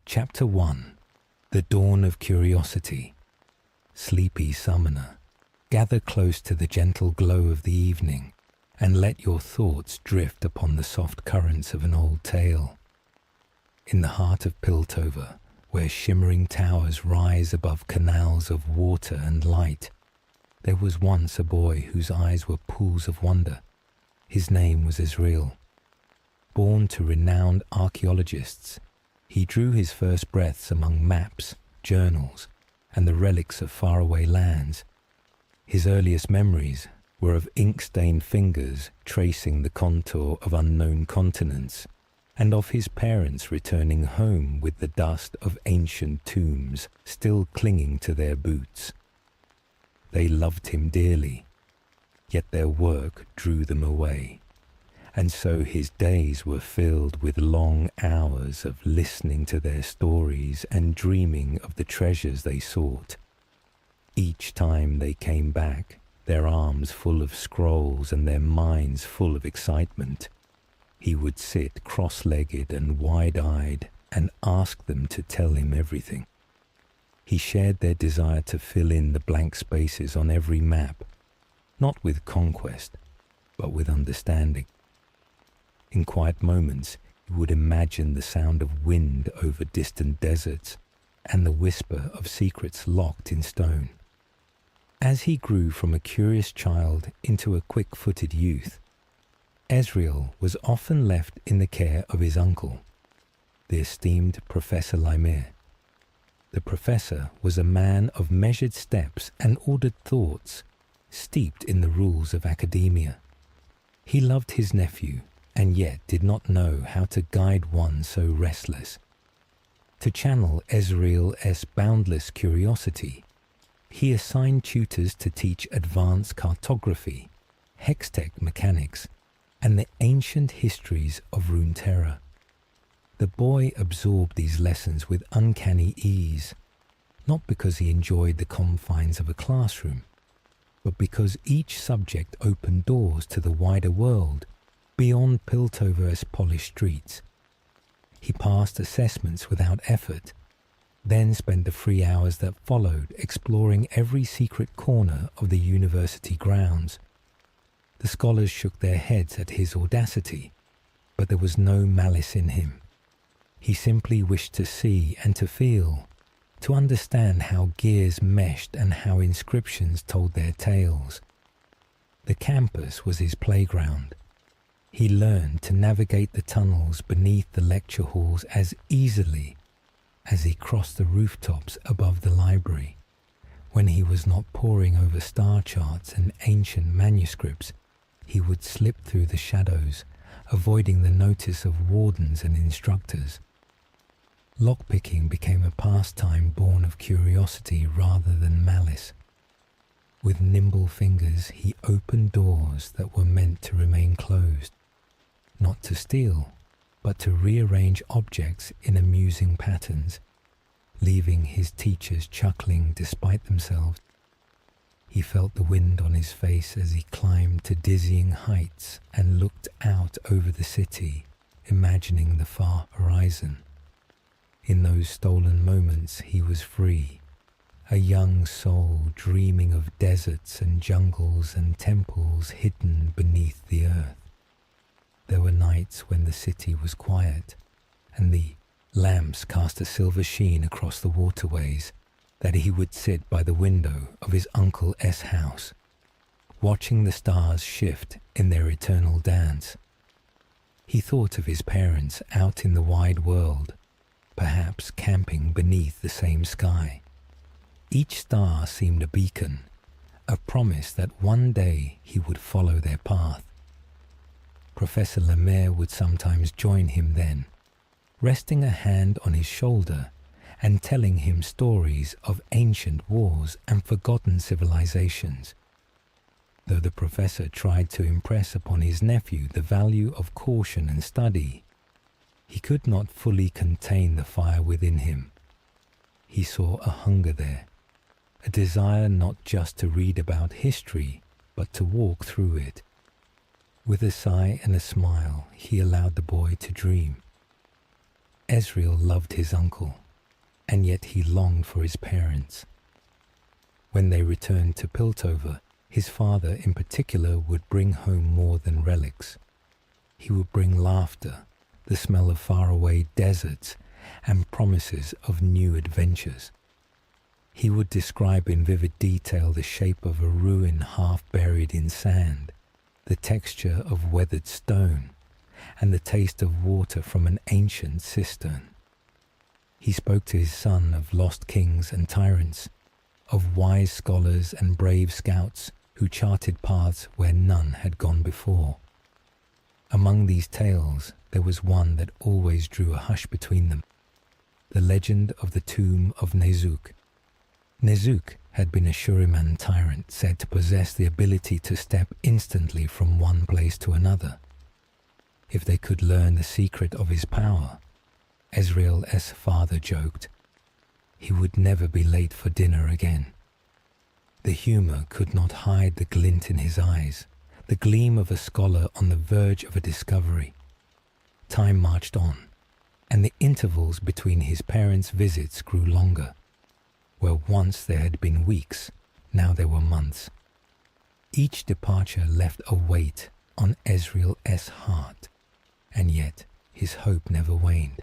Chapter 1. The Dawn of Curiosity. Sleepy summoner, gather close to the gentle glow of the evening and let your thoughts drift upon the soft currents of an old tale. In the heart of Piltover, where shimmering towers rise above canals of water and light, there was once a boy whose eyes were pools of wonder. His name was Ezreal. Born to renowned archaeologists, he drew his first breaths among maps, journals, and the relics of faraway lands. His earliest memories were of ink-stained fingers tracing the contour of unknown continents, and of his parents returning home with the dust of ancient tombs still clinging to their boots. They loved him dearly, yet their work drew them away, and so his days were filled with long hours of listening to their stories and dreaming of the treasures they sought. Each time they came back, their arms full of scrolls and their minds full of excitement, he would sit cross-legged and wide-eyed and ask them to tell him everything. He shared their desire to fill in the blank spaces on every map, not with conquest, but with understanding. In quiet moments, he would imagine the sound of wind over distant deserts and the whisper of secrets locked in stone. As he grew from a curious child into a quick-footed youth, Ezreal was often left in the care of his uncle, the esteemed Professor Limir. The professor was a man of measured steps and ordered thoughts, steeped in the rules of academia. He loved his nephew, and yet did not know how to guide one so restless. To channel Ezreal's boundless curiosity, he assigned tutors to teach advanced cartography, hextech mechanics, and the ancient histories of Runeterra. The boy absorbed these lessons with uncanny ease, not because he enjoyed the confines of a classroom, but because each subject opened doors to the wider world beyond Piltover's polished streets. He passed assessments without effort, then spent the free hours that followed exploring every secret corner of the university grounds. The scholars shook their heads at his audacity, but there was no malice in him. He simply wished to see and to feel, to understand how gears meshed and how inscriptions told their tales. The campus was his playground. He learned to navigate the tunnels beneath the lecture halls as easily as he crossed the rooftops above the library. When he was not poring over star charts and ancient manuscripts, he would slip through the shadows, avoiding the notice of wardens and instructors. Lockpicking became a pastime born of curiosity rather than malice. With nimble fingers, he opened doors that were meant to remain closed, not to steal, but to rearrange objects in amusing patterns, leaving his teachers chuckling despite themselves. He felt the wind on his face as he climbed to dizzying heights and looked out over the city, imagining the far horizon. In those stolen moments he was free, a young soul dreaming of deserts and jungles and temples hidden beneath the earth. There were nights when the city was quiet, and the lamps cast a silver sheen across the waterways, that he would sit by the window of his uncle's house, watching the stars shift in their eternal dance. He thought of his parents out in the wide world, perhaps camping beneath the same sky. Each star seemed a beacon, a promise that one day he would follow their path. Professor Limir would sometimes join him then, resting a hand on his shoulder and telling him stories of ancient wars and forgotten civilizations. Though the professor tried to impress upon his nephew the value of caution and study, he could not fully contain the fire within him. He saw a hunger there, a desire not just to read about history, but to walk through it. With a sigh and a smile, he allowed the boy to dream. Ezreal loved his uncle, and yet he longed for his parents. When they returned to Piltover, his father in particular would bring home more than relics. He would bring laughter, the smell of faraway deserts, and promises of new adventures. He would describe in vivid detail the shape of a ruin half buried in sand, the texture of weathered stone, and the taste of water from an ancient cistern. He spoke to his son of lost kings and tyrants, of wise scholars and brave scouts who charted paths where none had gone before. Among these tales, there was one that always drew a hush between them, the legend of the tomb of Nezuk. Nezuk had been a Shuriman tyrant said to possess the ability to step instantly from one place to another. If they could learn the secret of his power, Ezreal's father joked, he would never be late for dinner again. The humor could not hide the glint in his eyes, the gleam of a scholar on the verge of a discovery. Time marched on, and the intervals between his parents' visits grew longer. Where once there had been weeks, now there were months. Each departure left a weight on Ezreal's heart, and yet his hope never waned.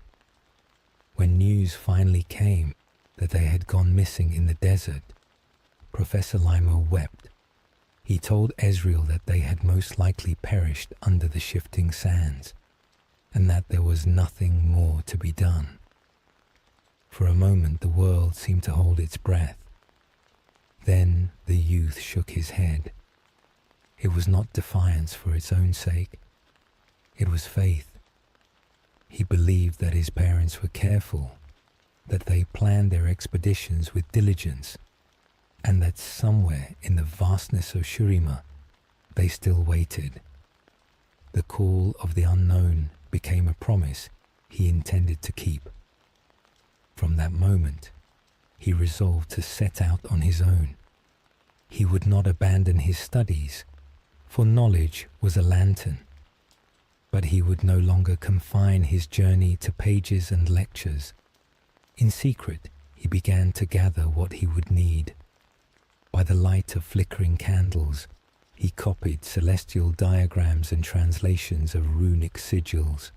When news finally came that they had gone missing in the desert, Professor Lima wept. He told Ezreal that they had most likely perished under the shifting sands, and that there was nothing more to be done. For a moment the world seemed to hold its breath. Then the youth shook his head. It was not defiance for its own sake. It was faith. He believed that his parents were careful, that they planned their expeditions with diligence, and that somewhere in the vastness of Shurima they still waited. The call of the unknown became a promise he intended to keep. From that moment, he resolved to set out on his own. He would not abandon his studies, for knowledge was a lantern. But he would no longer confine his journey to pages and lectures. In secret, he began to gather what he would need. By the light of flickering candles, he copied celestial diagrams and translations of runic sigils.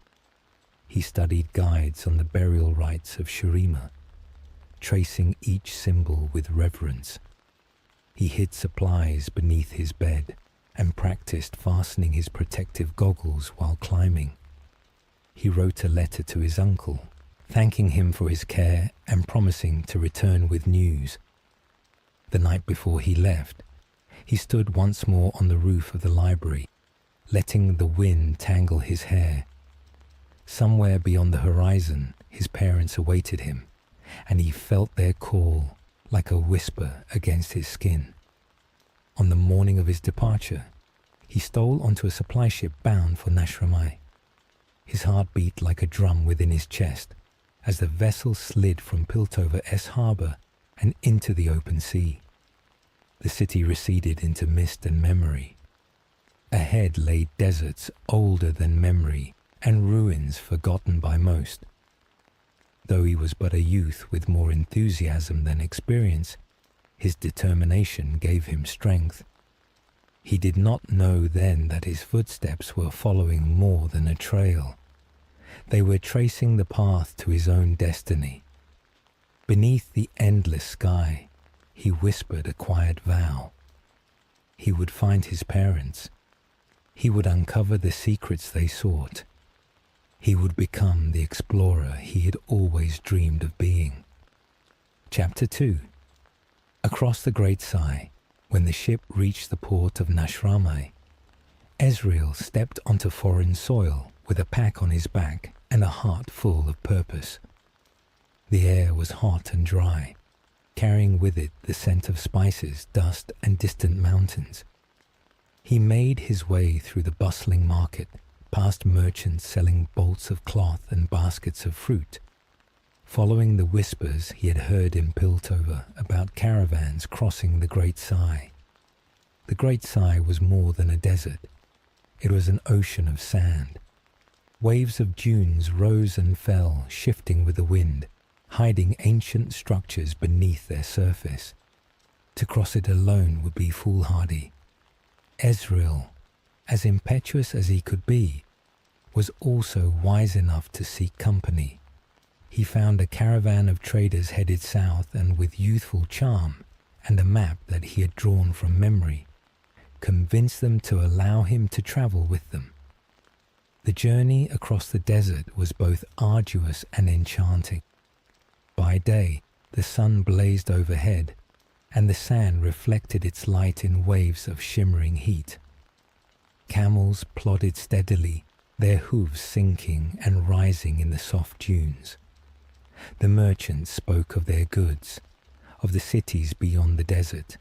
He studied guides on the burial rites of Shurima, tracing each symbol with reverence. He hid supplies beneath his bed and practiced fastening his protective goggles while climbing. He wrote a letter to his uncle, thanking him for his care and promising to return with news. The night before he left, he stood once more on the roof of the library, letting the wind tangle his hair. Somewhere beyond the horizon, his parents awaited him, and he felt their call like a whisper against his skin. On the morning of his departure, he stole onto a supply ship bound for Nashramai. His heart beat like a drum within his chest as the vessel slid from Piltover's harbour and into the open sea. The city receded into mist and memory. Ahead lay deserts older than memory and ruins forgotten by most. Though he was but a youth with more enthusiasm than experience, his determination gave him strength. He did not know then that his footsteps were following more than a trail. They were tracing the path to his own destiny. Beneath the endless sky, he whispered a quiet vow. He would find his parents. He would uncover the secrets they sought. He would become the explorer he had always dreamed of being. Chapter 2. Across the Great Sigh, when the ship reached the port of Nashramai, Ezreal stepped onto foreign soil with a pack on his back and a heart full of purpose. The air was hot and dry, carrying with it the scent of spices, dust, and distant mountains. He made his way through the bustling market, past merchants selling bolts of cloth and baskets of fruit, following the whispers he had heard in Piltover about caravans crossing the Great Sigh. The Great Sigh was more than a desert. It was an ocean of sand. Waves of dunes rose and fell, shifting with the wind, hiding ancient structures beneath their surface. To cross it alone would be foolhardy. Ezreal, as impetuous as he could be, was also wise enough to seek company. He found a caravan of traders headed south, and with youthful charm and a map that he had drawn from memory, convinced them to allow him to travel with them. The journey across the desert was both arduous and enchanting. By day, the sun blazed overhead, and the sand reflected its light in waves of shimmering heat. Camels plodded steadily, their hooves sinking and rising in the soft dunes. The merchants spoke of their goods, of the cities beyond the desert,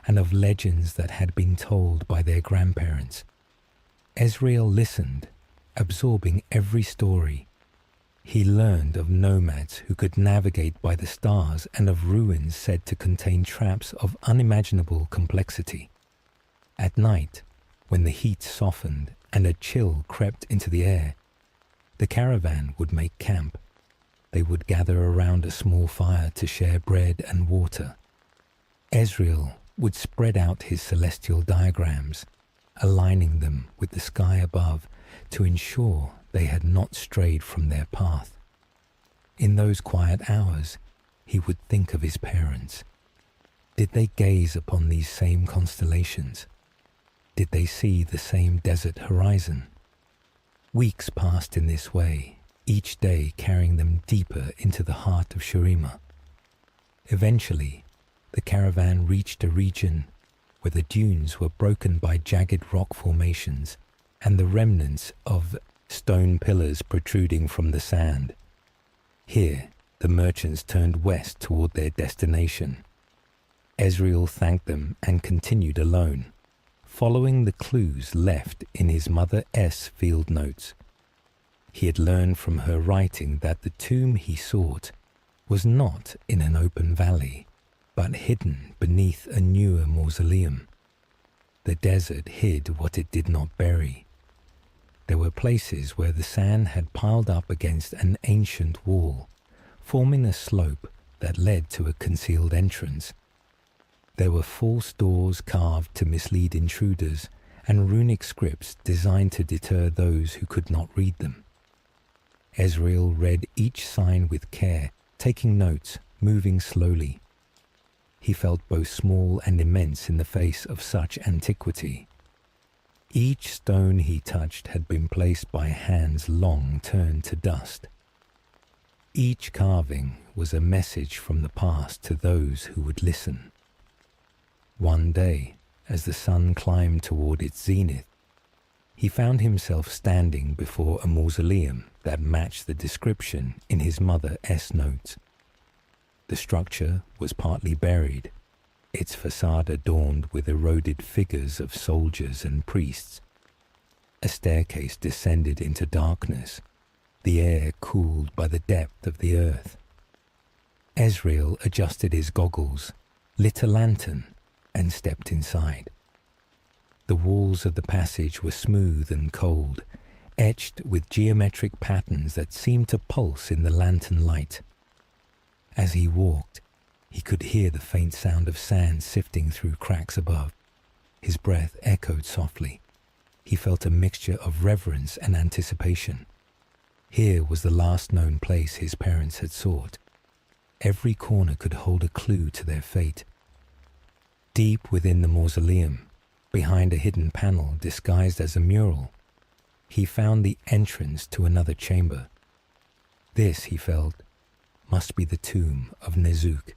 and of legends that had been told by their grandparents. Ezreal listened, absorbing every story. He learned of nomads who could navigate by the stars and of ruins said to contain traps of unimaginable complexity. At night, when the heat softened and a chill crept into the air, the caravan would make camp. They would gather around a small fire to share bread and water. Ezreal would spread out his celestial diagrams, aligning them with the sky above to ensure they had not strayed from their path. In those quiet hours, he would think of his parents. Did they gaze upon these same constellations? Did they see the same desert horizon? Weeks passed in this way, each day carrying them deeper into the heart of Shurima. Eventually, the caravan reached a region where the dunes were broken by jagged rock formations and the remnants of stone pillars protruding from the sand. Here, the merchants turned west toward their destination. Ezreal thanked them and continued alone, following the clues left in his Mother S field notes. He had learned from her writing that the tomb he sought was not in an open valley, but hidden beneath a newer mausoleum. The desert hid what it did not bury. There were places where the sand had piled up against an ancient wall, forming a slope that led to a concealed entrance. There were false doors carved to mislead intruders and runic scripts designed to deter those who could not read them. Ezreal read each sign with care, taking notes, moving slowly. He felt both small and immense in the face of such antiquity. Each stone he touched had been placed by hands long turned to dust. Each carving was a message from the past to those who would listen. One day, as the sun climbed toward its zenith, he found himself standing before a mausoleum that matched the description in his Mother S notes. The structure was partly buried, its facade adorned with eroded figures of soldiers and priests. A staircase descended into darkness, the air cooled by the depth of the earth. Ezreal adjusted his goggles, lit a lantern, and stepped inside. The walls of the passage were smooth and cold, etched with geometric patterns that seemed to pulse in the lantern light. As he walked, he could hear the faint sound of sand sifting through cracks above. His breath echoed softly. He felt a mixture of reverence and anticipation. Here was the last known place his parents had sought. Every corner could hold a clue to their fate. Deep within the mausoleum, behind a hidden panel disguised as a mural, he found the entrance to another chamber. This, he felt, must be the tomb of Nezuk.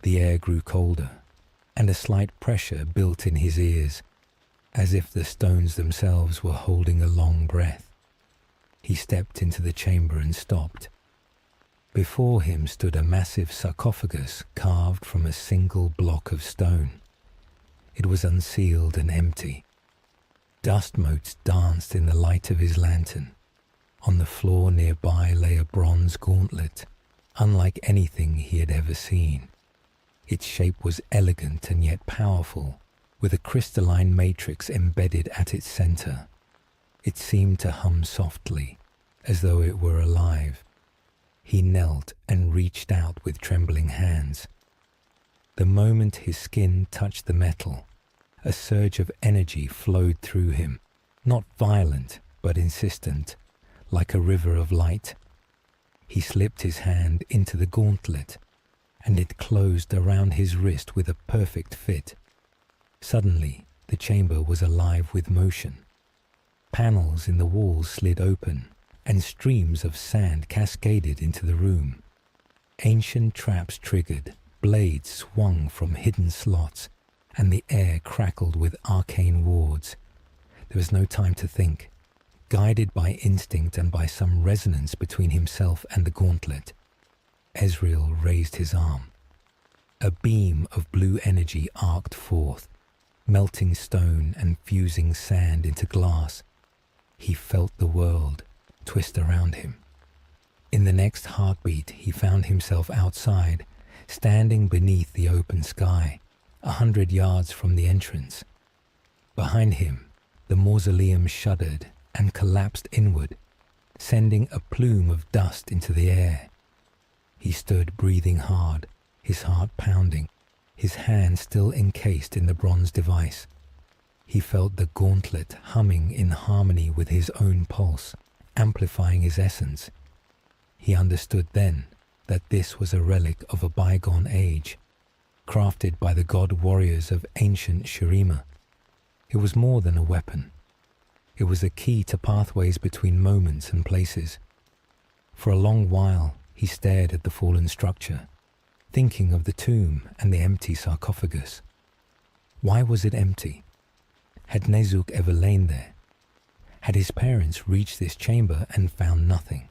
The air grew colder, and a slight pressure built in his ears, as if the stones themselves were holding a long breath. He stepped into the chamber and stopped. Before him stood a massive sarcophagus carved from a single block of stone. It was unsealed and empty. Dust motes danced in the light of his lantern. On the floor nearby lay a bronze gauntlet, unlike anything he had ever seen. Its shape was elegant and yet powerful, with a crystalline matrix embedded at its center. It seemed to hum softly, as though it were alive. He knelt and reached out with trembling hands. The moment his skin touched the metal, a surge of energy flowed through him, not violent, but insistent, like a river of light. He slipped his hand into the gauntlet, and it closed around his wrist with a perfect fit. Suddenly, the chamber was alive with motion. Panels in the walls slid open, and streams of sand cascaded into the room. Ancient traps triggered, blades swung from hidden slots, and the air crackled with arcane wards. There was no time to think. Guided by instinct and by some resonance between himself and the gauntlet, Ezreal raised his arm. A beam of blue energy arced forth, melting stone and fusing sand into glass. He felt the world twist around him. In the next heartbeat, he found himself outside, standing beneath the open sky, 100 yards from the entrance. Behind him, the mausoleum shuddered and collapsed inward, sending a plume of dust into the air. He stood breathing hard, his heart pounding, his hand still encased in the bronze device. He felt the gauntlet humming in harmony with his own pulse, amplifying his essence. He understood then that this was a relic of a bygone age, crafted by the god warriors of ancient Shurima. It was more than a weapon. It was a key to pathways between moments and places. For a long while, he stared at the fallen structure, thinking of the tomb and the empty sarcophagus. Why was it empty? Had Nezuk ever lain there? Had his parents reached this chamber and found nothing?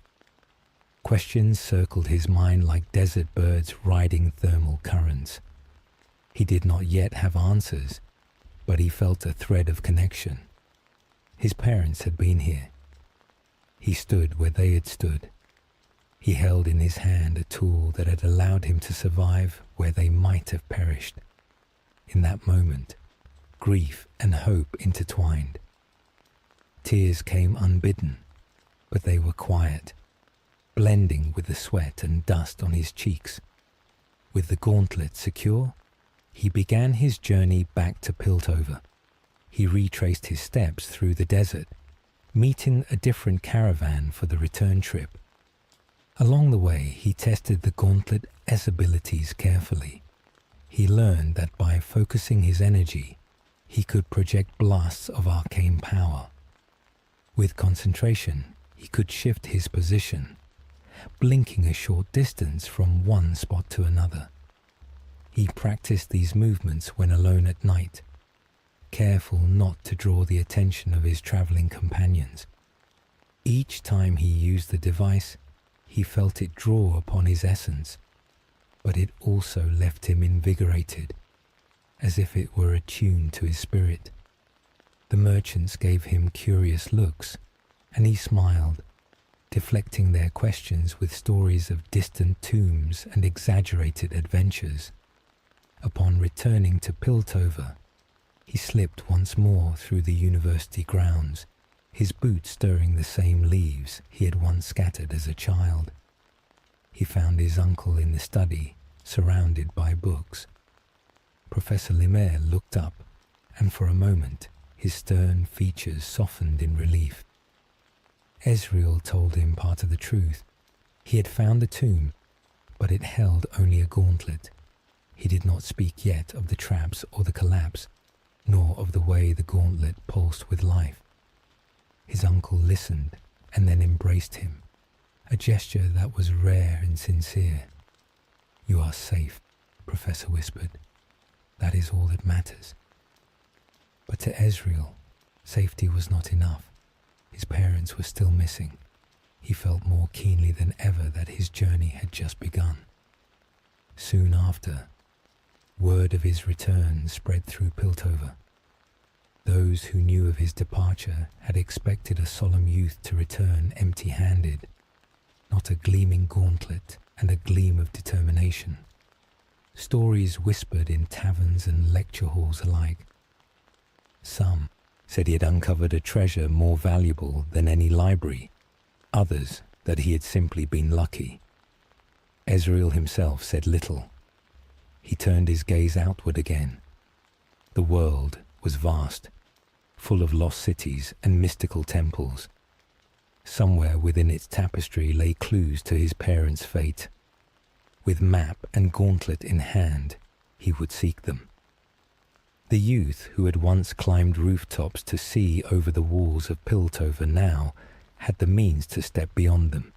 Questions circled his mind like desert birds riding thermal currents. He did not yet have answers, but he felt a thread of connection. His parents had been here. He stood where they had stood. He held in his hand a tool that had allowed him to survive where they might have perished. In that moment, grief and hope intertwined. Tears came unbidden, but they were quiet, blending with the sweat and dust on his cheeks. With the gauntlet secure, he began his journey back to Piltover. He retraced his steps through the desert, meeting a different caravan for the return trip. Along the way, he tested the gauntlet's abilities carefully. He learned that by focusing his energy, he could project blasts of arcane power. With concentration, he could shift his position, blinking a short distance from one spot to another. He practiced these movements when alone at night, careful not to draw the attention of his traveling companions. Each time he used the device, he felt it draw upon his essence, but it also left him invigorated, as if it were attuned to his spirit. The merchants gave him curious looks, and he smiled, deflecting their questions with stories of distant tombs and exaggerated adventures. Upon returning to Piltover, he slipped once more through the university grounds, his boots stirring the same leaves he had once scattered as a child. He found his uncle in the study, surrounded by books. Professor Lemaire looked up, and for a moment his stern features softened in relief. Ezreal told him part of the truth. He had found the tomb, but it held only a gauntlet. He did not speak yet of the traps or the collapse, nor of the way the gauntlet pulsed with life. His uncle listened and then embraced him, a gesture that was rare and sincere. "You are safe," Professor whispered. "That is all that matters." But to Ezreal, safety was not enough. His parents were still missing. He felt more keenly than ever that his journey had just begun. Soon after, word of his return spread through Piltover. Those who knew of his departure had expected a solemn youth to return empty-handed, not a gleaming gauntlet and a gleam of determination. Stories whispered in taverns and lecture halls alike. Some, said he had uncovered a treasure more valuable than any library, others that he had simply been lucky. Ezreal himself said little. He turned his gaze outward again. The world was vast, full of lost cities and mystical temples. Somewhere within its tapestry lay clues to his parents' fate. With map and gauntlet in hand, he would seek them. The youth who had once climbed rooftops to see over the walls of Piltover now had the means to step beyond them.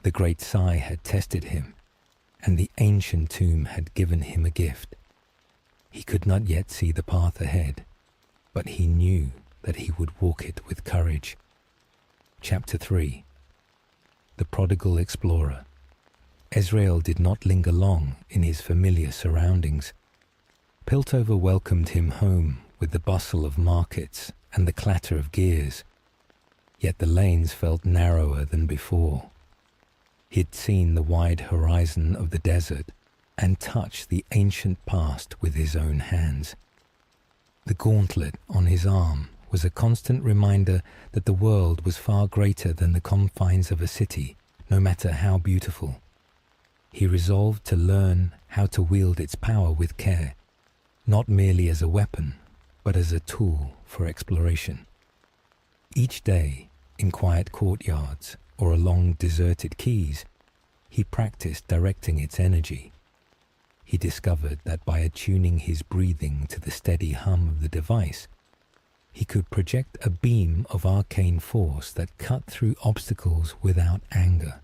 The great sigh had tested him, and the ancient tomb had given him a gift. He could not yet see the path ahead, but he knew that he would walk it with courage. Chapter 3. The Prodigal Explorer. Ezreal did not linger long in his familiar surroundings. Piltover welcomed him home with the bustle of markets and the clatter of gears, yet the lanes felt narrower than before. He'd seen the wide horizon of the desert and touched the ancient past with his own hands. The gauntlet on his arm was a constant reminder that the world was far greater than the confines of a city, no matter how beautiful. He resolved to learn how to wield its power with care, not merely as a weapon, but as a tool for exploration. Each day, in quiet courtyards or along deserted quays, he practiced directing its energy. He discovered that by attuning his breathing to the steady hum of the device, he could project a beam of arcane force that cut through obstacles without anger.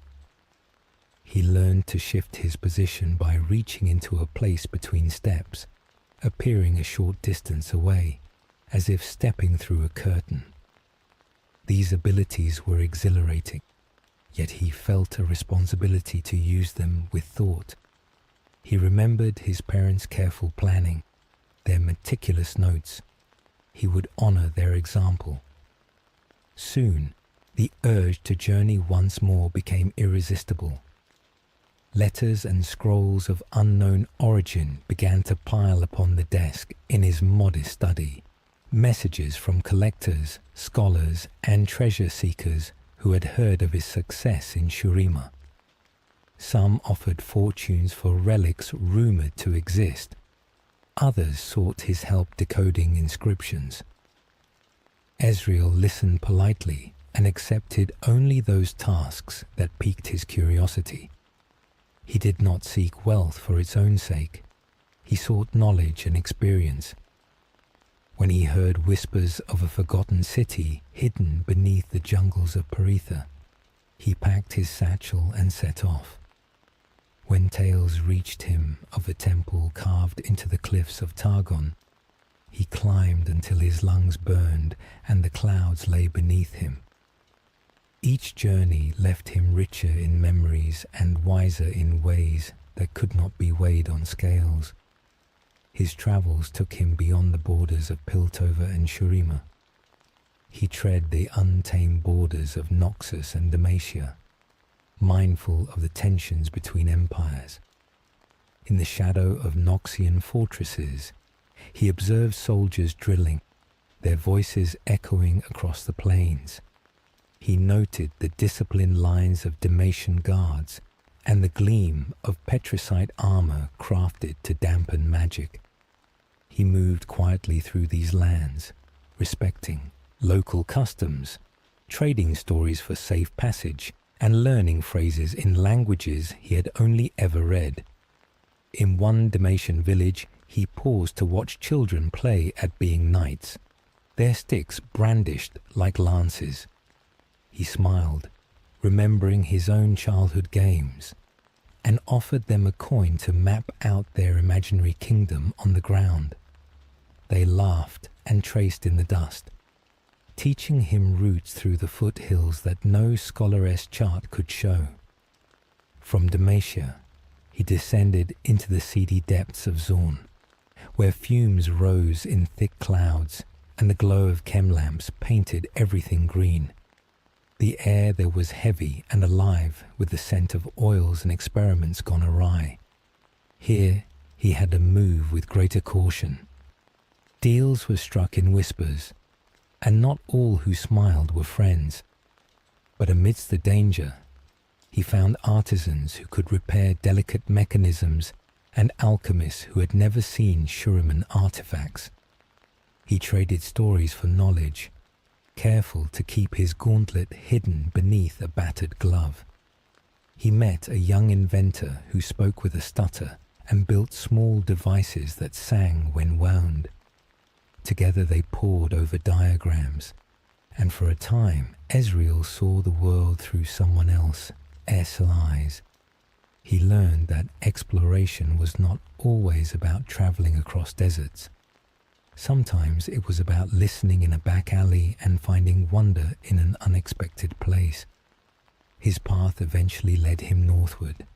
He learned to shift his position by reaching into a place between steps, appearing a short distance away, as if stepping through a curtain. These abilities were exhilarating, yet he felt a responsibility to use them with thought. He remembered his parents' careful planning, their meticulous notes. He would honor their example. Soon, the urge to journey once more became irresistible. Letters and scrolls of unknown origin began to pile upon the desk in his modest study. Messages from collectors, scholars, and treasure seekers who had heard of his success in Shurima. Some offered fortunes for relics rumored to exist. Others sought his help decoding inscriptions. Ezreal listened politely and accepted only those tasks that piqued his curiosity. He did not seek wealth for its own sake. He sought knowledge and experience. When he heard whispers of a forgotten city hidden beneath the jungles of Paritha, he packed his satchel and set off. When tales reached him of a temple carved into the cliffs of Targon, he climbed until his lungs burned and the clouds lay beneath him. Each journey left him richer in memories and wiser in ways that could not be weighed on scales. His travels took him beyond the borders of Piltover and Shurima. He tread the untamed borders of Noxus and Demacia, mindful of the tensions between empires. In the shadow of Noxian fortresses, he observed soldiers drilling, their voices echoing across the plains. He noted the disciplined lines of Demacian guards and the gleam of petricite armor crafted to dampen magic. He moved quietly through these lands, respecting local customs, trading stories for safe passage, and learning phrases in languages he had only ever read. In one Demacian village, he paused to watch children play at being knights, their sticks brandished like lances. He smiled, remembering his own childhood games, and offered them a coin to map out their imaginary kingdom on the ground. They laughed and traced in the dust, teaching him routes through the foothills that no scholaress chart could show. From Demacia, he descended into the seedy depths of Zorn, where fumes rose in thick clouds and the glow of chem lamps painted everything green. The air there was heavy and alive with the scent of oils and experiments gone awry. Here he had to move with greater caution. Deals were struck in whispers, and not all who smiled were friends. But amidst the danger, he found artisans who could repair delicate mechanisms and alchemists who had never seen Shuriman artifacts. He traded stories for knowledge, careful to keep his gauntlet hidden beneath a battered glove. He met a young inventor who spoke with a stutter and built small devices that sang when wound. Together they pored over diagrams, and for a time Ezreal saw the world through someone else's eyes. He learned that exploration was not always about traveling across deserts. Sometimes it was about listening in a back alley and finding wonder in an unexpected place. His path eventually led him northward,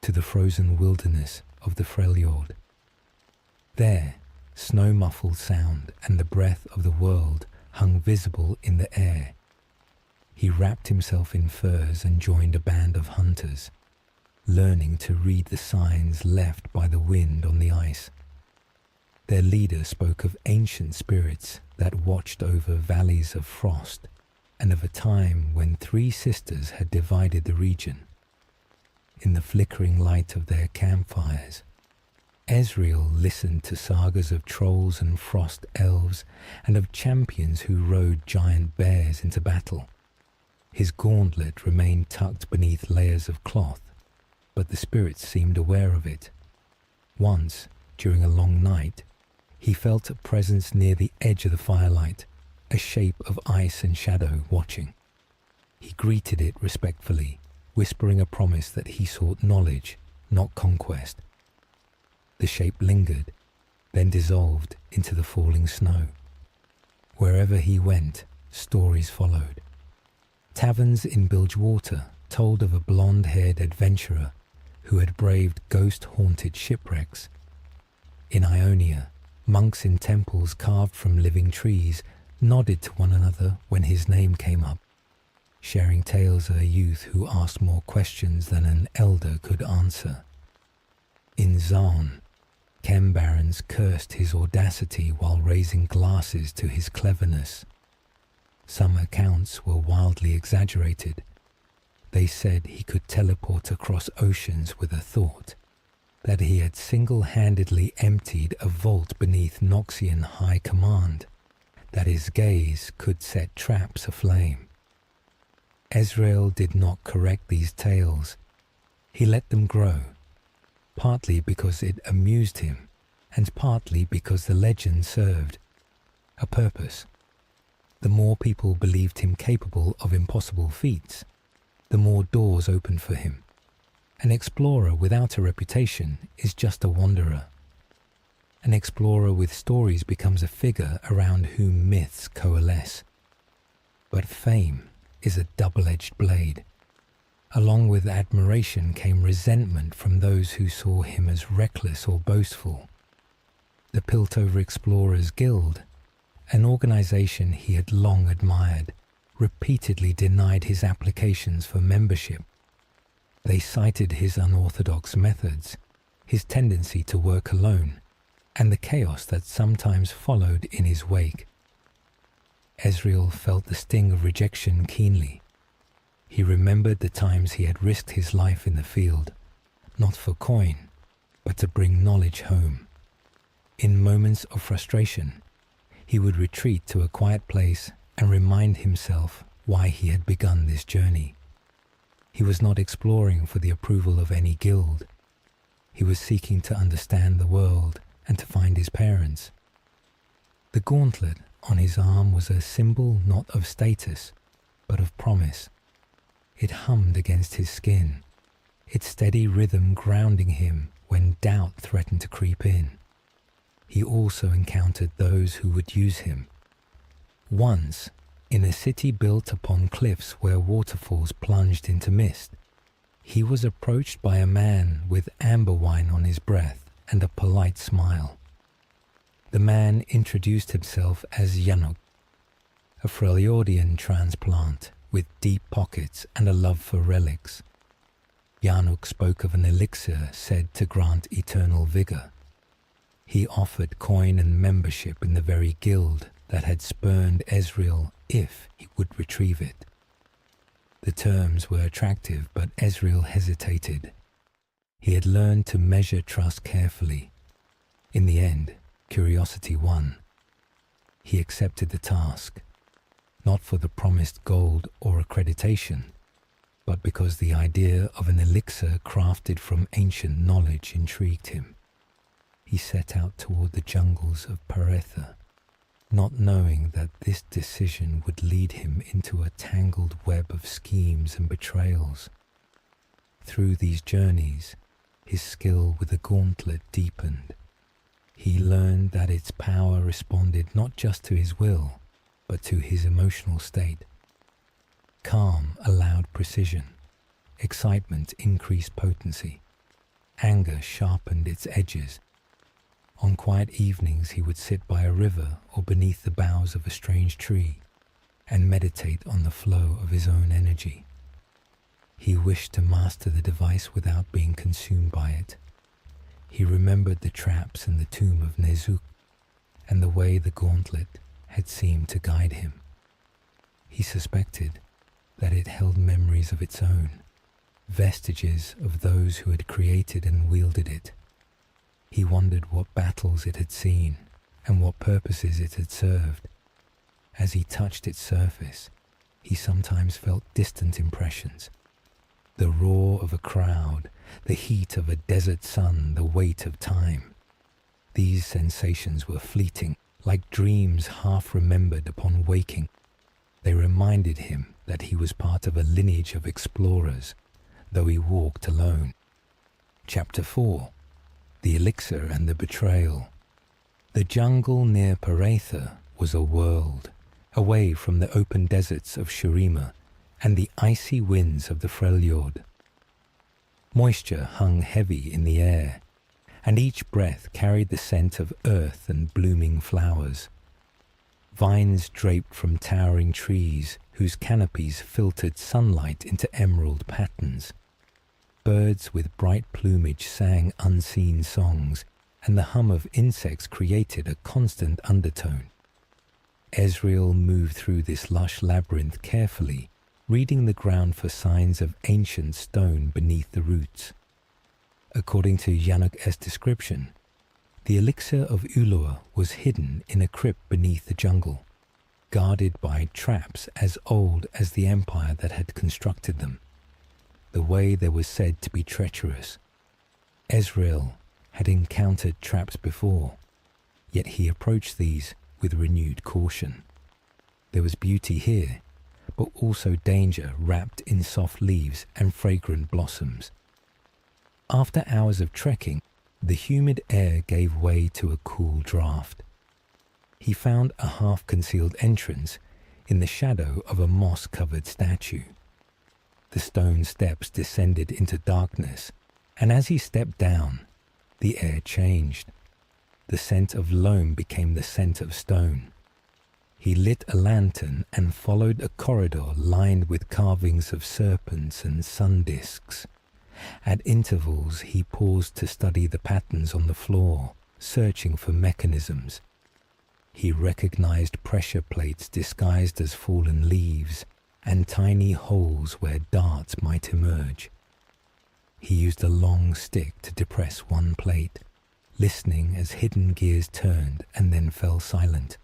to the frozen wilderness of the Freljord. There, snow-muffled sound and the breath of the world hung visible in the air. He wrapped himself in furs and joined a band of hunters, learning to read the signs left by the wind on the ice. Their leader spoke of ancient spirits that watched over valleys of frost, and of a time when 3 sisters had divided the region. In the flickering light of their campfires, Ezreal listened to sagas of trolls and frost elves, and of champions who rode giant bears into battle. His gauntlet remained tucked beneath layers of cloth, but the spirits seemed aware of it. Once, during a long night, he felt a presence near the edge of the firelight, a shape of ice and shadow watching. He greeted it respectfully, whispering a promise that he sought knowledge, not conquest. The shape lingered, then dissolved into the falling snow. Wherever he went, stories followed. Taverns in Bilgewater told of a blonde-haired adventurer who had braved ghost-haunted shipwrecks. In Ionia, monks in temples carved from living trees nodded to one another when his name came up, sharing tales of a youth who asked more questions than an elder could answer. In Zarn, Chem barons cursed his audacity while raising glasses to his cleverness. Some accounts were wildly exaggerated. They said he could teleport across oceans with a thought, that he had single-handedly emptied a vault beneath Noxian high command, that his gaze could set traps aflame. Ezreal did not correct these tales. He let them grow, partly because it amused him, and partly because the legend served a purpose. The more people believed him capable of impossible feats, the more doors opened for him. An explorer without a reputation is just a wanderer. An explorer with stories becomes a figure around whom myths coalesce. But fame is a double-edged blade. Along with admiration came resentment from those who saw him as reckless or boastful. The Piltover Explorers Guild, an organization he had long admired, repeatedly denied his applications for membership. They cited his unorthodox methods, his tendency to work alone, and the chaos that sometimes followed in his wake. Ezreal felt the sting of rejection keenly. He remembered the times he had risked his life in the field, not for coin, but to bring knowledge home. In moments of frustration, he would retreat to a quiet place and remind himself why he had begun this journey. He was not exploring for the approval of any guild. He was seeking to understand the world and to find his parents. The gauntlet on his arm was a symbol not of status, but of promise. It hummed against his skin, its steady rhythm grounding him when doubt threatened to creep in. He also encountered those who would use him. Once, in a city built upon cliffs where waterfalls plunged into mist, he was approached by a man with amber wine on his breath and a polite smile. The man introduced himself as Yanuk, a Freljordian transplant with deep pockets and a love for relics. Yanuk spoke of an elixir said to grant eternal vigor. He offered coin and membership in the very guild that had spurned Ezreal if he would retrieve it. The terms were attractive, but Ezreal hesitated. He had learned to measure trust carefully. In the end, curiosity won. He accepted the task, not for the promised gold or accreditation, but because the idea of an elixir crafted from ancient knowledge intrigued him. He set out toward the jungles of Paretha, not knowing that this decision would lead him into a tangled web of schemes and betrayals. Through these journeys, his skill with the gauntlet deepened. He learned that its power responded not just to his will, but to his emotional state. Calm allowed precision. Excitement increased potency. Anger sharpened its edges. On quiet evenings he would sit by a river or beneath the boughs of a strange tree and meditate on the flow of his own energy. He wished to master the device without being consumed by it. He remembered the traps in the tomb of Nezuk and the way the gauntlet had seemed to guide him. He suspected that it held memories of its own, vestiges of those who had created and wielded it. He wondered what battles it had seen and what purposes it had served. As he touched its surface, he sometimes felt distant impressions. The roar of a crowd, the heat of a desert sun, the weight of time. These sensations were fleeting, like dreams half remembered upon waking. They reminded him that he was part of a lineage of explorers, though he walked alone. Chapter 4. The Elixir and the Betrayal. The jungle near Paretha was a world, away from the open deserts of Shurima and the icy winds of the Freljord. Moisture hung heavy in the air, and each breath carried the scent of earth and blooming flowers. Vines draped from towering trees whose canopies filtered sunlight into emerald patterns. Birds with bright plumage sang unseen songs, and the hum of insects created a constant undertone. Ezreal moved through this lush labyrinth carefully, reading the ground for signs of ancient stone beneath the roots. According to Yannick's description, the elixir of Ulua was hidden in a crypt beneath the jungle, guarded by traps as old as the empire that had constructed them. The way there was said to be treacherous. Ezreal had encountered traps before, yet he approached these with renewed caution. There was beauty here, but also danger wrapped in soft leaves and fragrant blossoms. After hours of trekking, the humid air gave way to a cool draft. He found a half-concealed entrance in the shadow of a moss-covered statue. The stone steps descended into darkness, and as he stepped down, the air changed. The scent of loam became the scent of stone. He lit a lantern and followed a corridor lined with carvings of serpents and sun discs. At intervals, he paused to study the patterns on the floor, searching for mechanisms. He recognized pressure plates disguised as fallen leaves and tiny holes where darts might emerge. He used a long stick to depress one plate, listening as hidden gears turned and then fell silent.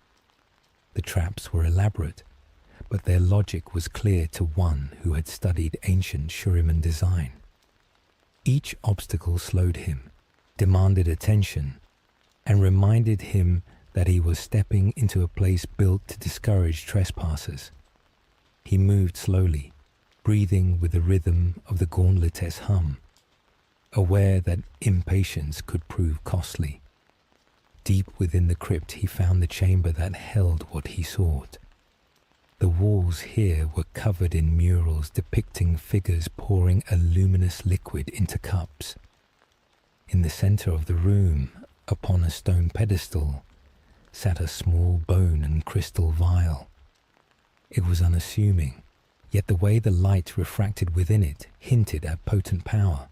The traps were elaborate, but their logic was clear to one who had studied ancient Shuriman design. Each obstacle slowed him, demanded attention, and reminded him that he was stepping into a place built to discourage trespassers. He moved slowly, breathing with the rhythm of the gauntlet's hum, aware that impatience could prove costly. Deep within the crypt he found the chamber that held what he sought. The walls here were covered in murals depicting figures pouring a luminous liquid into cups. In the center of the room, upon a stone pedestal, sat a small bone and crystal vial. It was unassuming, yet the way the light refracted within it hinted at potent power.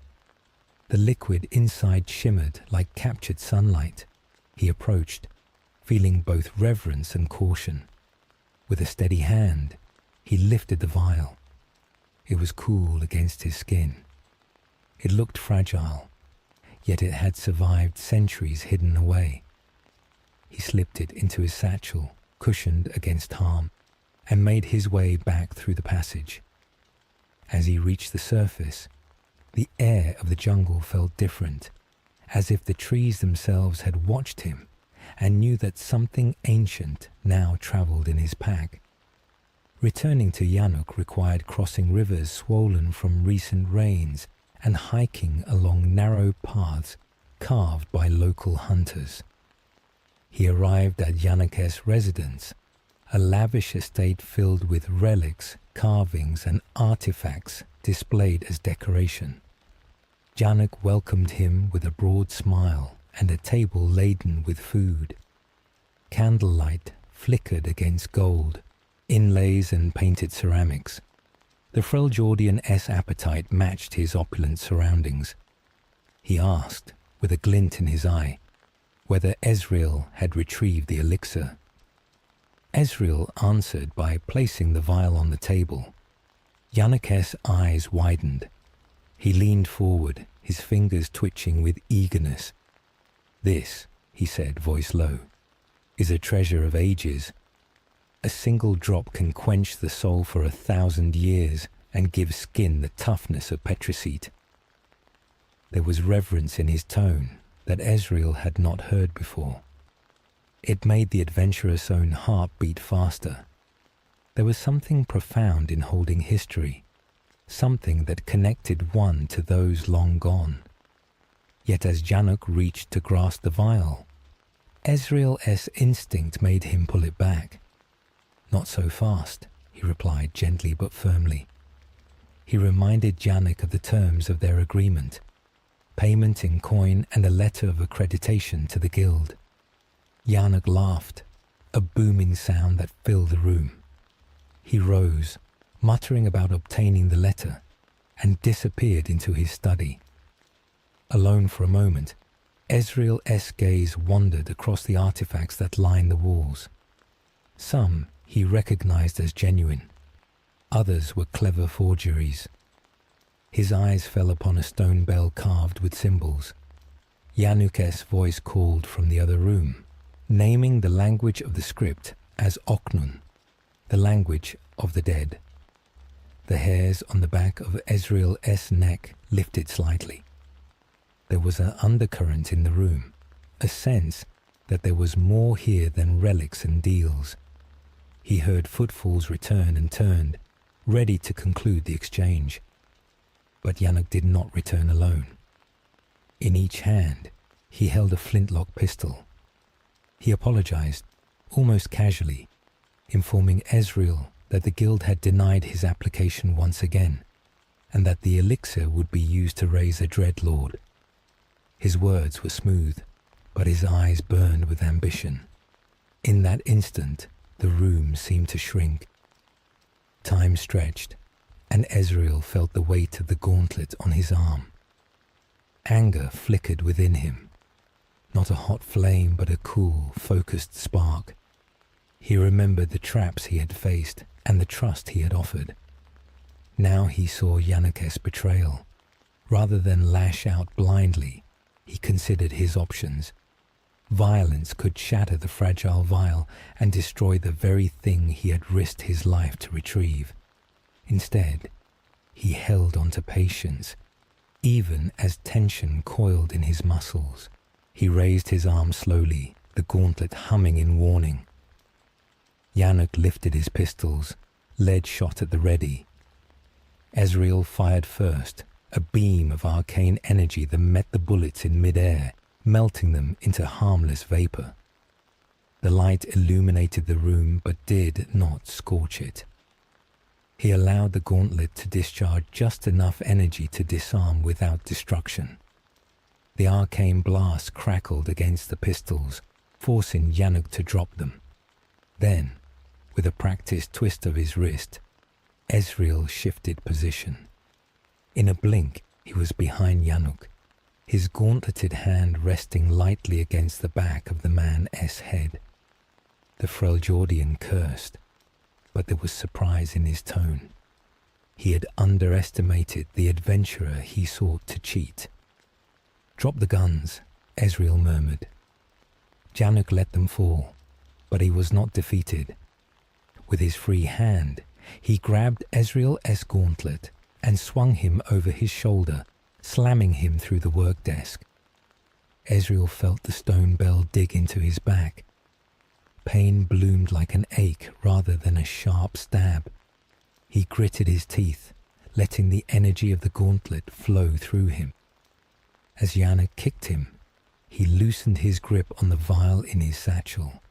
The liquid inside shimmered like captured sunlight. He approached, feeling both reverence and caution. With a steady hand, he lifted the vial. It was cool against his skin. It looked fragile, yet it had survived centuries hidden away. He slipped it into his satchel, cushioned against harm, and made his way back through the passage. As he reached the surface, the air of the jungle felt different, as if the trees themselves had watched him and knew that something ancient now travelled in his pack. Returning to Yanuk required crossing rivers swollen from recent rains and hiking along narrow paths carved by local hunters. He arrived at Yanuk's residence, a lavish estate filled with relics, carvings and artifacts displayed as decoration. Yanuk welcomed him with a broad smile and a table laden with food. Candlelight flickered against gold, inlays and painted ceramics. The Freljordian's appetite matched his opulent surroundings. He asked, with a glint in his eye, whether Ezreal had retrieved the elixir. Ezreal answered by placing the vial on the table. Yanuk's eyes widened. He leaned forward, his fingers twitching with eagerness. "This," he said, voice low, "is a treasure of ages. A single drop can quench the soul for 1,000 years and give skin the toughness of petricite." There was reverence in his tone that Ezreal had not heard before. It made the adventurer's own heart beat faster. There was something profound in holding history, something that connected one to those long gone. Yet as Yanuk reached to grasp the vial, Ezreal's instinct made him pull it back. "Not so fast," he replied gently but firmly. He reminded Yanuk of the terms of their agreement, payment in coin and a letter of accreditation to the guild. Yanuk laughed, a booming sound that filled the room. He rose, muttering about obtaining the letter, and disappeared into his study. Alone for a moment, Ezreal's gaze wandered across the artifacts that lined the walls. Some he recognized as genuine, others were clever forgeries. His eyes fell upon a stone bell carved with symbols. Yanuk's voice called from the other room, naming the language of the script as Oknun, the language of the dead. The hairs on the back of Ezreal's neck lifted slightly. There was an undercurrent in the room, a sense that there was more here than relics and deals. He heard footfalls return and turned, ready to conclude the exchange. But Yanuk did not return alone. In each hand, he held a flintlock pistol. He apologized, almost casually, informing Ezreal that the guild had denied his application once again, and that the elixir would be used to raise a dreadlord. His words were smooth, but his eyes burned with ambition. In that instant, the room seemed to shrink. Time stretched, and Ezreal felt the weight of the gauntlet on his arm. Anger flickered within him, not a hot flame but a cool, focused spark. He remembered the traps he had faced and the trust he had offered. Now he saw Yanuk's betrayal. Rather than lash out blindly, he considered his options. Violence could shatter the fragile vial and destroy the very thing he had risked his life to retrieve. Instead, he held on to patience, even as tension coiled in his muscles. He raised his arm slowly, the gauntlet humming in warning. Yanuk lifted his pistols, lead shot at the ready. Ezreal fired first, a beam of arcane energy that met the bullets in mid-air, melting them into harmless vapor. The light illuminated the room but did not scorch it. He allowed the gauntlet to discharge just enough energy to disarm without destruction. The arcane blast crackled against the pistols, forcing Yanuk to drop them. Then, with a practiced twist of his wrist, Ezreal shifted position. In a blink, he was behind Yanuk, his gauntleted hand resting lightly against the back of the man's head. The Freljordian cursed, but there was surprise in his tone. He had underestimated the adventurer he sought to cheat. "Drop the guns," Ezreal murmured. Januk let them fall, but he was not defeated. With his free hand, he grabbed Ezreal's gauntlet and swung him over his shoulder, slamming him through the work desk. Ezreal felt the stone bell dig into his back. Pain bloomed like an ache rather than a sharp stab. He gritted his teeth, letting the energy of the gauntlet flow through him. As Januk kicked him, he loosened his grip on the vial in his satchel,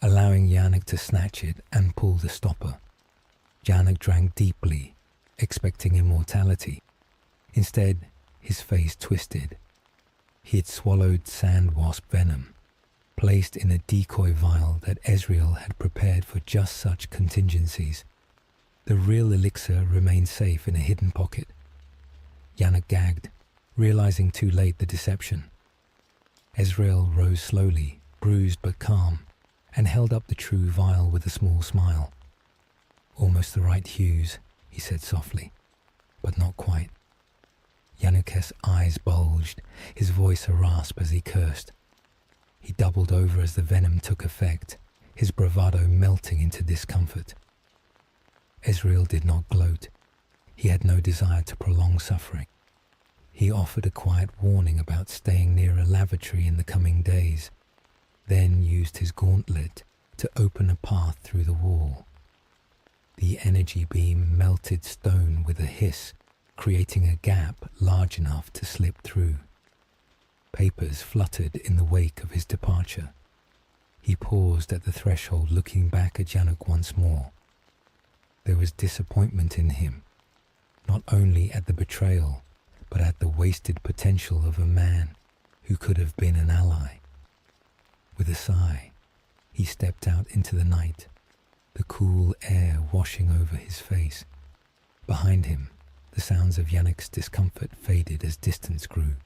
allowing Januk to snatch it and pull the stopper. Januk drank deeply, expecting immortality. Instead, his face twisted. He had swallowed sand wasp venom, placed in a decoy vial that Ezreal had prepared for just such contingencies. The real elixir remained safe in a hidden pocket. Januk gagged, realizing too late the deception. Ezreal rose slowly, bruised but calm, and held up the true vial with a small smile. "Almost the right hues," he said softly, "but not quite." Januk's eyes bulged, his voice a rasp as he cursed. He doubled over as the venom took effect, his bravado melting into discomfort. Ezreal did not gloat. He had no desire to prolong suffering. He offered a quiet warning about staying near a lavatory in the coming days, then used his gauntlet to open a path through the wall. The energy beam melted stone with a hiss, creating a gap large enough to slip through. Papers fluttered in the wake of his departure. He paused at the threshold, looking back at Januk once more. There was disappointment in him, not only at the betrayal, but at the wasted potential of a man who could have been an ally. With a sigh, he stepped out into the night, the cool air washing over his face. Behind him, the sounds of Januk's discomfort faded as distance grew.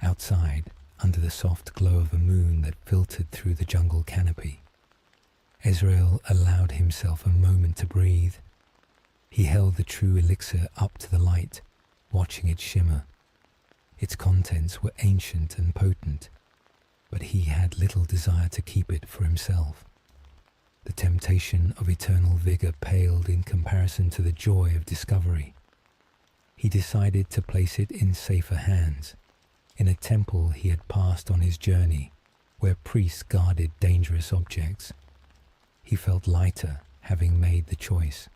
Outside, under the soft glow of a moon that filtered through the jungle canopy, Ezreal allowed himself a moment to breathe. He held the true elixir up to the light, watching it shimmer. Its contents were ancient and potent, but he had little desire to keep it for himself. The temptation of eternal vigor paled in comparison to the joy of discovery. He decided to place it in safer hands, in a temple he had passed on his journey, where priests guarded dangerous objects. He felt lighter, having made the choice.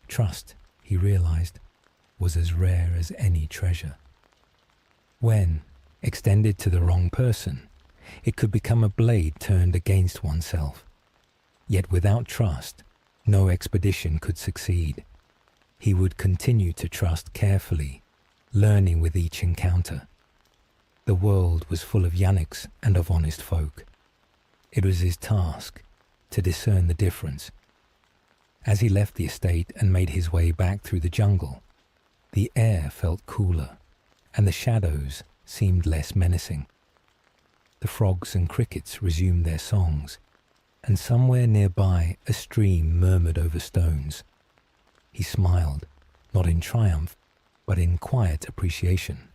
Trust, he realized, was as rare as any treasure. When, extended to the wrong person, it could become a blade turned against oneself. Yet without trust, no expedition could succeed. He would continue to trust carefully, learning with each encounter. The world was full of Januks and of honest folk. It was his task to discern the difference. As he left the estate and made his way back through the jungle, the air felt cooler, and the shadows seemed less menacing. The frogs and crickets resumed their songs, and somewhere nearby a stream murmured over stones. He smiled, not in triumph, but in quiet appreciation.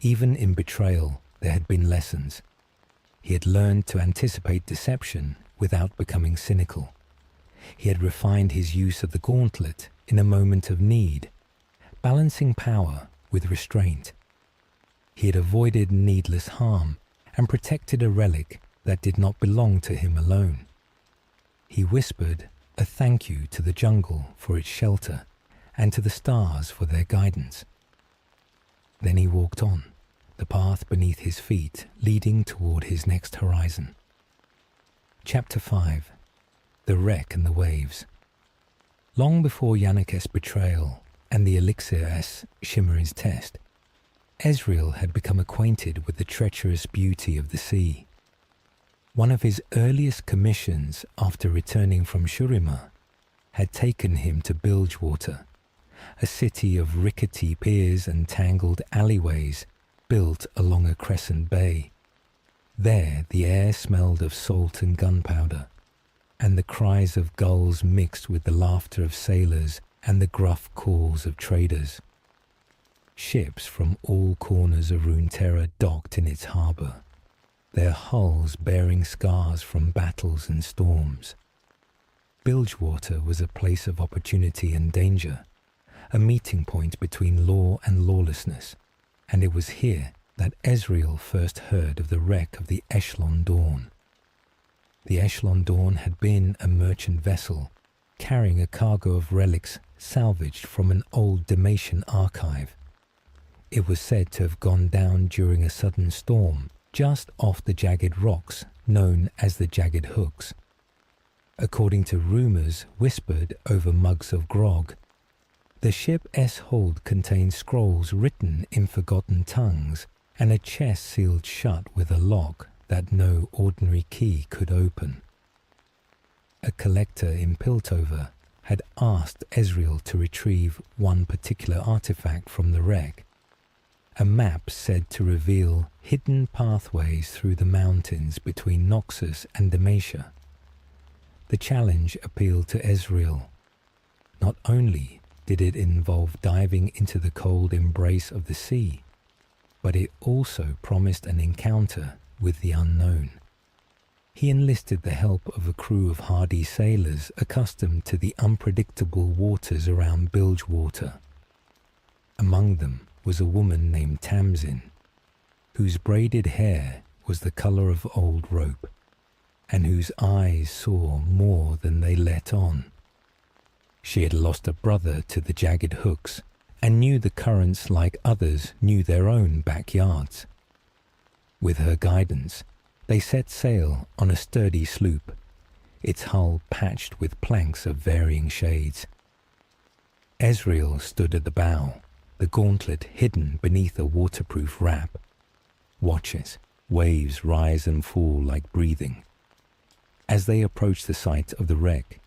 Even in betrayal, there had been lessons. He had learned to anticipate deception without becoming cynical. He had refined his use of the gauntlet in a moment of need, balancing power with restraint. He had avoided needless harm and protected a relic that did not belong to him alone. He whispered a thank you to the jungle for its shelter and to the stars for their guidance. Then he walked on, the path beneath his feet leading toward his next horizon. Chapter 5. The Wreck and the Waves. Long before Januk's betrayal and the elixir's Shimmer's test, Ezreal had become acquainted with the treacherous beauty of the sea. One of his earliest commissions after returning from Shurima had taken him to Bilgewater, a city of rickety piers and tangled alleyways built along a crescent bay. There the air smelled of salt and gunpowder, and the cries of gulls mixed with the laughter of sailors and the gruff calls of traders. Ships from all corners of Runeterra docked in its harbour, their hulls bearing scars from battles and storms. Bilgewater was a place of opportunity and danger, a meeting point between law and lawlessness, and it was here that Ezreal first heard of the wreck of the Echelon Dawn. The Echelon Dawn had been a merchant vessel carrying a cargo of relics salvaged from an old Dalmatian archive. It was said to have gone down during a sudden storm just off the jagged rocks known as the Jagged Hooks. According to rumours whispered over mugs of grog, the ship S-Hold contained scrolls written in forgotten tongues and a chest sealed shut with a lock that no ordinary key could open. A collector in Piltover had asked Ezreal to retrieve one particular artifact from the wreck, a map said to reveal hidden pathways through the mountains between Noxus and Dalmatia. The challenge appealed to Ezreal. Not only did it involve diving into the cold embrace of the sea, but it also promised an encounter with the unknown. He enlisted the help of a crew of hardy sailors accustomed to the unpredictable waters around Bilgewater. Among them was a woman named Tamsin, whose braided hair was the colour of old rope, and whose eyes saw more than they let on. She had lost a brother to the Jagged Hooks, and knew the currents like others knew their own backyards. With her guidance, they set sail on a sturdy sloop, its hull patched with planks of varying shades. Ezreal stood at the bow, the gauntlet hidden beneath a waterproof wrap. Watch as waves rise and fall like breathing. As they approached the site of the wreck,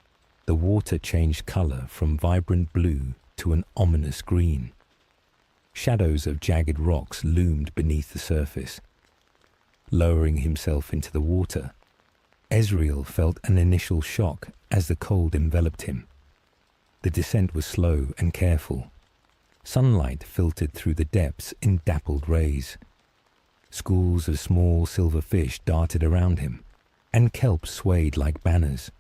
the water changed colour from vibrant blue to an ominous green. Shadows of jagged rocks loomed beneath the surface. Lowering himself into the water, Ezreal felt an initial shock as the cold enveloped him. The descent was slow and careful. Sunlight filtered through the depths in dappled rays. Schools of small silver fish darted around him, and kelp swayed like banners.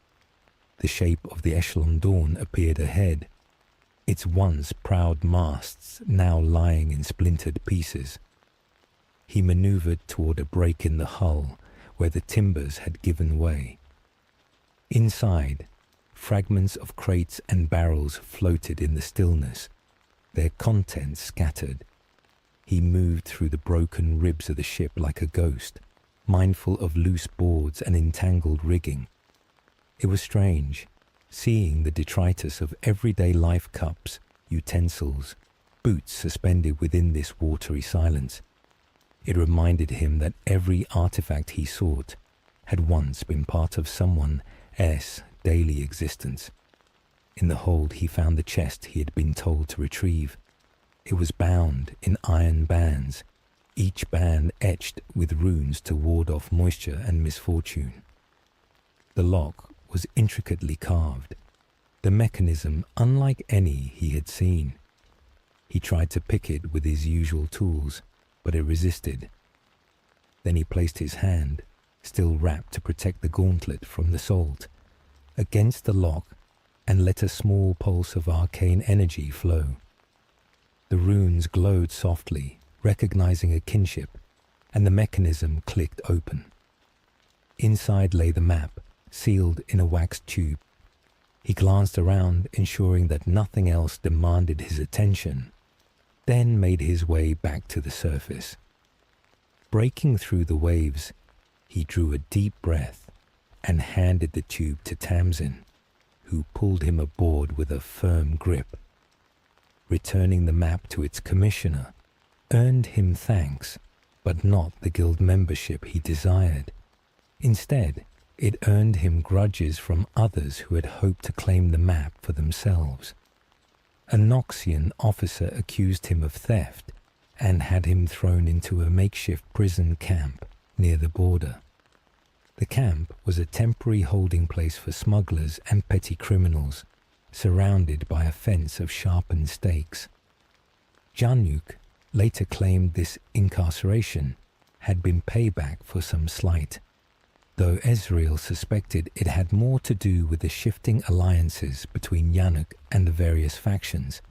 The shape of the Echelon Dawn appeared ahead, its once proud masts now lying in splintered pieces. He manoeuvred toward a break in the hull where the timbers had given way. Inside, fragments of crates and barrels floated in the stillness, their contents scattered. He moved through the broken ribs of the ship like a ghost, mindful of loose boards and entangled rigging. It was strange, seeing the detritus of everyday life cups, utensils, boots suspended within this watery silence. It reminded him that every artifact he sought had once been part of someone else's daily existence. In the hold he found the chest he had been told to retrieve. It was bound in iron bands, each band etched with runes to ward off moisture and misfortune. The lock was intricately carved, the mechanism unlike any he had seen. He tried to pick it with his usual tools, but it resisted. Then he placed his hand, still wrapped to protect the gauntlet from the salt, against the lock and let a small pulse of arcane energy flow. The runes glowed softly, recognizing a kinship, and the mechanism clicked open. Inside lay the map, sealed in a wax tube. He glanced around, ensuring that nothing else demanded his attention, then made his way back to the surface. Breaking through the waves, he drew a deep breath and handed the tube to Tamsin, who pulled him aboard with a firm grip. Returning the map to its commissioner earned him thanks, but not the guild membership he desired. Instead, it earned him grudges from others who had hoped to claim the map for themselves. A Noxian officer accused him of theft and had him thrown into a makeshift prison camp near the border. The camp was a temporary holding place for smugglers and petty criminals, surrounded by a fence of sharpened stakes. Januk later claimed this incarceration had been payback for some slight, though Ezreal suspected it had more to do with the shifting alliances between Januk and the various factions.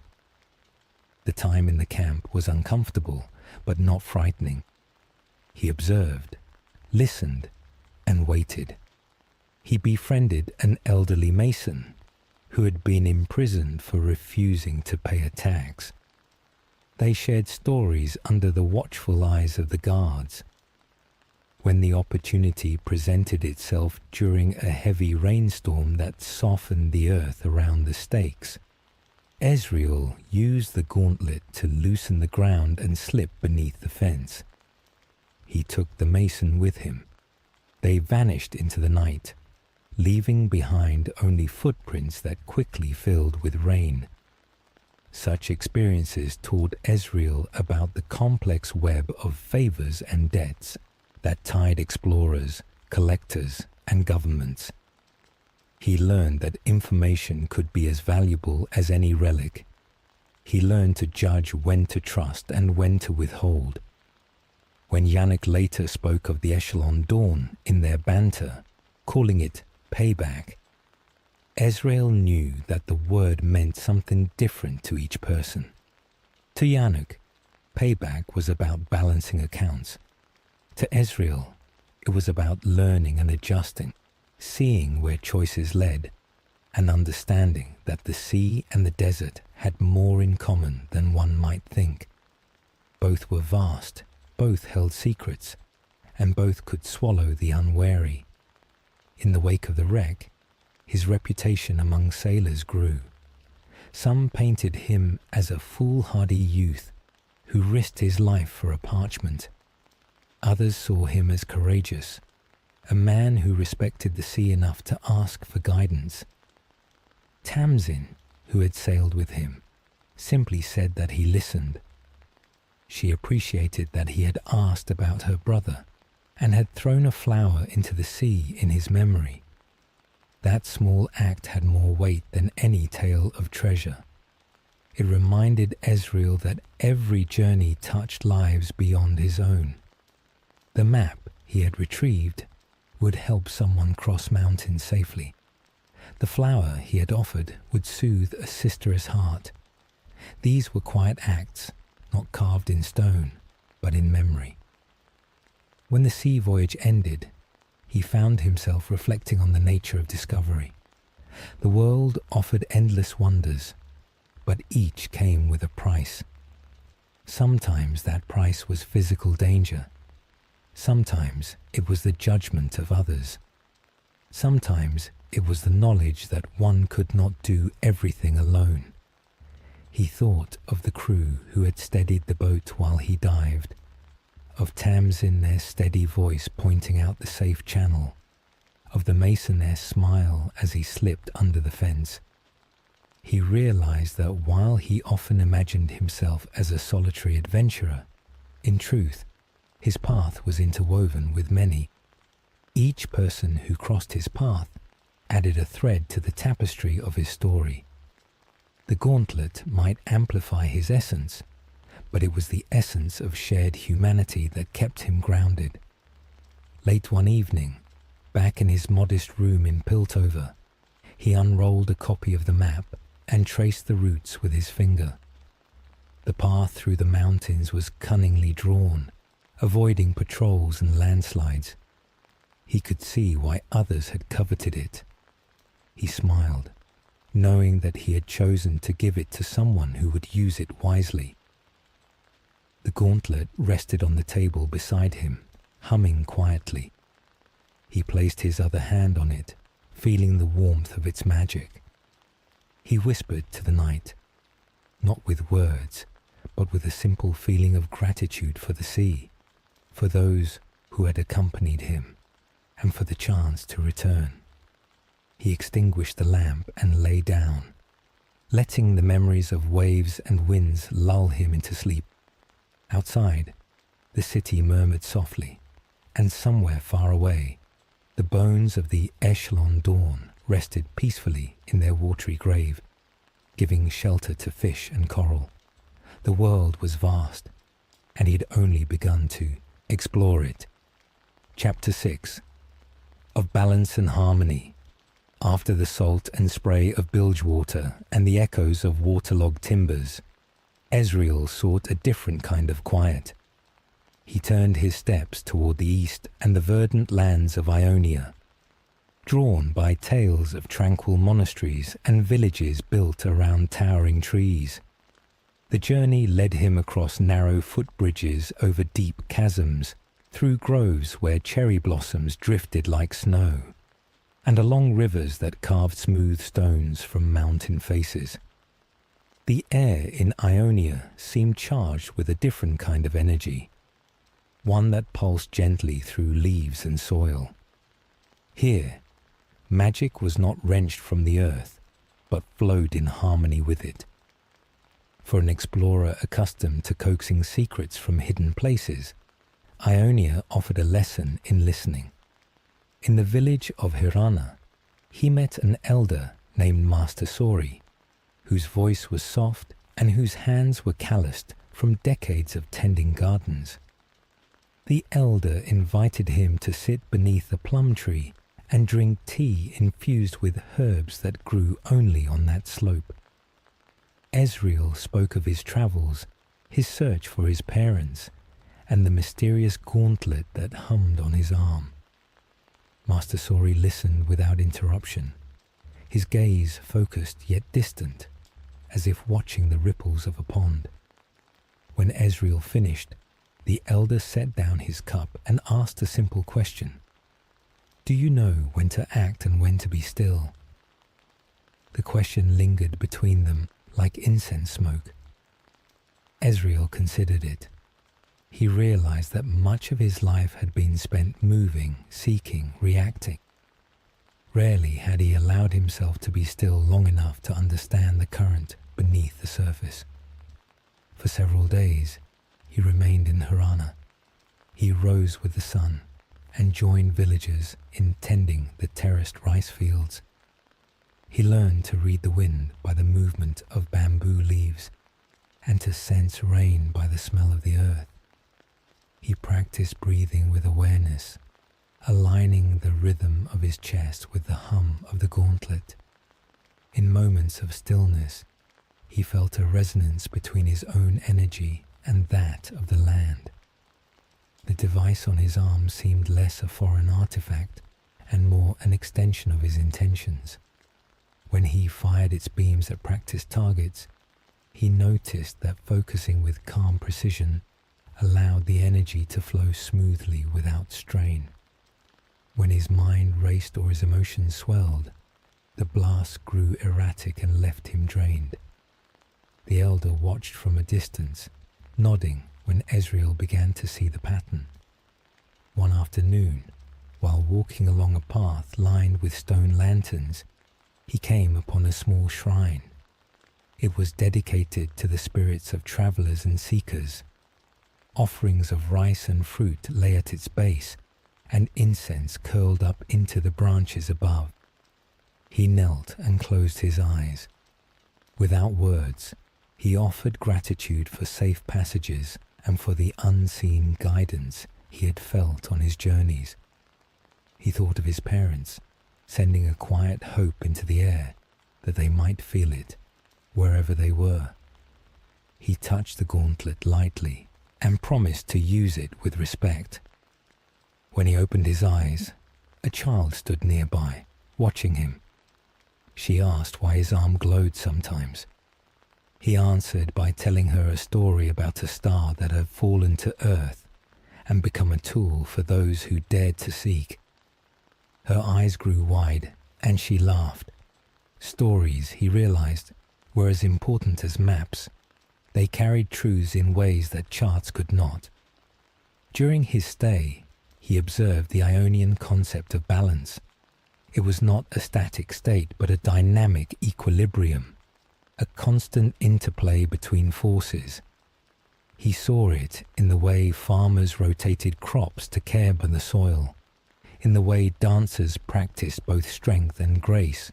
The time in the camp was uncomfortable, but not frightening. He observed, listened, and waited. He befriended an elderly mason who had been imprisoned for refusing to pay a tax. They shared stories under the watchful eyes of the guards. When the opportunity presented itself during a heavy rainstorm that softened the earth around the stakes, Ezreal used the gauntlet to loosen the ground and slip beneath the fence. He took the mason with him. They vanished into the night, leaving behind only footprints that quickly filled with rain. Such experiences taught Ezreal about the complex web of favors and debts that tied explorers, collectors, and governments. He learned that information could be as valuable as any relic. He learned to judge when to trust and when to withhold. When Yannick later spoke of the Echelon Dawn in their banter, calling it payback, Ezreal knew that the word meant something different to each person. To Yannick, payback was about balancing accounts. To Ezreal, it was about learning and adjusting, seeing where choices led, and understanding that the sea and the desert had more in common than one might think. Both were vast, both held secrets, and both could swallow the unwary. In the wake of the wreck, his reputation among sailors grew. Some painted him as a foolhardy youth who risked his life for a parchment. Others saw him as courageous, a man who respected the sea enough to ask for guidance. Tamsin, who had sailed with him, simply said that he listened. She appreciated that he had asked about her brother and had thrown a flower into the sea in his memory. That small act had more weight than any tale of treasure. It reminded Ezreal that every journey touched lives beyond his own. The map he had retrieved would help someone cross mountains safely. The flower he had offered would soothe a sister's heart. These were quiet acts, not carved in stone, but in memory. When the sea voyage ended, he found himself reflecting on the nature of discovery. The world offered endless wonders, but each came with a price. Sometimes that price was physical danger. Sometimes it was the judgment of others. Sometimes it was the knowledge that one could not do everything alone. He thought of the crew who had steadied the boat while he dived, of Tamsin, their steady voice pointing out the safe channel, of the mason, their smile as he slipped under the fence. He realized that while he often imagined himself as a solitary adventurer, in truth, his path was interwoven with many. Each person who crossed his path added a thread to the tapestry of his story. The gauntlet might amplify his essence, but it was the essence of shared humanity that kept him grounded. Late one evening, back in his modest room in Piltover, he unrolled a copy of the map and traced the routes with his finger. The path through the mountains was cunningly drawn, avoiding patrols and landslides. He could see why others had coveted it. He smiled, knowing that he had chosen to give it to someone who would use it wisely. The gauntlet rested on the table beside him, humming quietly. He placed his other hand on it, feeling the warmth of its magic. He whispered to the night, not with words, but with a simple feeling of gratitude for the sea, for those who had accompanied him, and for the chance to return. He extinguished the lamp and lay down, letting the memories of waves and winds lull him into sleep. Outside, the city murmured softly, and somewhere far away, The bones of the Echelon Dawn rested peacefully in their watery grave, giving shelter to fish and coral. The world was vast, and he had only begun to explore it. Chapter 6. Of balance and harmony. After the salt and spray of bilge water and the echoes of waterlogged timbers, Ezreal sought a different kind of quiet. He turned his steps toward the east and the verdant lands of Ionia, drawn by tales of tranquil monasteries and villages built around towering trees. The journey led him across narrow footbridges over deep chasms, through groves where cherry blossoms drifted like snow, and along rivers that carved smooth stones from mountain faces. The air in Ionia seemed charged with a different kind of energy, one that pulsed gently through leaves and soil. Here, magic was not wrenched from the earth, but flowed in harmony with it. For an explorer accustomed to coaxing secrets from hidden places, Ionia offered a lesson in listening. In the village of Hirana, he met an elder named Master Sori, whose voice was soft and whose hands were calloused from decades of tending gardens. The elder invited him to sit beneath a plum tree and drink tea infused with herbs that grew only on that slope. Ezreal spoke of his travels, his search for his parents, and the mysterious gauntlet that hummed on his arm. Master Sori listened without interruption, his gaze focused yet distant, as if watching the ripples of a pond. When Ezreal finished, the elder set down his cup and asked a simple question. "Do you know when to act and when to be still?" The question lingered between them like incense smoke. Ezreal considered it. He realized that much of his life had been spent moving, seeking, reacting. Rarely had he allowed himself to be still long enough to understand the current beneath the surface. For several days, he remained in Hirana. He rose with the sun and joined villagers in tending the terraced rice fields. He learned to read the wind by the movement of bamboo leaves and to sense rain by the smell of the earth. He practiced breathing with awareness, aligning the rhythm of his chest with the hum of the gauntlet. In moments of stillness, he felt a resonance between his own energy and that of the land. The device on his arm seemed less a foreign artifact and more an extension of his intentions. When he fired its beams at practiced targets, he noticed that focusing with calm precision allowed the energy to flow smoothly without strain. When his mind raced or his emotions swelled, the blast grew erratic and left him drained. The elder watched from a distance, nodding when Ezreal began to see the pattern. One afternoon, while walking along a path lined with stone lanterns, he came upon a small shrine. It was dedicated to the spirits of travelers and seekers. Offerings of rice and fruit lay at its base, and incense curled up into the branches above. He knelt and closed his eyes. Without words, he offered gratitude for safe passages and for the unseen guidance he had felt on his journeys. He thought of his parents, sending a quiet hope into the air that they might feel it wherever they were. He touched the gauntlet lightly and promised to use it with respect. When he opened his eyes, a child stood nearby, watching him. She asked why his arm glowed sometimes. He answered by telling her a story about a star that had fallen to earth and become a tool for those who dared to seek. Her eyes grew wide and she laughed. Stories, he realized, were as important as maps. They carried truths in ways that charts could not. During his stay, he observed the Ionian concept of balance. It was not a static state, but a dynamic equilibrium, a constant interplay between forces. He saw it in the way farmers rotated crops to care for the soil, in the way dancers practiced both strength and grace,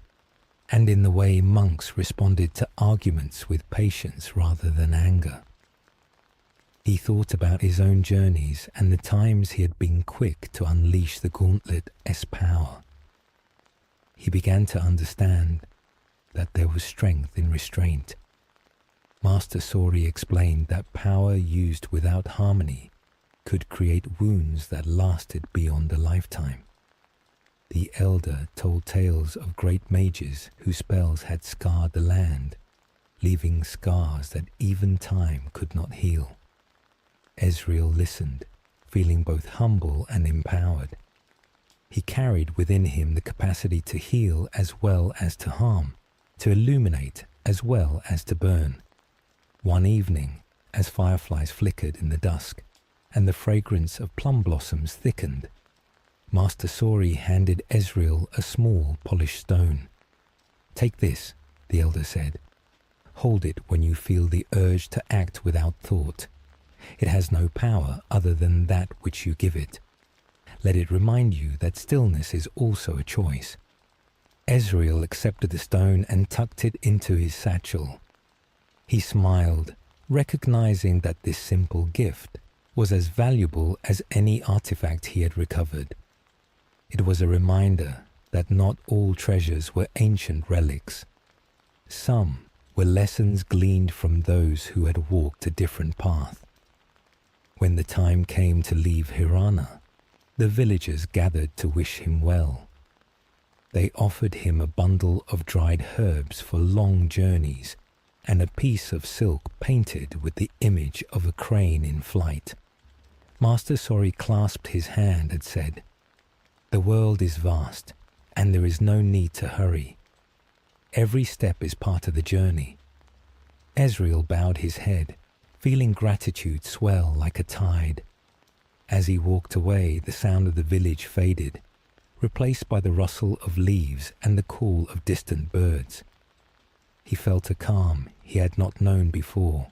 and in the way monks responded to arguments with patience rather than anger. He thought about his own journeys and the times he had been quick to unleash the gauntlet's power. He began to understand that there was strength in restraint. Master Sori explained that power used without harmony could create wounds that lasted beyond a lifetime. The elder told tales of great mages whose spells had scarred the land, leaving scars that even time could not heal. Ezreal listened, feeling both humble and empowered. He carried within him the capacity to heal as well as to harm, to illuminate as well as to burn. One evening, as fireflies flickered in the dusk and the fragrance of plum blossoms thickened, Master Sori handed Ezreal a small polished stone. "Take this," the elder said. "Hold it when you feel the urge to act without thought. It has no power other than that which you give it. Let it remind you that stillness is also a choice." Ezreal accepted the stone and tucked it into his satchel. He smiled, recognizing that this simple gift was as valuable as any artifact he had recovered. It was a reminder that not all treasures were ancient relics. Some were lessons gleaned from those who had walked a different path. When the time came to leave Hirana, the villagers gathered to wish him well. They offered him a bundle of dried herbs for long journeys and a piece of silk painted with the image of a crane in flight. Master Sori clasped his hand and said, "The world is vast, and there is no need to hurry. Every step is part of the journey." Ezreal bowed his head, feeling gratitude swell like a tide. As he walked away, the sound of the village faded, replaced by the rustle of leaves and the call of distant birds. He felt a calm he had not known before.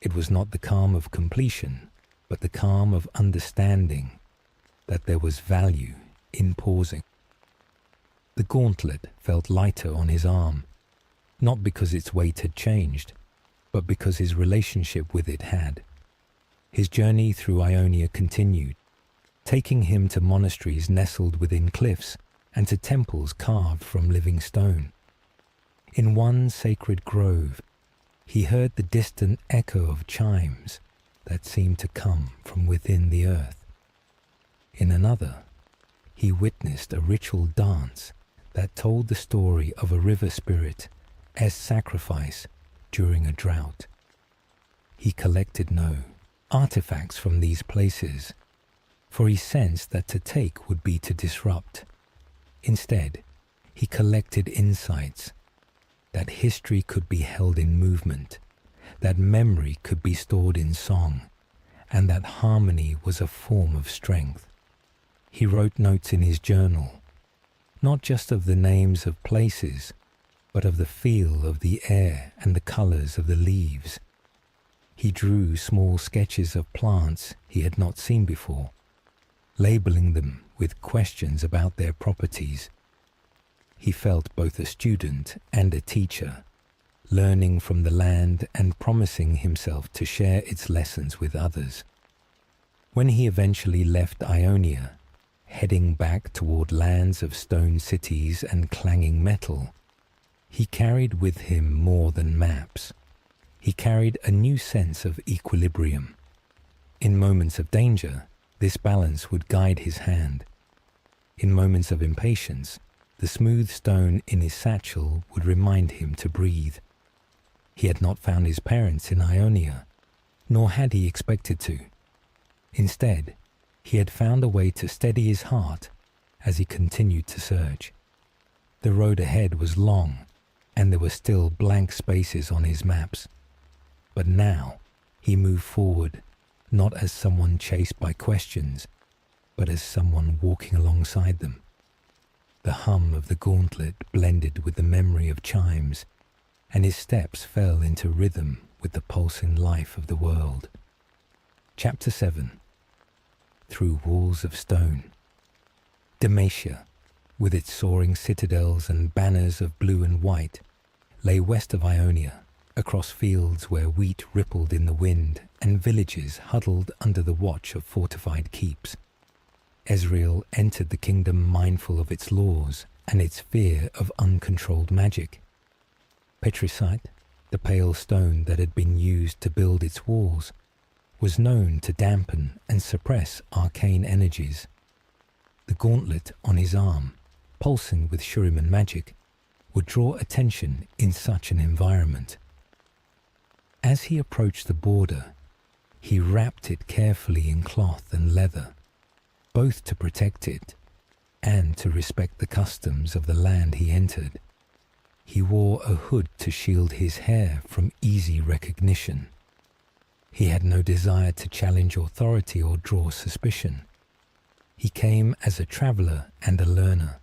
It was not the calm of completion, but the calm of understanding that there was value in pausing. The gauntlet felt lighter on his arm, not because its weight had changed, but because his relationship with it had. His journey through Ionia continued, taking him to monasteries nestled within cliffs and to temples carved from living stone. In one sacred grove, he heard the distant echo of chimes that seemed to come from within the earth. In another, he witnessed a ritual dance that told the story of a river spirit as sacrifice during a drought. He collected no artifacts from these places, for he sensed that to take would be to disrupt. Instead, he collected insights that history could be held in movement, that memory could be stored in song, and that harmony was a form of strength. He wrote notes in his journal, not just of the names of places, but of the feel of the air and the colors of the leaves. He drew small sketches of plants he had not seen before, labeling them with questions about their properties. He felt both a student and a teacher, learning from the land and promising himself to share its lessons with others. When he eventually left Ionia, heading back toward lands of stone cities and clanging metal, he carried with him more than maps. He carried a new sense of equilibrium. In moments of danger, this balance would guide his hand. In moments of impatience, the smooth stone in his satchel would remind him to breathe. He had not found his parents in Ionia, nor had he expected to. Instead, he had found a way to steady his heart as he continued to search. The road ahead was long, and there were still blank spaces on his maps. But now, he moved forward, not as someone chased by questions, but as someone walking alongside them. The hum of the gauntlet blended with the memory of chimes, and his steps fell into rhythm with the pulsing life of the world. Chapter 7. Through Walls of Stone. Demacia, with its soaring citadels and banners of blue and white, lay west of Ionia, across fields where wheat rippled in the wind and villages huddled under the watch of fortified keeps. Ezreal entered the kingdom mindful of its laws and its fear of uncontrolled magic. Petricite, the pale stone that had been used to build its walls, was known to dampen and suppress arcane energies. The gauntlet on his arm, pulsing with Shurima magic, would draw attention in such an environment. As he approached the border, he wrapped it carefully in cloth and leather, both to protect it and to respect the customs of the land he entered. He wore a hood to shield his hair from easy recognition. He had no desire to challenge authority or draw suspicion. He came as a traveller and a learner.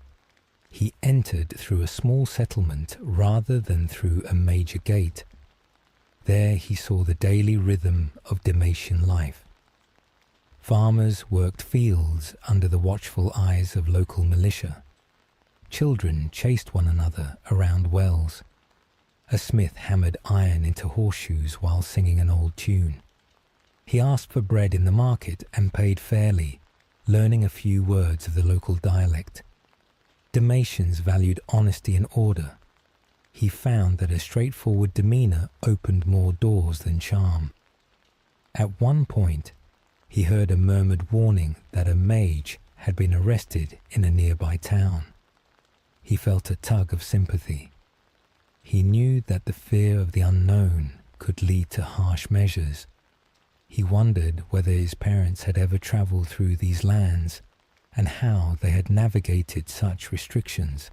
He entered through a small settlement rather than through a major gate. There he saw the daily rhythm of Demacian life. Farmers worked fields under the watchful eyes of local militia. Children chased one another around wells. A smith hammered iron into horseshoes while singing an old tune. He asked for bread in the market and paid fairly, learning a few words of the local dialect. Demacians valued honesty and order. He found that a straightforward demeanour opened more doors than charm. At one point, he heard a murmured warning that a mage had been arrested in a nearby town. He felt a tug of sympathy. He knew that the fear of the unknown could lead to harsh measures. He wondered whether his parents had ever travelled through these lands and how they had navigated such restrictions.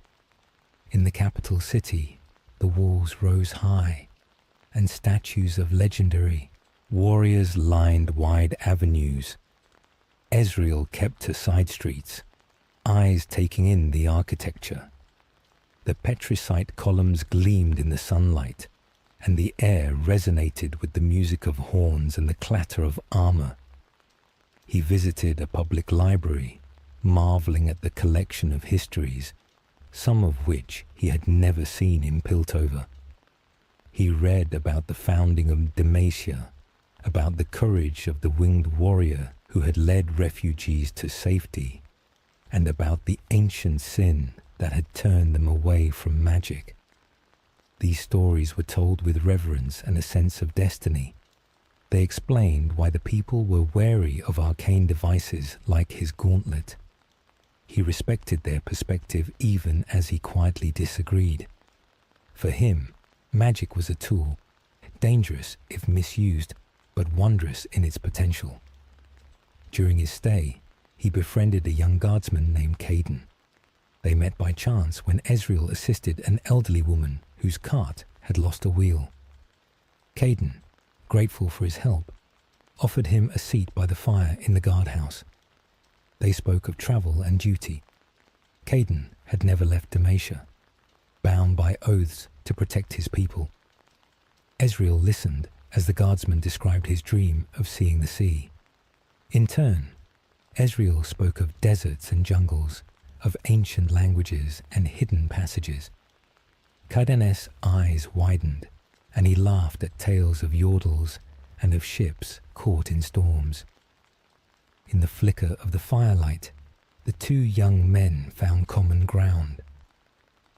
In the capital city, the walls rose high, and statues of legendary warriors lined wide avenues. Ezreal kept to side streets, eyes taking in the architecture. The petricite columns gleamed in the sunlight, and the air resonated with the music of horns and the clatter of armor. He visited a public library, marveling at the collection of histories, some of which he had never seen in Piltover. He read about the founding of Demacia, about the courage of the winged warrior who had led refugees to safety, and about the ancient sin that had turned them away from magic. These stories were told with reverence and a sense of destiny. They explained why the people were wary of arcane devices like his gauntlet. He respected their perspective even as he quietly disagreed. For him, magic was a tool, dangerous if misused, but wondrous in its potential. During his stay, he befriended a young guardsman named Caden. They met by chance when Ezreal assisted an elderly woman whose cart had lost a wheel. Caden, grateful for his help, offered him a seat by the fire in the guardhouse. They spoke of travel and duty. Caden had never left Demacia, bound by oaths to protect his people. Ezreal listened as the guardsman described his dream of seeing the sea. In turn, Ezreal spoke of deserts and jungles, of ancient languages and hidden passages. Caden's eyes widened, and he laughed at tales of yordles and of ships caught in storms. In the flicker of the firelight, the two young men found common ground.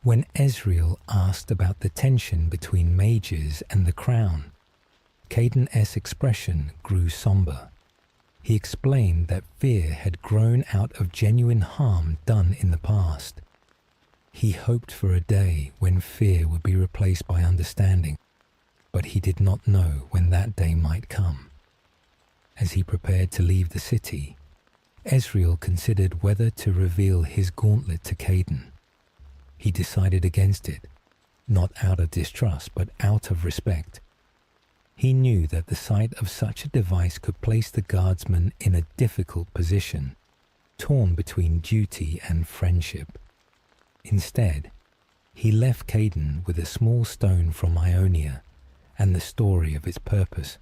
When Ezreal asked about the tension between mages and the crown, Caden's expression grew somber. He explained that fear had grown out of genuine harm done in the past. He hoped for a day when fear would be replaced by understanding, but he did not know when that day might come. As he prepared to leave the city, Ezreal considered whether to reveal his gauntlet to Caden. He decided against it, not out of distrust but out of respect. He knew that the sight of such a device could place the guardsman in a difficult position, torn between duty and friendship. Instead, he left Caden with a small stone from Ionia and the story of its purpose.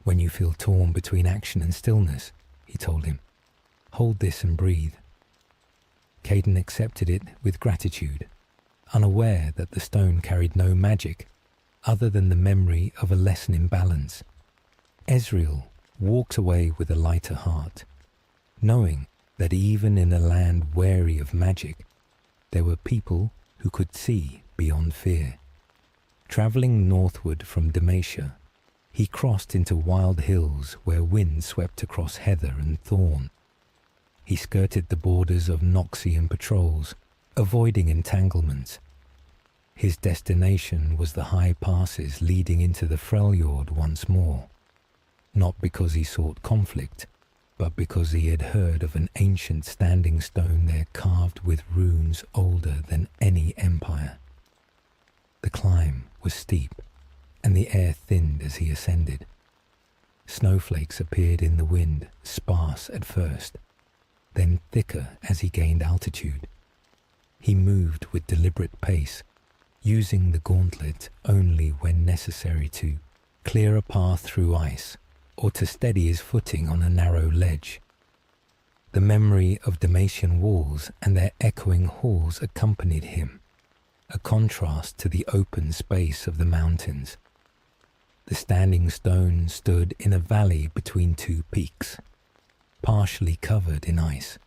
"When you feel torn between action and stillness," he told him, "hold this and breathe." Caden accepted it with gratitude, unaware that the stone carried no magic other than the memory of a lesson in balance. Ezreal walked away with a lighter heart, knowing that even in a land wary of magic, there were people who could see beyond fear. Travelling northward from Demacia, he crossed into wild hills where wind swept across heather and thorn. He skirted the borders of Noxian patrols, avoiding entanglements. His destination was the high passes leading into the Freljord once more, not because he sought conflict, but because he had heard of an ancient standing stone there carved with runes older than any empire. The climb was steep, and the air thinned as he ascended. Snowflakes appeared in the wind, sparse at first, then thicker as he gained altitude. He moved with deliberate pace, using the gauntlet only when necessary to clear a path through ice or to steady his footing on a narrow ledge. The memory of Demacian walls and their echoing halls accompanied him, a contrast to the open space of the mountains. The standing stone stood in a valley between two peaks, partially covered in ice.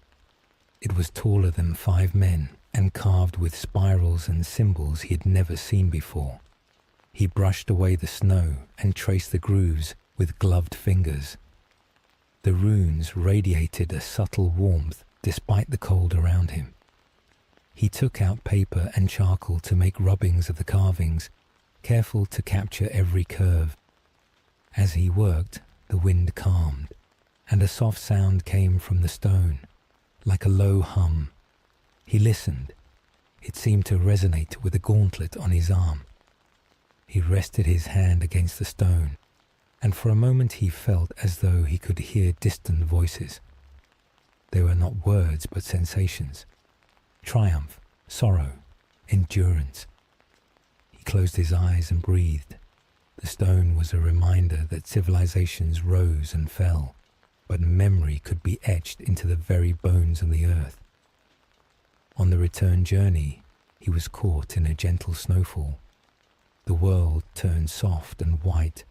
It was taller than 5 men and carved with spirals and symbols he had never seen before. He brushed away the snow and traced the grooves with gloved fingers. The runes radiated a subtle warmth despite the cold around him. He took out paper and charcoal to make rubbings of the carvings, careful to capture every curve. As he worked, the wind calmed, and a soft sound came from the stone, like a low hum. He listened. It seemed to resonate with the gauntlet on his arm. He rested his hand against the stone, and for a moment he felt as though he could hear distant voices. They were not words but sensations. Triumph, sorrow, endurance. He closed his eyes and breathed. The stone was a reminder that civilizations rose and fell, but memory could be etched into the very bones of the earth. On the return journey, he was caught in a gentle snowfall. The world turned soft and white,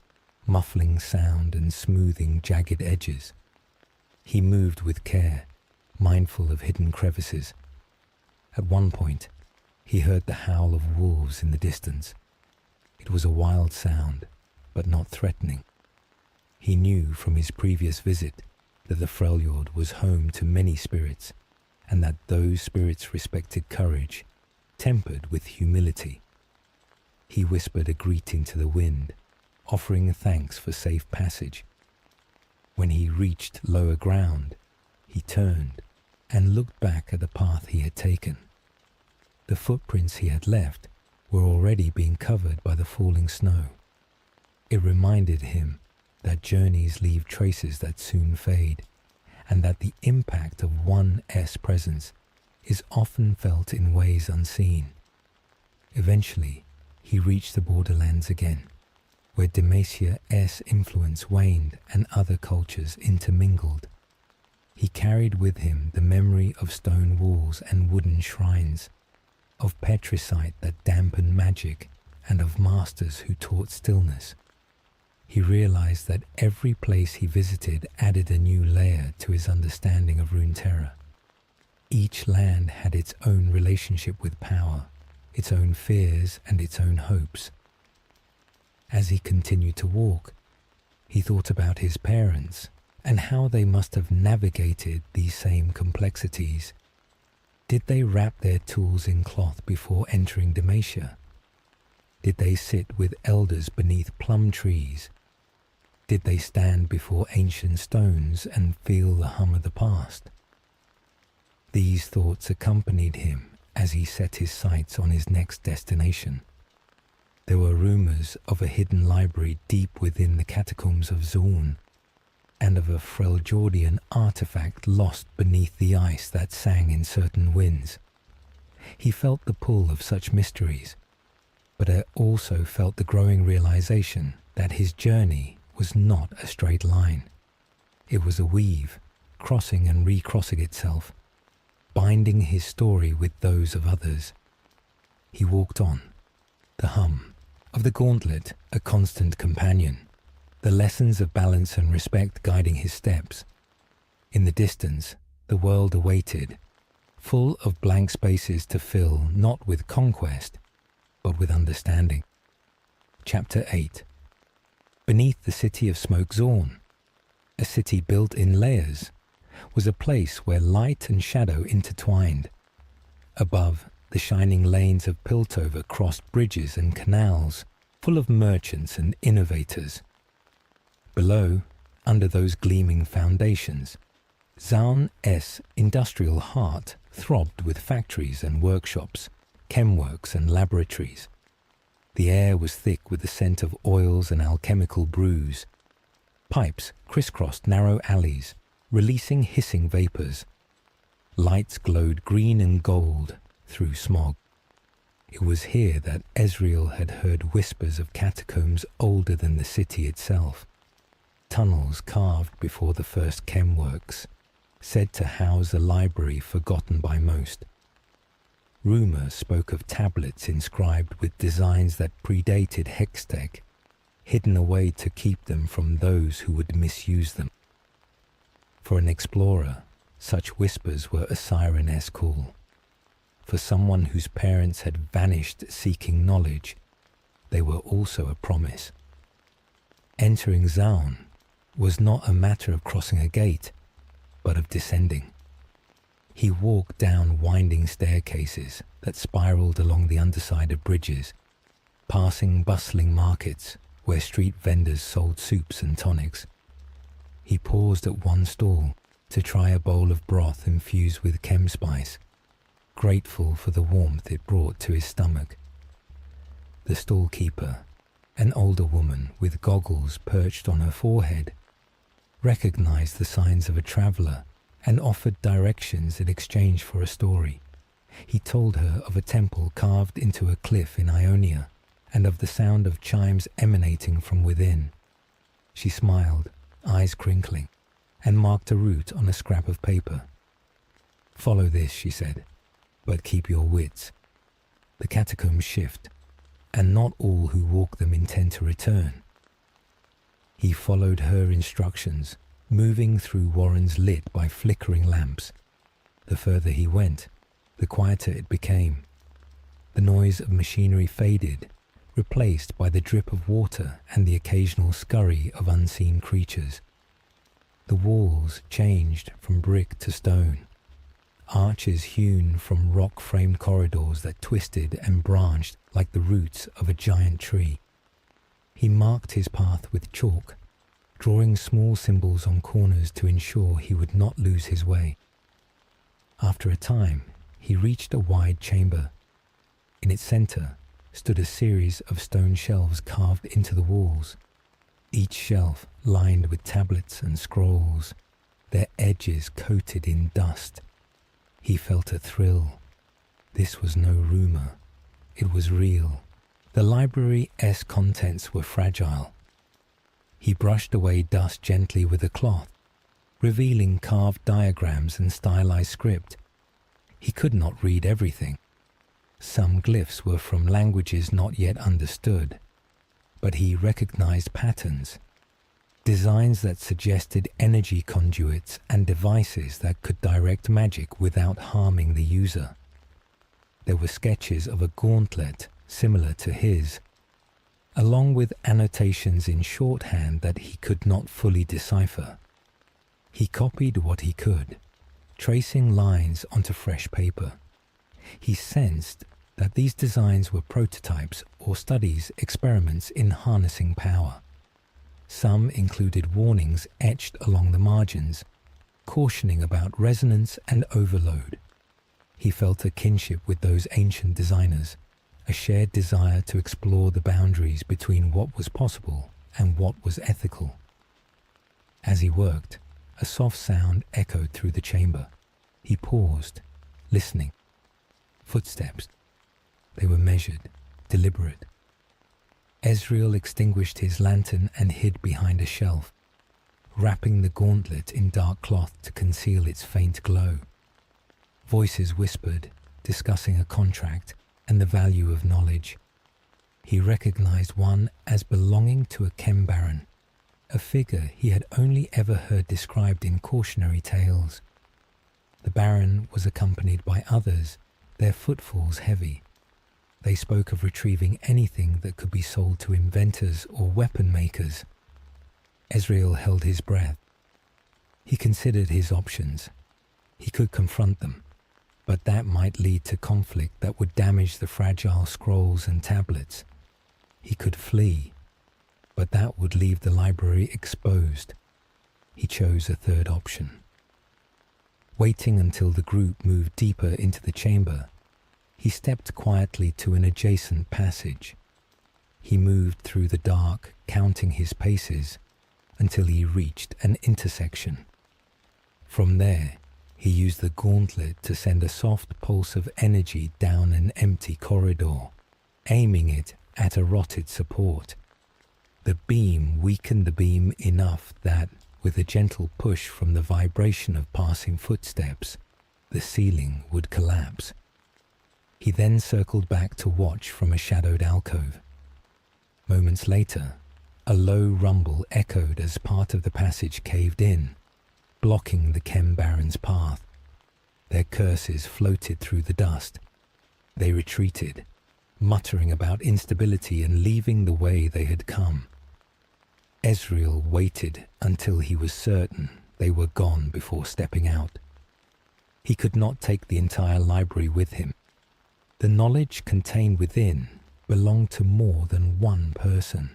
muffling sound and smoothing jagged edges. He moved with care, mindful of hidden crevices. At one point, he heard the howl of wolves in the distance. It was a wild sound, but not threatening. He knew from his previous visit that the Freljord was home to many spirits, and that those spirits respected courage, tempered with humility. He whispered a greeting to the wind, offering thanks for safe passage. When he reached lower ground, he turned and looked back at the path he had taken. The footprints he had left were already being covered by the falling snow. It reminded him that journeys leave traces that soon fade, and that the impact of one S presence is often felt in ways unseen. Eventually, he reached the borderlands again, where Demacia S influence waned and other cultures intermingled. He carried with him the memory of stone walls and wooden shrines, of petricite that dampened magic, and of masters who taught stillness. He realized that every place he visited added a new layer to his understanding of Runeterra. Each land had its own relationship with power, its own fears and its own hopes. As he continued to walk, he thought about his parents and how they must have navigated these same complexities. Did they wrap their tools in cloth before entering Demacia? Did they sit with elders beneath plum trees? Did they stand before ancient stones and feel the hum of the past? These thoughts accompanied him as he set his sights on his next destination. There were rumors of a hidden library deep within the catacombs of Zorn, and of a Freljordian artifact lost beneath the ice that sang in certain winds. He felt the pull of such mysteries, but I also felt the growing realization that his journey was not a straight line. It was a weave, crossing and recrossing itself. binding his story with those of others. He walked on, the hum of the gauntlet a constant companion, the lessons of balance and respect guiding his steps. In the distance, the world awaited, full of blank spaces to fill not with conquest, but with understanding. Chapter 8. Beneath the city of Smoke Zorn, a city built in layers, was a place where light and shadow intertwined. Above, the shining lanes of Piltover crossed bridges and canals, full of merchants and innovators. Below, under those gleaming foundations, Zaun's industrial heart throbbed with factories and workshops, chemworks and laboratories. The air was thick with the scent of oils and alchemical brews. Pipes crisscrossed narrow alleys, releasing hissing vapors. Lights glowed green and gold through smog. It was here that Ezreal had heard whispers of catacombs older than the city itself. Tunnels carved before the first chemworks, said to house a library forgotten by most. Rumour spoke of tablets inscribed with designs that predated Hextech, hidden away to keep them from those who would misuse them. For an explorer, such whispers were a siren-esque call. For someone whose parents had vanished seeking knowledge, they were also a promise. Entering Zaun was not a matter of crossing a gate, but of descending. He walked down winding staircases that spiraled along the underside of bridges, passing bustling markets where street vendors sold soups and tonics. He paused at one stall to try a bowl of broth infused with chemspice, grateful for the warmth it brought to his stomach. The stallkeeper, an older woman with goggles perched on her forehead, recognized the signs of a traveler and offered directions in exchange for a story. He told her of a temple carved into a cliff in Ionia and of the sound of chimes emanating from within. She smiled, eyes crinkling, and marked a route on a scrap of paper. "Follow this," she said, "but keep your wits. The catacombs shift, and not all who walk them intend to return." He followed her instructions, moving through warrens lit by flickering lamps. The further he went, the quieter it became. The noise of machinery faded, replaced by the drip of water and the occasional scurry of unseen creatures. The walls changed from brick to stone, arches hewn from rock-framed corridors that twisted and branched like the roots of a giant tree. He marked his path with chalk, drawing small symbols on corners to ensure he would not lose his way. After a time, he reached a wide chamber. In its center stood a series of stone shelves carved into the walls, each shelf lined with tablets and scrolls, their edges coated in dust. He felt a thrill. This was no rumor. It was real. The library's contents were fragile. He brushed away dust gently with a cloth, revealing carved diagrams and stylized script. He could not read everything. Some glyphs were from languages not yet understood, but he recognized patterns, designs that suggested energy conduits and devices that could direct magic without harming the user. There were sketches of a gauntlet similar to his, along with annotations in shorthand that he could not fully decipher. He copied what he could, tracing lines onto fresh paper. He sensed that these designs were prototypes or experiments in harnessing power. Some included warnings etched along the margins, cautioning about resonance and overload. He felt a kinship with those ancient designers, a shared desire to explore the boundaries between what was possible and what was ethical. As he worked, a soft sound echoed through the chamber. He paused, listening. Footsteps. They were measured, deliberate. Ezreal extinguished his lantern and hid behind a shelf, wrapping the gauntlet in dark cloth to conceal its faint glow. Voices whispered, discussing a contract and the value of knowledge. He recognized one as belonging to a Chem Baron, a figure he had only ever heard described in cautionary tales. The Baron was accompanied by others, their footfalls heavy. They spoke of retrieving anything that could be sold to inventors or weapon makers. Ezreal held his breath. He considered his options. He could confront them, but that might lead to conflict that would damage the fragile scrolls and tablets. He could flee, but that would leave the library exposed. He chose a third option. Waiting until the group moved deeper into the chamber, he stepped quietly to an adjacent passage. He moved through the dark, counting his paces, until he reached an intersection. From there, he used the gauntlet to send a soft pulse of energy down an empty corridor, aiming it at a rotted support. The beam weakened the beam enough that, with a gentle push from the vibration of passing footsteps, the ceiling would collapse. He then circled back to watch from a shadowed alcove. Moments later, a low rumble echoed as part of the passage caved in, blocking the Chem Baron's path. Their curses floated through the dust. They retreated, muttering about instability and leaving the way they had come. Ezreal waited until he was certain they were gone before stepping out. He could not take the entire library with him. The knowledge contained within belonged to more than one person.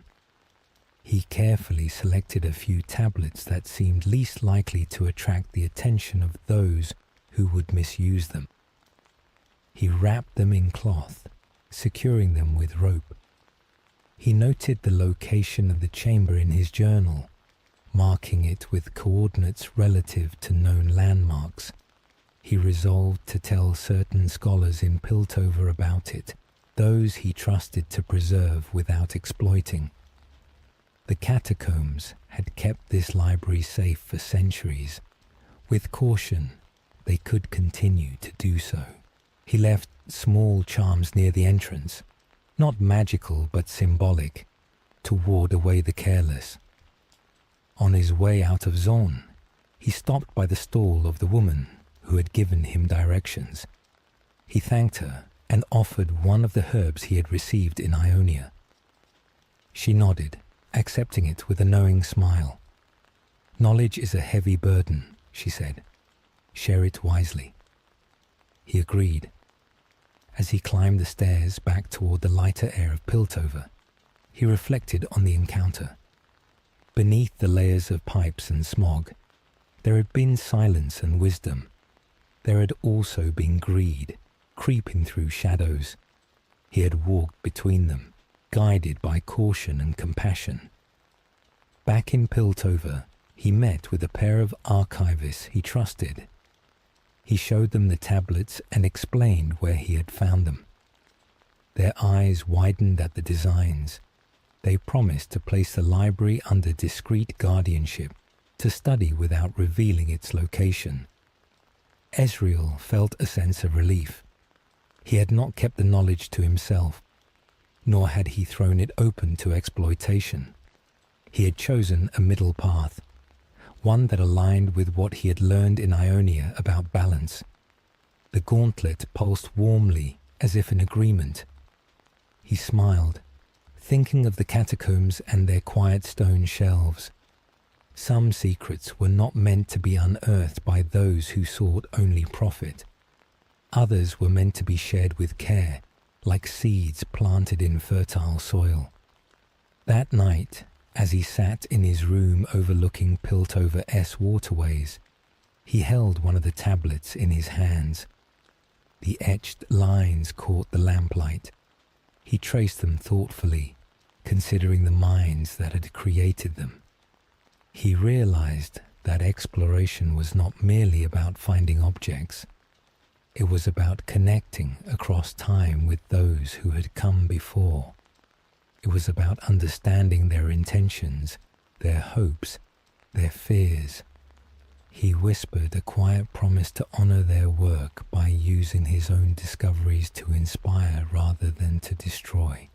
He carefully selected a few tablets that seemed least likely to attract the attention of those who would misuse them. He wrapped them in cloth, securing them with rope. He noted the location of the chamber in his journal, marking it with coordinates relative to known landmarks. He resolved to tell certain scholars in Piltover about it, those he trusted to preserve without exploiting. The catacombs had kept this library safe for centuries. With caution, they could continue to do so. He left small charms near the entrance, not magical but symbolic, to ward away the careless. On his way out of Zone, he stopped by the stall of the woman who had given him directions. He thanked her and offered one of the herbs he had received in Ionia. She nodded, accepting it with a knowing smile. "Knowledge is a heavy burden," she said. "Share it wisely." He agreed. As he climbed the stairs back toward the lighter air of Piltover, he reflected on the encounter. Beneath the layers of pipes and smog, there had been silence and wisdom. There had also been greed, creeping through shadows. He had walked between them, guided by caution and compassion. Back in Piltover, he met with a pair of archivists he trusted. He showed them the tablets and explained where he had found them. Their eyes widened at the designs. They promised to place the library under discreet guardianship, to study without revealing its location. Ezreal felt a sense of relief. He had not kept the knowledge to himself, nor had he thrown it open to exploitation. He had chosen a middle path, one that aligned with what he had learned in Ionia about balance. The gauntlet pulsed warmly, as if in agreement. He smiled, thinking of the catacombs and their quiet stone shelves. Some secrets were not meant to be unearthed by those who sought only profit. Others were meant to be shared with care, like seeds planted in fertile soil. That night, as he sat in his room overlooking Piltover waterways, he held one of the tablets in his hands. The etched lines caught the lamplight. He traced them thoughtfully, considering the minds that had created them. He realized that exploration was not merely about finding objects. It was about connecting across time with those who had come before. It was about understanding their intentions, their hopes, their fears. He whispered a quiet promise to honor their work by using his own discoveries to inspire rather than to destroy.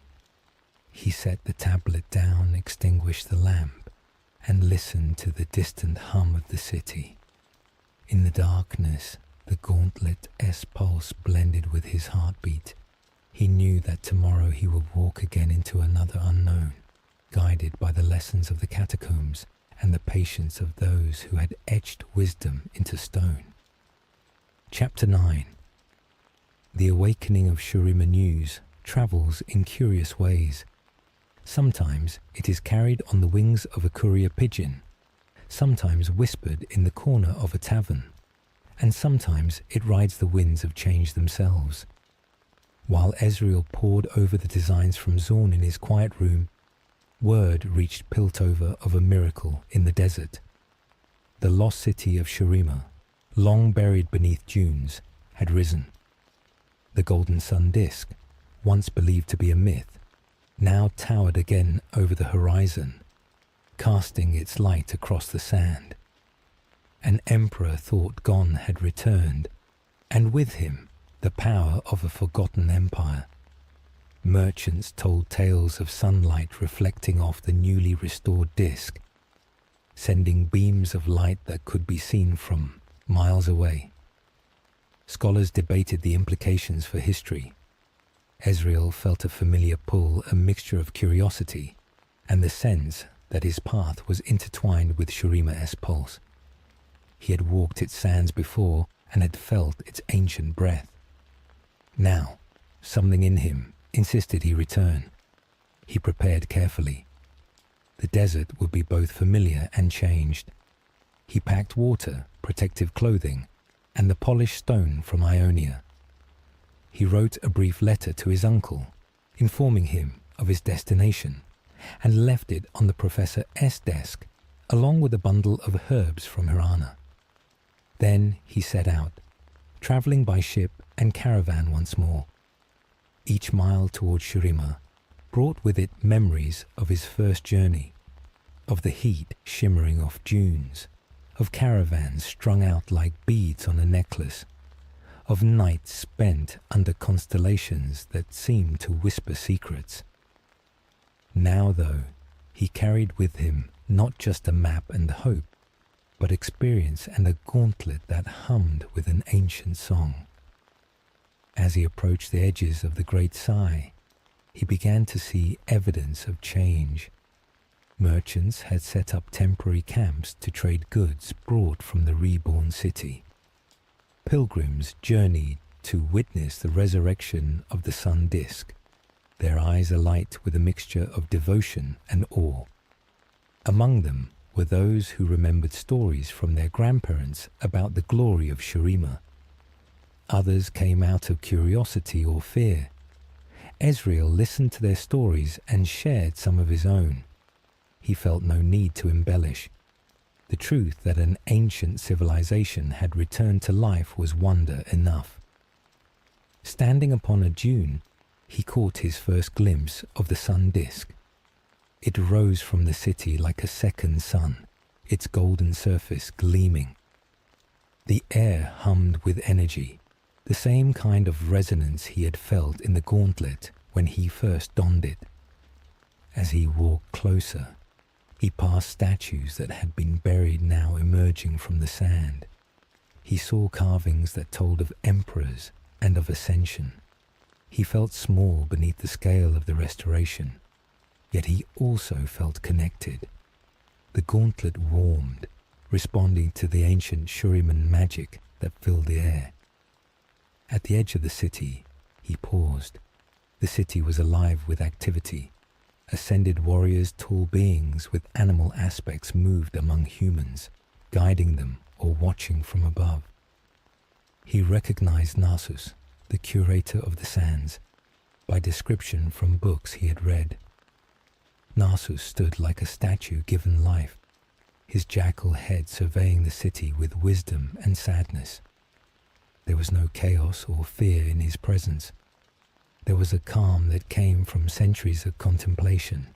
He set the tablet down, extinguished the lamp, and listened to the distant hum of the city. In the darkness, the gauntlet's pulse blended with his heartbeat. He knew that tomorrow he would walk again into another unknown, guided by the lessons of the catacombs and the patience of those who had etched wisdom into stone. Chapter 9. The awakening of Shurima news travels in curious ways. Sometimes it is carried on the wings of a courier pigeon, sometimes whispered in the corner of a tavern, and sometimes it rides the winds of change themselves. While Ezreal pored over the designs from Zorn in his quiet room, word reached Piltover of a miracle in the desert. The lost city of Shurima, long buried beneath dunes, had risen. The golden sun disk, once believed to be a myth, now towered again over the horizon, casting its light across the sand. An emperor thought gone had returned, and with him the power of a forgotten empire. Merchants told tales of sunlight reflecting off the newly restored disk, sending beams of light that could be seen from miles away. Scholars debated the implications for history. Ezreal felt a familiar pull, a mixture of curiosity and the sense that his path was intertwined with Shurima's pulse. He had walked its sands before and had felt its ancient breath. Now, something in him insisted he return. He prepared carefully. The desert would be both familiar and changed. He packed water, protective clothing, and the polished stone from Ionia. He wrote a brief letter to his uncle, informing him of his destination, and left it on the Professor's desk, along with a bundle of herbs from Hirana. Then he set out, traveling by ship and caravan once more. Each mile toward Shurima brought with it memories of his first journey, of the heat shimmering off dunes, of caravans strung out like beads on a necklace, of nights spent under constellations that seemed to whisper secrets. Now, though, he carried with him not just a map and hope, but experience and a gauntlet that hummed with an ancient song. As he approached the edges of the Great Sigh, he began to see evidence of change. Merchants had set up temporary camps to trade goods brought from the reborn city. Pilgrims journeyed to witness the resurrection of the sun disk, their eyes alight with a mixture of devotion and awe. Among them were those who remembered stories from their grandparents about the glory of Shurima. Others came out of curiosity or fear. Ezreal listened to their stories and shared some of his own. He felt no need to embellish. The truth that an ancient civilization had returned to life was wonder enough. Standing upon a dune, he caught his first glimpse of the sun disk. It rose from the city like a second sun, its golden surface gleaming. The air hummed with energy, the same kind of resonance he had felt in the gauntlet when he first donned it. As he walked closer, he passed statues that had been buried now emerging from the sand. He saw carvings that told of emperors and of ascension. He felt small beneath the scale of the restoration, yet he also felt connected. The gauntlet warmed, responding to the ancient Shuriman magic that filled the air. At the edge of the city, he paused. The city was alive with activity. Ascended warriors, tall beings with animal aspects moved among humans, guiding them or watching from above. He recognized Narsus, the curator of the sands, by description from books he had read. Narsus stood like a statue given life, his jackal head surveying the city with wisdom and sadness. There was no chaos or fear in his presence. There was a calm that came from centuries of contemplation.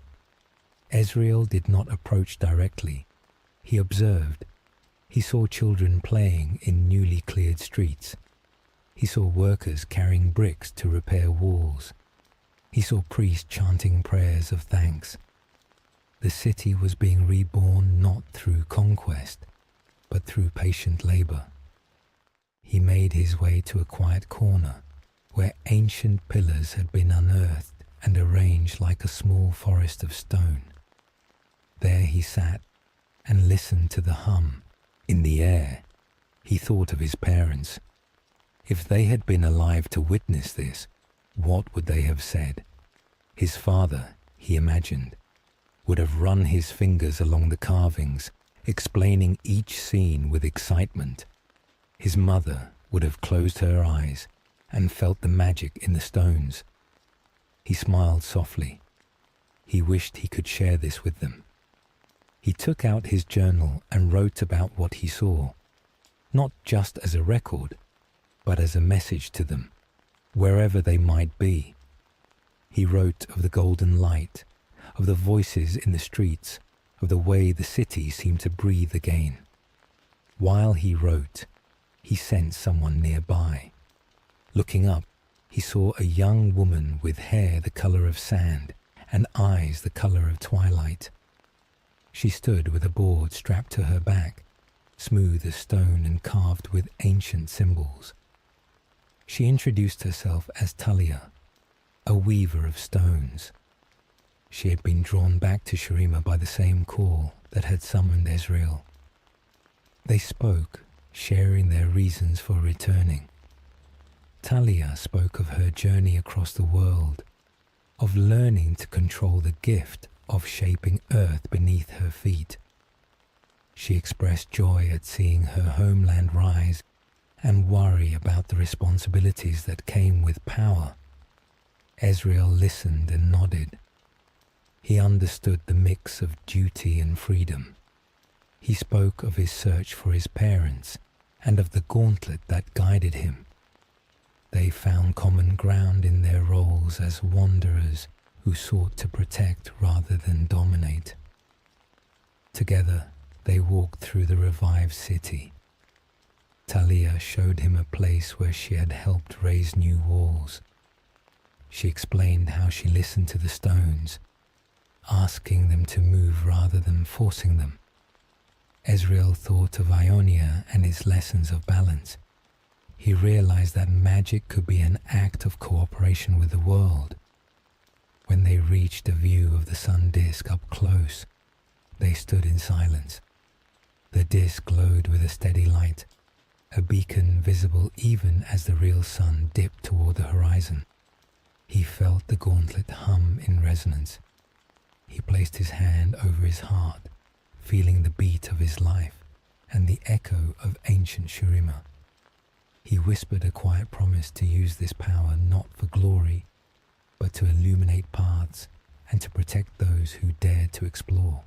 Ezreal did not approach directly. He observed. He saw children playing in newly cleared streets. He saw workers carrying bricks to repair walls. He saw priests chanting prayers of thanks. The city was being reborn not through conquest, but through patient labor. He made his way to a quiet corner where ancient pillars had been unearthed and arranged like a small forest of stone. There he sat and listened to the hum in the air. He thought of his parents. If they had been alive to witness this, what would they have said? His father, he imagined, would have run his fingers along the carvings, explaining each scene with excitement. His mother would have closed her eyes and felt the magic in the stones. He smiled softly. He wished he could share this with them. He took out his journal and wrote about what he saw, not just as a record, but as a message to them, wherever they might be. He wrote of the golden light, of the voices in the streets, of the way the city seemed to breathe again. While he wrote, he sensed someone nearby. Looking up, he saw a young woman with hair the color of sand and eyes the color of twilight. She stood with a board strapped to her back, smooth as stone and carved with ancient symbols. She introduced herself as Talia, a weaver of stones. She had been drawn back to Shurima by the same call that had summoned Ezreal. They spoke, sharing their reasons for returning. Talia spoke of her journey across the world, of learning to control the gift of shaping earth beneath her feet. She expressed joy at seeing her homeland rise and worry about the responsibilities that came with power. Ezreal listened and nodded. He understood the mix of duty and freedom. He spoke of his search for his parents and of the gauntlet that guided him. They found common ground in their roles as wanderers who sought to protect rather than dominate. Together, they walked through the revived city. Talia showed him a place where she had helped raise new walls. She explained how she listened to the stones, asking them to move rather than forcing them. Ezreal thought of Ionia and his lessons of balance. He realized that magic could be an act of cooperation with the world. When they reached a view of the sun disk up close, they stood in silence. The disk glowed with a steady light, a beacon visible even as the real sun dipped toward the horizon. He felt the gauntlet hum in resonance. He placed his hand over his heart, feeling the beat of his life and the echo of ancient Shurima. He whispered a quiet promise to use this power not for glory, but to illuminate paths and to protect those who dared to explore.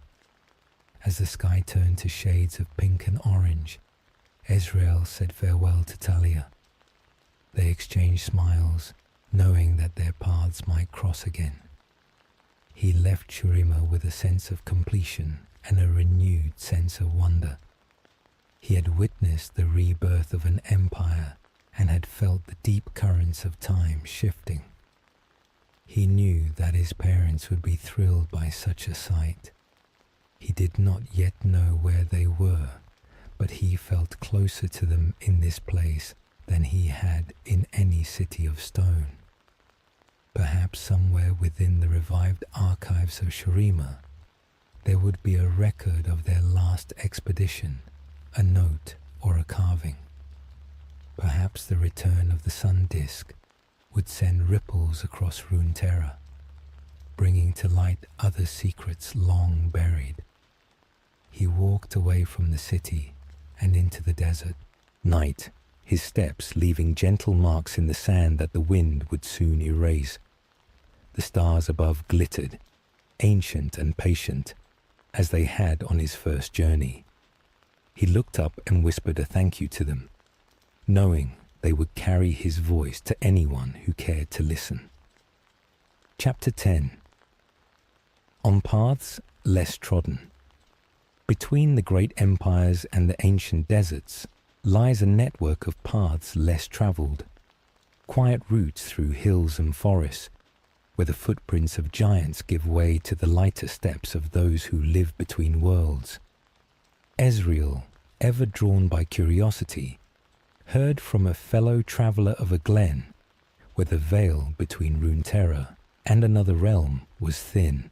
As the sky turned to shades of pink and orange, Ezreal said farewell to Talia. They exchanged smiles, knowing that their paths might cross again. He left Shurima with a sense of completion and a renewed sense of wonder. He had witnessed the rebirth of an empire and had felt the deep currents of time shifting. He knew that his parents would be thrilled by such a sight. He did not yet know where they were, but he felt closer to them in this place than he had in any city of stone. Perhaps somewhere within the revived archives of Shurima, there would be a record of their last expedition, a note or a carving. Perhaps the return of the sun disk would send ripples across Runeterra, bringing to light other secrets long buried. He walked away from the city and into the desert. Night, his steps leaving gentle marks in the sand that the wind would soon erase. The stars above glittered, ancient and patient, as they had on his first journey. He looked up and whispered a thank you to them, knowing they would carry his voice to anyone who cared to listen. Chapter 10. On paths less trodden. Between the great empires and the ancient deserts lies a network of paths less travelled, quiet routes through hills and forests, where the footprints of giants give way to the lighter steps of those who live between worlds. Ezreal, ever drawn by curiosity, heard from a fellow traveller of a glen where the veil between Runeterra and another realm was thin.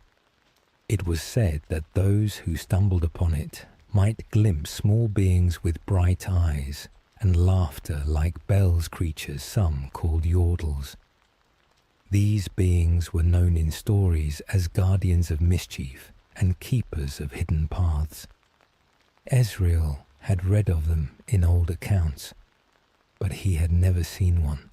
It was said that those who stumbled upon it might glimpse small beings with bright eyes and laughter like bells creatures some called yordles. These beings were known in stories as guardians of mischief and keepers of hidden paths. Ezreal had read of them in old accounts, but he had never seen one.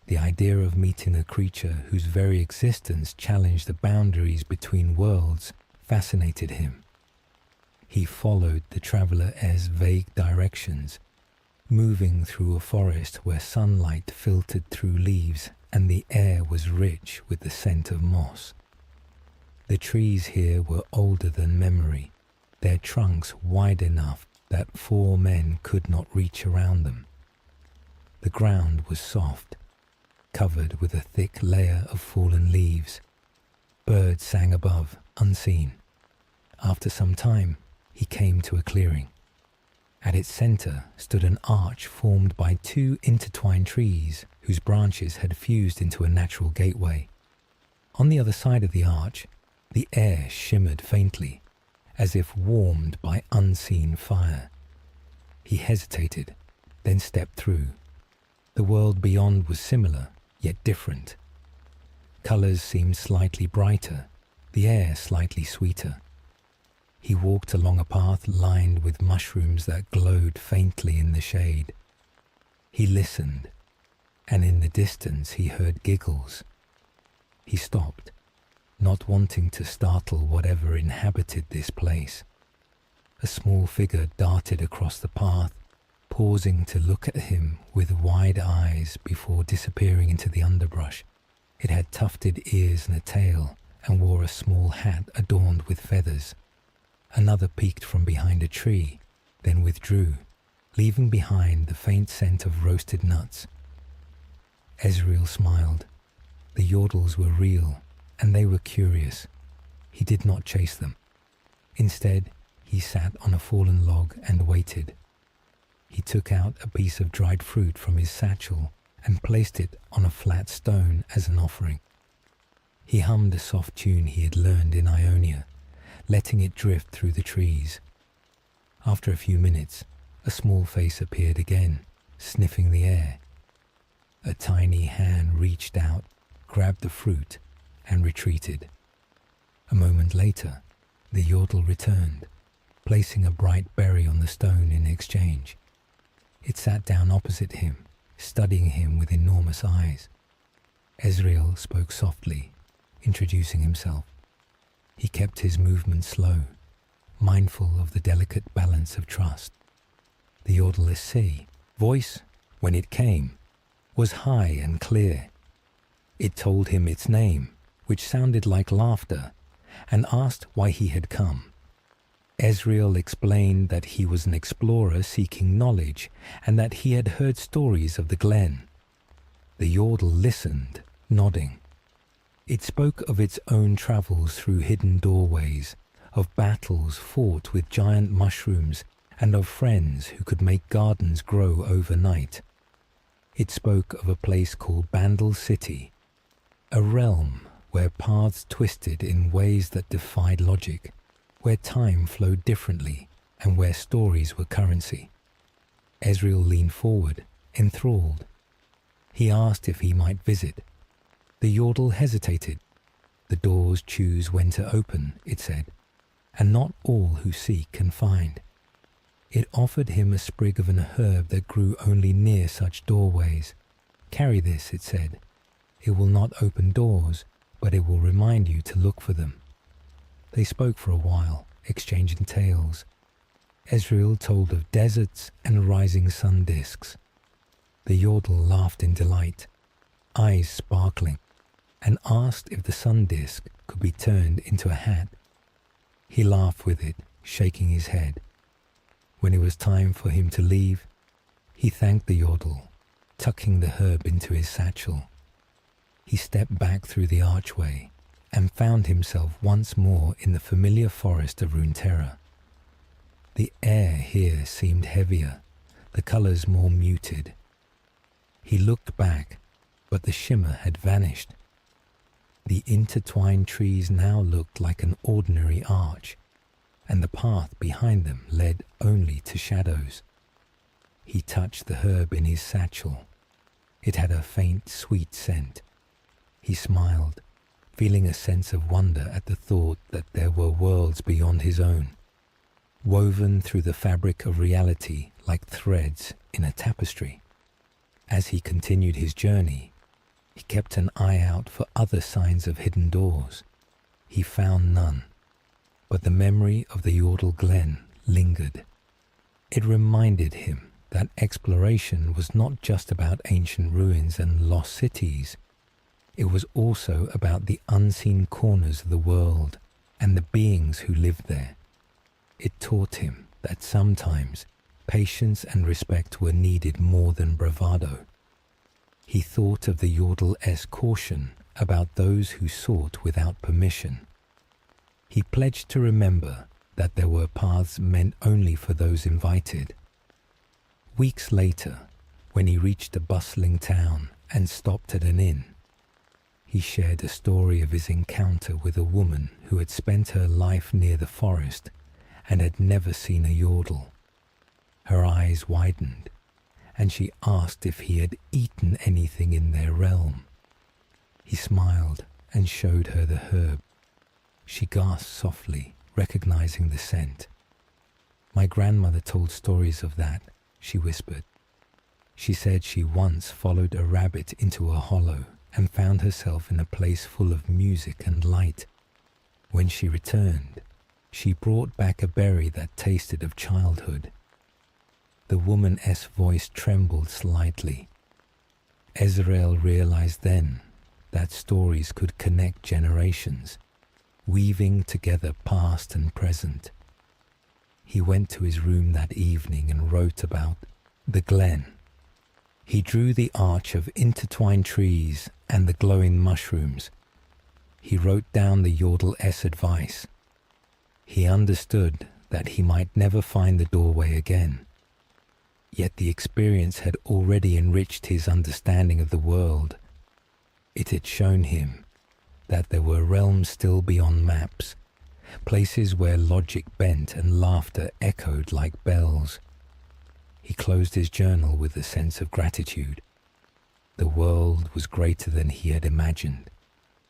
The idea of meeting a creature whose very existence challenged the boundaries between worlds fascinated him. He followed the traveller-er's vague directions, moving through a forest where sunlight filtered through leaves and the air was rich with the scent of moss. The trees here were older than memory, their trunks wide enough that 4 men could not reach around them. The ground was soft, covered with a thick layer of fallen leaves. Birds sang above, unseen. After some time, he came to a clearing. At its centre stood an arch formed by 2 intertwined trees whose branches had fused into a natural gateway. On the other side of the arch, the air shimmered faintly, as if warmed by unseen fire. He hesitated, then stepped through. The world beyond was similar, yet different. Colours seemed slightly brighter, the air slightly sweeter. He walked along a path lined with mushrooms that glowed faintly in the shade. He listened, and in the distance he heard giggles. He stopped, not wanting to startle whatever inhabited this place. A small figure darted across the path, pausing to look at him with wide eyes before disappearing into the underbrush. It had tufted ears and a tail, and wore a small hat adorned with feathers. Another peeked from behind a tree, then withdrew, leaving behind the faint scent of roasted nuts. Ezreal smiled. The yordles were real, and they were curious. He did not chase them. Instead, he sat on a fallen log and waited. He took out a piece of dried fruit from his satchel and placed it on a flat stone as an offering. He hummed a soft tune he had learned in Ionia, letting it drift through the trees. After a few minutes, a small face appeared again, sniffing the air. A tiny hand reached out, grabbed the fruit, and retreated. A moment later, the yordle returned, placing a bright berry on the stone in exchange. It sat down opposite him, studying him with enormous eyes. Ezreal spoke softly, introducing himself. He kept his movements slow, mindful of the delicate balance of trust. The yordle's voice, when it came, was high and clear. It told him its name, which sounded like laughter, and asked why he had come. Ezreal explained that he was an explorer seeking knowledge, and that he had heard stories of the glen. The yordle listened, nodding. It spoke of its own travels through hidden doorways, of battles fought with giant mushrooms, and of friends who could make gardens grow overnight. It spoke of a place called Bandle City, a realm where paths twisted in ways that defied logic, where time flowed differently, and where stories were currency. Ezreal leaned forward, enthralled. He asked if he might visit. The yordle hesitated. The doors choose when to open, it said, and not all who seek can find. It offered him a sprig of an herb that grew only near such doorways. Carry this, it said. It will not open doors, but it will remind you to look for them. They spoke for a while, exchanging tales. Ezreal told of deserts and rising sun disks. The yordle laughed in delight, eyes sparkling, and asked if the sun disk could be turned into a hat. He laughed with it, shaking his head. When it was time for him to leave, he thanked the yordle, tucking the herb into his satchel. He stepped back through the archway and found himself once more in the familiar forest of Runeterra. The air here seemed heavier, the colours more muted. He looked back, but the shimmer had vanished. The intertwined trees now looked like an ordinary arch, and the path behind them led only to shadows. He touched the herb in his satchel. It had a faint, sweet scent. He smiled, feeling a sense of wonder at the thought that there were worlds beyond his own, woven through the fabric of reality like threads in a tapestry. As he continued his journey, he kept an eye out for other signs of hidden doors. He found none, but the memory of the Yordle Glen lingered. It reminded him that exploration was not just about ancient ruins and lost cities. It was also about the unseen corners of the world and the beings who lived there. It taught him that sometimes patience and respect were needed more than bravado. He thought of the Yordle-esque caution about those who sought without permission. He pledged to remember that there were paths meant only for those invited. Weeks later, when he reached a bustling town and stopped at an inn, he shared a story of his encounter with a woman who had spent her life near the forest and had never seen a Yordle. Her eyes widened, and she asked if he had eaten anything in their realm. He smiled and showed her the herb. She gasped softly, recognizing the scent. "My grandmother told stories of that," she whispered. She said she once followed a rabbit into a hollow and found herself in a place full of music and light. When she returned, she brought back a berry that tasted of childhood. The woman's voice trembled slightly. Ezreal realized then that stories could connect generations, weaving together past and present. He went to his room that evening and wrote about the glen. He drew the arch of intertwined trees and the glowing mushrooms. He wrote down the Yordle-esque advice. He understood that he might never find the doorway again. Yet the experience had already enriched his understanding of the world. It had shown him that there were realms still beyond maps, places where logic bent and laughter echoed like bells. He closed his journal with a sense of gratitude. The world was greater than he had imagined,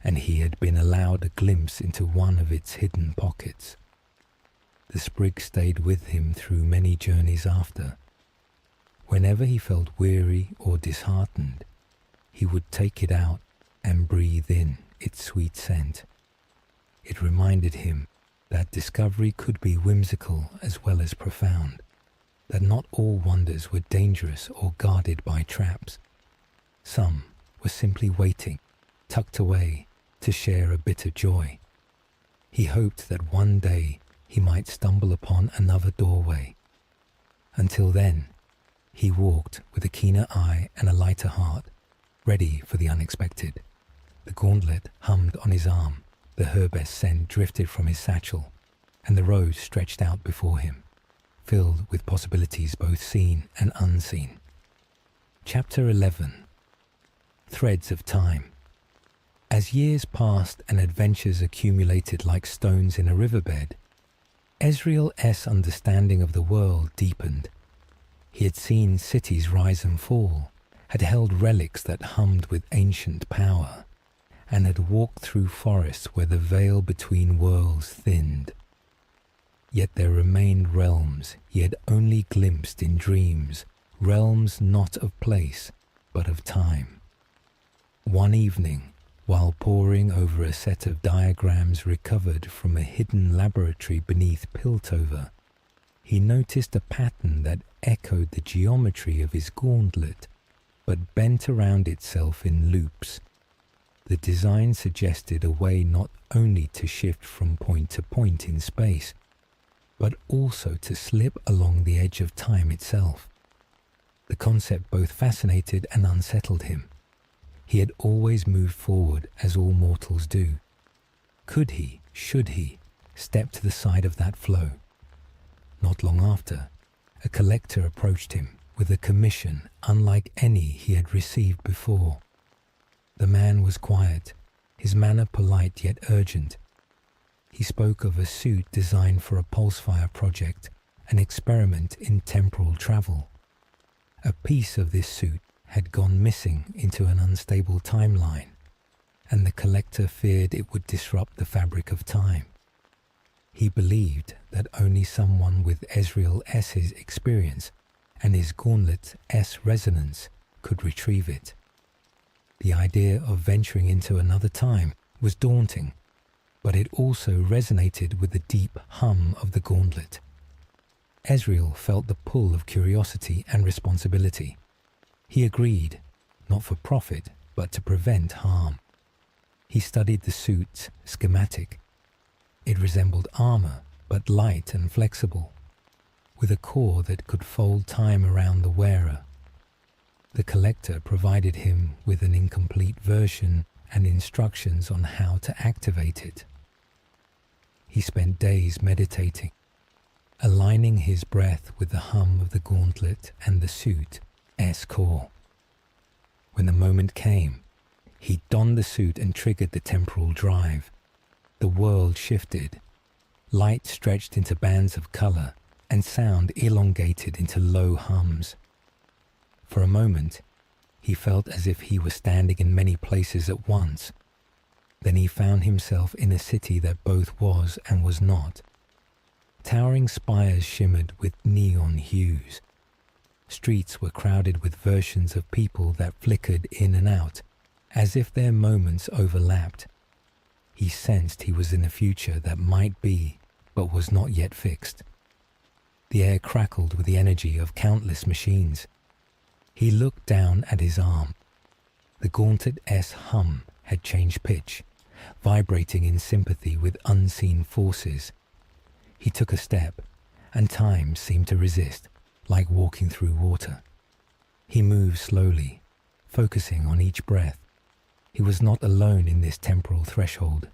and he had been allowed a glimpse into one of its hidden pockets. The sprig stayed with him through many journeys after. Whenever he felt weary or disheartened, he would take it out and breathe in its sweet scent. It reminded him that discovery could be whimsical as well as profound, that not all wonders were dangerous or guarded by traps. Some were simply waiting, tucked away, to share a bit of joy. He hoped that one day he might stumble upon another doorway. Until then, he walked with a keener eye and a lighter heart, ready for the unexpected. The gauntlet hummed on his arm, the herb scent drifted from his satchel, and the road stretched out before him, filled with possibilities both seen and unseen. Chapter 11. Threads of Time. As years passed and adventures accumulated like stones in a riverbed, Ezreal's understanding of the world deepened. He had seen cities rise and fall, had held relics that hummed with ancient power, and had walked through forests where the veil between worlds thinned. Yet there remained realms he had only glimpsed in dreams, realms not of place, but of time. One evening, while poring over a set of diagrams recovered from a hidden laboratory beneath Piltover, he noticed a pattern that echoed the geometry of his gauntlet, but bent around itself in loops. The design suggested a way not only to shift from point to point in space, but also to slip along the edge of time itself. The concept both fascinated and unsettled him. He had always moved forward as all mortals do. Could he, should he, step to the side of that flow? Not long after, a collector approached him with a commission unlike any he had received before. The man was quiet, his manner polite yet urgent. He spoke of a suit designed for a pulsefire project, an experiment in temporal travel. A piece of this suit had gone missing into an unstable timeline, and the collector feared it would disrupt the fabric of time. He believed that only someone with Ezreal S's experience and his Gauntlet S resonance could retrieve it. The idea of venturing into another time was daunting, but it also resonated with the deep hum of the Gauntlet. Ezreal felt the pull of curiosity and responsibility. He agreed, not for profit, but to prevent harm. He studied the suit's schematic. It resembled armor, but light and flexible, with a core that could fold time around the wearer. The collector provided him with an incomplete version and instructions on how to activate it. He spent days meditating, aligning his breath with the hum of the Gauntlet and the suit S core. When the moment came, he donned the suit and triggered the temporal drive. The world shifted. Light stretched into bands of color, and sound elongated into low hums. For a moment, he felt as if he was standing in many places at once. Then he found himself in a city that both was and was not. Towering spires shimmered with neon hues. Streets were crowded with versions of people that flickered in and out, as if their moments overlapped. He sensed he was in a future that might be, but was not yet fixed. The air crackled with the energy of countless machines. He looked down at his arm. The Gauntlet S hum had changed pitch, vibrating in sympathy with unseen forces. He took a step, and time seemed to resist, like walking through water. He moved slowly, focusing on each breath. He was not alone in this temporal threshold.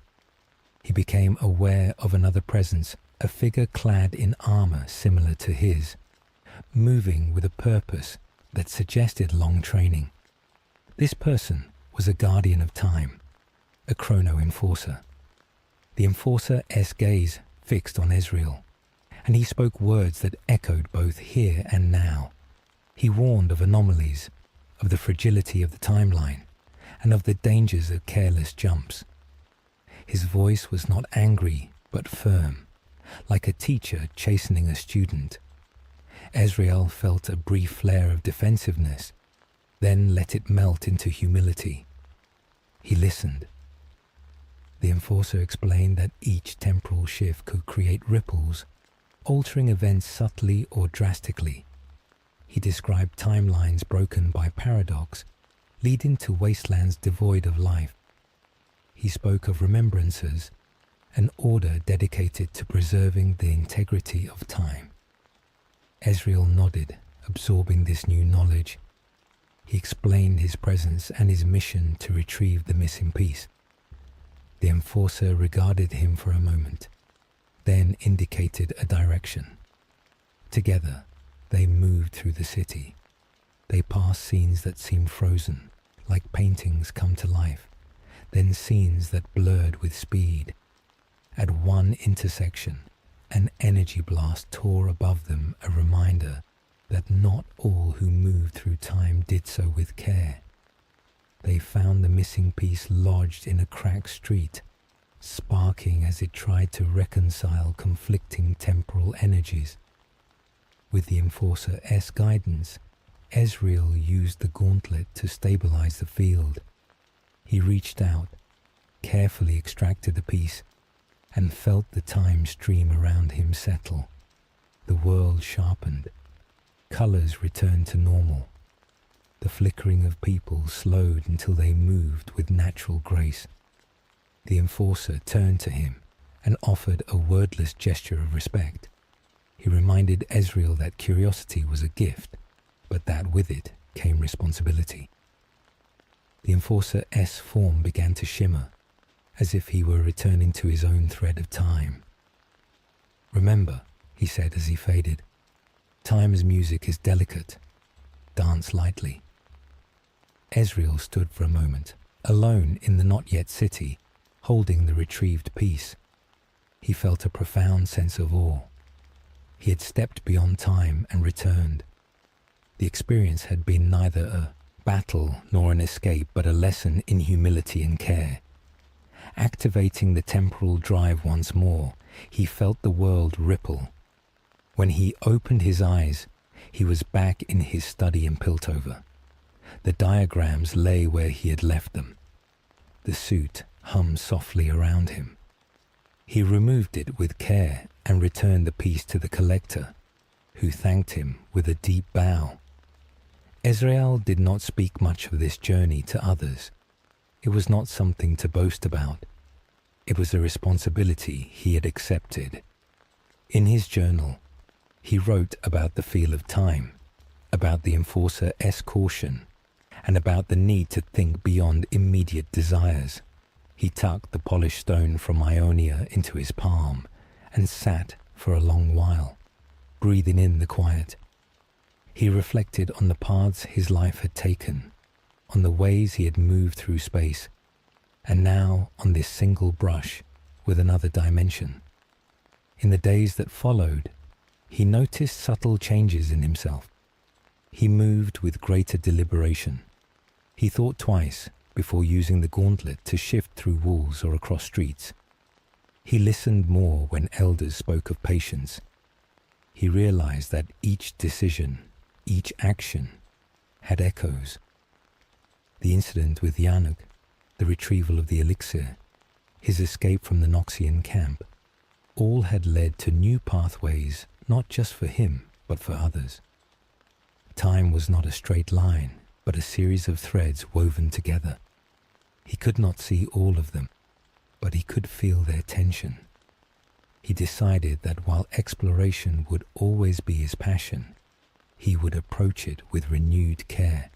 He became aware of another presence, a figure clad in armor similar to his, moving with a purpose that suggested long training. This person was a guardian of time, a chrono enforcer. The enforcer's gaze fixed on Ezreal, and he spoke words that echoed both here and now. He warned of anomalies, of the fragility of the timeline, and of the dangers of careless jumps. His voice was not angry, but firm, like a teacher chastening a student. Ezreal felt a brief flare of defensiveness, then let it melt into humility. He listened. The enforcer explained that each temporal shift could create ripples, altering events subtly or drastically. He described timelines broken by paradox, leading to wastelands devoid of life. He spoke of remembrances, an order dedicated to preserving the integrity of time. Ezreal nodded, absorbing this new knowledge. He explained his presence and his mission to retrieve the missing piece. The enforcer regarded him for a moment, then indicated a direction. Together, they moved through the city. They passed scenes that seemed frozen, like paintings come to life, then scenes that blurred with speed. At one intersection, an energy blast tore above them, a reminder that not all who moved through time did so with care. They found the missing piece lodged in a cracked street, sparking as it tried to reconcile conflicting temporal energies. With the enforcer's guidance, Ezreal used the Gauntlet to stabilize the field. He reached out, carefully extracted the piece, and felt the time stream around him settle. The world sharpened. Colors returned to normal. The flickering of people slowed until they moved with natural grace. The enforcer turned to him and offered a wordless gesture of respect. He reminded Ezreal that curiosity was a gift, but that with it came responsibility. The Enforcer S form began to shimmer, as if he were returning to his own thread of time. "Remember," he said as he faded, "time's music is delicate. Dance lightly." Ezreal stood for a moment, alone in the not-yet city, holding the retrieved piece. He felt a profound sense of awe. He had stepped beyond time and returned. The experience had been neither a battle nor an escape, but a lesson in humility and care. Activating the temporal drive once more, he felt the world ripple. When he opened his eyes, he was back in his study in Piltover. The diagrams lay where he had left them. The suit hummed softly around him. He removed it with care and returned the piece to the collector, who thanked him with a deep bow. Ezreal did not speak much of this journey to others. It was not something to boast about. It was a responsibility he had accepted. In his journal, he wrote about the feel of time, about the Enforcer S caution, and about the need to think beyond immediate desires. He tucked the polished stone from Ionia into his palm and sat for a long while, breathing in the quiet. He reflected on the paths his life had taken, on the ways he had moved through space, and now on this single brush with another dimension. In the days that followed, he noticed subtle changes in himself. He moved with greater deliberation. He thought twice before using the gauntlet to shift through walls or across streets. He listened more when elders spoke of patience. He realized that each decision, each action, had echoes. The incident with Yannick, the retrieval of the elixir, his escape from the Noxian camp, all had led to new pathways, not just for him, but for others. Time was not a straight line, but a series of threads woven together. He could not see all of them, but he could feel their tension. He decided that while exploration would always be his passion, he would approach it with renewed care.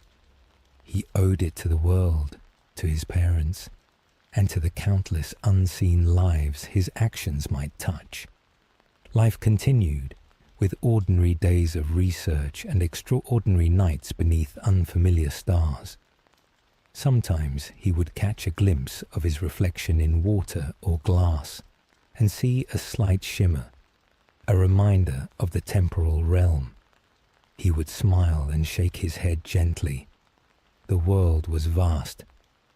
He owed it to the world, to his parents, and to the countless unseen lives his actions might touch. Life continued, with ordinary days of research and extraordinary nights beneath unfamiliar stars. Sometimes he would catch a glimpse of his reflection in water or glass and see a slight shimmer, a reminder of the temporal realm. He would smile and shake his head gently. The world was vast,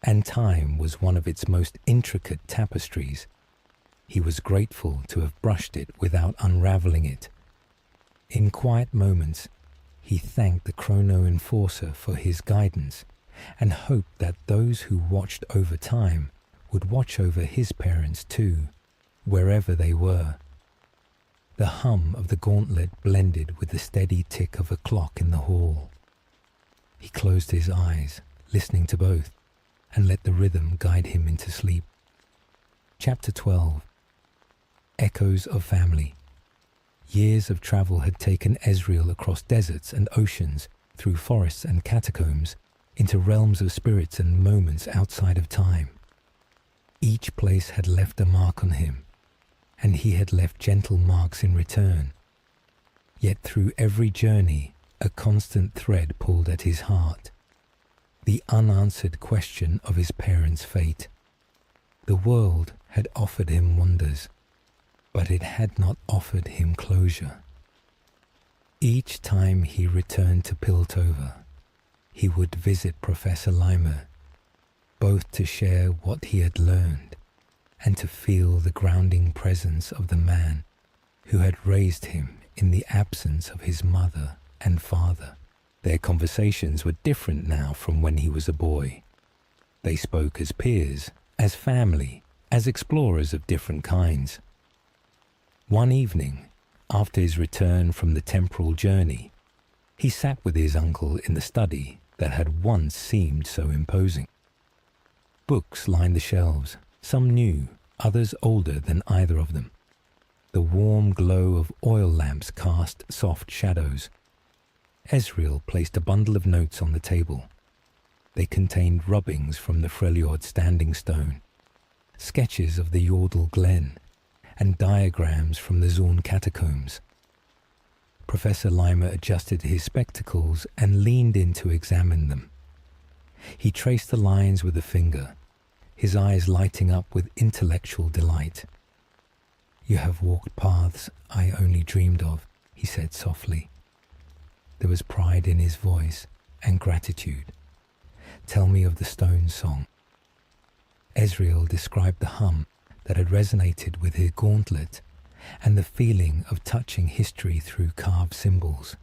and time was one of its most intricate tapestries. He was grateful to have brushed it without unraveling it. In quiet moments, he thanked the Chrono Enforcer for his guidance and hoped that those who watched over time would watch over his parents too, wherever they were. The hum of the gauntlet blended with the steady tick of a clock in the hall. He closed his eyes, listening to both, and let the rhythm guide him into sleep. Chapter 12. Echoes of Family. Years of travel had taken Ezreal across deserts and oceans, through forests and catacombs, into realms of spirits and moments outside of time. Each place had left a mark on him, and he had left gentle marks in return. Yet through every journey, a constant thread pulled at his heart. The unanswered question of his parents' fate. The world had offered him wonders, but it had not offered him closure. Each time he returned to Piltover, he would visit Professor Limer, both to share what he had learned and to feel the grounding presence of the man who had raised him in the absence of his mother and father. Their conversations were different now from when he was a boy. They spoke as peers, as family, as explorers of different kinds. One evening, after his return from the temporal journey, he sat with his uncle in the study that had once seemed so imposing. Books lined the shelves, some new, others older than either of them. The warm glow of oil lamps cast soft shadows. Ezreal placed a bundle of notes on the table. They contained rubbings from the Freljord Standing Stone, sketches of the Yordle Glen, and diagrams from the Zorn Catacombs. Professor Lima adjusted his spectacles and leaned in to examine them. He traced the lines with a finger, his eyes lighting up with intellectual delight. "You have walked paths I only dreamed of," he said softly. There was pride in his voice and gratitude. "Tell me of the stone song." Ezreal described the hum that had resonated with his gauntlet and the feeling of touching history through carved symbols.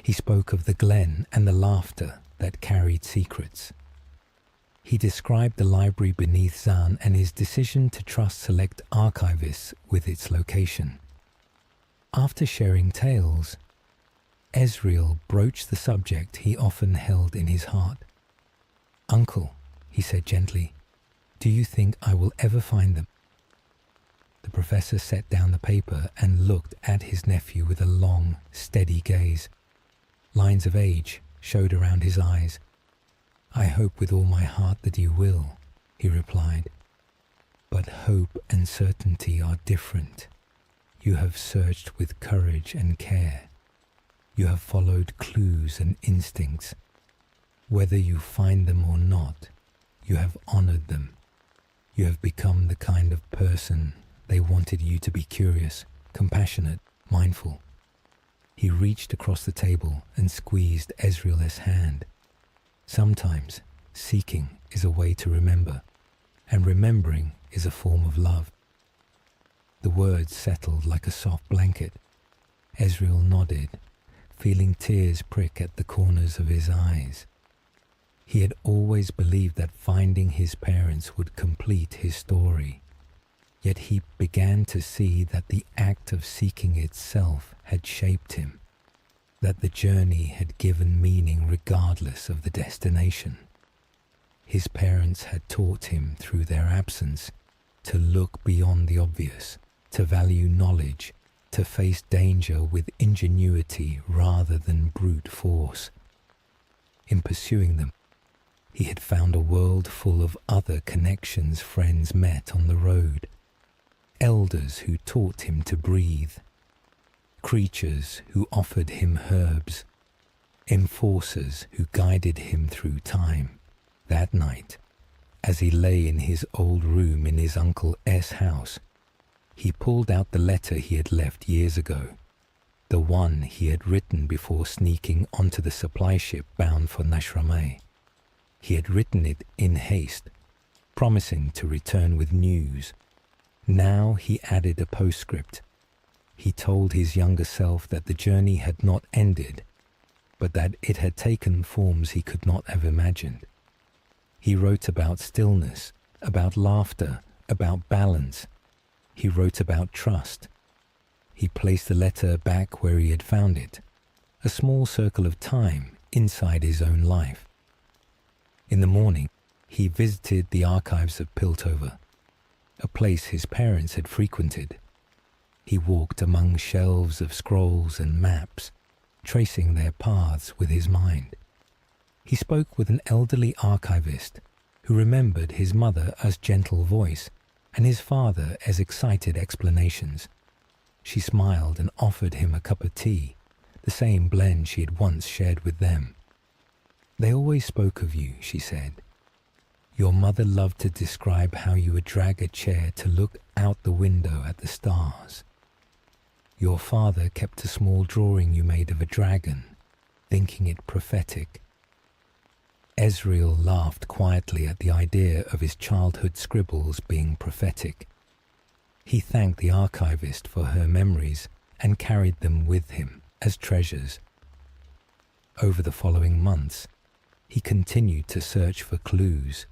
He spoke of the glen and the laughter that carried secrets. He described the library beneath Zan and his decision to trust select archivists with its location. After sharing tales, Ezreal broached the subject he often held in his heart. "Uncle," he said gently, "do you think I will ever find them?" The professor set down the paper and looked at his nephew with a long, steady gaze. Lines of age showed around his eyes. "I hope with all my heart that you will," he replied. "But hope and certainty are different. You have searched with courage and care. You have followed clues and instincts. Whether you find them or not, you have honored them. You have become the kind of person they wanted you to be: curious, compassionate, mindful." He reached across the table and squeezed Ezreal's hand. "Sometimes seeking is a way to remember, and remembering is a form of love." The words settled like a soft blanket. Ezreal nodded, feeling tears prick at the corners of his eyes. He had always believed that finding his parents would complete his story. Yet he began to see that the act of seeking itself had shaped him, that the journey had given meaning regardless of the destination. His parents had taught him through their absence to look beyond the obvious, to value knowledge, to face danger with ingenuity rather than brute force. In pursuing them, he had found a world full of other connections friends met on the road. Elders who taught him to breathe, creatures who offered him herbs, enforcers who guided him through time. That night, as he lay in his old room in his Uncle S' house, he pulled out the letter he had left years ago, the one he had written before sneaking onto the supply ship bound for Nashrameh. He had written it in haste, promising to return with news. Now he added a postscript. He told his younger self that the journey had not ended, but that it had taken forms he could not have imagined. He wrote about stillness, about laughter, about balance. He wrote about trust. He placed the letter back where he had found it, a small circle of time inside his own life. In the morning, he visited the archives of Piltover, a place his parents had frequented. He walked among shelves of scrolls and maps, tracing their paths with his mind. He spoke with an elderly archivist who remembered his mother as gentle voice and his father as excited explanations. She smiled and offered him a cup of tea, the same blend she had once shared with them. "They always spoke of you," she said. "Your mother loved to describe how you would drag a chair to look out the window at the stars. Your father kept a small drawing you made of a dragon, thinking it prophetic." Ezreal laughed quietly at the idea of his childhood scribbles being prophetic. He thanked the archivist for her memories and carried them with him as treasures. Over the following months, he continued to search for clues.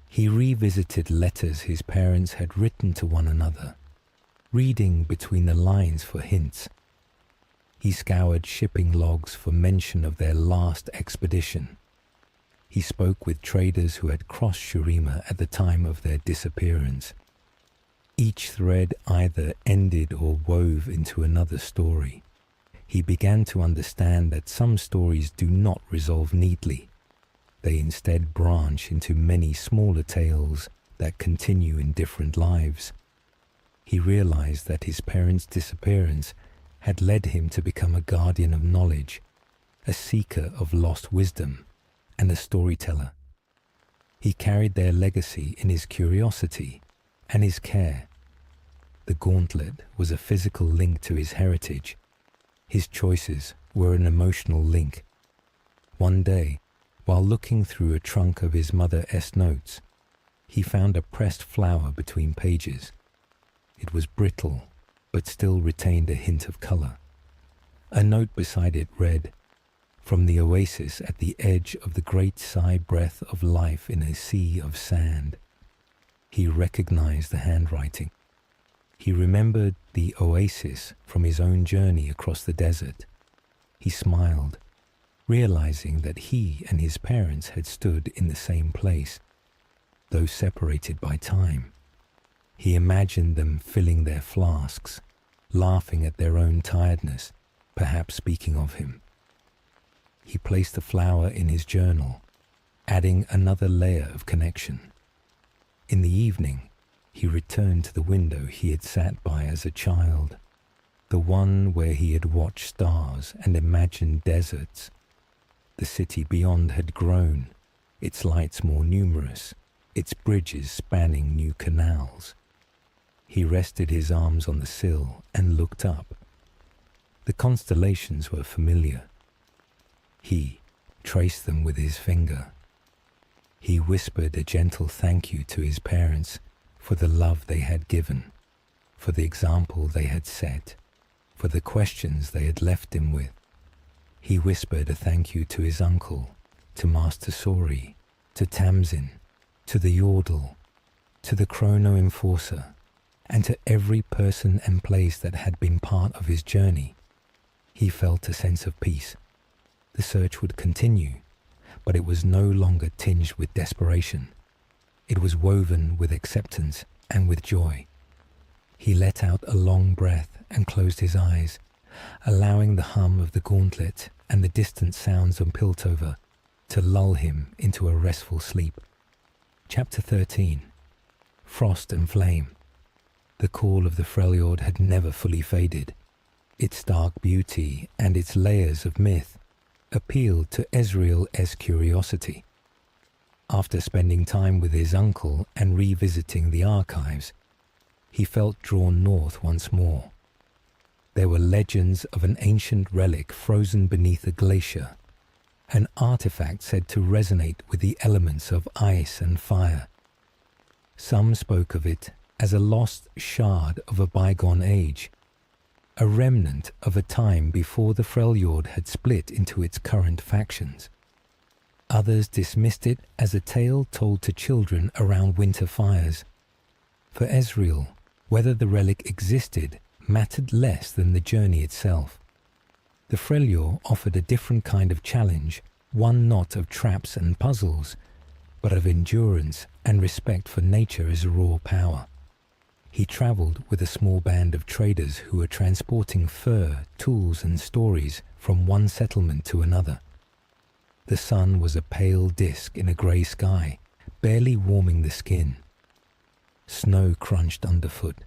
He revisited letters his parents had written to one another, reading between the lines for hints. He scoured shipping logs for mention of their last expedition. He spoke with traders who had crossed Shurima at the time of their disappearance. Each thread either ended or wove into another story. He began to understand that some stories do not resolve neatly. They instead branch into many smaller tales that continue in different lives. He realized that his parents' disappearance had led him to become a guardian of knowledge, a seeker of lost wisdom, and a storyteller. He carried their legacy in his curiosity and his care. The gauntlet was a physical link to his heritage. His choices were an emotional link. One day, while looking through a trunk of his mother's notes, he found a pressed flower between pages. It was brittle, but still retained a hint of color. A note beside it read, "From the oasis at the edge of the great sigh breath of life in a sea of sand." He recognized the handwriting. He remembered the oasis from his own journey across the desert. He smiled, realizing that he and his parents had stood in the same place, though separated by time. He imagined them filling their flasks, laughing at their own tiredness, perhaps speaking of him. He placed the flower in his journal, adding another layer of connection. In the evening, he returned to the window he had sat by as a child, the one where he had watched stars and imagined deserts. The city beyond had grown, its lights more numerous, its bridges spanning new canals. He rested his arms on the sill and looked up. The constellations were familiar. He traced them with his finger. He whispered a gentle thank you to his parents for the love they had given, for the example they had set, for the questions they had left him with. He whispered a thank you to his uncle, to Master Sori, to Tamsin, to the Yordle, to the Chrono Enforcer, and to every person and place that had been part of his journey. He felt a sense of peace. The search would continue, but it was no longer tinged with desperation. It was woven with acceptance and with joy. He let out a long breath and closed his eyes, allowing the hum of the gauntlet and the distant sounds of Piltover to lull him into a restful sleep. Chapter 13. Frost and Flame. The call of the Freljord had never fully faded. Its dark beauty and its layers of myth appealed to Ezreal's curiosity. After spending time with his uncle and revisiting the archives, he felt drawn north once more. There were legends of an ancient relic frozen beneath a glacier, an artifact said to resonate with the elements of ice and fire. Some spoke of it as a lost shard of a bygone age, a remnant of a time before the Freljord had split into its current factions. Others dismissed it as a tale told to children around winter fires. For Ezreal, whether the relic existed mattered less than the journey itself. The Freljord offered a different kind of challenge, one not of traps and puzzles, but of endurance and respect for nature as a raw power. He travelled with a small band of traders who were transporting fur, tools and stories from one settlement to another. The sun was a pale disk in a grey sky, barely warming the skin. Snow crunched underfoot.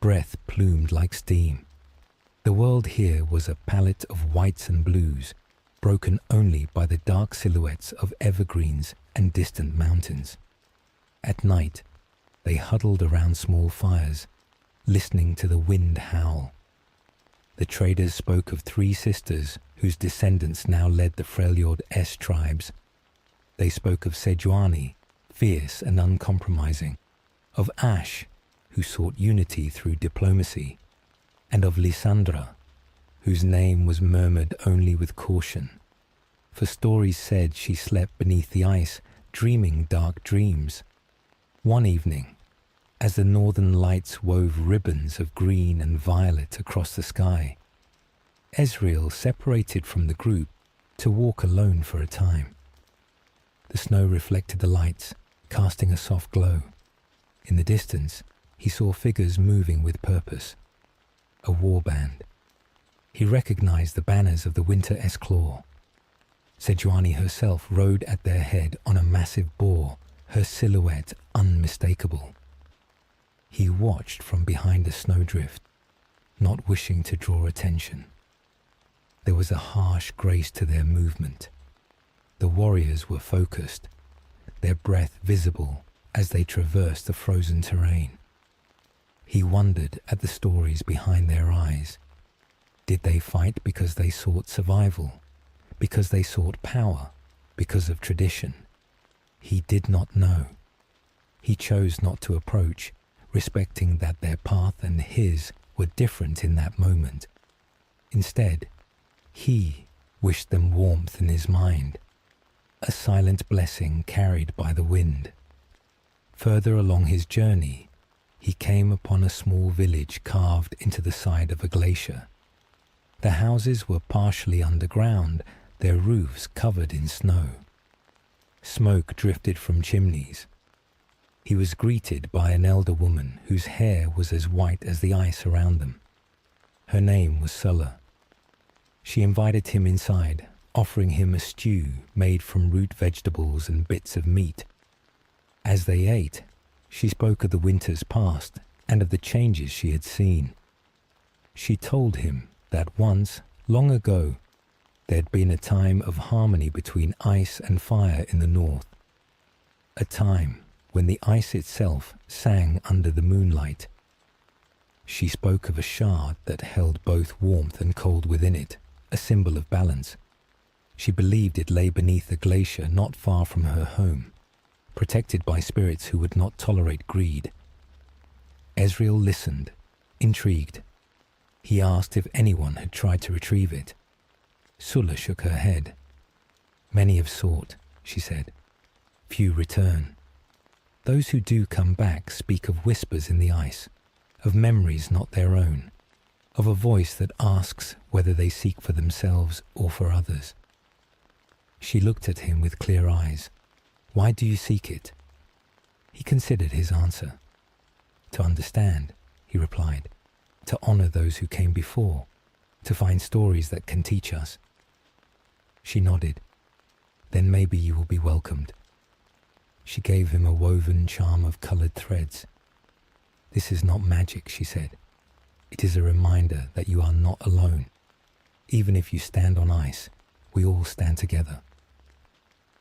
Breath plumed like steam. The world here was a palette of whites and blues, broken only by the dark silhouettes of evergreens and distant mountains. At night, they huddled around small fires, listening to the wind howl. The traders spoke of three sisters whose descendants now led the Freljord tribes. They spoke of Sejuani, fierce and uncompromising, of Ash, who sought unity through diplomacy, and of Lysandra, whose name was murmured only with caution. For stories said she slept beneath the ice, dreaming dark dreams. One evening, as the northern lights wove ribbons of green and violet across the sky, Ezreal separated from the group to walk alone for a time. The snow reflected the lights, casting a soft glow. In the distance, he saw figures moving with purpose. A warband. He recognized the banners of the Winter Explorer. Sejuani herself rode at their head on a massive boar, her silhouette unmistakable. He watched from behind a snowdrift, not wishing to draw attention. There was a harsh grace to their movement. The warriors were focused, their breath visible as they traversed the frozen terrain. He wondered at the stories behind their eyes. Did they fight because they sought survival? Because they sought power? Because of tradition? He did not know. He chose not to approach, respecting that their path and his were different in that moment. Instead, he wished them warmth in his mind, a silent blessing carried by the wind. Further along his journey, he came upon a small village carved into the side of a glacier. The houses were partially underground, their roofs covered in snow. Smoke drifted from chimneys. He was greeted by an elder woman whose hair was as white as the ice around them. Her name was Sulla. She invited him inside, offering him a stew made from root vegetables and bits of meat. As they ate, she spoke of the winters past and of the changes she had seen. She told him that once, long ago, there had been a time of harmony between ice and fire in the north. A time when the ice itself sang under the moonlight. She spoke of a shard that held both warmth and cold within it, a symbol of balance. She believed it lay beneath a glacier not far from her home, protected by spirits who would not tolerate greed. Ezreal listened, intrigued. He asked if anyone had tried to retrieve it. Sulla shook her head. Many have sought, she said. Few return. Those who do come back speak of whispers in the ice, of memories not their own, of a voice that asks whether they seek for themselves or for others. She looked at him with clear eyes. Why do you seek it? He considered his answer. To understand, he replied, to honor those who came before, to find stories that can teach us. She nodded. Then maybe you will be welcomed. She gave him a woven charm of colored threads. This is not magic, she said. It is a reminder that you are not alone. Even if you stand on ice, we all stand together.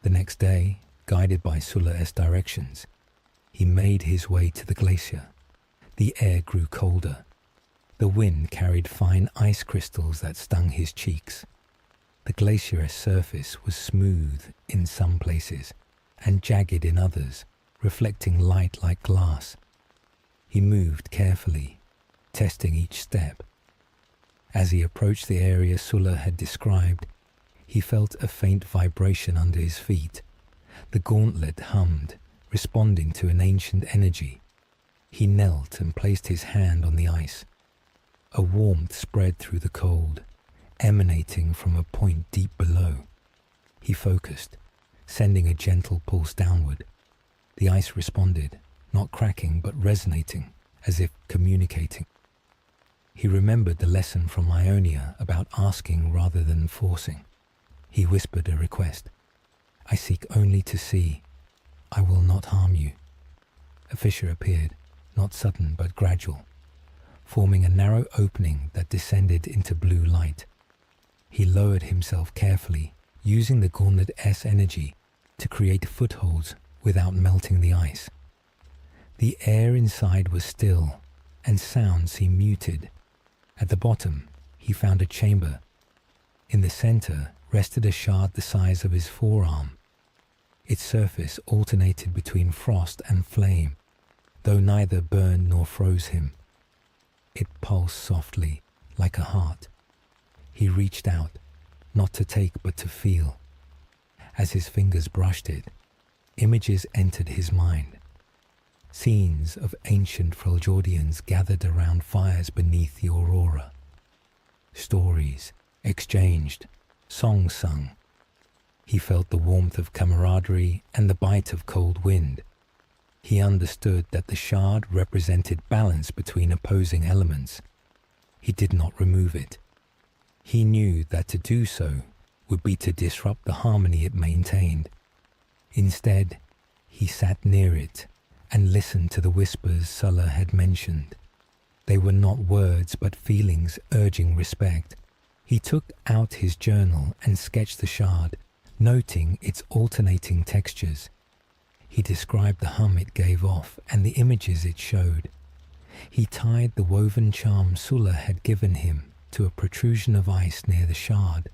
The next day, guided by Sulla's directions, he made his way to the glacier. The air grew colder. The wind carried fine ice crystals that stung his cheeks. The glacier's surface was smooth in some places and jagged in others, reflecting light like glass. He moved carefully, testing each step. As he approached the area Sulla had described, he felt a faint vibration under his feet. The gauntlet hummed, responding to an ancient energy. He knelt and placed his hand on the ice. A warmth spread through the cold, emanating from a point deep below. He focused, sending a gentle pulse downward. The ice responded, not cracking but resonating, as if communicating. He remembered the lesson from Ionia about asking rather than forcing. He whispered a request. I seek only to see. I will not harm you. A fissure appeared, not sudden but gradual, forming a narrow opening that descended into blue light. He lowered himself carefully, using the gauntlet's energy to create footholds without melting the ice. The air inside was still, and sound seemed muted. At the bottom, he found a chamber. In the center rested a shard the size of his forearm. Its surface alternated between frost and flame, though neither burned nor froze him. It pulsed softly, like a heart. He reached out, not to take but to feel. As his fingers brushed it, images entered his mind. Scenes of ancient Freljordians gathered around fires beneath the aurora. Stories exchanged, songs sung. He felt the warmth of camaraderie and the bite of cold wind. He understood that the shard represented balance between opposing elements. He did not remove it. He knew that to do so would be to disrupt the harmony it maintained. Instead, he sat near it and listened to the whispers Sulla had mentioned. They were not words but feelings urging respect. He took out his journal and sketched the shard, noting its alternating textures. He described the hum it gave off and the images it showed. He tied the woven charm Sulla had given him to a protrusion of ice near the shard,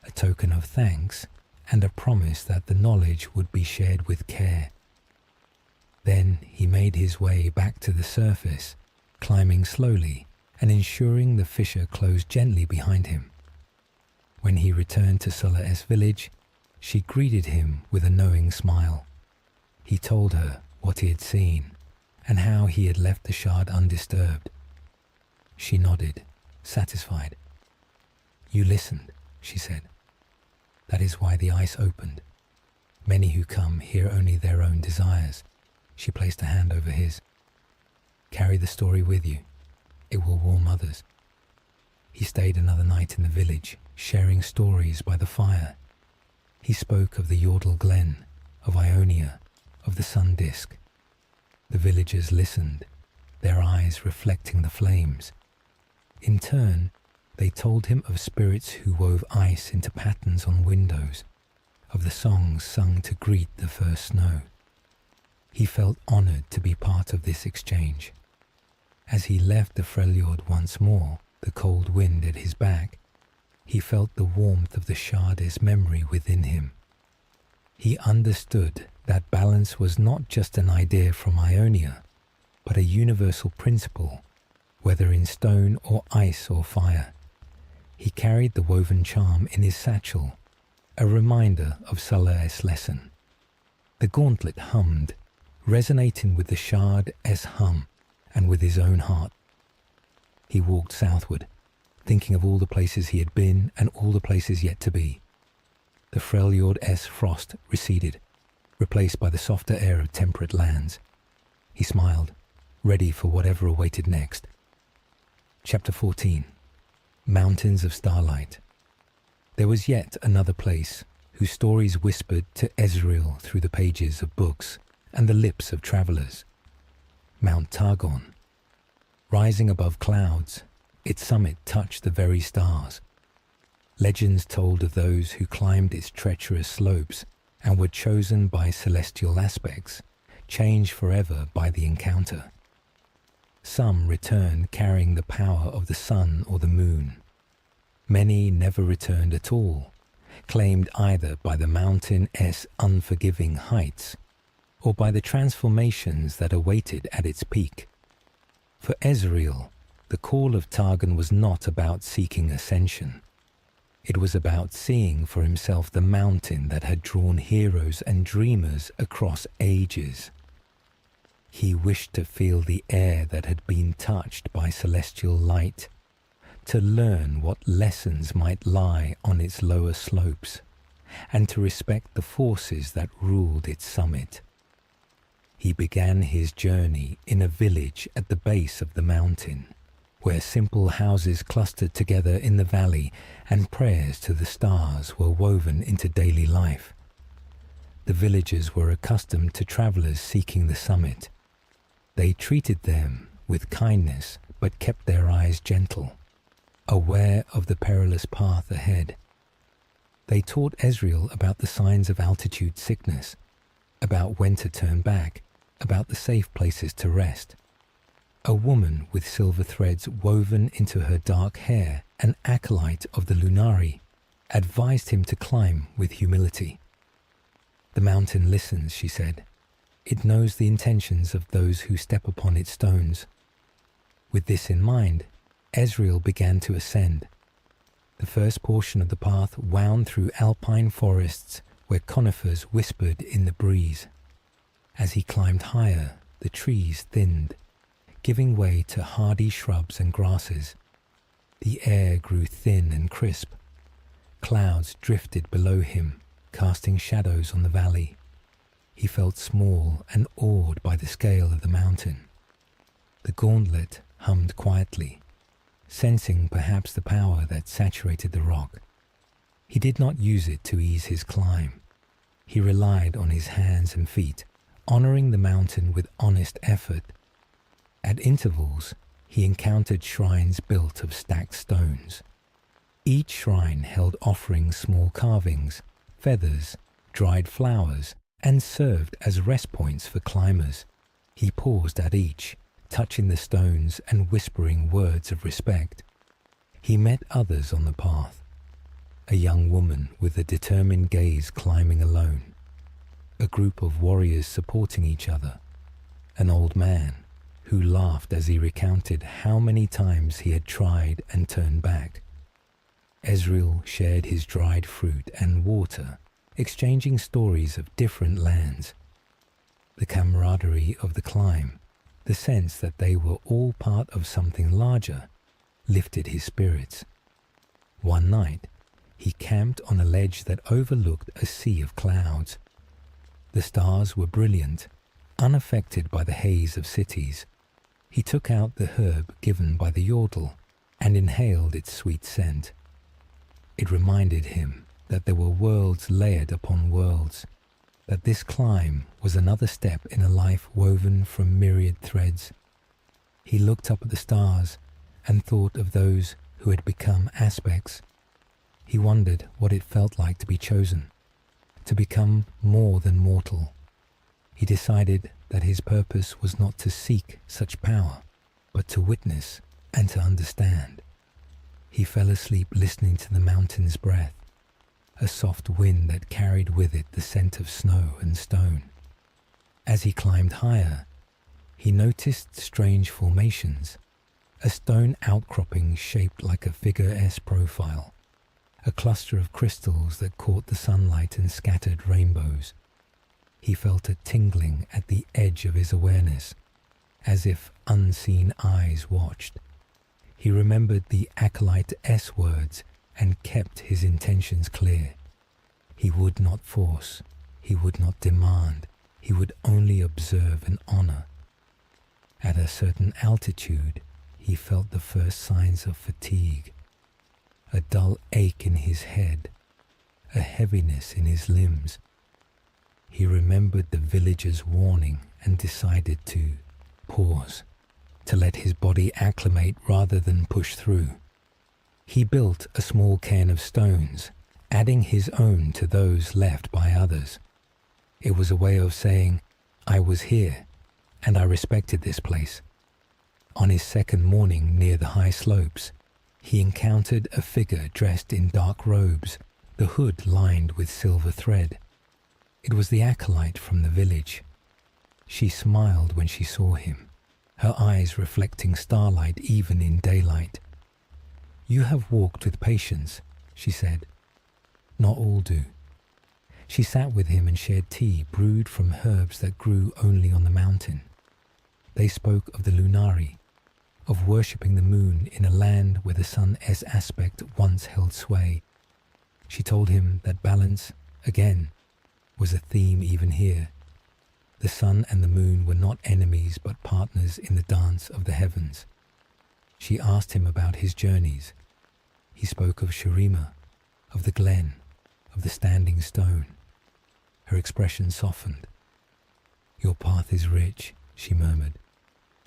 a token of thanks and a promise that the knowledge would be shared with care. Then he made his way back to the surface, climbing slowly and ensuring the fissure closed gently behind him. When he returned to Sulla's village, she greeted him with a knowing smile. He told her what he had seen and how he had left the shard undisturbed. She nodded, satisfied. "You listened," she said. "That is why the ice opened. Many who come hear only their own desires." She placed a hand over his. "Carry the story with you. It will warm others." He stayed another night in the village, sharing stories by the fire. He spoke of the Yordle Glen, of Ionia, of the sun disk. The villagers listened, their eyes reflecting the flames. In turn, they told him of spirits who wove ice into patterns on windows, of the songs sung to greet the first snow. He felt honored to be part of this exchange. As he left the Freljord once more, the cold wind at his back, he felt the warmth of the Shard's memory within him. He understood that balance was not just an idea from Ionia, but a universal principle, whether in stone or ice or fire. He carried the woven charm in his satchel, a reminder of Sulla's lesson. The gauntlet hummed, resonating with the Shard's hum and with his own heart. He walked southward, thinking of all the places he had been and all the places yet to be. The Freljord's frost receded, replaced by the softer air of temperate lands. He smiled, ready for whatever awaited next. Chapter 14. Mountains of Starlight. There was yet another place whose stories whispered to Ezreal through the pages of books and the lips of travellers. Mount Targon. Rising above clouds, its summit touched the very stars. Legends told of those who climbed its treacherous slopes and were chosen by celestial aspects, changed forever by the encounter. Some returned carrying the power of the sun or the moon. Many never returned at all, claimed either by the mountain's unforgiving heights or by the transformations that awaited at its peak. For Ezreal, the call of Targon was not about seeking ascension. It was about seeing for himself the mountain that had drawn heroes and dreamers across ages. He wished to feel the air that had been touched by celestial light, to learn what lessons might lie on its lower slopes, and to respect the forces that ruled its summit. He began his journey in a village at the base of the mountain, where simple houses clustered together in the valley and prayers to the stars were woven into daily life. The villagers were accustomed to travellers seeking the summit. They treated them with kindness but kept their eyes gentle, aware of the perilous path ahead. They taught Ezreal about the signs of altitude sickness, about when to turn back, about the safe places to rest. A woman with silver threads woven into her dark hair, an acolyte of the Lunari, advised him to climb with humility. "The mountain listens," she said. "It knows the intentions of those who step upon its stones." With this in mind, Ezreal began to ascend. The first portion of the path wound through alpine forests where conifers whispered in the breeze. As he climbed higher, the trees thinned, giving way to hardy shrubs and grasses. The air grew thin and crisp. Clouds drifted below him, casting shadows on the valley. He felt small and awed by the scale of the mountain. The gauntlet hummed quietly, sensing perhaps the power that saturated the rock. He did not use it to ease his climb. He relied on his hands and feet, honoring the mountain with honest effort. At intervals, he encountered shrines built of stacked stones. Each shrine held offering small carvings, feathers, dried flowers, and served as rest points for climbers. He paused at each, touching the stones and whispering words of respect. He met others on the path. A young woman with a determined gaze climbing alone. A group of warriors supporting each other. An old man who laughed as he recounted how many times he had tried and turned back. Ezreal shared his dried fruit and water, exchanging stories of different lands. The camaraderie of the climb, the sense that they were all part of something larger, lifted his spirits. One night, he camped on a ledge that overlooked a sea of clouds. The stars were brilliant, unaffected by the haze of cities. He took out the herb given by the yordle and inhaled its sweet scent. It reminded him that there were worlds layered upon worlds, that this climb was another step in a life woven from myriad threads. He looked up at the stars and thought of those who had become aspects. He wondered what it felt like to be chosen, to become more than mortal. He decided that his purpose was not to seek such power, but to witness and to understand. He fell asleep listening to the mountain's breath, a soft wind that carried with it the scent of snow and stone. As he climbed higher, he noticed strange formations, a stone outcropping shaped like a figure S profile, a cluster of crystals that caught the sunlight and scattered rainbows. He felt a tingling at the edge of his awareness, as if unseen eyes watched. He remembered the acolyte S words and kept his intentions clear. He would not force, he would not demand, he would only observe and honor. At a certain altitude, he felt the first signs of fatigue, a dull ache in his head, a heaviness in his limbs. He remembered the villager's warning and decided to pause, to let his body acclimate rather than push through. He built a small cairn of stones, adding his own to those left by others. It was a way of saying, I was here, and I respected this place. On his second morning near the high slopes, he encountered a figure dressed in dark robes, the hood lined with silver thread. It was the acolyte from the village. She smiled when she saw him, her eyes reflecting starlight even in daylight. You have walked with patience, she said. Not all do. She sat with him and shared tea brewed from herbs that grew only on the mountain. They spoke of the Lunari, of worshipping the moon in a land where the sun-S aspect once held sway. She told him that balance, again, was a theme even here. The sun and the moon were not enemies but partners in the dance of the heavens. She asked him about his journeys. He spoke of Shurima, of the glen, of the standing stone. Her expression softened. Your path is rich, she murmured,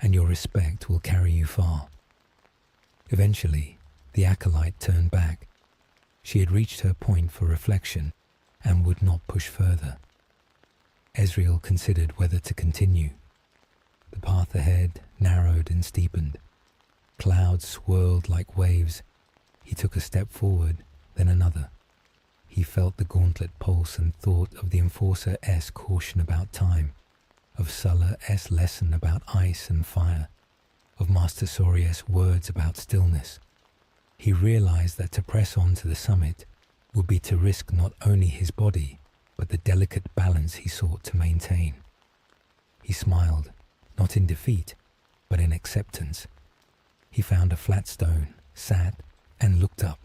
and your respect will carry you far. Eventually, the acolyte turned back. She had reached her point for reflection and would not push further. Ezreal considered whether to continue. The path ahead narrowed and steepened. Clouds swirled like waves. He took a step forward, then another. He felt the gauntlet pulse and thought of the Enforcer S caution about time, of Sulla S lesson about ice and fire, of Master Sori S words about stillness. He realized that to press on to the summit would be to risk not only his body, but the delicate balance he sought to maintain. He smiled, not in defeat, but in acceptance. He found a flat stone, sat, and looked up.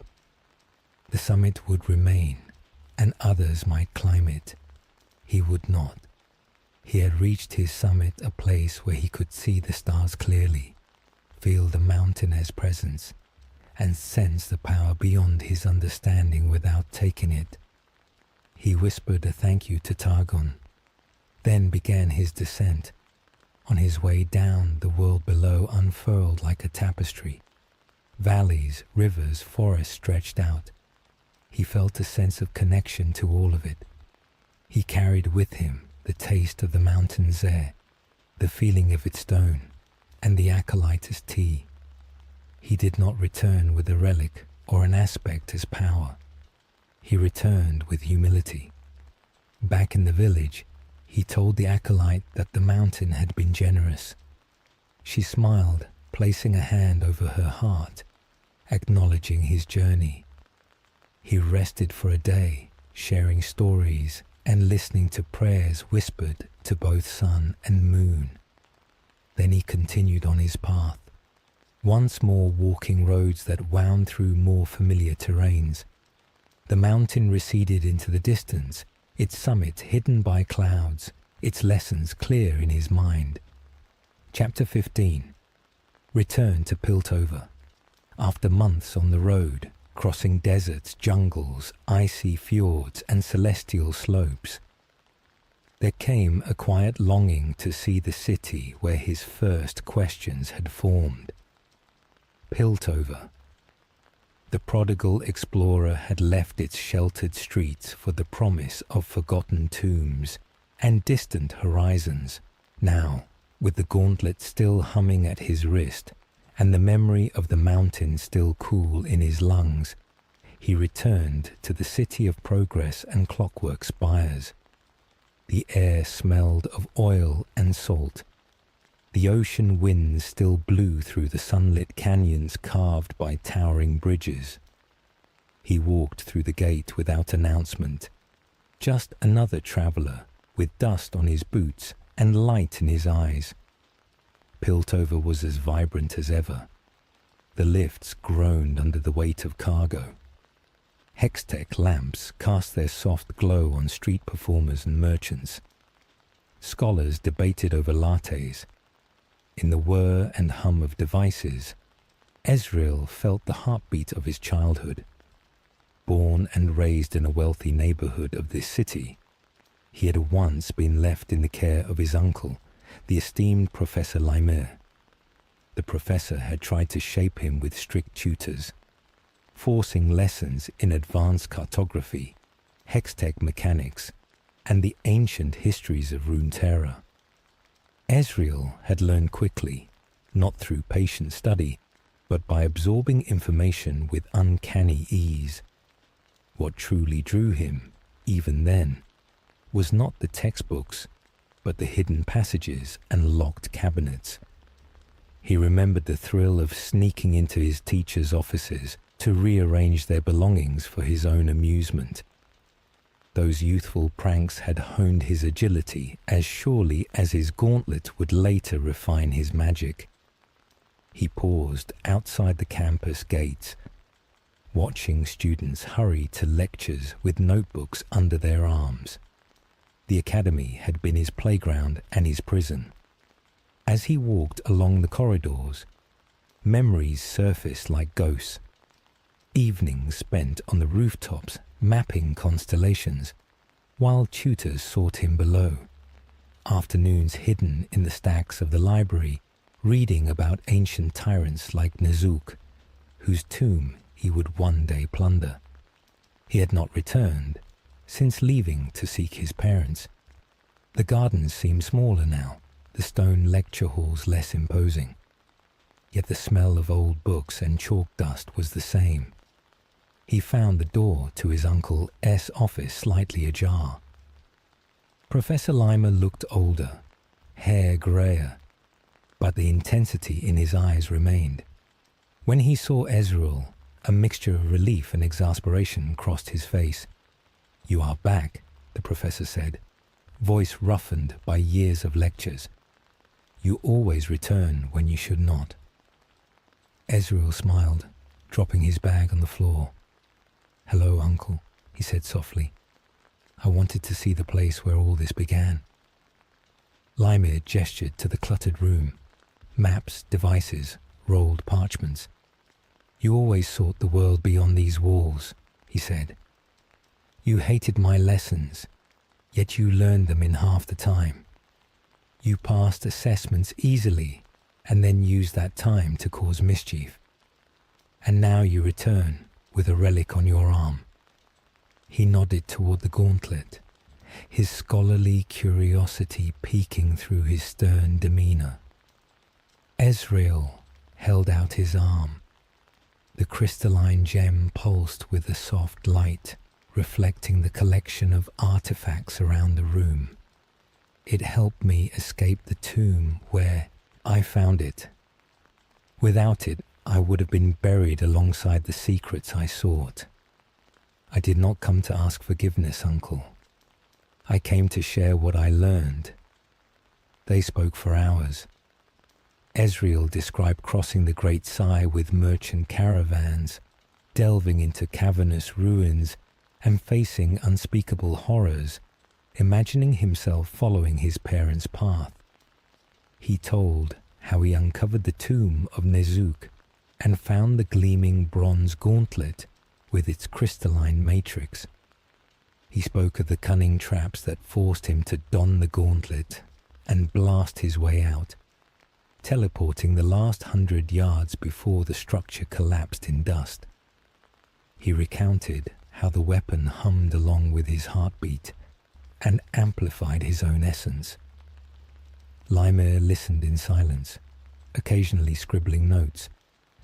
The summit would remain, and others might climb it. He would not. He had reached his summit, a place where he could see the stars clearly, feel the mountainous presence, and sense the power beyond his understanding without taking it. He whispered a thank you to Targon, then began his descent. On his way down, the world below unfurled like a tapestry. Valleys, rivers, forests stretched out. He felt a sense of connection to all of it. He carried with him the taste of the mountain's air, the feeling of its stone, and the acolyte's tea. He did not return with a relic or an aspect as power. He returned with humility. Back in the village, he told the acolyte that the mountain had been generous. She smiled, placing a hand over her heart, acknowledging his journey. He rested for a day, sharing stories and listening to prayers whispered to both sun and moon. Then he continued on his path, once more walking roads that wound through more familiar terrains. The mountain receded into the distance, its summit hidden by clouds, its lessons clear in his mind. Chapter 15. Return to Piltover. After months on the road, crossing deserts, jungles, icy fjords, and celestial slopes, there came a quiet longing to see the city where his first questions had formed. Piltover. The Prodigal Explorer had left its sheltered streets for the promise of forgotten tombs and distant horizons. Now, with the gauntlet still humming at his wrist and the memory of the mountain still cool in his lungs, he returned to the city of progress and clockwork spires. The air smelled of oil and salt. The ocean winds still blew through the sunlit canyons carved by towering bridges. He walked through the gate without announcement, just another traveller with dust on his boots and light in his eyes. Piltover was as vibrant as ever. The lifts groaned under the weight of cargo. Hextech lamps cast their soft glow on street performers and merchants. Scholars debated over lattes. In the whir and hum of devices, Ezreal felt the heartbeat of his childhood. Born and raised in a wealthy neighborhood of this city, he had once been left in the care of his uncle, the esteemed Professor Lymer. The professor had tried to shape him with strict tutors, forcing lessons in advanced cartography, hextech mechanics, and the ancient histories of Runeterra. Ezreal had learned quickly, not through patient study, but by absorbing information with uncanny ease. What truly drew him, even then, was not the textbooks, but the hidden passages and locked cabinets. He remembered the thrill of sneaking into his teachers' offices to rearrange their belongings for his own amusement. Those youthful pranks had honed his agility as surely as his gauntlet would later refine his magic. He paused outside the campus gates, watching students hurry to lectures with notebooks under their arms. The academy had been his playground and his prison. As he walked along the corridors, memories surfaced like ghosts. Evenings spent on the rooftops mapping constellations, while tutors sought him below. Afternoons hidden in the stacks of the library, reading about ancient tyrants like Nezuk, whose tomb he would one day plunder. He had not returned since leaving to seek his parents. The gardens seemed smaller now, the stone lecture halls less imposing. Yet the smell of old books and chalk dust was the same. He found the door to his Uncle S' office slightly ajar. Professor Lymer looked older, hair grayer, but the intensity in his eyes remained. When he saw Ezreal, a mixture of relief and exasperation crossed his face. "You are back," the professor said, voice roughened by years of lectures. "You always return when you should not." Ezreal smiled, dropping his bag on the floor. "Hello, Uncle," he said softly. "I wanted to see the place where all this began." Limir gestured to the cluttered room. Maps, devices, rolled parchments. You always sought the world beyond these walls, he said. You hated my lessons, yet you learned them in half the time. You passed assessments easily and then used that time to cause mischief. And now you return with a relic on your arm. He nodded toward the gauntlet, his scholarly curiosity peeking through his stern demeanor. Ezreal held out his arm. The crystalline gem pulsed with a soft light, reflecting the collection of artifacts around the room. It helped me escape the tomb where I found it. Without it, I would have been buried alongside the secrets I sought. I did not come to ask forgiveness, Uncle. I came to share what I learned. They spoke for hours. Ezreal described crossing the Great Sigh with merchant caravans, delving into cavernous ruins, and facing unspeakable horrors, imagining himself following his parents' path. He told how he uncovered the tomb of Nezuk and found the gleaming bronze gauntlet with its crystalline matrix. He spoke of the cunning traps that forced him to don the gauntlet and blast his way out, teleporting the last 100 yards before the structure collapsed in dust. He recounted how the weapon hummed along with his heartbeat and amplified his own essence. Limir listened in silence, occasionally scribbling notes.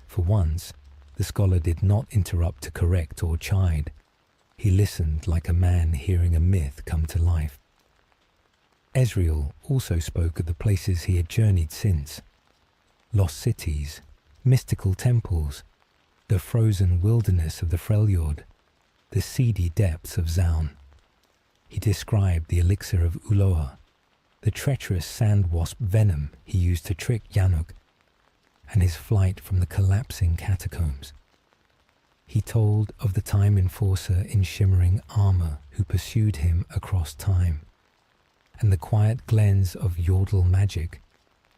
For once, the scholar did not interrupt to correct or chide. He listened like a man hearing a myth come to life. Ezreal also spoke of the places he had journeyed since. Lost cities, mystical temples, the frozen wilderness of the Freljord, the seedy depths of Zaun. He described the elixir of Uloa, the treacherous sand wasp venom he used to trick Yanuk, and his flight from the collapsing catacombs. He told of the time enforcer in shimmering armor who pursued him across time, and the quiet glens of Yordle magic,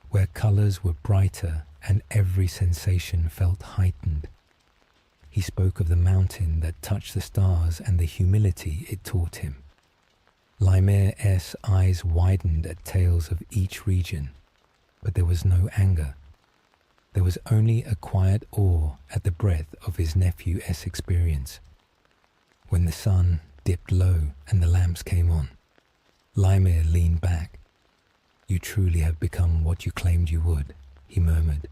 where colors were brighter and every sensation felt heightened. He spoke of the mountain that touched the stars and the humility it taught him. Limir's eyes widened at tales of each region, but there was no anger. There was only a quiet awe at the breadth of his nephew's experience. When the sun dipped low and the lamps came on, Limir leaned back. "You truly have become what you claimed you would," he murmured.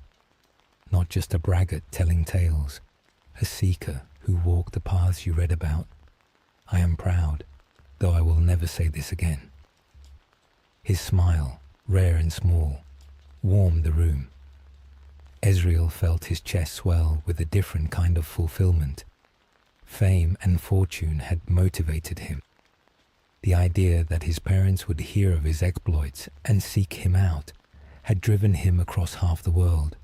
"Not just a braggart telling tales, a seeker who walked the paths you read about. I am proud, though I will never say this again." His smile, rare and small, warmed the room. Ezreal felt his chest swell with a different kind of fulfillment. Fame and fortune had motivated him. The idea that his parents would hear of his exploits and seek him out had driven him across half the world.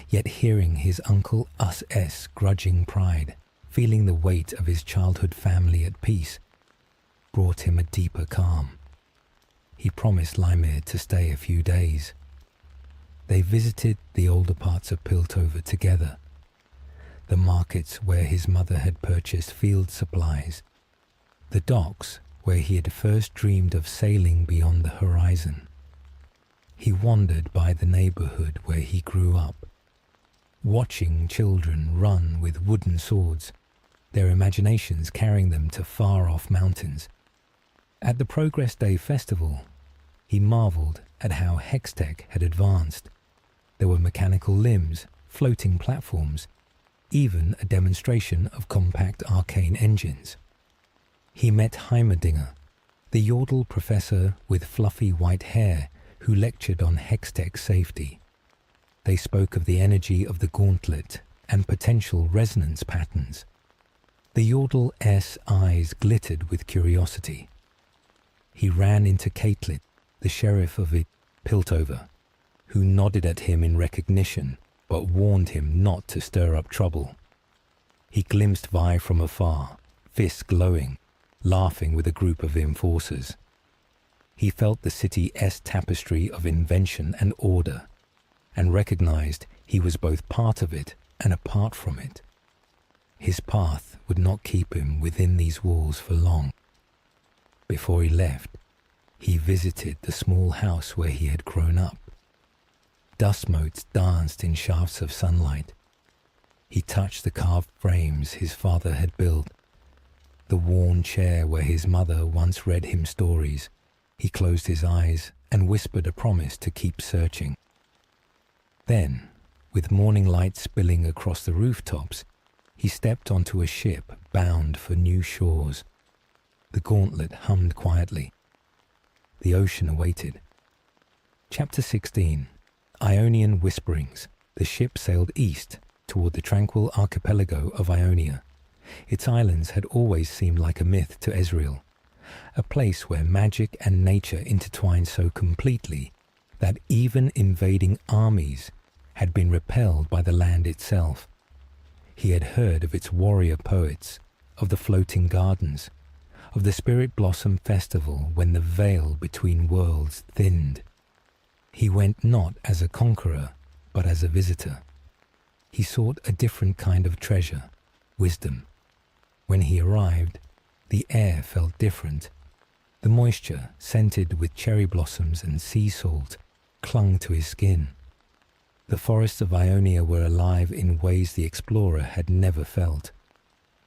Yet hearing his Uncle Us's grudging pride, feeling the weight of his childhood family at peace, brought him a deeper calm. He promised Limir to stay a few days. They visited the older parts of Piltover together, the markets where his mother had purchased field supplies, the docks where he had first dreamed of sailing beyond the horizon. He wandered by the neighborhood where he grew up, watching children run with wooden swords, their imaginations carrying them to far-off mountains. At the Progress Day festival, he marveled at how Hextech had advanced. There were mechanical limbs, floating platforms, even a demonstration of compact arcane engines. He met Heimerdinger, the Yordle professor with fluffy white hair who lectured on Hextech safety. They spoke of the energy of the gauntlet and potential resonance patterns. The Yordle's eyes glittered with curiosity. He ran into Caitlin, the sheriff of Piltover, who nodded at him in recognition but warned him not to stir up trouble. He glimpsed Vi from afar, fists glowing, laughing with a group of enforcers. He felt the city's tapestry of invention and order, and recognized he was both part of it and apart from it. His path would not keep him within these walls for long. Before he left, he visited the small house where he had grown up. Dust motes danced in shafts of sunlight. He touched the carved frames his father had built, the worn chair where his mother once read him stories. He closed his eyes and whispered a promise to keep searching. Then, with morning light spilling across the rooftops, he stepped onto a ship bound for new shores. The gauntlet hummed quietly. The ocean awaited. Chapter 16. Ionian Whisperings. The ship sailed east toward the tranquil archipelago of Ionia. Its islands had always seemed like a myth to Ezreal, a place where magic and nature intertwined so completely that even invading armies had been repelled by the land itself. He had heard of its warrior poets, of the floating gardens, of the Spirit Blossom Festival when the veil between worlds thinned. He went not as a conqueror, but as a visitor. He sought a different kind of treasure, wisdom. When he arrived, the air felt different. The moisture, scented with cherry blossoms and sea salt, clung to his skin. The forests of Ionia were alive in ways the explorer had never felt.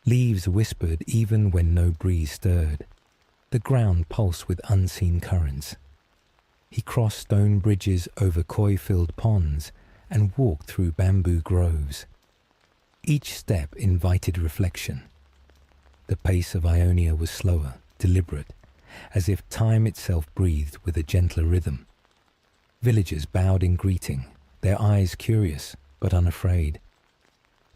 Leaves whispered even when no breeze stirred. The ground pulsed with unseen currents. He crossed stone bridges over koi-filled ponds and walked through bamboo groves. Each step invited reflection. The pace of Ionia was slower, deliberate, as if time itself breathed with a gentler rhythm. Villagers bowed in greeting, their eyes curious but unafraid.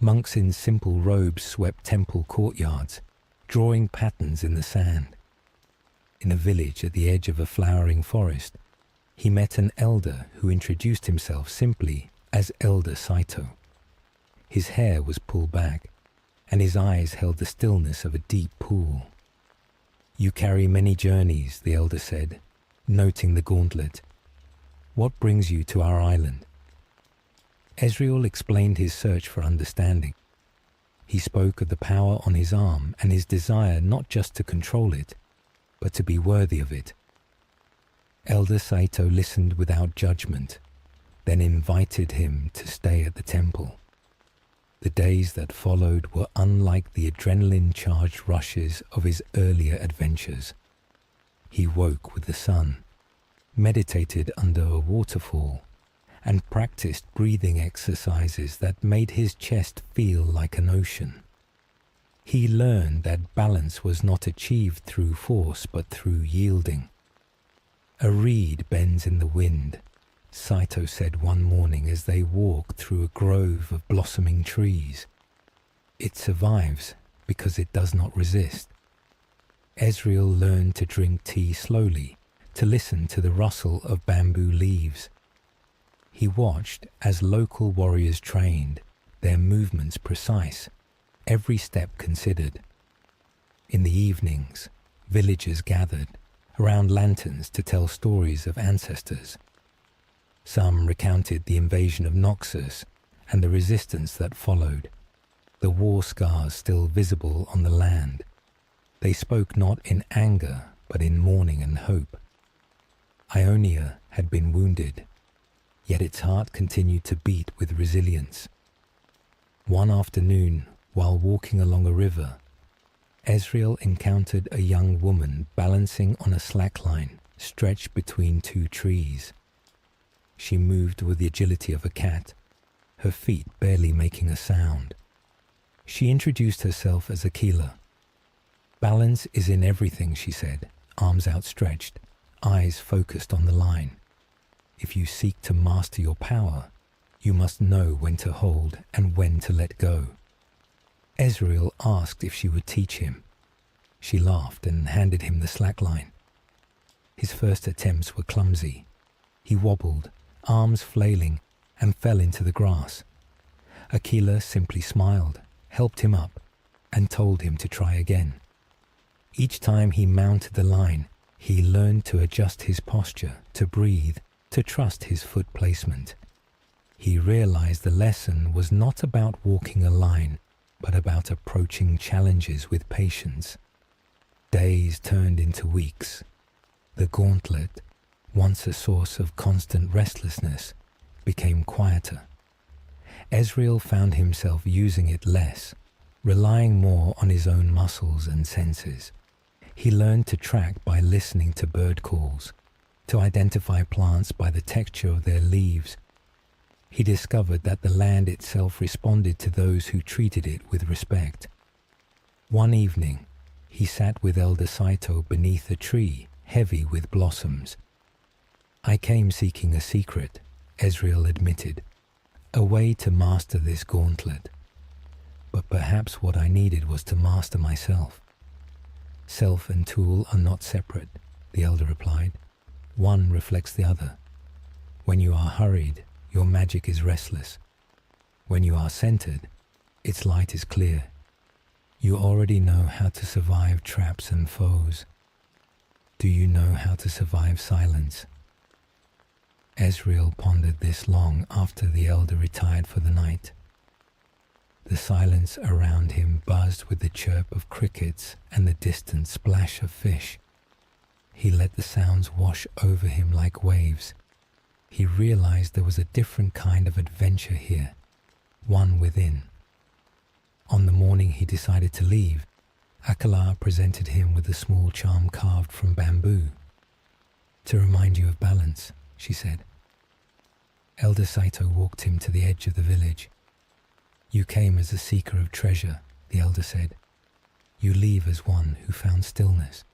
Monks in simple robes swept temple courtyards, drawing patterns in the sand. In a village at the edge of a flowering forest, he met an elder who introduced himself simply as Elder Saito. His hair was pulled back, and his eyes held the stillness of a deep pool. "You carry many journeys," the elder said, noting the gauntlet. "What brings you to our island?" Ezreal explained his search for understanding. He spoke of the power on his arm and his desire not just to control it, but to be worthy of it. Elder Saito listened without judgment, then invited him to stay at the temple. The days that followed were unlike the adrenaline-charged rushes of his earlier adventures. He woke with the sun, meditated under a waterfall, and practiced breathing exercises that made his chest feel like an ocean. He learned that balance was not achieved through force but through yielding. "A reed bends in the wind," Saito said one morning as they walked through a grove of blossoming trees. "It survives because it does not resist." Ezreal learned to drink tea slowly, to listen to the rustle of bamboo leaves. He watched as local warriors trained, their movements precise, every step considered. In the evenings, villagers gathered around lanterns to tell stories of ancestors. Some recounted the invasion of Noxus and the resistance that followed, the war scars still visible on the land. They spoke not in anger, but in mourning and hope. Ionia had been wounded, yet its heart continued to beat with resilience. One afternoon, while walking along a river, Ezreal encountered a young woman balancing on a slackline stretched between two trees. She moved with the agility of a cat, her feet barely making a sound. She introduced herself as Aquila. "Balance is in everything," she said, arms outstretched, eyes focused on the line. "If you seek to master your power, you must know when to hold and when to let go." Ezreal asked if she would teach him. She laughed and handed him the slackline. His first attempts were clumsy. He wobbled, arms flailing, and fell into the grass. Aquila simply smiled, helped him up, and told him to try again. Each time he mounted the line, He learned to adjust his posture, to breathe, to trust his foot placement. He realized the lesson was not about walking a line, but about approaching challenges with patience. Days turned into weeks. The gauntlet, once a source of constant restlessness, became quieter. Ezreal found himself using it less, relying more on his own muscles and senses. He learned to track by listening to bird calls, to identify plants by the texture of their leaves. He discovered that the land itself responded to those who treated it with respect. One evening, he sat with Elder Saito beneath a tree heavy with blossoms. "I came seeking a secret," Ezreal admitted, "a way to master this gauntlet. But perhaps what I needed was to master myself." "Self and tool are not separate," the elder replied. "One reflects the other. When you are hurried, your magic is restless. When you are centered, its light is clear. You already know how to survive traps and foes. Do you know how to survive silence?" Ezreal pondered this long after the elder retired for the night. The silence around him buzzed with the chirp of crickets and the distant splash of fish. He let the sounds wash over him like waves. He realized there was a different kind of adventure here, one within. On the morning he decided to leave, Akala presented him with a small charm carved from bamboo. "To remind you of balance," she said. Elder Saito walked him to the edge of the village. "You came as a seeker of treasure," the elder said. "You leave as one who found stillness."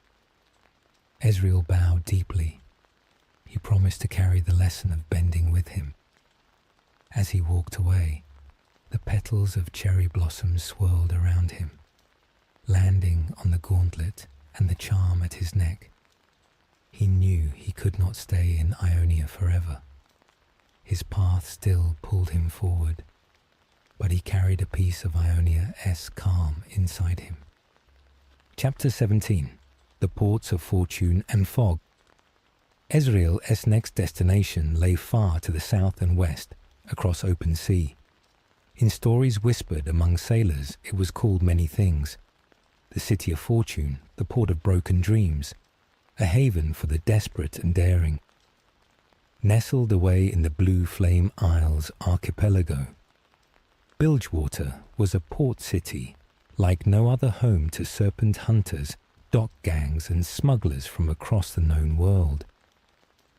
Ezreal bowed deeply. He promised to carry the lesson of bending with him. As he walked away, the petals of cherry blossoms swirled around him, landing on the gauntlet and the charm at his neck. He knew he could not stay in Ionia forever. His path still pulled him forward, but he carried a piece of Ionia's calm inside him. Chapter 17. The Ports of Fortune and Fog. Ezreal's next destination lay far to the south and west, across open sea. In stories whispered among sailors, it was called many things. The City of Fortune, the Port of Broken Dreams, a haven for the desperate and daring. Nestled away in the Blue Flame Isles archipelago, Bilgewater was a port city like no other home to serpent hunters, dock gangs and smugglers from across the known world.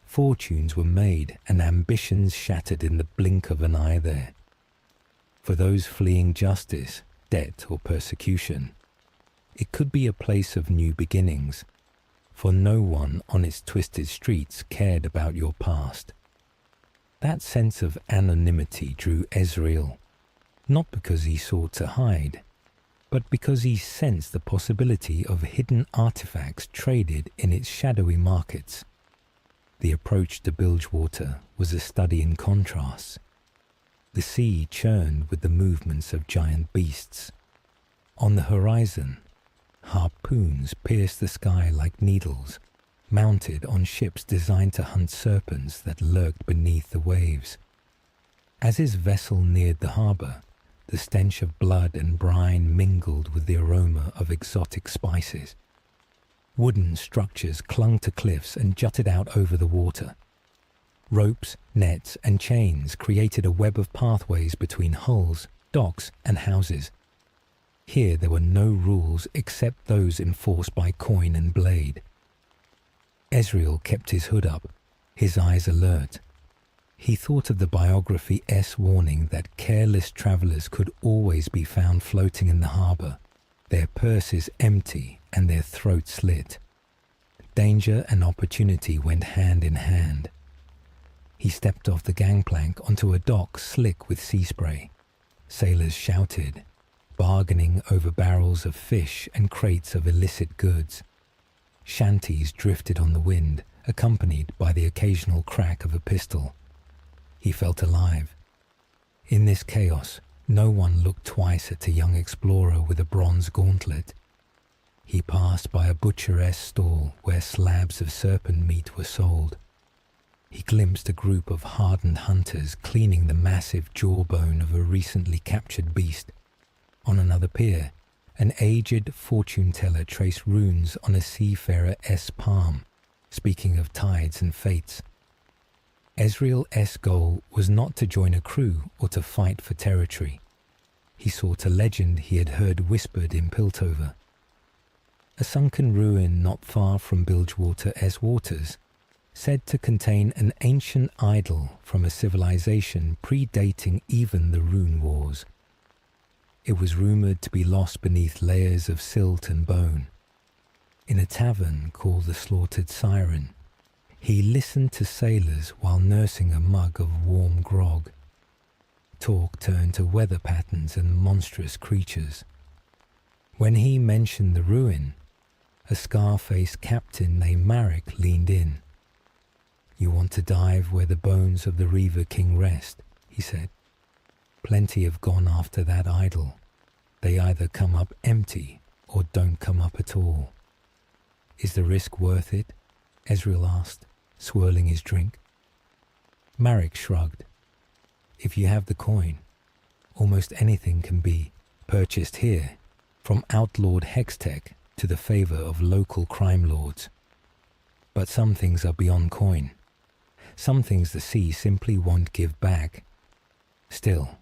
Fortunes were made and ambitions shattered in the blink of an eye there. For those fleeing justice, debt or persecution, it could be a place of new beginnings, for no one on its twisted streets cared about your past. That sense of anonymity drew Ezreal, not because he sought to hide, but because he sensed the possibility of hidden artifacts traded in its shadowy markets. The approach to Bilgewater was a study in contrasts. The sea churned with the movements of giant beasts. On the horizon, harpoons pierced the sky like needles, mounted on ships designed to hunt serpents that lurked beneath the waves. As his vessel neared the harbour, the stench of blood and brine mingled with the aroma of exotic spices. Wooden structures clung to cliffs and jutted out over the water. Ropes, nets, and chains created a web of pathways between hulls, docks, and houses. Here there were no rules except those enforced by coin and blade. Ezreal kept his hood up, his eyes alert. He thought of the biography's warning that careless travellers could always be found floating in the harbour, their purses empty and their throats slit. Danger and opportunity went hand in hand. He stepped off the gangplank onto a dock slick with sea spray. Sailors shouted, bargaining over barrels of fish and crates of illicit goods. Shanties drifted on the wind, accompanied by the occasional crack of a pistol. He felt alive. In this chaos, no one looked twice at a young explorer with a bronze gauntlet. He passed by a butcheress stall where slabs of serpent meat were sold. He glimpsed a group of hardened hunters cleaning the massive jawbone of a recently captured beast. On another pier, an aged fortune-teller traced runes on a seafarer's palm, speaking of tides and fates. Ezreal's goal was not to join a crew or to fight for territory. He sought a legend he had heard whispered in Piltover. A sunken ruin not far from Bilgewater's waters, said to contain an ancient idol from a civilization predating even the rune wars. It was rumoured to be lost beneath layers of silt and bone. In a tavern called the Slaughtered Siren, he listened to sailors while nursing a mug of warm grog. Talk turned to weather patterns and monstrous creatures. When he mentioned the ruin, a scar-faced captain named Marek leaned in. "You want to dive where the bones of the Reaver King rest," he said. "Plenty have gone after that idol. They either come up empty or don't come up at all." "Is the risk worth it?" Ezreal asked, swirling his drink. Marek shrugged. "If you have the coin, almost anything can be purchased here, from outlawed hextech to the favour of local crime lords. But some things are beyond coin. Some things the sea simply won't give back. Still,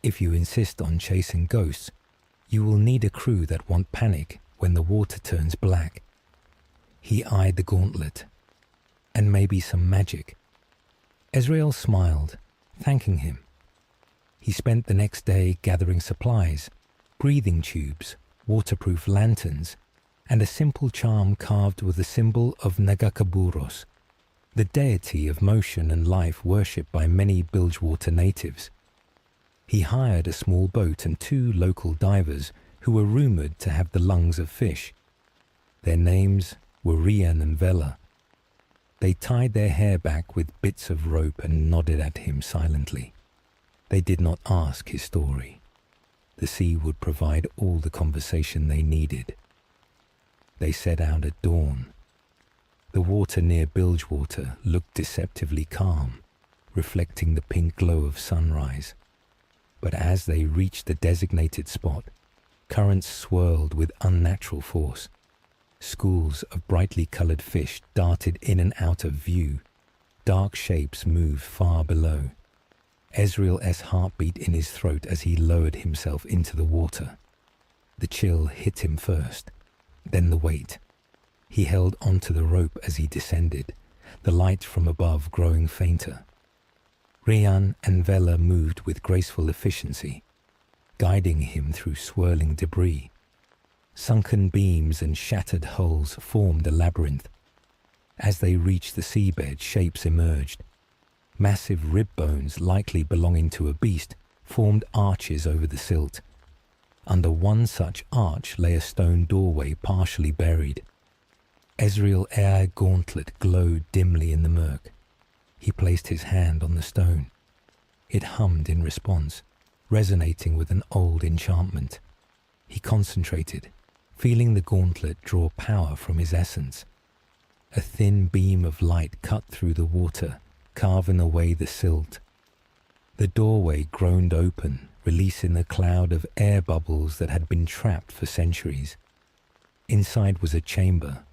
if you insist on chasing ghosts, you will need a crew that won't panic when the water turns black." He eyed the gauntlet. "And maybe some magic." Ezreal smiled, thanking him. He spent the next day gathering supplies, breathing tubes, waterproof lanterns, and a simple charm carved with the symbol of Nagakaburos, the deity of motion and life worshipped by many Bilgewater natives. He hired a small boat and 2 local divers who were rumoured to have the lungs of fish. Their names were Rian and Vela. They tied their hair back with bits of rope and nodded at him silently. They did not ask his story. The sea would provide all the conversation they needed. They set out at dawn. The water near Bilgewater looked deceptively calm, reflecting the pink glow of sunrise. But as they reached the designated spot, currents swirled with unnatural force. Schools of brightly coloured fish darted in and out of view. Dark shapes moved far below. Ezreal's heartbeat in his throat as he lowered himself into the water. The chill hit him first, then the weight. He held onto the rope as he descended, the light from above growing fainter. Rian and Vela moved with graceful efficiency, guiding him through swirling debris. Sunken beams and shattered hulls formed a labyrinth. As they reached the seabed, shapes emerged. Massive rib bones, likely belonging to a beast, formed arches over the silt. Under one such arch lay a stone doorway partially buried. Ezreal's gauntlet glowed dimly in the murk. He placed his hand on the stone. It hummed in response, resonating with an old enchantment. He concentrated, feeling the gauntlet draw power from his essence. A thin beam of light cut through the water, carving away the silt. The doorway groaned open, releasing a cloud of air bubbles that had been trapped for centuries. Inside was a chamber,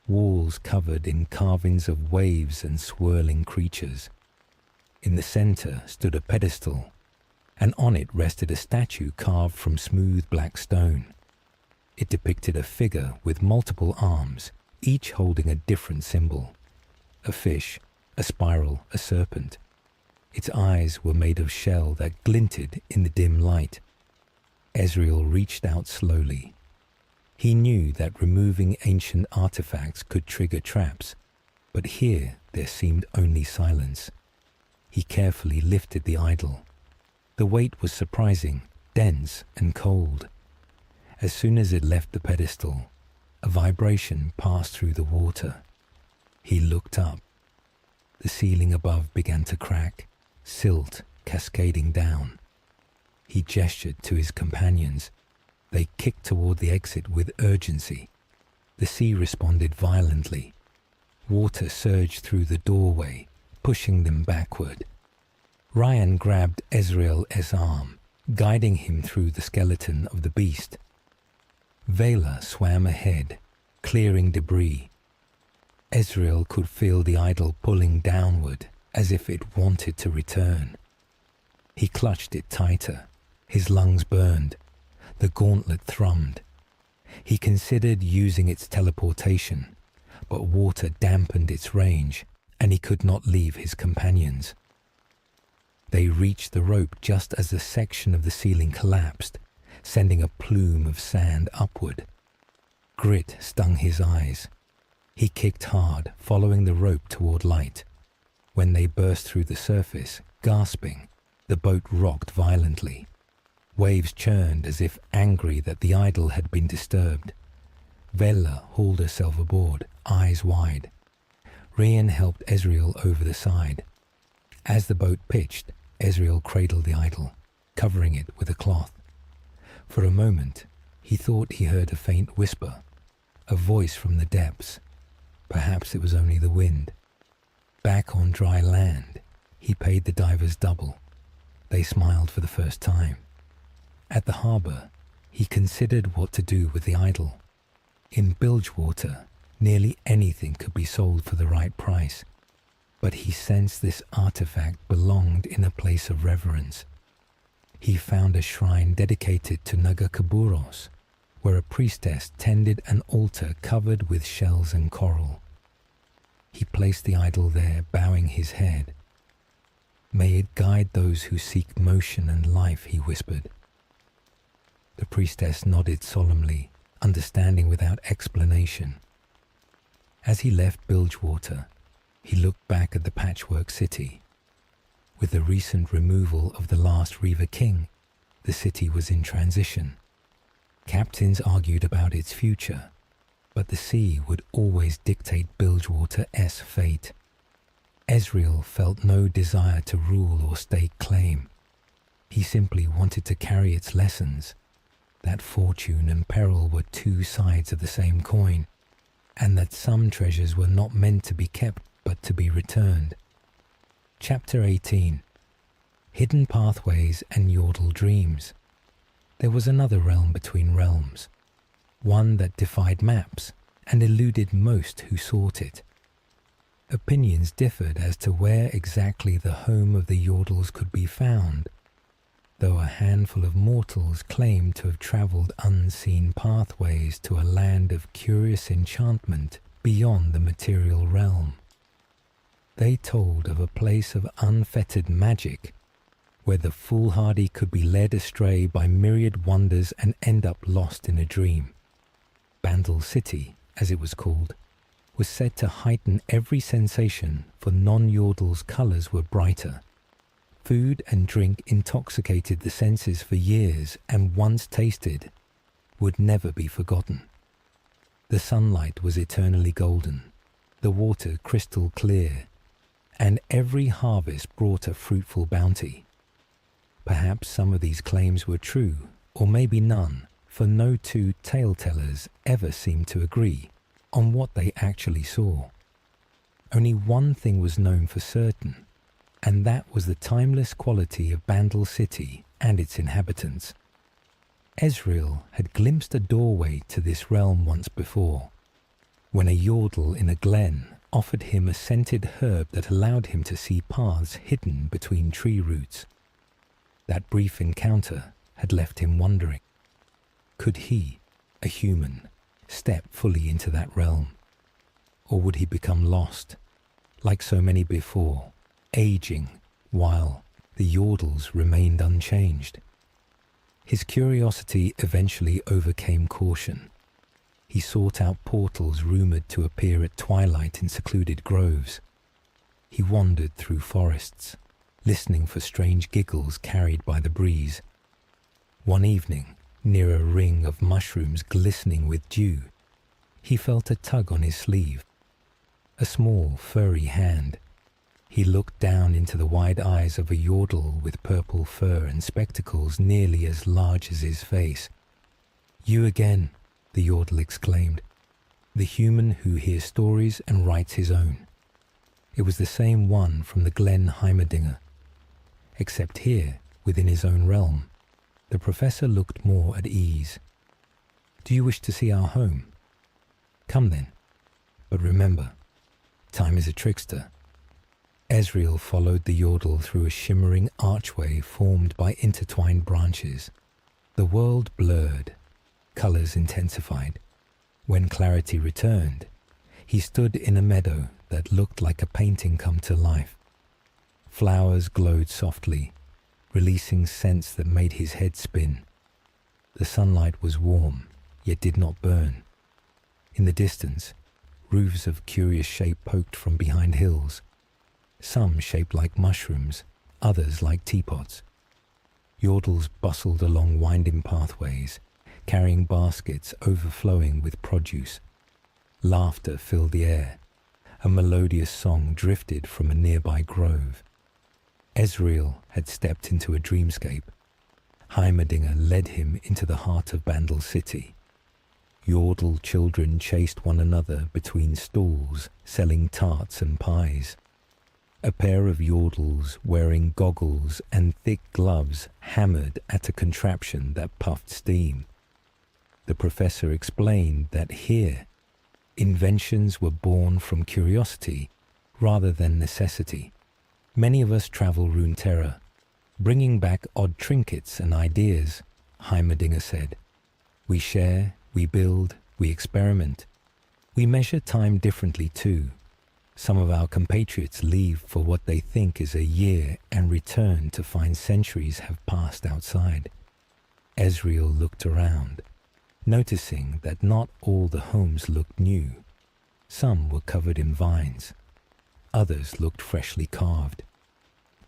walls covered in carvings of waves and swirling creatures. In the center stood a pedestal, and on it rested a statue carved from smooth black stone. It depicted a figure with multiple arms, each holding a different symbol. A fish, a spiral, a serpent. Its eyes were made of shell that glinted in the dim light. Ezreal reached out slowly. He knew that removing ancient artifacts could trigger traps, but here there seemed only silence. He carefully lifted the idol. The weight was surprising, dense and cold. As soon as it left the pedestal, a vibration passed through the water. He looked up. The ceiling above began to crack, silt cascading down. He gestured to his companions. They kicked toward the exit with urgency, The sea responded violently. Water surged through the doorway, pushing them backward. Ryan grabbed Ezreal's arm, guiding him through the skeleton of the beast. Vela swam ahead, clearing debris. Ezreal could feel the idol pulling downward, as if it wanted to return. He clutched it tighter. His lungs burned. The gauntlet thrummed. He considered using its teleportation, but water dampened its range, and he could not leave his companions. They reached the rope just as a section of the ceiling collapsed, sending a plume of sand upward. Grit stung his eyes. He kicked hard, following the rope toward light. When they burst through the surface, gasping, the boat rocked violently. Waves churned as if angry that the idol had been disturbed. Vela hauled herself aboard, eyes wide. Rian helped Ezreal over the side. As the boat pitched, Ezreal cradled the idol, covering it with a cloth. For a moment, he thought he heard a faint whisper, a voice from the depths. Perhaps it was only the wind. Back on dry land, he paid the divers double. They smiled for the first time. At the harbour, he considered what to do with the idol. In Bilgewater, nearly anything could be sold for the right price, but he sensed this artifact belonged in a place of reverence. He found a shrine dedicated to Nagakaburos, where a priestess tended an altar covered with shells and coral. He placed the idol there, bowing his head. "May it guide those who seek motion and life," he whispered. The priestess nodded solemnly, understanding without explanation. As he left Bilgewater, he looked back at the patchwork city. With the recent removal of the last Reaver King, the city was in transition. Captains argued about its future, but the sea would always dictate Bilgewater's fate. Ezreal felt no desire to rule or stake claim. He simply wanted to carry its lessons, that fortune and peril were two sides of the same coin, and that some treasures were not meant to be kept but to be returned. Chapter 18. Hidden Pathways and Yordle Dreams. There was another realm between realms, one that defied maps and eluded most who sought it. Opinions differed as to where exactly the home of the Yordles could be found, though a handful of mortals claimed to have travelled unseen pathways to a land of curious enchantment beyond the material realm. They told of a place of unfettered magic, where the foolhardy could be led astray by myriad wonders and end up lost in a dream. Bandle City, as it was called, was said to heighten every sensation, for non-Yordles' colours were brighter. Food and drink intoxicated the senses for years, and once tasted, would never be forgotten. The sunlight was eternally golden, the water crystal clear, and every harvest brought a fruitful bounty. Perhaps some of these claims were true, or maybe none, for no two tale-tellers ever seemed to agree on what they actually saw. Only one thing was known for certain, and that was the timeless quality of Bandle City and its inhabitants. Ezreal had glimpsed a doorway to this realm once before, when a Yordle in a glen offered him a scented herb that allowed him to see paths hidden between tree roots. That brief encounter had left him wondering. Could he, a human, step fully into that realm? Or would he become lost, like so many before, aging, while the Yordles remained unchanged? His curiosity eventually overcame caution. He sought out portals rumoured to appear at twilight in secluded groves. He wandered through forests, listening for strange giggles carried by the breeze. One evening, near a ring of mushrooms glistening with dew, he felt a tug on his sleeve. A small, furry hand. He looked down into the wide eyes of a Yordle with purple fur and spectacles nearly as large as his face. "You again," the Yordle exclaimed. the human who hears stories and writes his own. It was the same one from the Glen Heimerdinger, except here, within his own realm, the professor looked more at ease. Do you wish to see our home? Come then. But remember, time is a trickster. Ezreal followed the yordle through a shimmering archway formed by intertwined branches. The world blurred, colours intensified. When clarity returned, he stood in a meadow that looked like a painting come to life. Flowers glowed softly, releasing scents that made his head spin. The sunlight was warm, yet did not burn. In the distance, roofs of curious shape poked from behind hills, some shaped like mushrooms, others like teapots. Yordles bustled along winding pathways, carrying baskets overflowing with produce. Laughter filled the air. A melodious song drifted from a nearby grove. Ezreal had stepped into a dreamscape. Heimerdinger led him into the heart of Bandle City. Yordle children chased one another between stalls, selling tarts and pies. A pair of yordles wearing goggles and thick gloves hammered at a contraption that puffed steam. The professor explained that here, inventions were born from curiosity rather than necessity. Many of us travel Runeterra, bringing back odd trinkets and ideas, Heimerdinger said. We share, we build, we experiment. We measure time differently too. Some of our compatriots leave for what they think is a year and return to find centuries have passed outside. Ezreal looked around, noticing that not all the homes looked new. Some were covered in vines. Others looked freshly carved.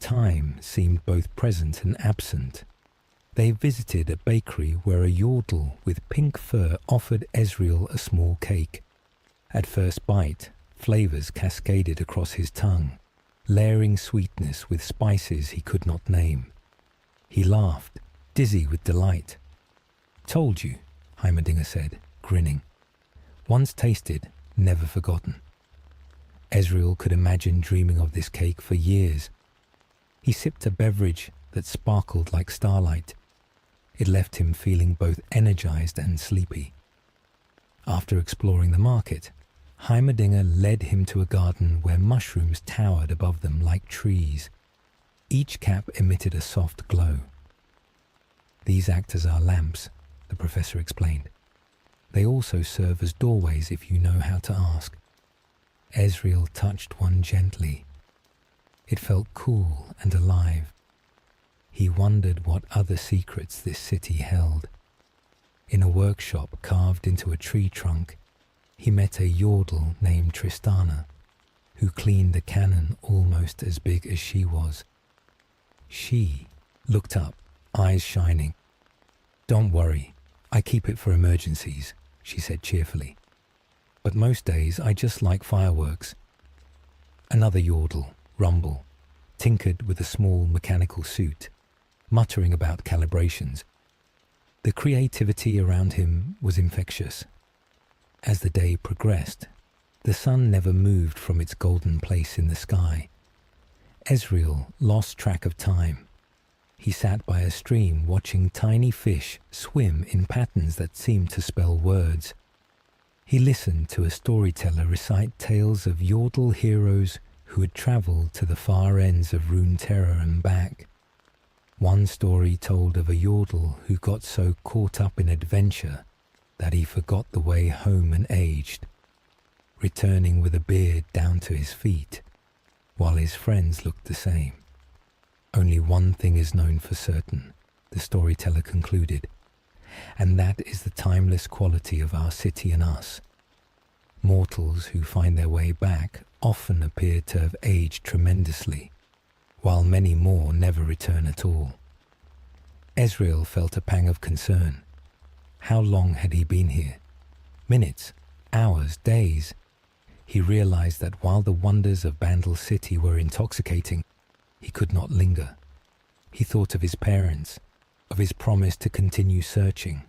Time seemed both present and absent. They visited a bakery where a yordle with pink fur offered Ezreal a small cake. At first bite, flavors cascaded across his tongue, layering sweetness with spices he could not name. He laughed, dizzy with delight. Told you, Heimerdinger said, grinning. Once tasted, never forgotten. Ezreal could imagine dreaming of this cake for years. He sipped a beverage that sparkled like starlight. It left him feeling both energized and sleepy. After exploring the market, Heimerdinger led him to a garden where mushrooms towered above them like trees. Each cap emitted a soft glow. These act as our lamps, the professor explained. They also serve as doorways if you know how to ask. Ezreal touched one gently. It felt cool and alive. He wondered what other secrets this city held. In a workshop carved into a tree trunk, he met a yordle named Tristana, who cleaned a cannon almost as big as she was. She looked up, eyes shining. Don't worry, I keep it for emergencies, she said cheerfully. But most days I just like fireworks. Another yordle, Rumble, tinkered with a small mechanical suit, muttering about calibrations. The creativity around him was infectious. As the day progressed, the sun never moved from its golden place in the sky. Ezreal lost track of time. He sat by a stream watching tiny fish swim in patterns that seemed to spell words. He listened to a storyteller recite tales of yordle heroes who had travelled to the far ends of Runeterra and back. One story told of a yordle who got so caught up in adventure that he forgot the way home and aged, returning with a beard down to his feet, while his friends looked the same. Only one thing is known for certain, the storyteller concluded, and that is the timeless quality of our city and us. Mortals who find their way back often appear to have aged tremendously, while many more never return at all. Ezreal felt a pang of concern. How long had he been here? Minutes, hours, days? He realized that while the wonders of Bandle City were intoxicating, he could not linger. He thought of his parents, of his promise to continue searching,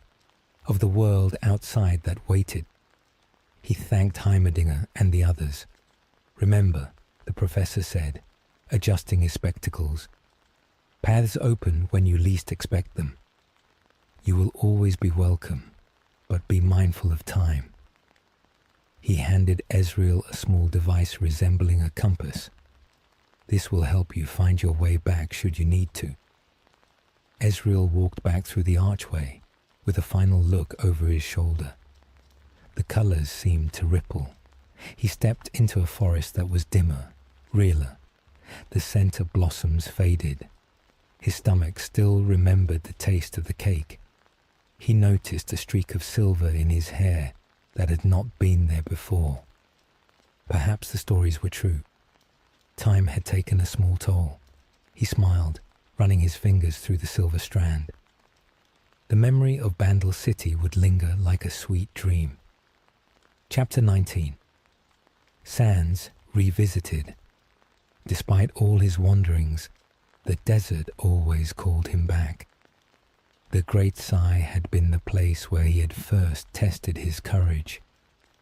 of the world outside that waited. He thanked Heimerdinger and the others. "Remember," the professor said, adjusting his spectacles, "paths open when you least expect them. You will always be welcome, but be mindful of time." He handed Ezreal a small device resembling a compass. "This will help you find your way back should you need to." Ezreal walked back through the archway, with a final look over his shoulder. The colors seemed to ripple. He stepped into a forest that was dimmer, realer. The scent of blossoms faded. His stomach still remembered the taste of the cake. He noticed a streak of silver in his hair that had not been there before. Perhaps the stories were true. Time had taken a small toll. He smiled, running his fingers through the silver strand. The memory of Bandle City would linger like a sweet dream. Chapter 19. Sans revisited. Despite all his wanderings, the desert always called him back. The Great Sigh had been the place where he had first tested his courage,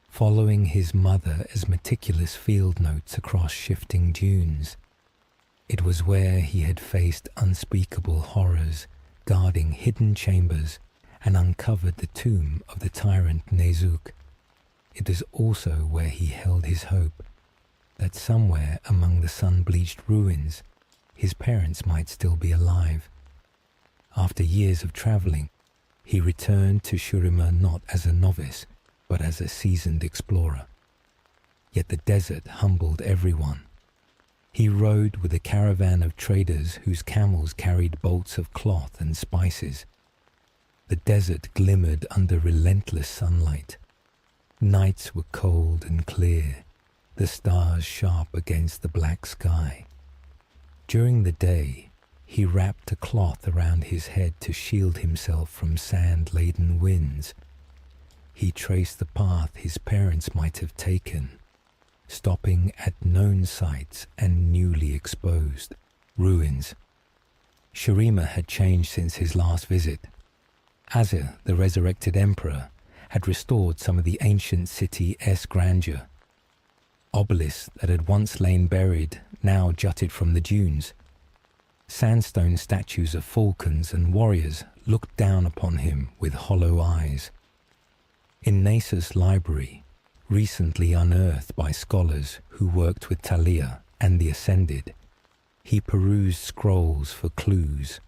following his mother as meticulous field notes across shifting dunes. It was where he had faced unspeakable horrors, guarding hidden chambers, and uncovered the tomb of the tyrant Nezuk. It was also where he held his hope that somewhere among the sun-bleached ruins, his parents might still be alive. After years of traveling, he returned to Shurima not as a novice, but as a seasoned explorer. Yet the desert humbled everyone. He rode with a caravan of traders whose camels carried bolts of cloth and spices. The desert glimmered under relentless sunlight. Nights were cold and clear, the stars sharp against the black sky. During the day, he wrapped a cloth around his head to shield himself from sand-laden winds. He traced the path his parents might have taken, stopping at known sites and newly exposed ruins. Shurima had changed since his last visit. Azir, the resurrected emperor, had restored some of the ancient city's grandeur. Obelisks that had once lain buried now jutted from the dunes. Sandstone statues of falcons and warriors looked down upon him with hollow eyes. In Nasus' library, recently unearthed by scholars who worked with Talia and the Ascended, he perused scrolls for clues.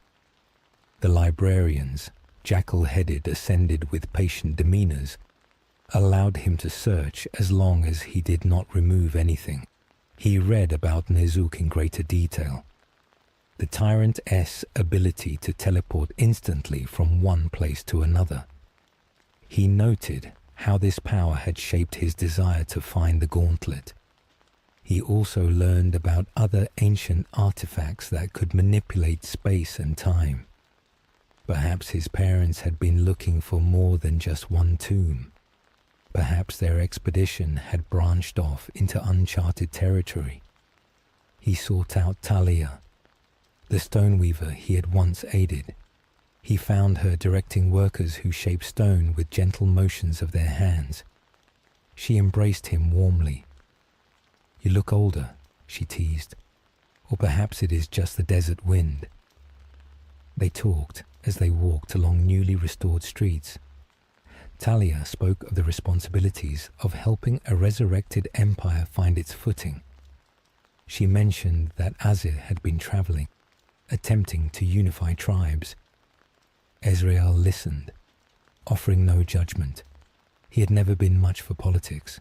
The librarians, jackal-headed Ascended with patient demeanors, allowed him to search as long as he did not remove anything. He read about Nezuk in greater detail. The Tyrant's ability to teleport instantly from one place to another. He noted how this power had shaped his desire to find the gauntlet. He also learned about other ancient artifacts that could manipulate space and time. Perhaps his parents had been looking for more than just one tomb. Perhaps their expedition had branched off into uncharted territory. He sought out Talia, the stoneweaver he had once aided. He found her directing workers who shaped stone with gentle motions of their hands. She embraced him warmly. "You look older," she teased. "Or perhaps it is just the desert wind." They talked as they walked along newly restored streets. Talia spoke of the responsibilities of helping a resurrected empire find its footing. She mentioned that Azir had been traveling, attempting to unify tribes. Ezreal listened, offering no judgment. He had never been much for politics.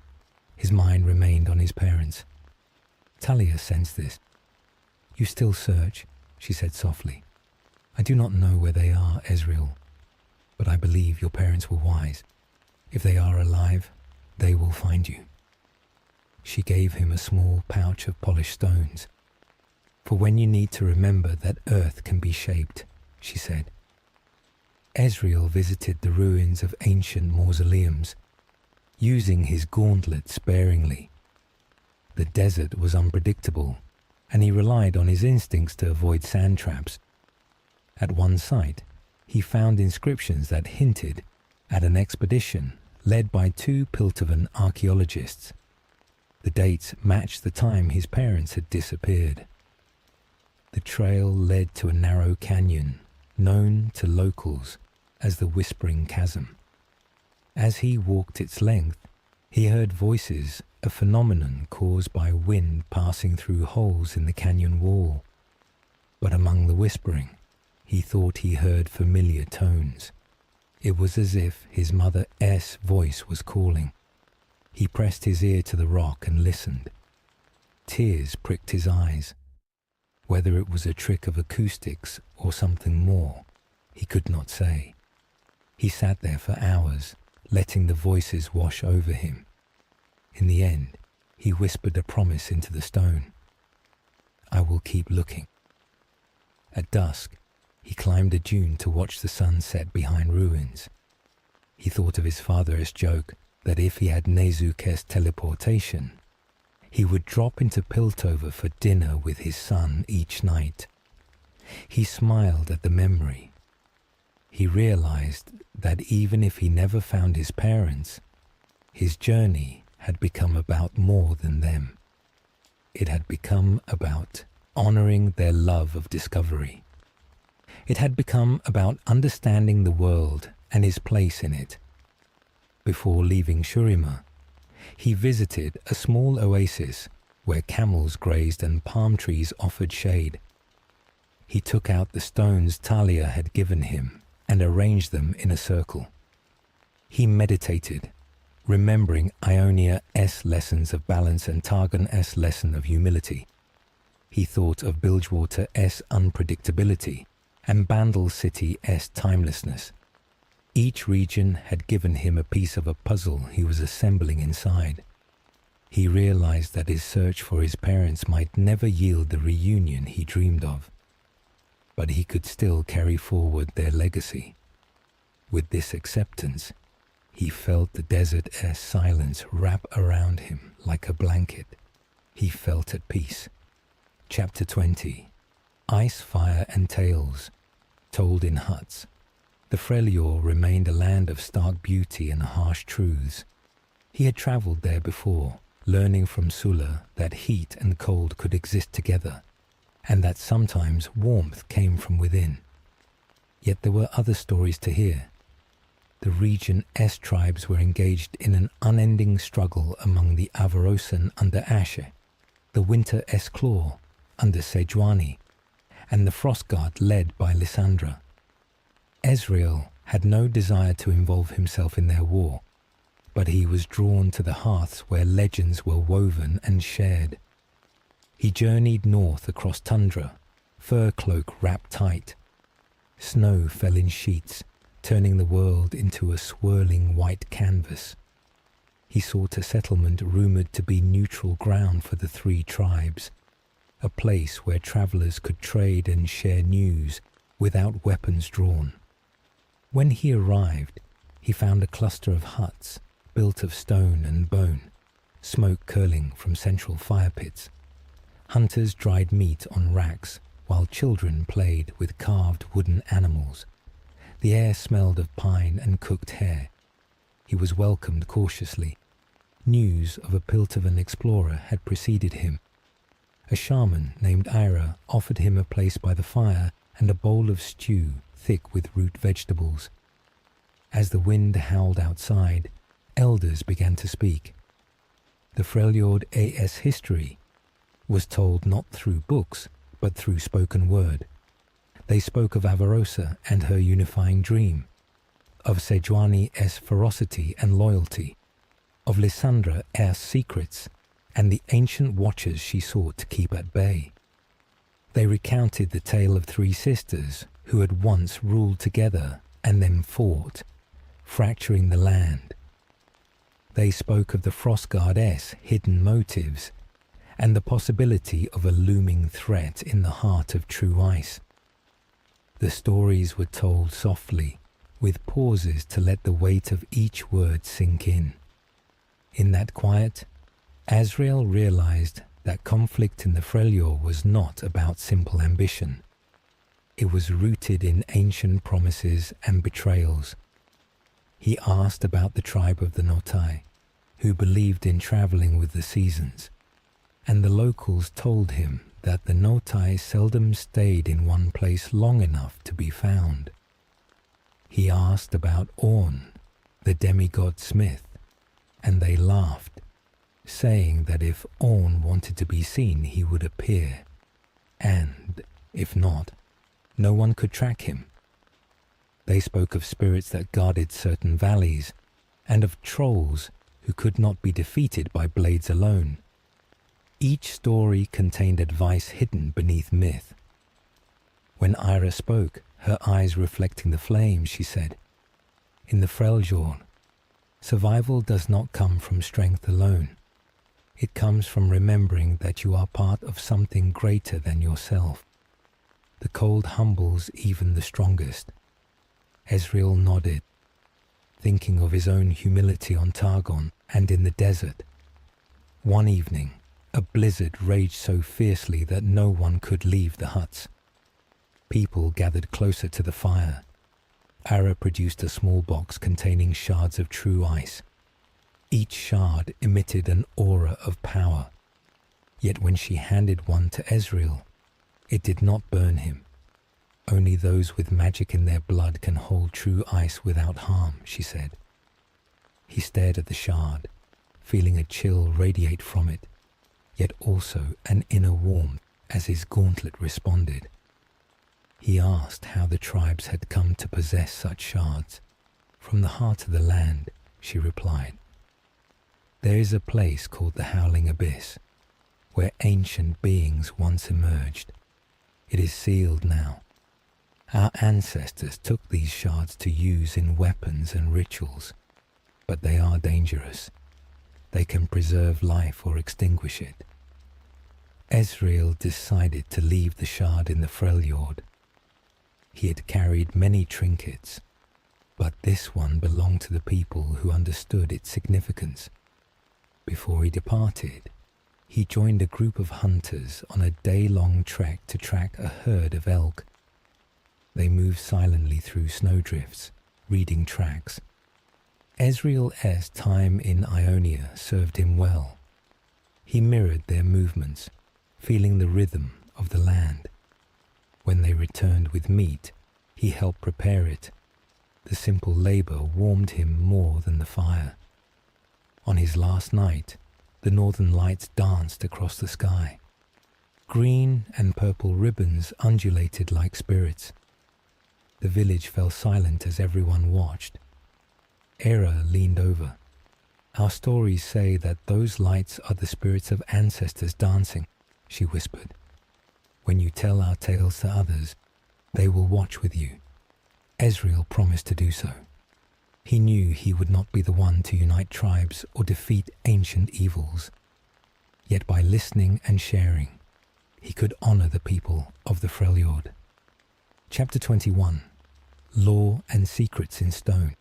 His mind remained on his parents. Talia sensed this. "You still search," she said softly. "I do not know where they are, Ezreal, but I believe your parents were wise. If they are alive, they will find you." She gave him a small pouch of polished stones. "For when you need to remember that Earth can be shaped," she said. Ezreal visited the ruins of ancient mausoleums, using his gauntlet sparingly. The desert was unpredictable, and he relied on his instincts to avoid sand traps. At one site, he found inscriptions that hinted at an expedition led by two Piltover archaeologists. The dates matched the time his parents had disappeared. The trail led to a narrow canyon, known to locals as the Whispering Chasm. As he walked its length, he heard voices, a phenomenon caused by wind passing through holes in the canyon wall. But among the whispering, he thought he heard familiar tones. It was as if his mother S voice was calling. He pressed his ear to the rock and listened. Tears pricked his eyes. Whether it was a trick of acoustics or something more, he could not say. He sat there for hours, letting the voices wash over him. In the end, he whispered a promise into the stone. "I will keep looking." At dusk, he climbed a dune to watch the sun set behind ruins. He thought of his father's joke that if he had Nezuke's teleportation, he would drop into Piltover for dinner with his son each night. He smiled at the memory. He realized that even if he never found his parents, his journey had become about more than them. It had become about honoring their love of discovery. It had become about understanding the world and his place in it. Before leaving Shurima, he visited a small oasis where camels grazed and palm trees offered shade. He took out the stones Talia had given him and arranged them in a circle. He meditated, remembering Ionia's lessons of balance and Targon's lesson of humility. He thought of Bilgewater's unpredictability and Bandle City's timelessness. Each region had given him a piece of a puzzle he was assembling inside. He realized that his search for his parents might never yield the reunion he dreamed of, but he could still carry forward their legacy. With this acceptance, he felt the desert's silence wrap around him like a blanket. He felt at peace. Chapter 20. Ice, Fire and Tales, told in huts. The Freljord remained a land of stark beauty and harsh truths. He had travelled there before, learning from Sula that heat and cold could exist together, and that sometimes warmth came from within. Yet there were other stories to hear. The region's tribes were engaged in an unending struggle among the Avarosan under Ashe, the Winter's Claw under Sejuani, and the Frostguard led by Lysandra. Ezreal had no desire to involve himself in their war, but he was drawn to the hearths where legends were woven and shared. He journeyed north across tundra, fur cloak wrapped tight. Snow fell in sheets, turning the world into a swirling white canvas. He sought a settlement rumoured to be neutral ground for the three tribes, a place where travellers could trade and share news without weapons drawn. When he arrived, he found a cluster of huts built of stone and bone, smoke curling from central fire pits. Hunters dried meat on racks, while children played with carved wooden animals. The air smelled of pine and cooked hare. He was welcomed cautiously. News of a Prodigal Explorer had preceded him. A shaman named Ira offered him a place by the fire and a bowl of stew thick with root vegetables. As the wind howled outside, elders began to speak. The Freljord's history was told not through books, but through spoken word. They spoke of Avarosa and her unifying dream, of Sejuani's ferocity and loyalty, of Lysandra's secrets, and the ancient watchers she sought to keep at bay. They recounted the tale of three sisters who had once ruled together and then fought, fracturing the land. They spoke of the Frostguard's hidden motives and the possibility of a looming threat in the heart of true ice. The stories were told softly, with pauses to let the weight of each word sink in. In that quiet, Ezreal realized that conflict in the Freljord was not about simple ambition. It was rooted in ancient promises and betrayals. He asked about the tribe of the Notai, who believed in traveling with the seasons, and the locals told him that the Notai seldom stayed in one place long enough to be found. He asked about Orn, the demigod smith, and they laughed, saying that if Orn wanted to be seen, he would appear, and, if not, no one could track him. They spoke of spirits that guarded certain valleys, and of trolls who could not be defeated by blades alone. Each story contained advice hidden beneath myth. When Ira spoke, her eyes reflecting the flames, she said, "In the Freljord, survival does not come from strength alone. It comes from remembering that you are part of something greater than yourself. The cold humbles even the strongest." Ezreal nodded, thinking of his own humility on Targon and in the desert. One evening, a blizzard raged so fiercely that no one could leave the huts. People gathered closer to the fire. Ara produced a small box containing shards of true ice. Each shard emitted an aura of power. Yet when she handed one to Ezreal, it did not burn him. "Only those with magic in their blood can hold true ice without harm," she said. He stared at the shard, feeling a chill radiate from it, yet also an inner warmth as his gauntlet responded. He asked how the tribes had come to possess such shards. "From the heart of the land," she replied. "There is a place called the Howling Abyss, where ancient beings once emerged. It is sealed now. Our ancestors took these shards to use in weapons and rituals, but they are dangerous. They can preserve life or extinguish it." Ezreal decided to leave the shard in the Freljord. He had carried many trinkets, but this one belonged to the people who understood its significance. Before he departed, he joined a group of hunters on a day-long trek to track a herd of elk. They moved silently through snowdrifts, reading tracks. Ezreal's time in Ionia served him well. He mirrored their movements, feeling the rhythm of the land. When they returned with meat, he helped prepare it. The simple labor warmed him more than the fire. On his last night, the northern lights danced across the sky. Green and purple ribbons undulated like spirits. The village fell silent as everyone watched. Era leaned over. "Our stories say that those lights are the spirits of ancestors dancing," she whispered. "When you tell our tales to others, they will watch with you." Ezreal promised to do so. He knew he would not be the one to unite tribes or defeat ancient evils. Yet by listening and sharing, he could honor the people of the Freljord. Chapter 21. Law and Secrets in Stone.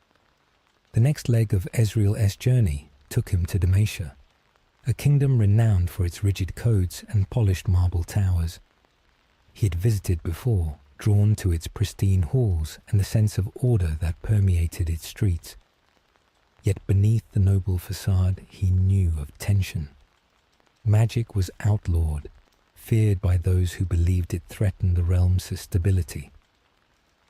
The next leg of Ezreal's journey took him to Demacia, a kingdom renowned for its rigid codes and polished marble towers. He had visited before, drawn to its pristine halls and the sense of order that permeated its streets. Yet beneath the noble facade he knew of tension. Magic was outlawed, feared by those who believed it threatened the realm's stability.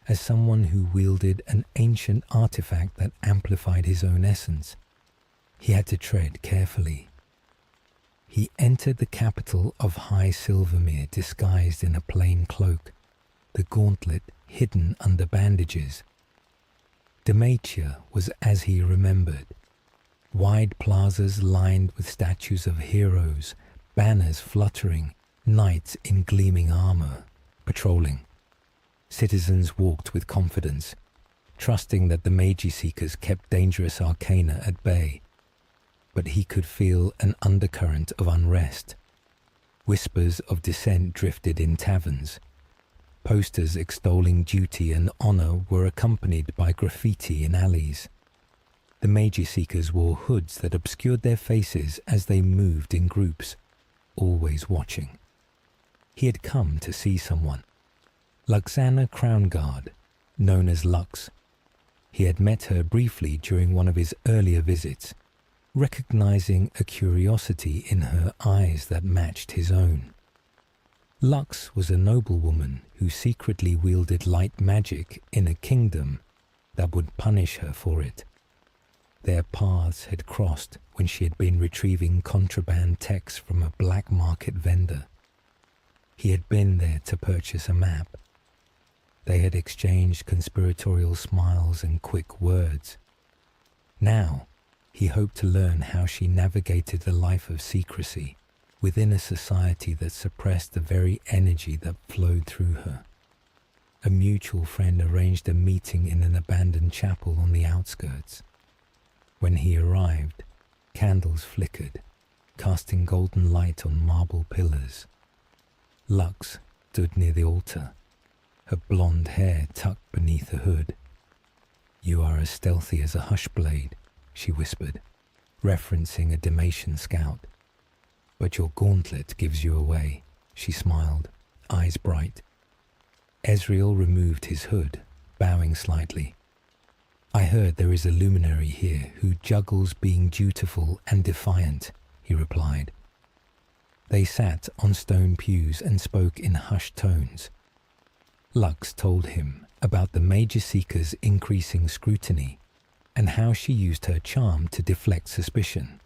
As someone who wielded an ancient artifact that amplified his own essence, he had to tread carefully. He entered the capital of High Silvermere disguised in a plain cloak, the gauntlet hidden under bandages. Demacia was as he remembered. Wide plazas lined with statues of heroes, banners fluttering, knights in gleaming armor, patrolling. Citizens walked with confidence, trusting that the Magi Seekers kept dangerous arcana at bay. But he could feel an undercurrent of unrest. Whispers of dissent drifted in taverns. Posters extolling duty and honor were accompanied by graffiti in alleys. The Magi Seekers wore hoods that obscured their faces as they moved in groups, always watching. He had come to see someone. Luxana Crown Guard, known as Lux. He had met her briefly during one of his earlier visits, recognizing a curiosity in her eyes that matched his own. Lux was a noblewoman who secretly wielded light magic in a kingdom that would punish her for it. Their paths had crossed when she had been retrieving contraband texts from a black market vendor. He had been there to purchase a map. They had exchanged conspiratorial smiles and quick words. Now, he hoped to learn how she navigated a life of secrecy within a society that suppressed the very energy that flowed through her. A mutual friend arranged a meeting in an abandoned chapel on the outskirts. When he arrived, candles flickered, casting golden light on marble pillars. Lux stood near the altar, her blonde hair tucked beneath a hood. "You are as stealthy as a hushblade," she whispered, referencing a Dalmatian scout. "But your gauntlet gives you away," she smiled, eyes bright. Ezreal removed his hood, bowing slightly. "I heard there is a luminary here who juggles being dutiful and defiant," he replied. They sat on stone pews and spoke in hushed tones. Lux told him about the Major Seeker's increasing scrutiny and how she used her charm to deflect suspicion.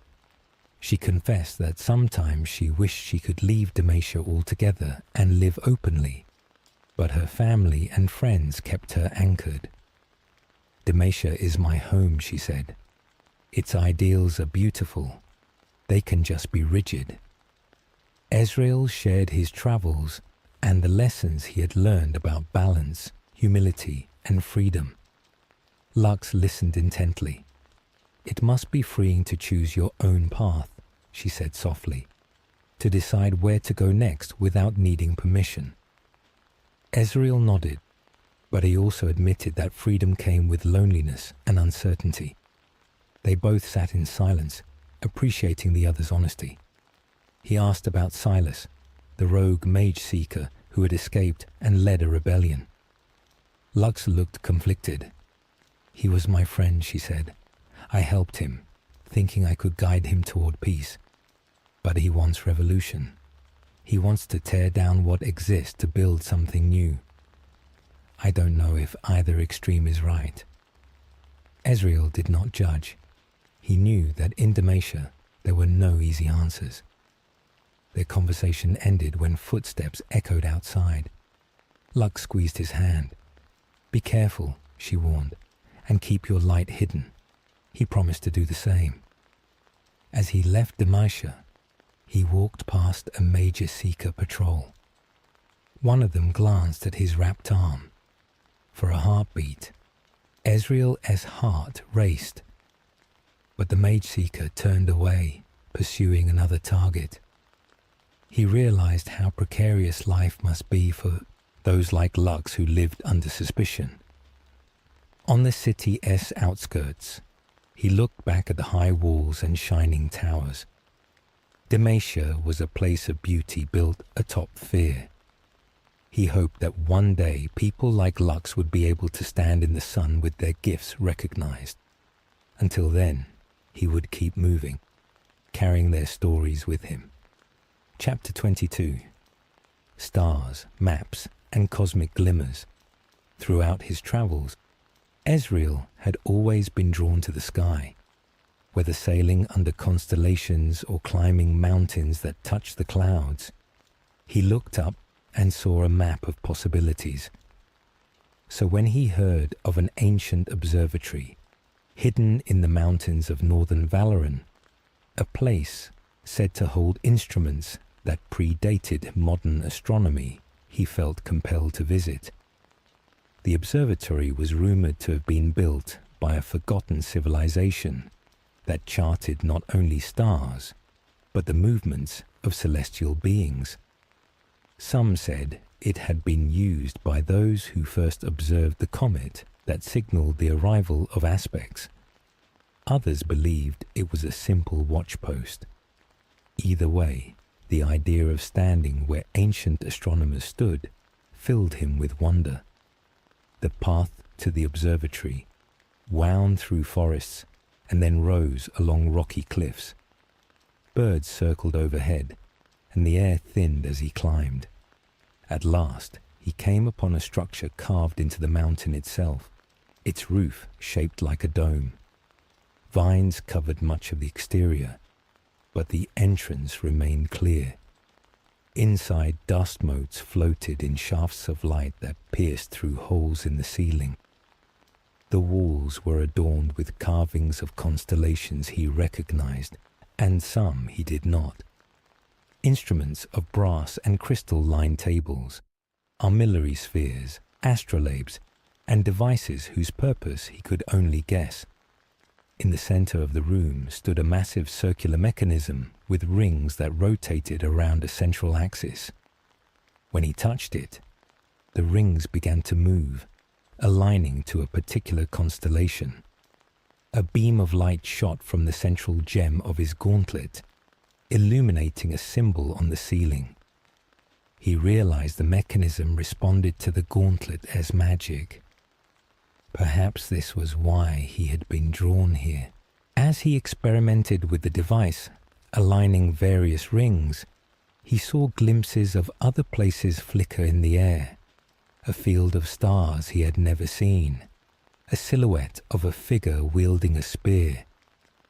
She confessed that sometimes she wished she could leave Dalmatia altogether and live openly, but her family and friends kept her anchored. "Dalmatia is my home," she said. "Its ideals are beautiful. They can just be rigid." Ezreal shared his travels and the lessons he had learned about balance, humility, and freedom. Lux listened intently. "It must be freeing to choose your own path," she said softly, "to decide where to go next without needing permission." Ezreal nodded, but he also admitted that freedom came with loneliness and uncertainty. They both sat in silence, appreciating the other's honesty. He asked about Silas, the rogue mage seeker who had escaped and led a rebellion. Lux looked conflicted. "He was my friend," she said. "I helped him, thinking I could guide him toward peace. But he wants revolution. He wants to tear down what exists to build something new. I don't know if either extreme is right." Ezreal did not judge. He knew that in Dalmatia there were no easy answers. Their conversation ended when footsteps echoed outside. Lux squeezed his hand. "Be careful," she warned, "and keep your light hidden." He promised to do the same. As he left Dalmatia, he walked past a Major Seeker patrol. One of them glanced at his wrapped arm. For a heartbeat, Ezreal's heart raced. But the Mage Seeker turned away, pursuing another target. He realized how precarious life must be for those like Lux who lived under suspicion. On the city's outskirts, he looked back at the high walls and shining towers. Dalmatia was a place of beauty built atop fear. He hoped that one day people like Lux would be able to stand in the sun with their gifts recognized. Until then, he would keep moving, carrying their stories with him. Chapter 22. Stars, maps, and cosmic glimmers. Throughout his travels, Ezreal had always been drawn to the sky. Whether sailing under constellations or climbing mountains that touched the clouds, he looked up and saw a map of possibilities. So when he heard of an ancient observatory hidden in the mountains of northern Valoran, a place said to hold instruments that predated modern astronomy, he felt compelled to visit. The observatory was rumored to have been built by a forgotten civilization that charted not only stars, but the movements of celestial beings. Some said it had been used by those who first observed the comet that signaled the arrival of aspects. Others believed it was a simple watchpost. Either way, the idea of standing where ancient astronomers stood filled him with wonder. The path to the observatory wound through forests, and then rose along rocky cliffs. Birds circled overhead, and the air thinned as he climbed. At last, he came upon a structure carved into the mountain itself, its roof shaped like a dome. Vines covered much of the exterior, but the entrance remained clear. Inside, dust motes floated in shafts of light that pierced through holes in the ceiling. The walls were adorned with carvings of constellations he recognized, and some he did not. Instruments of brass and crystal lined tables, armillary spheres, astrolabes, and devices whose purpose he could only guess. In the center of the room stood a massive circular mechanism with rings that rotated around a central axis. When he touched it, the rings began to move, aligning to a particular constellation. A beam of light shot from the central gem of his gauntlet, illuminating a symbol on the ceiling. He realized the mechanism responded to the gauntlet as magic. Perhaps this was why he had been drawn here. As he experimented with the device, aligning various rings, he saw glimpses of other places flicker in the air. A field of stars he had never seen, a silhouette of a figure wielding a spear,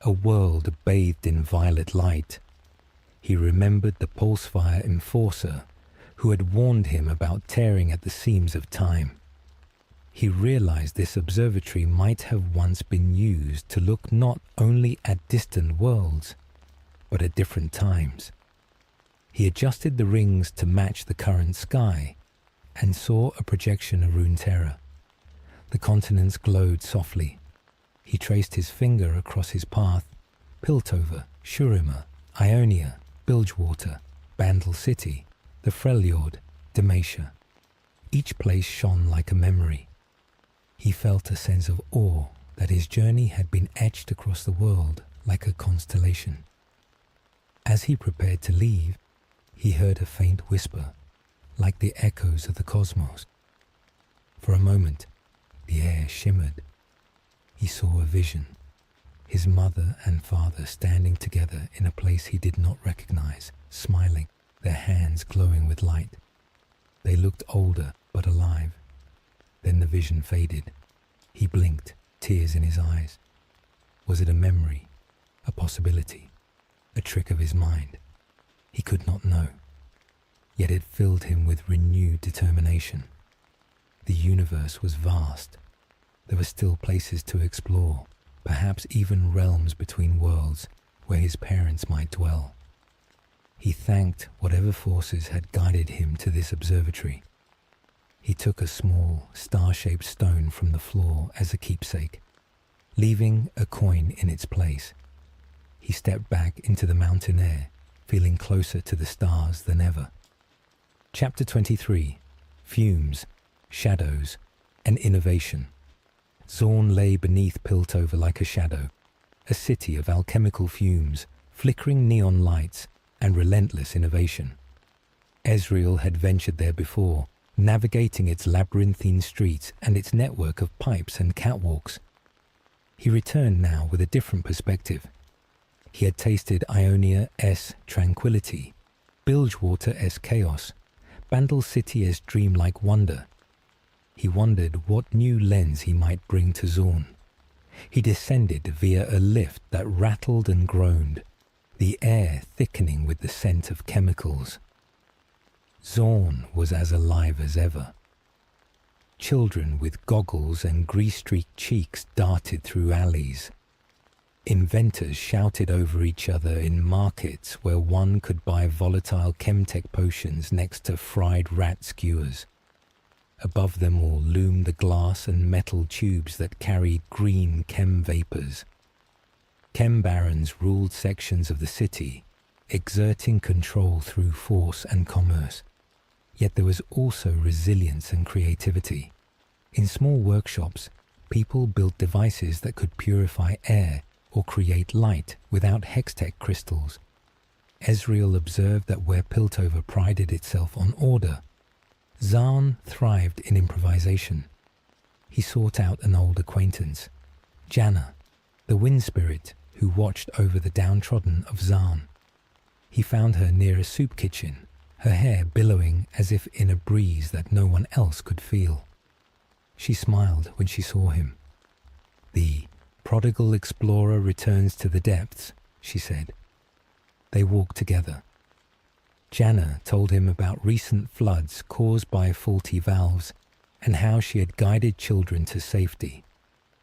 a world bathed in violet light. He remembered the Pulsefire Enforcer who had warned him about tearing at the seams of time. He realized this observatory might have once been used to look not only at distant worlds, but at different times. He adjusted the rings to match the current sky and saw a projection of Runeterra. The continents glowed softly. He traced his finger across his path: Piltover, Shurima, Ionia, Bilgewater, Bandle City, the Freljord, Demacia. Each place shone like a memory. He felt a sense of awe that his journey had been etched across the world like a constellation. As he prepared to leave, he heard a faint whisper, like the echoes of the cosmos. For a moment, the air shimmered. He saw a vision, his mother and father standing together in a place he did not recognize, smiling, their hands glowing with light. They looked older but alive. Then the vision faded. He blinked, tears in his eyes. Was it a memory, a possibility, a trick of his mind? He could not know. Yet it filled him with renewed determination. The universe was vast. There were still places to explore, perhaps even realms between worlds where his parents might dwell. He thanked whatever forces had guided him to this observatory. He took a small, star-shaped stone from the floor as a keepsake, leaving a coin in its place. He stepped back into the mountain air, feeling closer to the stars than ever. Chapter 23: Fumes, Shadows, and Innovation. Zorn lay beneath Piltover like a shadow, a city of alchemical fumes, flickering neon lights, and relentless innovation. Ezreal had ventured there before, navigating its labyrinthine streets and its network of pipes and catwalks. He returned now with a different perspective. He had tasted Ionia's tranquility, Bilgewater's chaos, Bandle City's dreamlike wonder. He wondered what new lens he might bring to Zorn. He descended via a lift that rattled and groaned, the air thickening with the scent of chemicals. Zorn was as alive as ever. Children with goggles and grease-streaked cheeks darted through alleys. Inventors shouted over each other in markets where one could buy volatile chemtech potions next to fried rat skewers. Above them all loomed the glass and metal tubes that carried green chem vapors. Chem barons ruled sections of the city, exerting control through force and commerce. Yet there was also resilience and creativity. In small workshops, people built devices that could purify air or create light without hextech crystals. Ezreal observed that where Piltover prided itself on order, Zarn thrived in improvisation. He sought out an old acquaintance, Janna, the wind spirit who watched over the downtrodden of Zarn. He found her near a soup kitchen, her hair billowing as if in a breeze that no one else could feel. She smiled when she saw him. "The Prodigal Explorer returns to the depths," she said. They walked together. Janna told him about recent floods caused by faulty valves and how she had guided children to safety.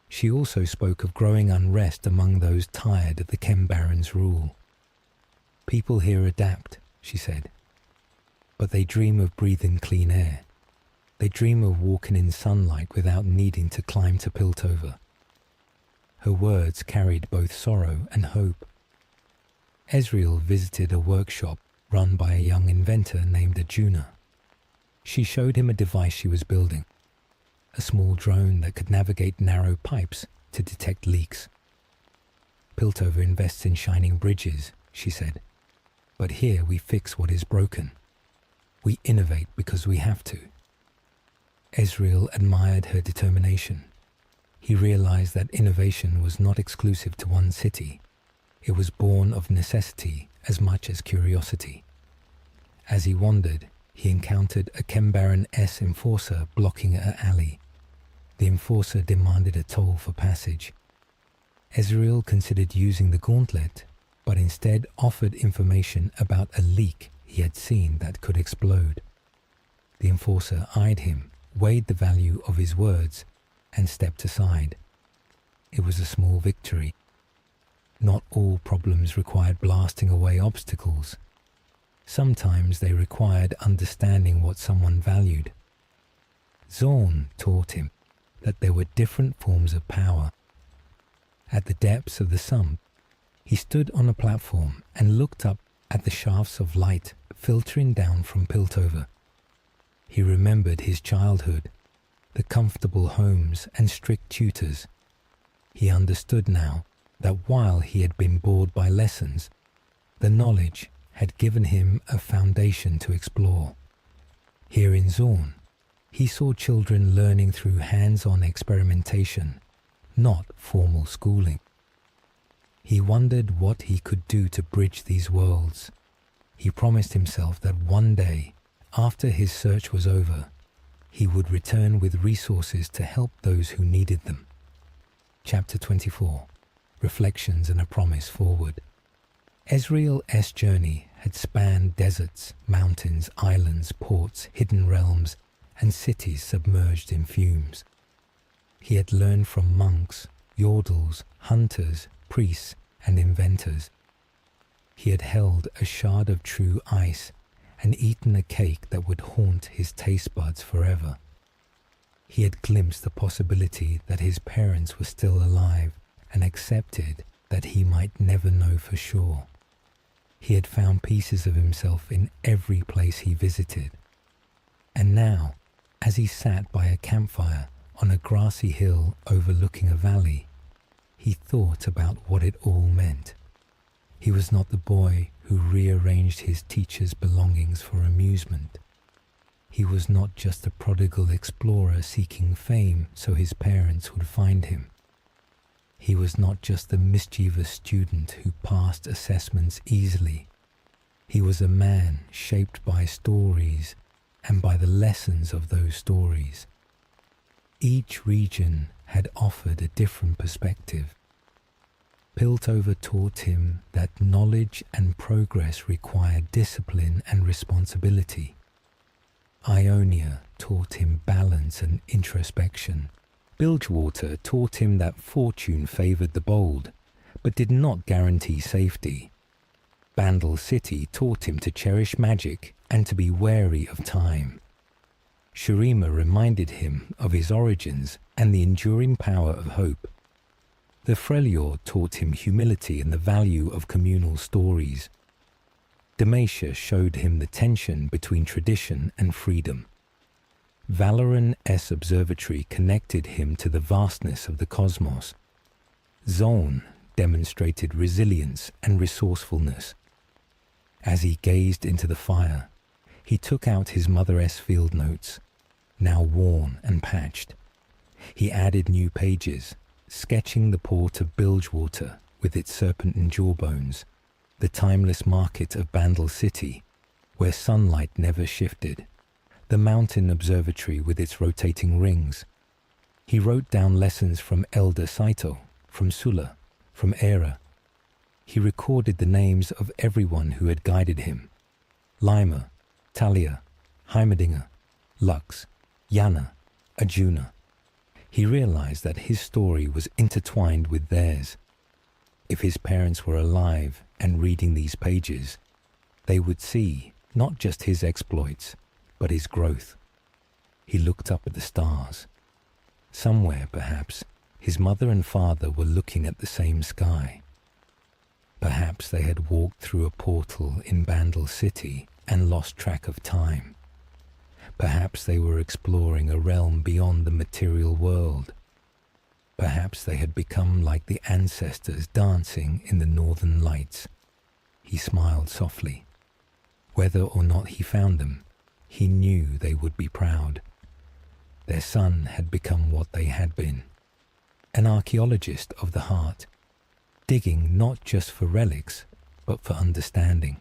She also spoke of growing unrest among those tired of the Chem Baron's rule. "People here adapt," she said, "but they dream of breathing clean air. They dream of walking in sunlight without needing to climb to Piltover." Her words carried both sorrow and hope. Ezreal visited a workshop run by a young inventor named Arjuna. She showed him a device she was building, a small drone that could navigate narrow pipes to detect leaks. "Piltover invests in shining bridges," she said, "but here we fix what is broken. We innovate because we have to." Ezreal admired her determination. He realized that innovation was not exclusive to one city. It was born of necessity as much as curiosity. As he wandered, he encountered a Chem Baron S enforcer blocking an alley. The enforcer demanded a toll for passage. Ezreal considered using the gauntlet, but instead offered information about a leak he had seen that could explode. The enforcer eyed him, weighed the value of his words, and stepped aside. It was a small victory. Not all problems required blasting away obstacles. Sometimes they required understanding what someone valued. Zorn taught him that there were different forms of power. At the depths of the sump, he stood on a platform and looked up at the shafts of light filtering down from Piltover. He remembered his childhood, the comfortable homes and strict tutors. He understood now that while he had been bored by lessons, the knowledge had given him a foundation to explore. Here in Zorn, he saw children learning through hands-on experimentation, not formal schooling. He wondered what he could do to bridge these worlds. He promised himself that one day, after his search was over, he would return with resources to help those who needed them. Chapter 24. Reflections and a Promise Forward. Ezreal's journey had spanned deserts, mountains, islands, ports, hidden realms, and cities submerged in fumes. He had learned from monks, yordles, hunters, priests, and inventors. He had held a shard of true ice and eaten a cake that would haunt his taste buds forever. He had glimpsed the possibility that his parents were still alive and accepted that he might never know for sure. He had found pieces of himself in every place he visited. And now, as he sat by a campfire on a grassy hill overlooking a valley, he thought about what it all meant. He was not the boy who rearranged his teacher's belongings for amusement. He was not just a prodigal explorer seeking fame so his parents would find him. He was not just the mischievous student who passed assessments easily. He was a man shaped by stories and by the lessons of those stories. Each region had offered a different perspective. Piltover taught him that knowledge and progress required discipline and responsibility. Ionia taught him balance and introspection. Bilgewater taught him that fortune favored the bold, but did not guarantee safety. Bandle City taught him to cherish magic and to be wary of time. Shurima reminded him of his origins and the enduring power of hope. The Freljord taught him humility and the value of communal stories. Demacia showed him the tension between tradition and freedom. Valoran's observatory connected him to the vastness of the cosmos. Zone demonstrated resilience and resourcefulness. As he gazed into the fire, he took out his Mother-S field notes, now worn and patched. He added new pages, sketching the port of Bilgewater with its serpentine jawbones, the timeless market of Bandle City, where sunlight never shifted, the mountain observatory with its rotating rings. He wrote down lessons from Elder Saito, from Sula, from Era. He recorded the names of everyone who had guided him: Lima, Talia, Heimerdinger, Lux, Yana, Arjuna. He realized that his story was intertwined with theirs. If his parents were alive and reading these pages, they would see not just his exploits, but his growth. He looked up at the stars. Somewhere, perhaps, his mother and father were looking at the same sky. Perhaps they had walked through a portal in Bandle City and lost track of time. Perhaps they were exploring a realm beyond the material world. Perhaps they had become like the ancestors dancing in the northern lights. He smiled softly. Whether or not he found them, he knew they would be proud. Their son had become what they had been, an archaeologist of the heart, digging not just for relics, but for understanding.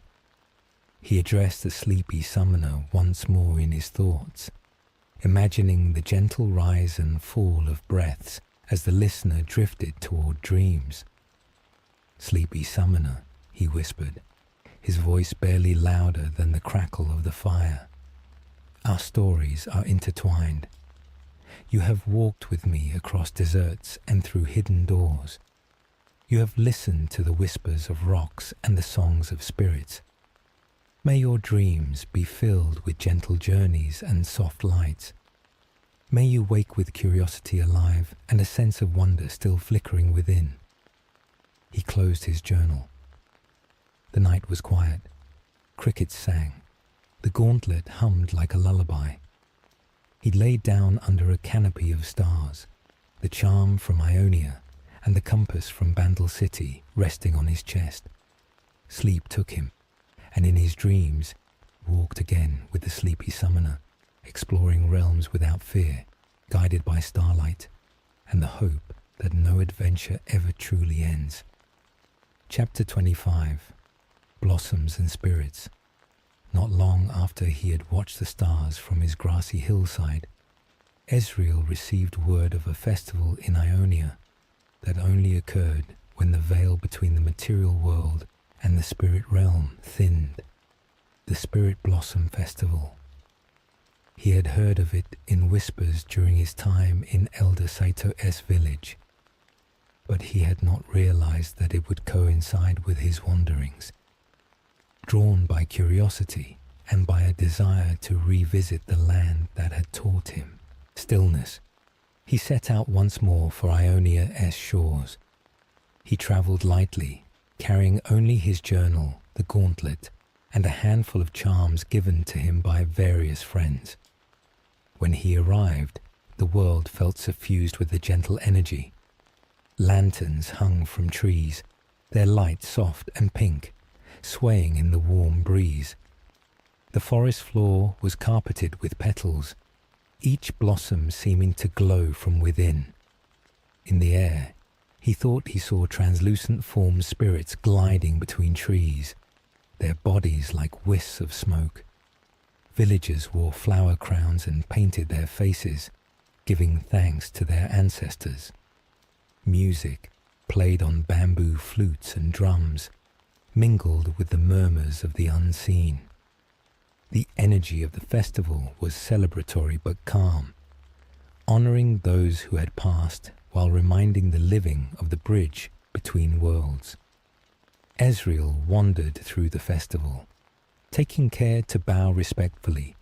He addressed the sleepy summoner once more in his thoughts, imagining the gentle rise and fall of breaths as the listener drifted toward dreams. "Sleepy summoner," he whispered, his voice barely louder than the crackle of the fire. "Our stories are intertwined. You have walked with me across deserts and through hidden doors. You have listened to the whispers of rocks and the songs of spirits. May your dreams be filled with gentle journeys and soft lights. May you wake with curiosity alive and a sense of wonder still flickering within." He closed his journal. The night was quiet. Crickets sang. The gauntlet hummed like a lullaby. He laid down under a canopy of stars, the charm from Ionia and the compass from Bandle City resting on his chest. Sleep took him, and in his dreams walked again with the sleepy summoner, exploring realms without fear, guided by starlight and the hope that no adventure ever truly ends. Chapter 25. Blossoms and Spirits. Not long after he had watched the stars from his grassy hillside, Ezreal received word of a festival in Ionia that only occurred when the veil between the material world and the spirit realm thinned. The Spirit Blossom Festival. He had heard of it in whispers during his time in Elder Saito's village, but he had not realized that it would coincide with his wanderings. Drawn by curiosity and by a desire to revisit the land that had taught him stillness, he set out once more for Ionia's shores. He traveled lightly, carrying only his journal, the gauntlet, and a handful of charms given to him by various friends. When he arrived, the world felt suffused with a gentle energy. Lanterns hung from trees, their light soft and pink, swaying in the warm breeze. The forest floor was carpeted with petals, each blossom seeming to glow from within. In the air, he thought he saw translucent formed spirits gliding between trees, their bodies like wisps of smoke. Villagers wore flower crowns and painted their faces, giving thanks to their ancestors. Music, played on bamboo flutes and drums, mingled with the murmurs of the unseen. The energy of the festival was celebratory but calm, honoring those who had passed while reminding the living of the bridge between worlds. Ezreal wandered through the festival, taking care to bow respectfully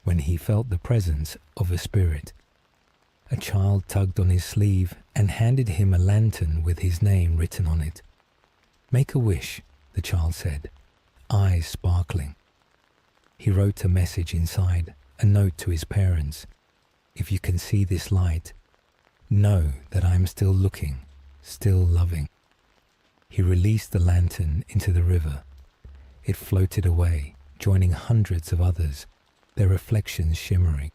when he felt the presence of a spirit. A child tugged on his sleeve and handed him a lantern with his name written on it. "Make a wish," the child said, eyes sparkling. He wrote a message inside, a note to his parents. "If you can see this light, know that I am still looking, still loving." He released the lantern into the river. It floated away, joining hundreds of others, their reflections shimmering.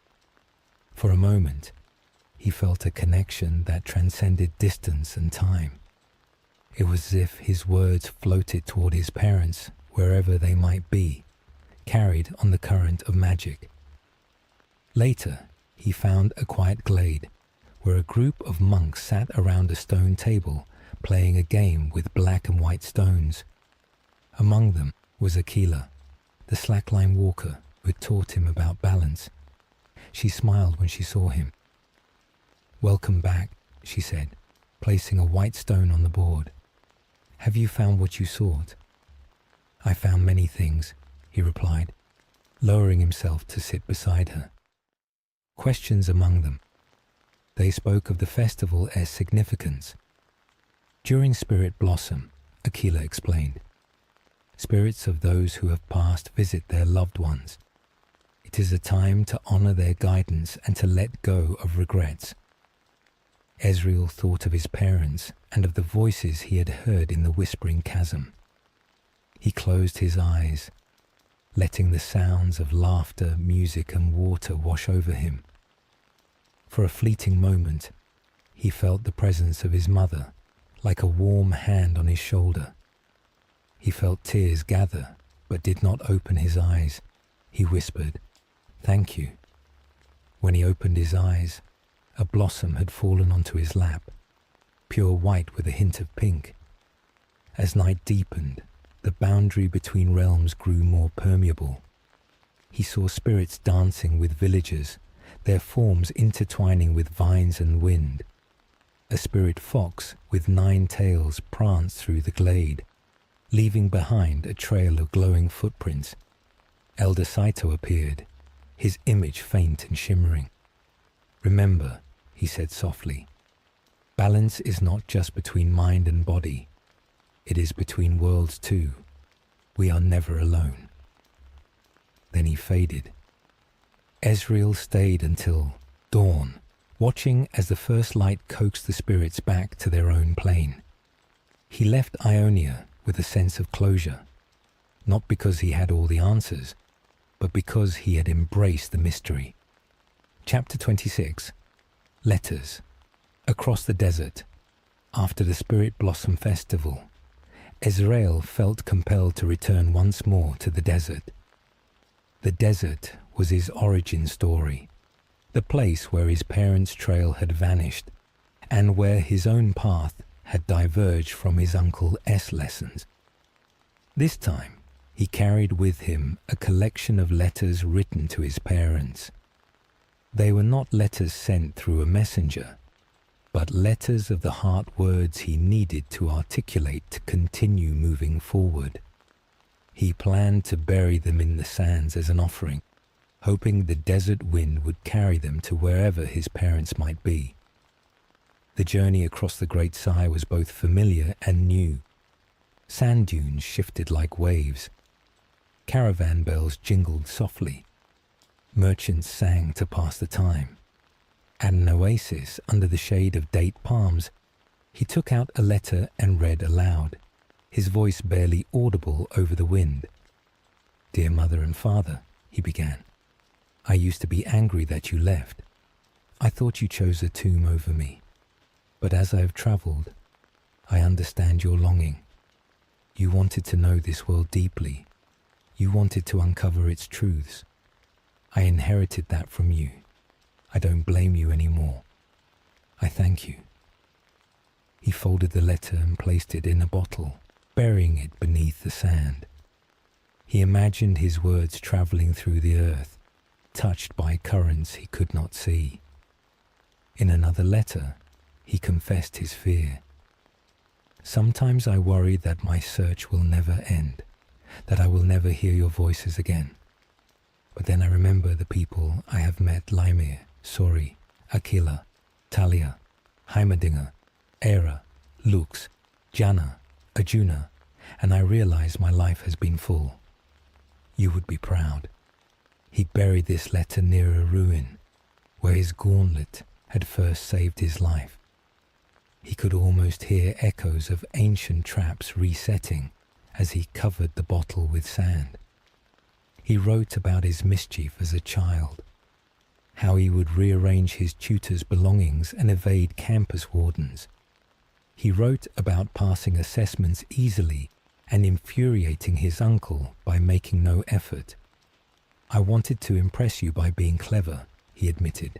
For a moment, He felt a connection that transcended distance and time. It was as if his words floated toward his parents wherever they might be, carried on the current of magic. Later, he found a quiet glade where a group of monks sat around a stone table playing a game with black and white stones. Among them was Aquila, the slackline walker who had taught him about balance. She smiled when she saw him. "Welcome back," she said, placing a white stone on the board. "Have you found what you sought?" "I found many things," he replied, lowering himself to sit beside her. Questions among them. They spoke of the festival as significance. During Spirit Blossom, Aquila explained, spirits of those who have passed visit their loved ones. It is a time to honor their guidance and to let go of regrets. Ezreal thought of his parents and of the voices he had heard in the whispering chasm. He closed his eyes, letting the sounds of laughter, music, and water wash over him. For a fleeting moment, he felt the presence of his mother, like a warm hand on his shoulder. He felt tears gather, but did not open his eyes. He whispered, "Thank you." When he opened his eyes, a blossom had fallen onto his lap, pure white with a hint of pink. As night deepened, the boundary between realms grew more permeable. He saw spirits dancing with villagers, their forms intertwining with vines and wind. A spirit fox with 9 tails pranced through the glade, leaving behind a trail of glowing footprints. Elder Saito appeared, his image faint and shimmering. "Remember," he said softly, "balance is not just between mind and body. It is between worlds too. We are never alone." Then he faded. Ezreal stayed until dawn, watching as the first light coaxed the spirits back to their own plane. He left Ionia with a sense of closure, not because he had all the answers, but because he had embraced the mystery. Chapter 26. Letters. Across the desert, after the Spirit Blossom Festival, Ezreal felt compelled to return once more to the desert. The desert was his origin story, the place where his parents' trail had vanished, and where his own path had diverged from his Uncle S lessons. This time, he carried with him a collection of letters written to his parents. They were not letters sent through a messenger, but letters of the heart, words he needed to articulate to continue moving forward. He planned to bury them in the sands as an offering, hoping the desert wind would carry them to wherever his parents might be. The journey across the Great Sigh was both familiar and new. Sand dunes shifted like waves. Caravan bells jingled softly. Merchants sang to pass the time. At an oasis under the shade of date palms, he took out a letter and read aloud, his voice barely audible over the wind. "Dear Mother and Father," he began, "I used to be angry that you left. I thought you chose a tomb over me. But as I have travelled, I understand your longing. You wanted to know this world deeply. You wanted to uncover its truths. I inherited that from you. I don't blame you anymore. I thank you." He folded the letter and placed it in a bottle, burying it beneath the sand. He imagined his words travelling through the earth, touched by currents he could not see. In another letter, he confessed his fear. "Sometimes I worry that my search will never end, that I will never hear your voices again. But then I remember the people I have met: Lymir, Sori, Aquila, Talia, Heimerdinger, Era, Lux, Janna, Arjuna, and I realize my life has been full. You would be proud." He buried this letter near a ruin, where his gauntlet had first saved his life. He could almost hear echoes of ancient traps resetting as he covered the bottle with sand. He wrote about his mischief as a child, how he would rearrange his tutor's belongings and evade campus wardens. He wrote about passing assessments easily and infuriating his uncle by making no effort. "I wanted to impress you by being clever," he admitted.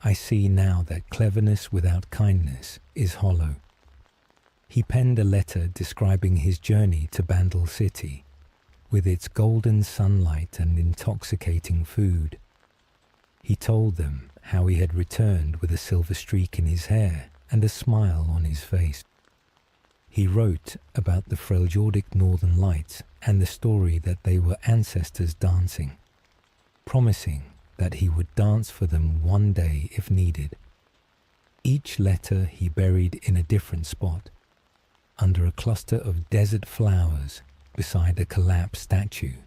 "I see now that cleverness without kindness is hollow." He penned a letter describing his journey to Bandle City, with its golden sunlight and intoxicating food. He told them how he had returned with a silver streak in his hair and a smile on his face. He wrote about the Freljordic northern lights and the story that they were ancestors dancing, promising that he would dance for them one day if needed. Each letter he buried in a different spot, under a cluster of desert flowers beside a collapsed statue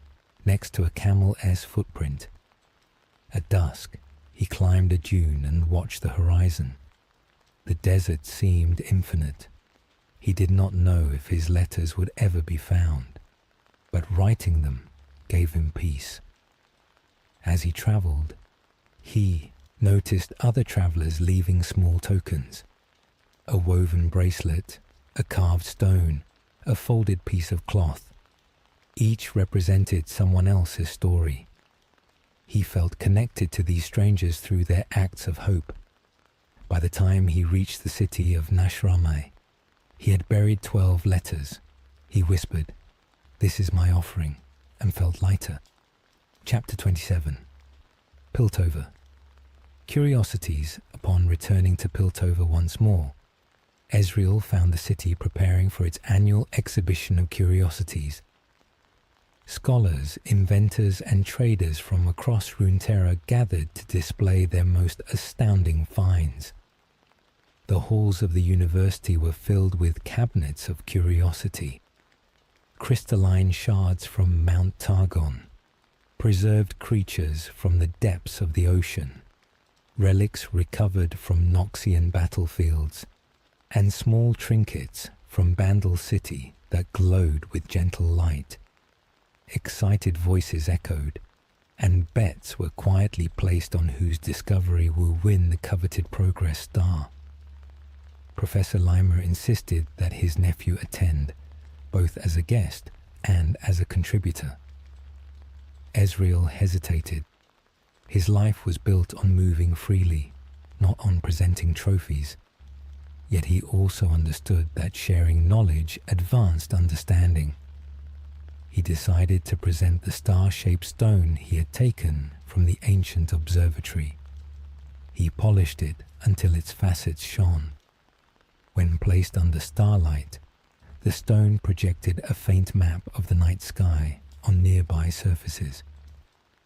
next to a camel-s footprint. At dusk, he climbed a dune and watched the horizon. The desert seemed infinite. He did not know if his letters would ever be found, but writing them gave him peace. As he traveled, he noticed other travelers leaving small tokens: a woven bracelet, a carved stone, a folded piece of cloth. Each represented someone else's story. He felt connected to these strangers through their acts of hope. By the time he reached the city of Nashramai, he had buried 12 letters. He whispered, "This is my offering," and felt lighter. Chapter 27. Piltover. Curiosities. Upon returning to Piltover once more, Ezreal found the city preparing for its annual exhibition of curiosities. Scholars, inventors, and traders from across Runeterra gathered to display their most astounding finds. The halls of the university were filled with cabinets of curiosity: crystalline shards from Mount Targon, preserved creatures from the depths of the ocean, relics recovered from Noxian battlefields, and small trinkets from Bandle City that glowed with gentle light. Excited voices echoed, and bets were quietly placed on whose discovery will win the coveted Progress Star. Professor Limer insisted that his nephew attend, both as a guest and as a contributor. Ezreal hesitated. His life was built on moving freely, not on presenting trophies. Yet he also understood that sharing knowledge advanced understanding. He decided to present the star-shaped stone he had taken from the ancient observatory. He polished it until its facets shone. When placed under starlight, the stone projected a faint map of the night sky on nearby surfaces.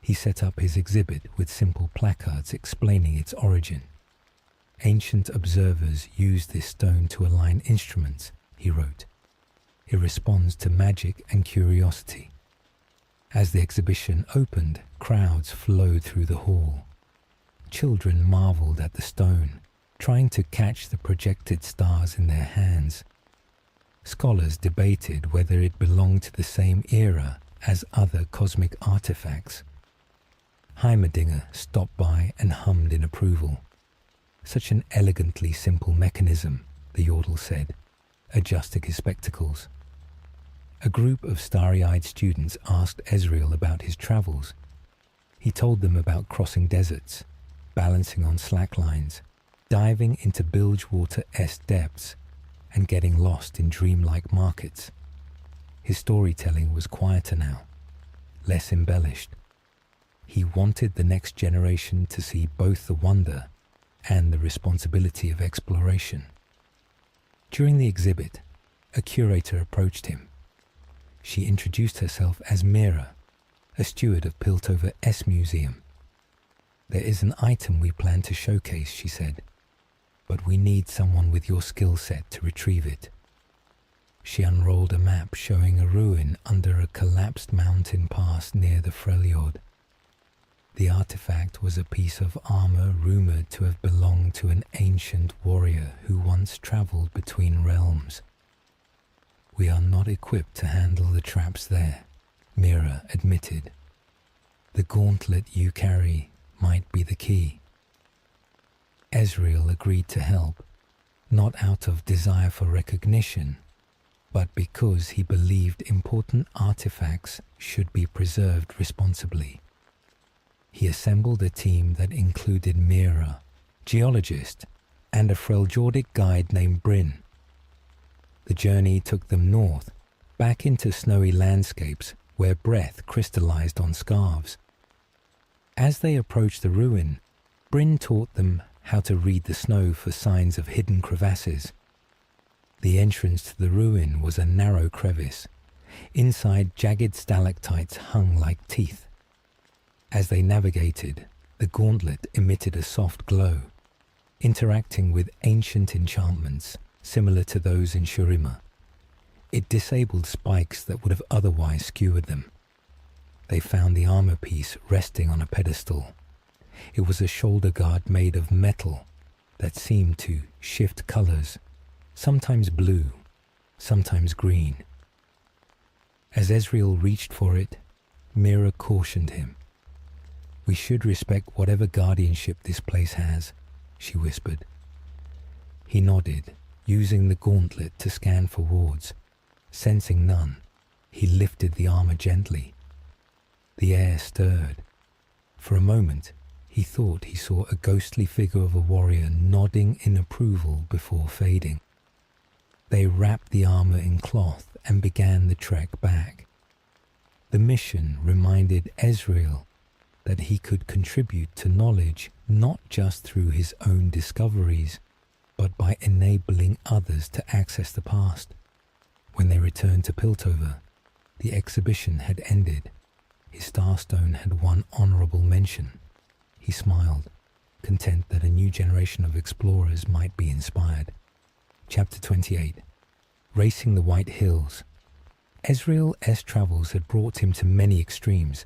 He set up his exhibit with simple placards explaining its origin. "Ancient observers used this stone to align instruments," he wrote. "It responds to magic and curiosity." As the exhibition opened, crowds flowed through the hall. Children marveled at the stone, trying to catch the projected stars in their hands. Scholars debated whether it belonged to the same era as other cosmic artifacts. Heimerdinger stopped by and hummed in approval. "Such an elegantly simple mechanism," the Yordle said, adjusting his spectacles. A group of starry-eyed students asked Ezreal about his travels. He told them about crossing deserts, balancing on slacklines, diving into Bilgewater-esque depths, and getting lost in dreamlike markets. His storytelling was quieter now, less embellished. He wanted the next generation to see both the wonder and the responsibility of exploration. During the exhibit, a curator approached him. She introduced herself as Mira, a steward of Piltover S Museum. "There is an item we plan to showcase," she said, "but we need someone with your skill set to retrieve it." She unrolled a map showing a ruin under a collapsed mountain pass near the Freljord. The artifact was a piece of armor rumored to have belonged to an ancient warrior who once traveled between realms. "We are not equipped to handle the traps there," Mira admitted. "The gauntlet you carry might be the key. Ezreal agreed to help, not out of desire for recognition, but because he believed important artifacts should be preserved responsibly. He assembled a team that included Mira, geologist, and a Freljordic guide named Bryn. The journey took them north, back into snowy landscapes where breath crystallized on scarves. As they approached the ruin, Bryn taught them how to read the snow for signs of hidden crevasses. The entrance to the ruin was a narrow crevice. Inside, jagged stalactites hung like teeth. As they navigated, the gauntlet emitted a soft glow, interacting with ancient enchantments similar to those in Shurima. It disabled spikes that would have otherwise skewered them. They found the armor piece resting on a pedestal. It was a shoulder guard made of metal that seemed to shift colors, sometimes blue, sometimes green. As Ezreal reached for it, Mira cautioned him. "We should respect whatever guardianship this place has," she whispered. He nodded, using the gauntlet to scan for wards. Sensing none, he lifted the armor gently. The air stirred. For a moment, he thought he saw a ghostly figure of a warrior nodding in approval before fading. They wrapped the armor in cloth and began the trek back. The mission reminded Ezreal that he could contribute to knowledge not just through his own discoveries, but by enabling others to access the past. When they returned to Piltover, the exhibition had ended. His starstone had won honorable mention. He smiled, content that a new generation of explorers might be inspired. Chapter 28. Racing the White Hills. Ezreal's travels had brought him to many extremes: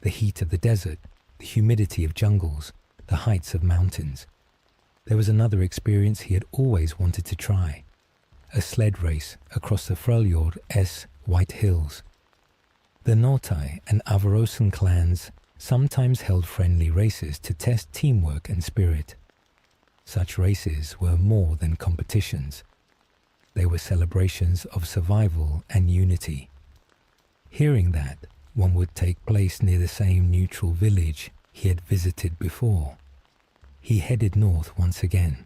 the heat of the desert, the humidity of jungles, the heights of mountains. There was another experience he had always wanted to try: a sled race across the Freljord's White Hills. The Nortai and Avarosan clans sometimes held friendly races to test teamwork and spirit. Such races were more than competitions. They were celebrations of survival and unity. Hearing that one would take place near the same neutral village he had visited before, he headed north once again.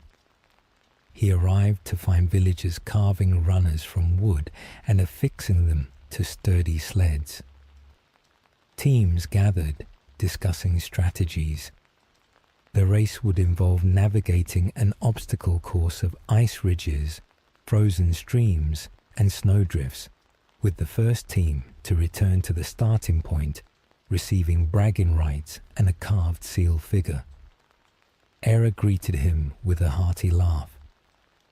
He arrived to find villagers carving runners from wood and affixing them to sturdy sleds. Teams gathered, discussing strategies. The race would involve navigating an obstacle course of ice ridges, frozen streams, and snowdrifts, with the first team to return to the starting point, receiving bragging rights and a carved seal figure. Era greeted him with a hearty laugh.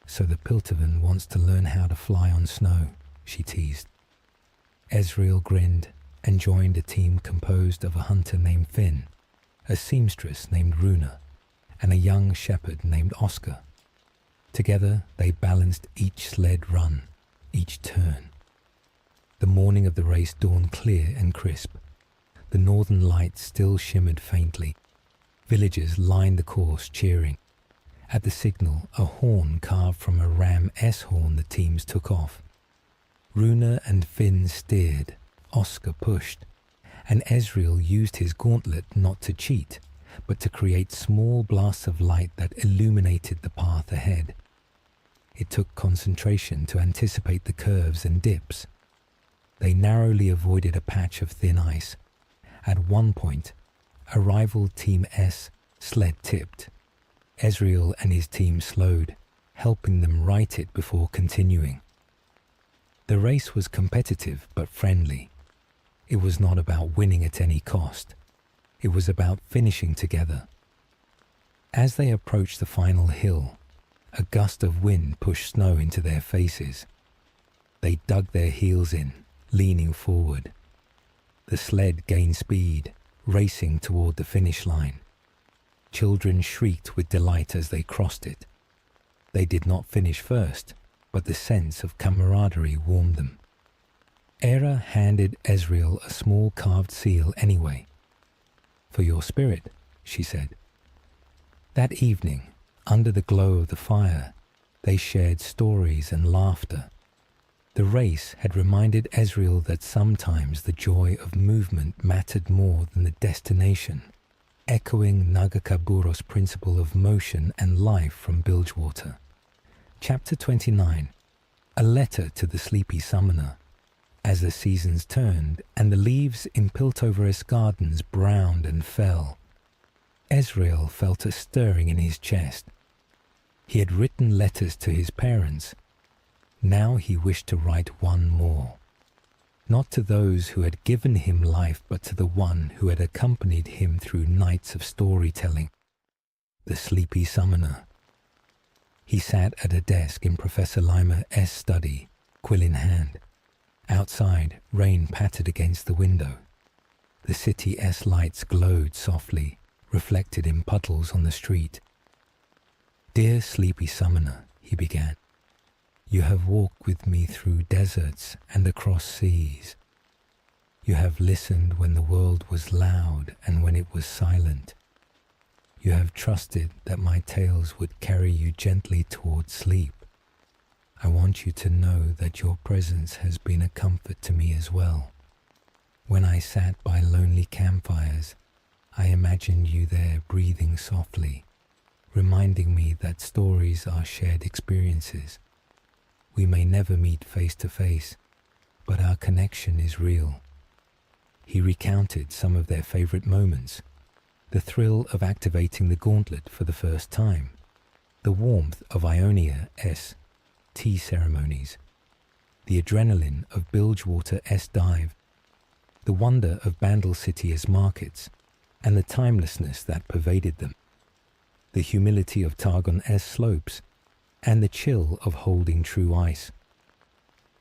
"So the Piltovan wants to learn how to fly on snow," she teased. Ezreal grinned and joined a team composed of a hunter named Finn, a seamstress named Runa, and a young shepherd named Oscar. Together they balanced each sled run, each turn. The morning of the race dawned clear and crisp. The northern lights still shimmered faintly. Villagers lined the course cheering. At the signal, a horn carved from a ram's horn the teams took off. Runa and Finn steered, Oscar pushed, and Ezreal used his gauntlet not to cheat, but to create small blasts of light that illuminated the path ahead. It took concentration to anticipate the curves and dips. They narrowly avoided a patch of thin ice. At one point, a rival Team S sled tipped. Ezreal and his team slowed, helping them right it before continuing. The race was competitive but friendly. It was not about winning at any cost. It was about finishing together. As they approached the final hill, a gust of wind pushed snow into their faces. They dug their heels in, leaning forward. The sled gained speed, racing toward the finish line. Children shrieked with delight as they crossed it. They did not finish first, but the sense of camaraderie warmed them. Era handed Ezreal a small carved seal anyway. "For your spirit," she said. That evening, under the glow of the fire, they shared stories and laughter. The race had reminded Ezreal that sometimes the joy of movement mattered more than the destination, echoing Nagakaburo's principle of motion and life from Bilgewater. Chapter 29. A letter to the sleepy summoner. As the seasons turned and the leaves in Piltover's gardens browned and fell, Ezreal felt a stirring in his chest. He had written letters to his parents. Now he wished to write one more. Not to those who had given him life, but to the one who had accompanied him through nights of storytelling. The sleepy summoner. He sat at a desk in Professor Limer's study, quill in hand. Outside, rain pattered against the window. The city's lights glowed softly, reflected in puddles on the street. "Dear sleepy summoner," he began, "you have walked with me through deserts and across seas. You have listened when the world was loud and when it was silent. You have trusted that my tales would carry you gently toward sleep. I want you to know that your presence has been a comfort to me as well. When I sat by lonely campfires, I imagined you there breathing softly, reminding me that stories are shared experiences. We may never meet face to face, but our connection is real." He recounted some of their favorite moments: the thrill of activating the gauntlet for the first time, the warmth of Ionia's tea ceremonies, the adrenaline of Bilgewater's dive, the wonder of Bandle City's markets, and the timelessness that pervaded them, the humility of Targon's slopes, and the chill of holding true ice.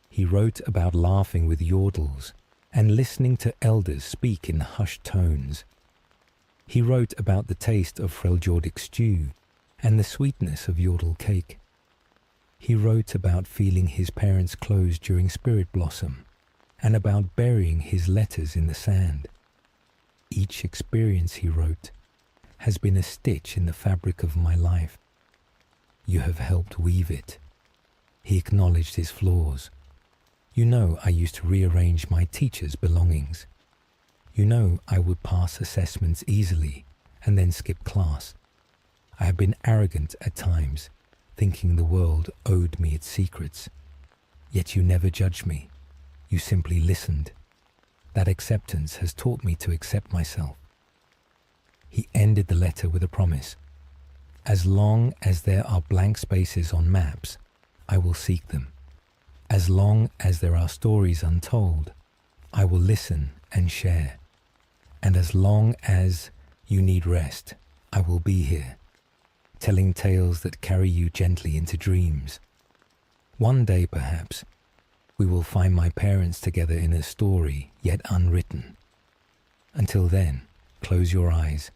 He wrote about laughing with yordles and listening to elders speak in hushed tones. He wrote about the taste of Freljordic stew and the sweetness of yordle cake. He wrote about feeling his parents' clothes during Spirit Blossom and about burying his letters in the sand. Each experience, he wrote, has been a stitch in the fabric of my life. You have helped weave it. He acknowledged his flaws. You know I used to rearrange my teacher's belongings. You know I would pass assessments easily and then skip class. I have been arrogant at times, thinking the world owed me its secrets. Yet you never judged me. You simply listened. That acceptance has taught me to accept myself. He ended the letter with a promise. As long as there are blank spaces on maps, I will seek them. As long as there are stories untold, I will listen and share. And as long as you need rest, I will be here, telling tales that carry you gently into dreams. One day, perhaps, we will find my parents together in a story yet unwritten. Until then, close your eyes.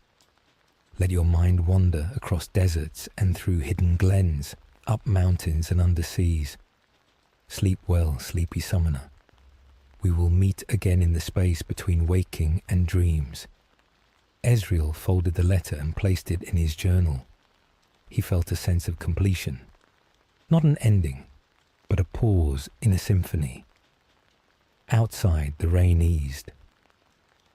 Let your mind wander across deserts and through hidden glens, up mountains and under seas. Sleep well, sleepy summoner. We will meet again in the space between waking and dreams. Ezreal folded the letter and placed it in his journal. He felt a sense of completion. Not an ending, but a pause in a symphony. Outside, the rain eased.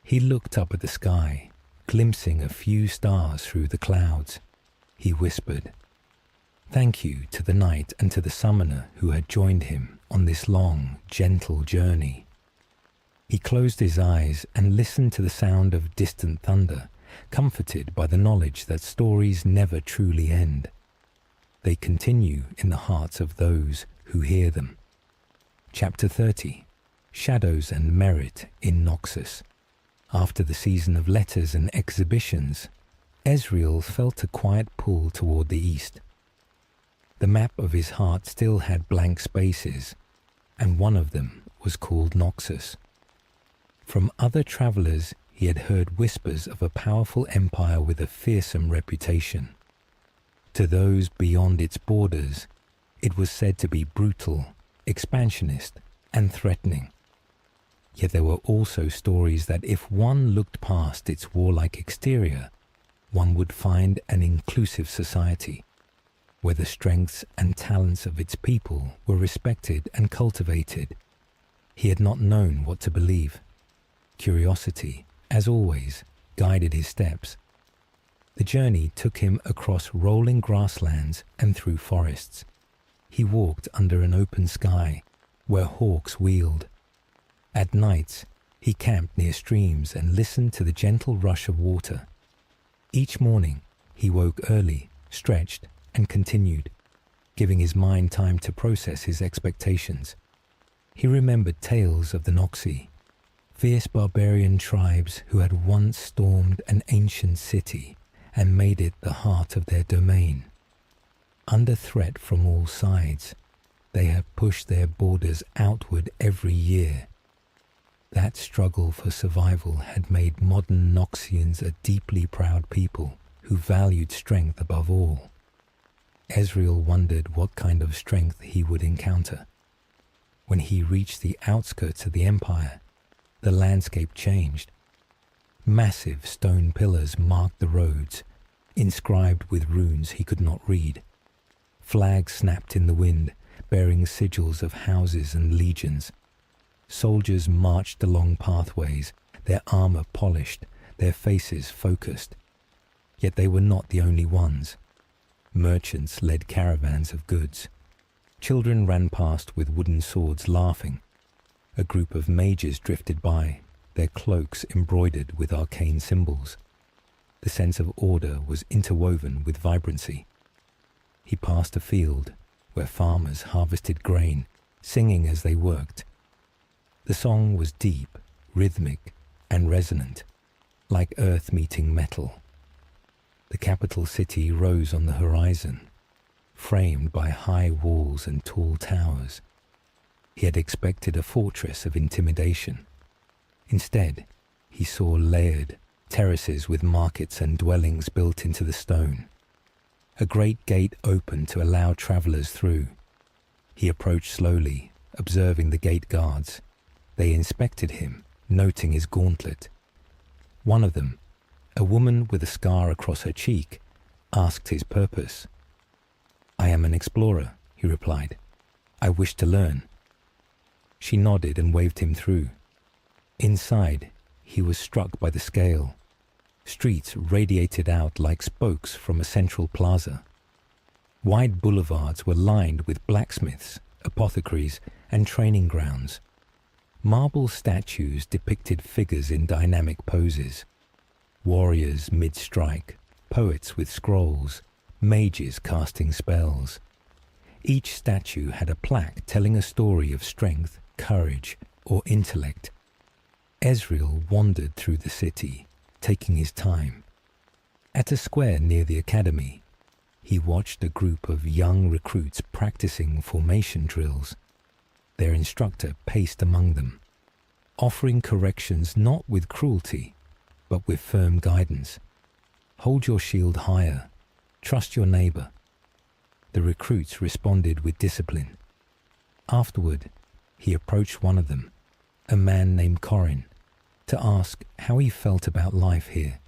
He looked up at the sky, glimpsing a few stars through the clouds. He whispered, "Thank you to the night and to the summoner who had joined him on this long, gentle journey." He closed his eyes and listened to the sound of distant thunder, comforted by the knowledge that stories never truly end. They continue in the hearts of those who hear them. Chapter 30. Shadows and Merit in Noxus. After the season of letters and exhibitions, Ezreal felt a quiet pull toward the east. The map of his heart still had blank spaces, and one of them was called Noxus. From other travelers, he had heard whispers of a powerful empire with a fearsome reputation. To those beyond its borders, it was said to be brutal, expansionist, and threatening. Yet there were also stories that if one looked past its warlike exterior, one would find an inclusive society, where the strengths and talents of its people were respected and cultivated. He had not known what to believe. Curiosity, as always, guided his steps. The journey took him across rolling grasslands and through forests. He walked under an open sky, where hawks wheeled. At nights, he camped near streams and listened to the gentle rush of water. Each morning, he woke early, stretched, and continued, giving his mind time to process his expectations. He remembered tales of the Noxi, fierce barbarian tribes who had once stormed an ancient city and made it the heart of their domain. Under threat from all sides, they had pushed their borders outward every year. That struggle for survival had made modern Noxians a deeply proud people who valued strength above all. Ezreal wondered what kind of strength he would encounter. When he reached the outskirts of the Empire, the landscape changed. Massive stone pillars marked the roads, inscribed with runes he could not read. Flags snapped in the wind, bearing sigils of houses and legions. Soldiers marched along pathways, their armor polished, their faces focused. Yet they were not the only ones. Merchants led caravans of goods. Children ran past with wooden swords laughing. A group of mages drifted by, their cloaks embroidered with arcane symbols. The sense of order was interwoven with vibrancy. He passed a field where farmers harvested grain, singing as they worked. The song was deep, rhythmic, and resonant, like earth meeting metal. The capital city rose on the horizon, framed by high walls and tall towers. He had expected a fortress of intimidation. Instead, he saw layered terraces with markets and dwellings built into the stone. A great gate opened to allow travelers through. He approached slowly, observing the gate guards. They inspected him, noting his gauntlet. One of them, a woman with a scar across her cheek, asked his purpose. "I am an explorer," he replied. "I wish to learn." She nodded and waved him through. Inside, he was struck by the scale. Streets radiated out like spokes from a central plaza. Wide boulevards were lined with blacksmiths, apothecaries, and training grounds. Marble statues depicted figures in dynamic poses. Warriors mid-strike, poets with scrolls, mages casting spells. Each statue had a plaque telling a story of strength, courage, or intellect. Ezreal wandered through the city, taking his time. At a square near the academy, he watched a group of young recruits practicing formation drills. Their instructor paced among them, offering corrections not with cruelty, but with firm guidance. "Hold your shield higher. Trust your neighbor." The recruits responded with discipline. Afterward, he approached one of them, a man named Corin, to ask how he felt about life here.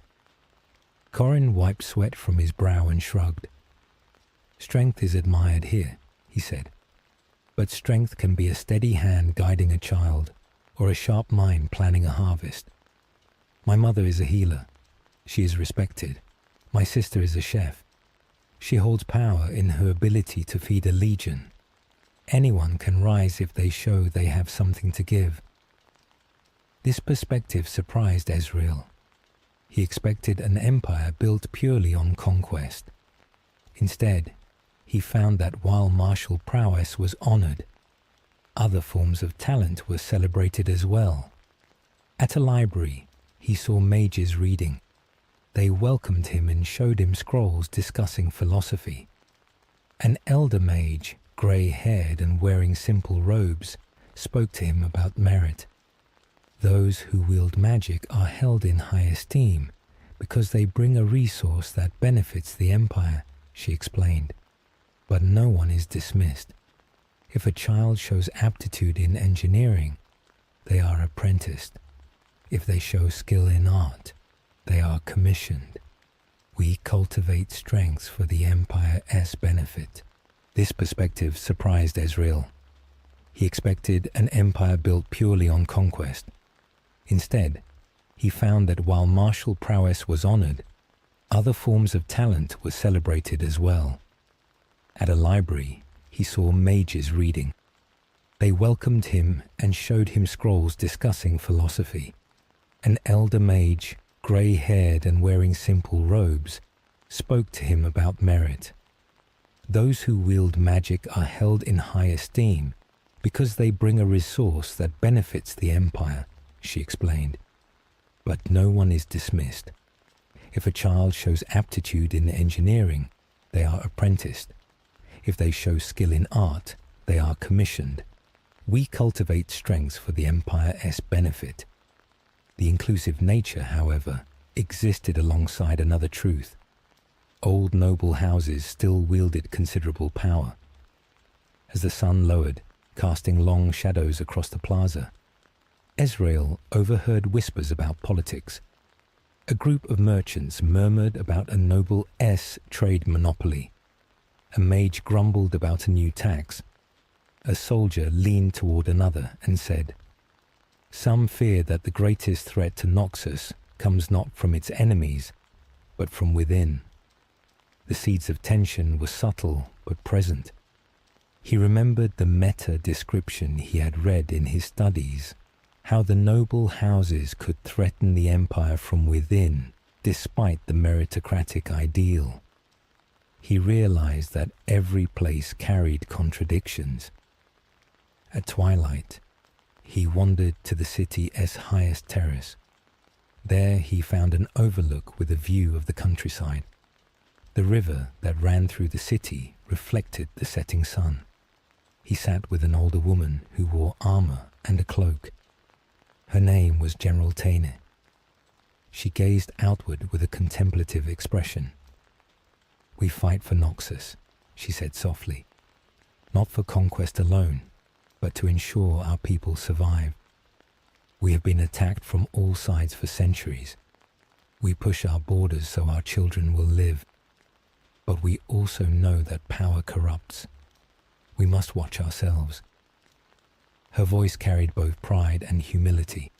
Corin wiped sweat from his brow and shrugged. "Strength is admired here," he said, "but strength can be a steady hand guiding a child, or a sharp mind planning a harvest. My mother is a healer. She is respected. My sister is a chef. She holds power in her ability to feed a legion. Anyone can rise if they show they have something to give." This perspective surprised Ezreal. He expected an empire built purely on conquest. Instead, he found that while martial prowess was honored, other forms of talent were celebrated as well. At a library, he saw mages reading. They welcomed him and showed him scrolls discussing philosophy. An elder mage, grey-haired and wearing simple robes, spoke to him about merit. Those who wield magic are held in high esteem because they bring a resource that benefits the empire, she explained. But no one is dismissed. If a child shows aptitude in engineering, they are apprenticed. If they show skill in art, they are commissioned. We cultivate strengths for the Empire's benefit. This perspective surprised Ezreal. He expected an empire built purely on conquest. Instead, he found that while martial prowess was honored, other forms of talent were celebrated as well. At a library, he saw mages reading. They welcomed him and showed him scrolls discussing philosophy. An elder mage, grey-haired and wearing simple robes, spoke to him about merit. Those who wield magic are held in high esteem because they bring a resource that benefits the Empire, she explained. But no one is dismissed. If a child shows aptitude in engineering, they are apprenticed. If they show skill in art, they are commissioned. We cultivate strengths for the Empire's benefit. The inclusive nature, however, existed alongside another truth. Old noble houses still wielded considerable power. As the sun lowered, casting long shadows across the plaza, Ezreal overheard whispers about politics. A group of merchants murmured about a noble-s trade monopoly. A mage grumbled about a new tax. A soldier leaned toward another and said, "Some fear that the greatest threat to Noxus comes not from its enemies, but from within." The seeds of tension were subtle but present. He remembered the meta description he had read in his studies, how the noble houses could threaten the empire from within despite the meritocratic ideal. He realized that every place carried contradictions. At twilight, he wandered to the city's highest terrace. There he found an overlook with a view of the countryside. The river that ran through the city reflected the setting sun. He sat with an older woman who wore armor and a cloak. Her name was General Taine. She gazed outward with a contemplative expression. "We fight for Noxus," she said softly. "Not for conquest alone, but to ensure our people survive. We have been attacked from all sides for centuries. We push our borders so our children will live. But we also know that power corrupts. We must watch ourselves." Her voice carried both pride and humility.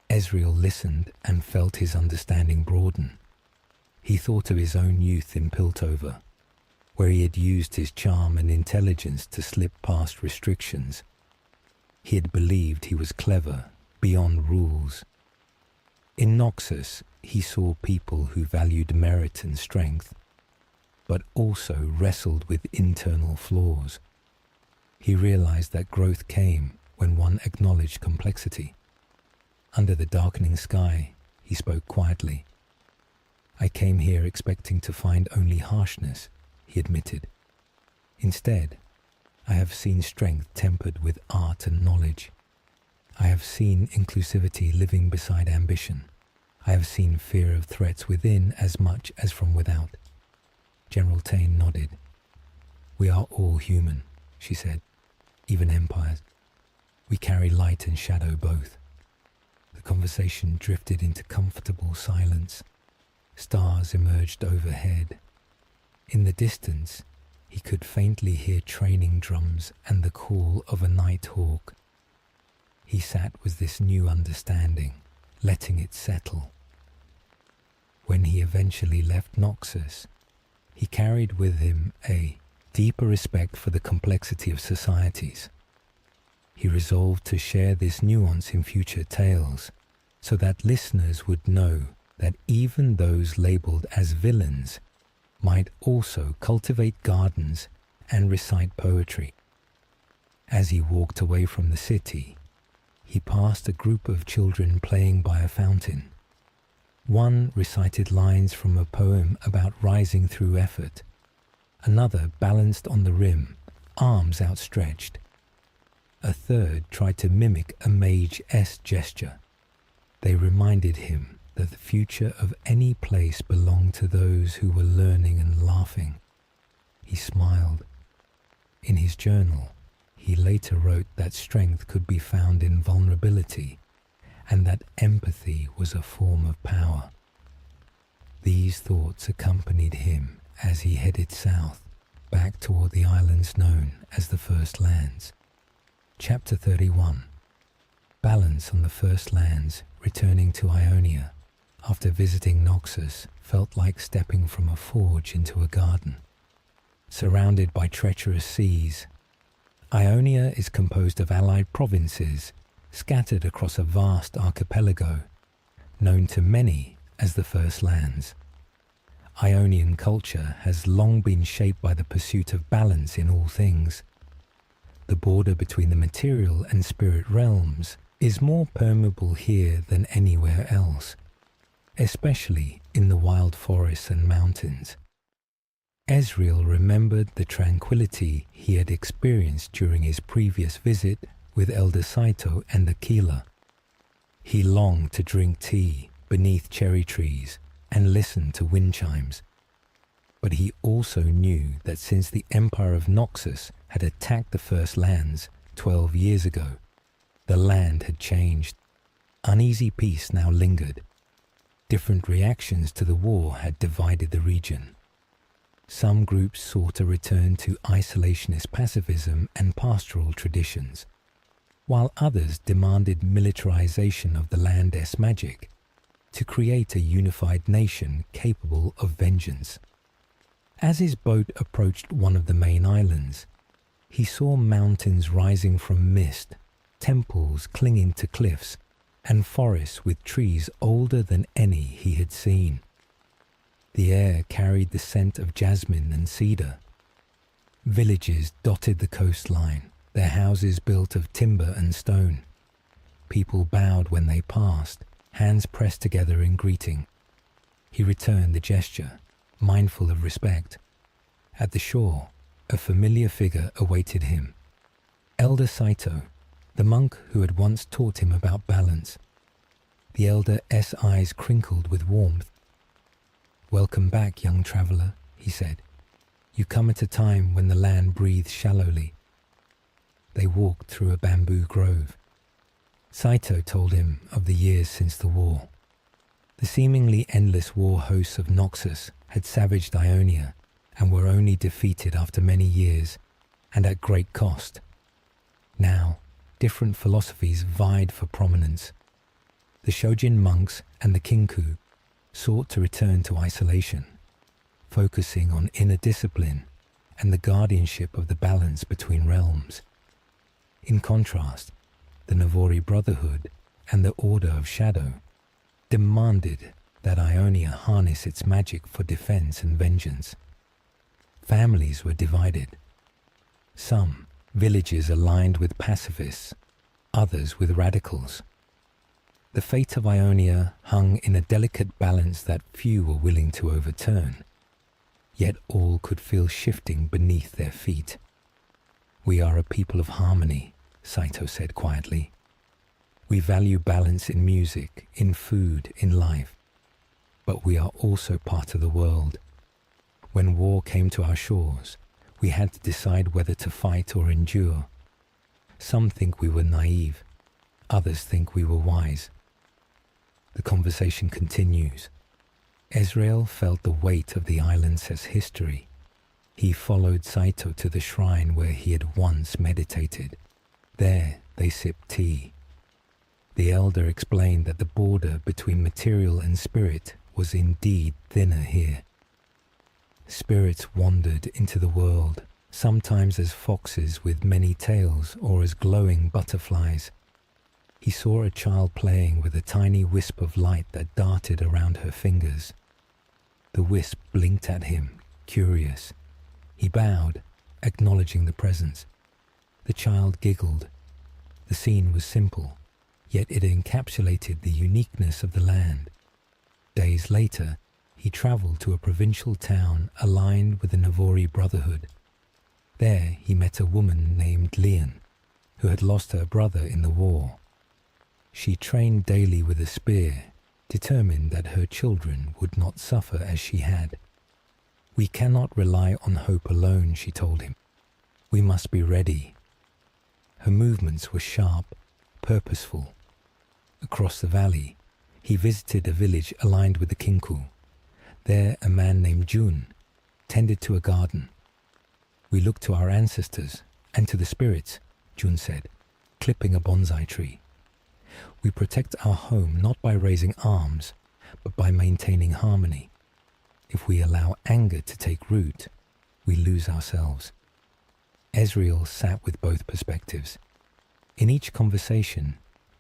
Ezreal listened and felt his understanding broaden. He thought of his own youth in Piltover, where he had used his charm and intelligence to slip past restrictions. He had believed he was clever, beyond rules. In Noxus, he saw people who valued merit and strength, but also wrestled with internal flaws. He realized that growth came when one acknowledged complexity. Under the darkening sky, he spoke quietly. "I came here expecting to find only harshness," he admitted. "Instead, I have seen strength tempered with art and knowledge. I have seen inclusivity living beside ambition. I have seen fear of threats within as much as from without." General Taine nodded. "We are all human," she said, "even empires. We carry light and shadow both." The conversation drifted into comfortable silence. Stars emerged overhead. In the distance, he could faintly hear training drums and the call of a night hawk. He sat with this new understanding, letting it settle. When he eventually left Noxus, he carried with him a deeper respect for the complexity of societies. He resolved to share this nuance in future tales, so that listeners would know that even those labeled as villains might also cultivate gardens and recite poetry. As he walked away from the city, he passed a group of children playing by a fountain. One recited lines from a poem about rising through effort. Another balanced on the rim, arms outstretched. A third tried to mimic a mage's gesture. They reminded him that the future of any place belonged to those who were learning and laughing. He smiled. In his journal, he later wrote that strength could be found in vulnerability and that empathy was a form of power. These thoughts accompanied him as he headed south, back toward the islands known as the First Lands. Chapter 31. Balance on the First Lands, returning to Ionia after visiting Noxus, felt like stepping from a forge into a garden. Surrounded by treacherous seas, Ionia is composed of allied provinces scattered across a vast archipelago, known to many as the First Lands. Ionian culture has long been shaped by the pursuit of balance in all things. The border between the material and spirit realms is more permeable here than anywhere else, especially in the wild forests and mountains. Ezreal remembered the tranquility he had experienced during his previous visit with Elder Saito and Aquila. He longed to drink tea beneath cherry trees and listen to wind chimes. But he also knew that since the Empire of Noxus had attacked the First Lands 12 years ago, the land had changed. Uneasy peace now lingered. Different reactions to the war had divided the region. Some groups sought a return to isolationist pacifism and pastoral traditions, while others demanded militarization of the land's magic to create a unified nation capable of vengeance. As his boat approached one of the main islands, he saw mountains rising from mist, temples clinging to cliffs, and forests with trees older than any he had seen. The air carried the scent of jasmine and cedar. Villages dotted the coastline, their houses built of timber and stone. People bowed when they passed, hands pressed together in greeting. He returned the gesture, mindful of respect. At the shore, a familiar figure awaited him. Elder Saito, the monk who had once taught him about balance. The elder's eyes crinkled with warmth. "Welcome back, young traveler," he said. "You come at a time when the land breathes shallowly." They walked through a bamboo grove. Saito told him of the years since the war. The seemingly endless war hosts of Noxus had savaged Ionia and were only defeated after many years and at great cost. Now, different philosophies vied for prominence. The Shojin monks and the Kinku sought to return to isolation, focusing on inner discipline and the guardianship of the balance between realms. In contrast, the Navori Brotherhood and the Order of Shadow demanded that Ionia harness its magic for defense and vengeance. Families were divided. Some villages aligned with pacifists, others with radicals. The fate of Ionia hung in a delicate balance that few were willing to overturn, yet all could feel shifting beneath their feet. "We are a people of harmony," Saito said quietly. "We value balance in music, in food, in life. But we are also part of the world. When war came to our shores, we had to decide whether to fight or endure. Some think we were naive. Others think we were wise." The conversation continues. Ezreal felt the weight of the island's history. He followed Saito to the shrine where he had once meditated. There they sipped tea. The elder explained that the border between material and spirit was indeed thinner here. Spirits wandered into the world, sometimes as foxes with many tails or as glowing butterflies. He saw a child playing with a tiny wisp of light that darted around her fingers. The wisp blinked at him, curious. He bowed, acknowledging the presence. The child giggled. The scene was simple, yet it encapsulated the uniqueness of the land. Days later, he traveled to a provincial town aligned with the Navori Brotherhood. There he met a woman named Leon, who had lost her brother in the war. She trained daily with a spear, determined that her children would not suffer as she had. "We cannot rely on hope alone," she told him. "We must be ready." Her movements were sharp, purposeful. Across the valley, he visited a village aligned with the Kinku. There a man named Jun tended to a garden. We look to our ancestors and to the spirits, Jun said, clipping a bonsai tree. We protect our home not by raising arms, but by maintaining harmony. If we allow anger to take root, we lose ourselves. Ezreal sat with both perspectives. In each conversation,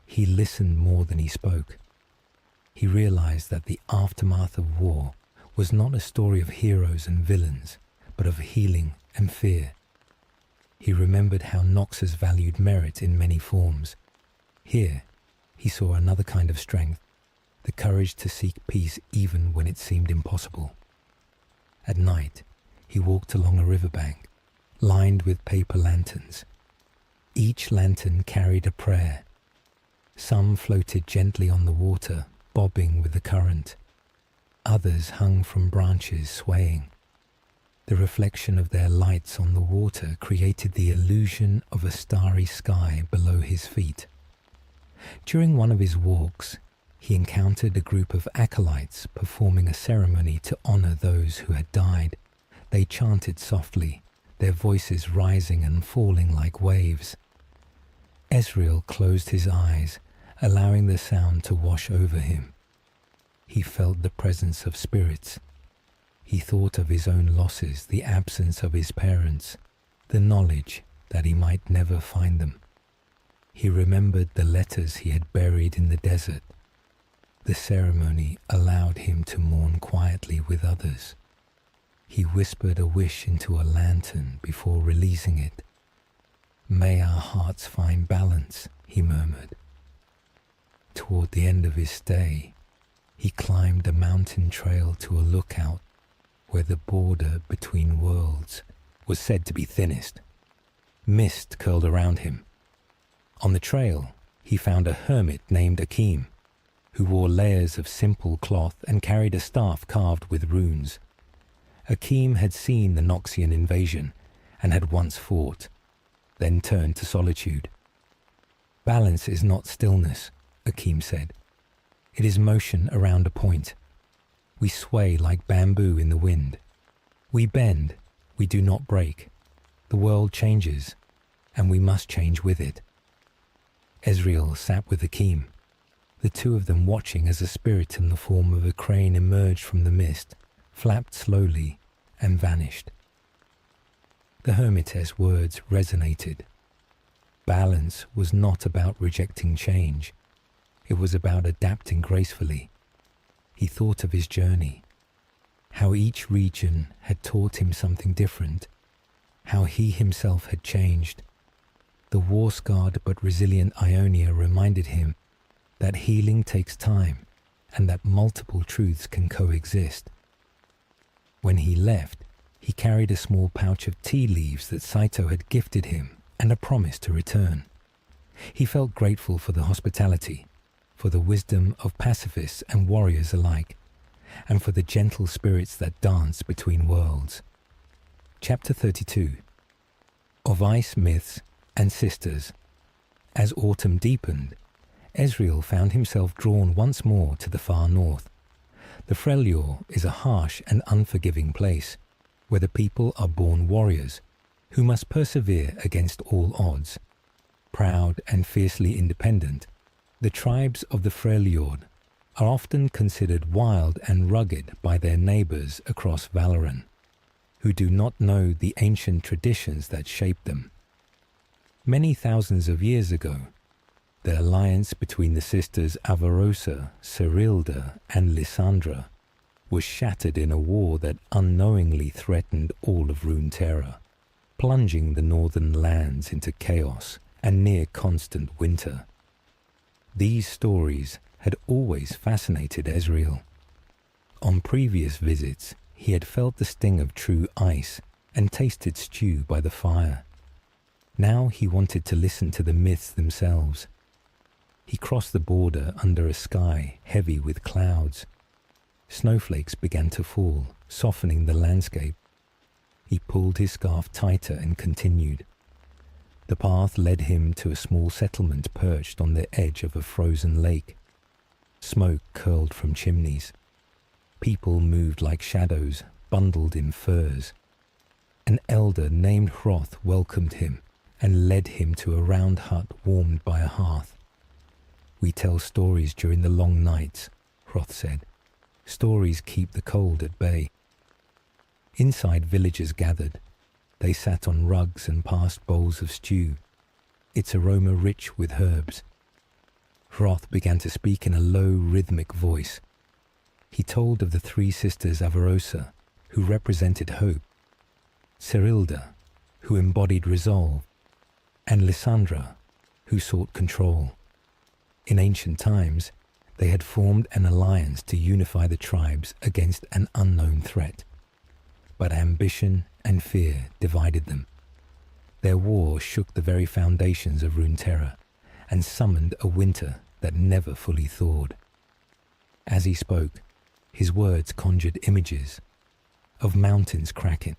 he listened more than he spoke. He realized that the aftermath of war was not a story of heroes and villains, but of healing and fear. He remembered how Noxus valued merit in many forms. Here, he saw another kind of strength, the courage to seek peace even when it seemed impossible. At night, he walked along a riverbank, lined with paper lanterns. Each lantern carried a prayer. Some floated gently on the water, bobbing with the current. Others hung from branches, swaying. The reflection of their lights on the water created the illusion of a starry sky below his feet. During one of his walks, he encountered a group of acolytes performing a ceremony to honor those who had died. They chanted softly, their voices rising and falling like waves. Ezreal closed his eyes, allowing the sound to wash over him. He felt the presence of spirits. He thought of his own losses, the absence of his parents, the knowledge that he might never find them. He remembered the letters he had buried in the desert. The ceremony allowed him to mourn quietly with others. He whispered a wish into a lantern before releasing it. "May our hearts find balance," he murmured. Toward the end of his stay, he climbed a mountain trail to a lookout where the border between worlds was said to be thinnest. Mist curled around him. On the trail, he found a hermit named Akeem, who wore layers of simple cloth and carried a staff carved with runes. Akeem had seen the Noxian invasion and had once fought, then turned to solitude. "Balance is not stillness," Akeem said. "It is motion around a point. We sway like bamboo in the wind. We bend, we do not break. The world changes, and we must change with it." Ezreal sat with Akeem, the two of them watching as a spirit in the form of a crane emerged from the mist, flapped slowly, and vanished. The hermitess words resonated. Balance was not about rejecting change. It was about adapting gracefully. He thought of his journey, how each region had taught him something different, how he himself had changed. The war-scarred but resilient Ionia reminded him that healing takes time and that multiple truths can coexist. When he left, he carried a small pouch of tea leaves that Saito had gifted him and a promise to return. He felt grateful for the hospitality, for the wisdom of pacifists and warriors alike, and for the gentle spirits that dance between worlds. Chapter 32. Of Ice Myths and Sisters. As autumn deepened, Ezreal found himself drawn once more to the far north. The Freljord is a harsh and unforgiving place, where the people are born warriors, who must persevere against all odds. Proud and fiercely independent, the tribes of the Freljord are often considered wild and rugged by their neighbors across Valoran, who do not know the ancient traditions that shaped them. Many thousands of years ago, the alliance between the sisters Avarosa, Cyrilda, and Lysandra was shattered in a war that unknowingly threatened all of Runeterra, plunging the northern lands into chaos and near constant winter. These stories had always fascinated Ezreal. On previous visits, he had felt the sting of true ice and tasted stew by the fire. Now he wanted to listen to the myths themselves. He crossed the border under a sky heavy with clouds. Snowflakes began to fall, softening the landscape. He pulled his scarf tighter and continued. The path led him to a small settlement perched on the edge of a frozen lake. Smoke curled from chimneys. People moved like shadows, bundled in furs. An elder named Hroth welcomed him and led him to a round hut warmed by a hearth. "We tell stories during the long nights," Hroth said. "Stories keep the cold at bay." Inside, villagers gathered. They sat on rugs and passed bowls of stew, its aroma rich with herbs. Hroth began to speak in a low, rhythmic voice. He told of the three sisters Avarosa, who represented hope, Cerilda, who embodied resolve, and Lysandra, who sought control. In ancient times, they had formed an alliance to unify the tribes against an unknown threat. But ambition and fear divided them. Their war shook the very foundations of Runeterra and summoned a winter that never fully thawed. As he spoke, his words conjured images of mountains cracking,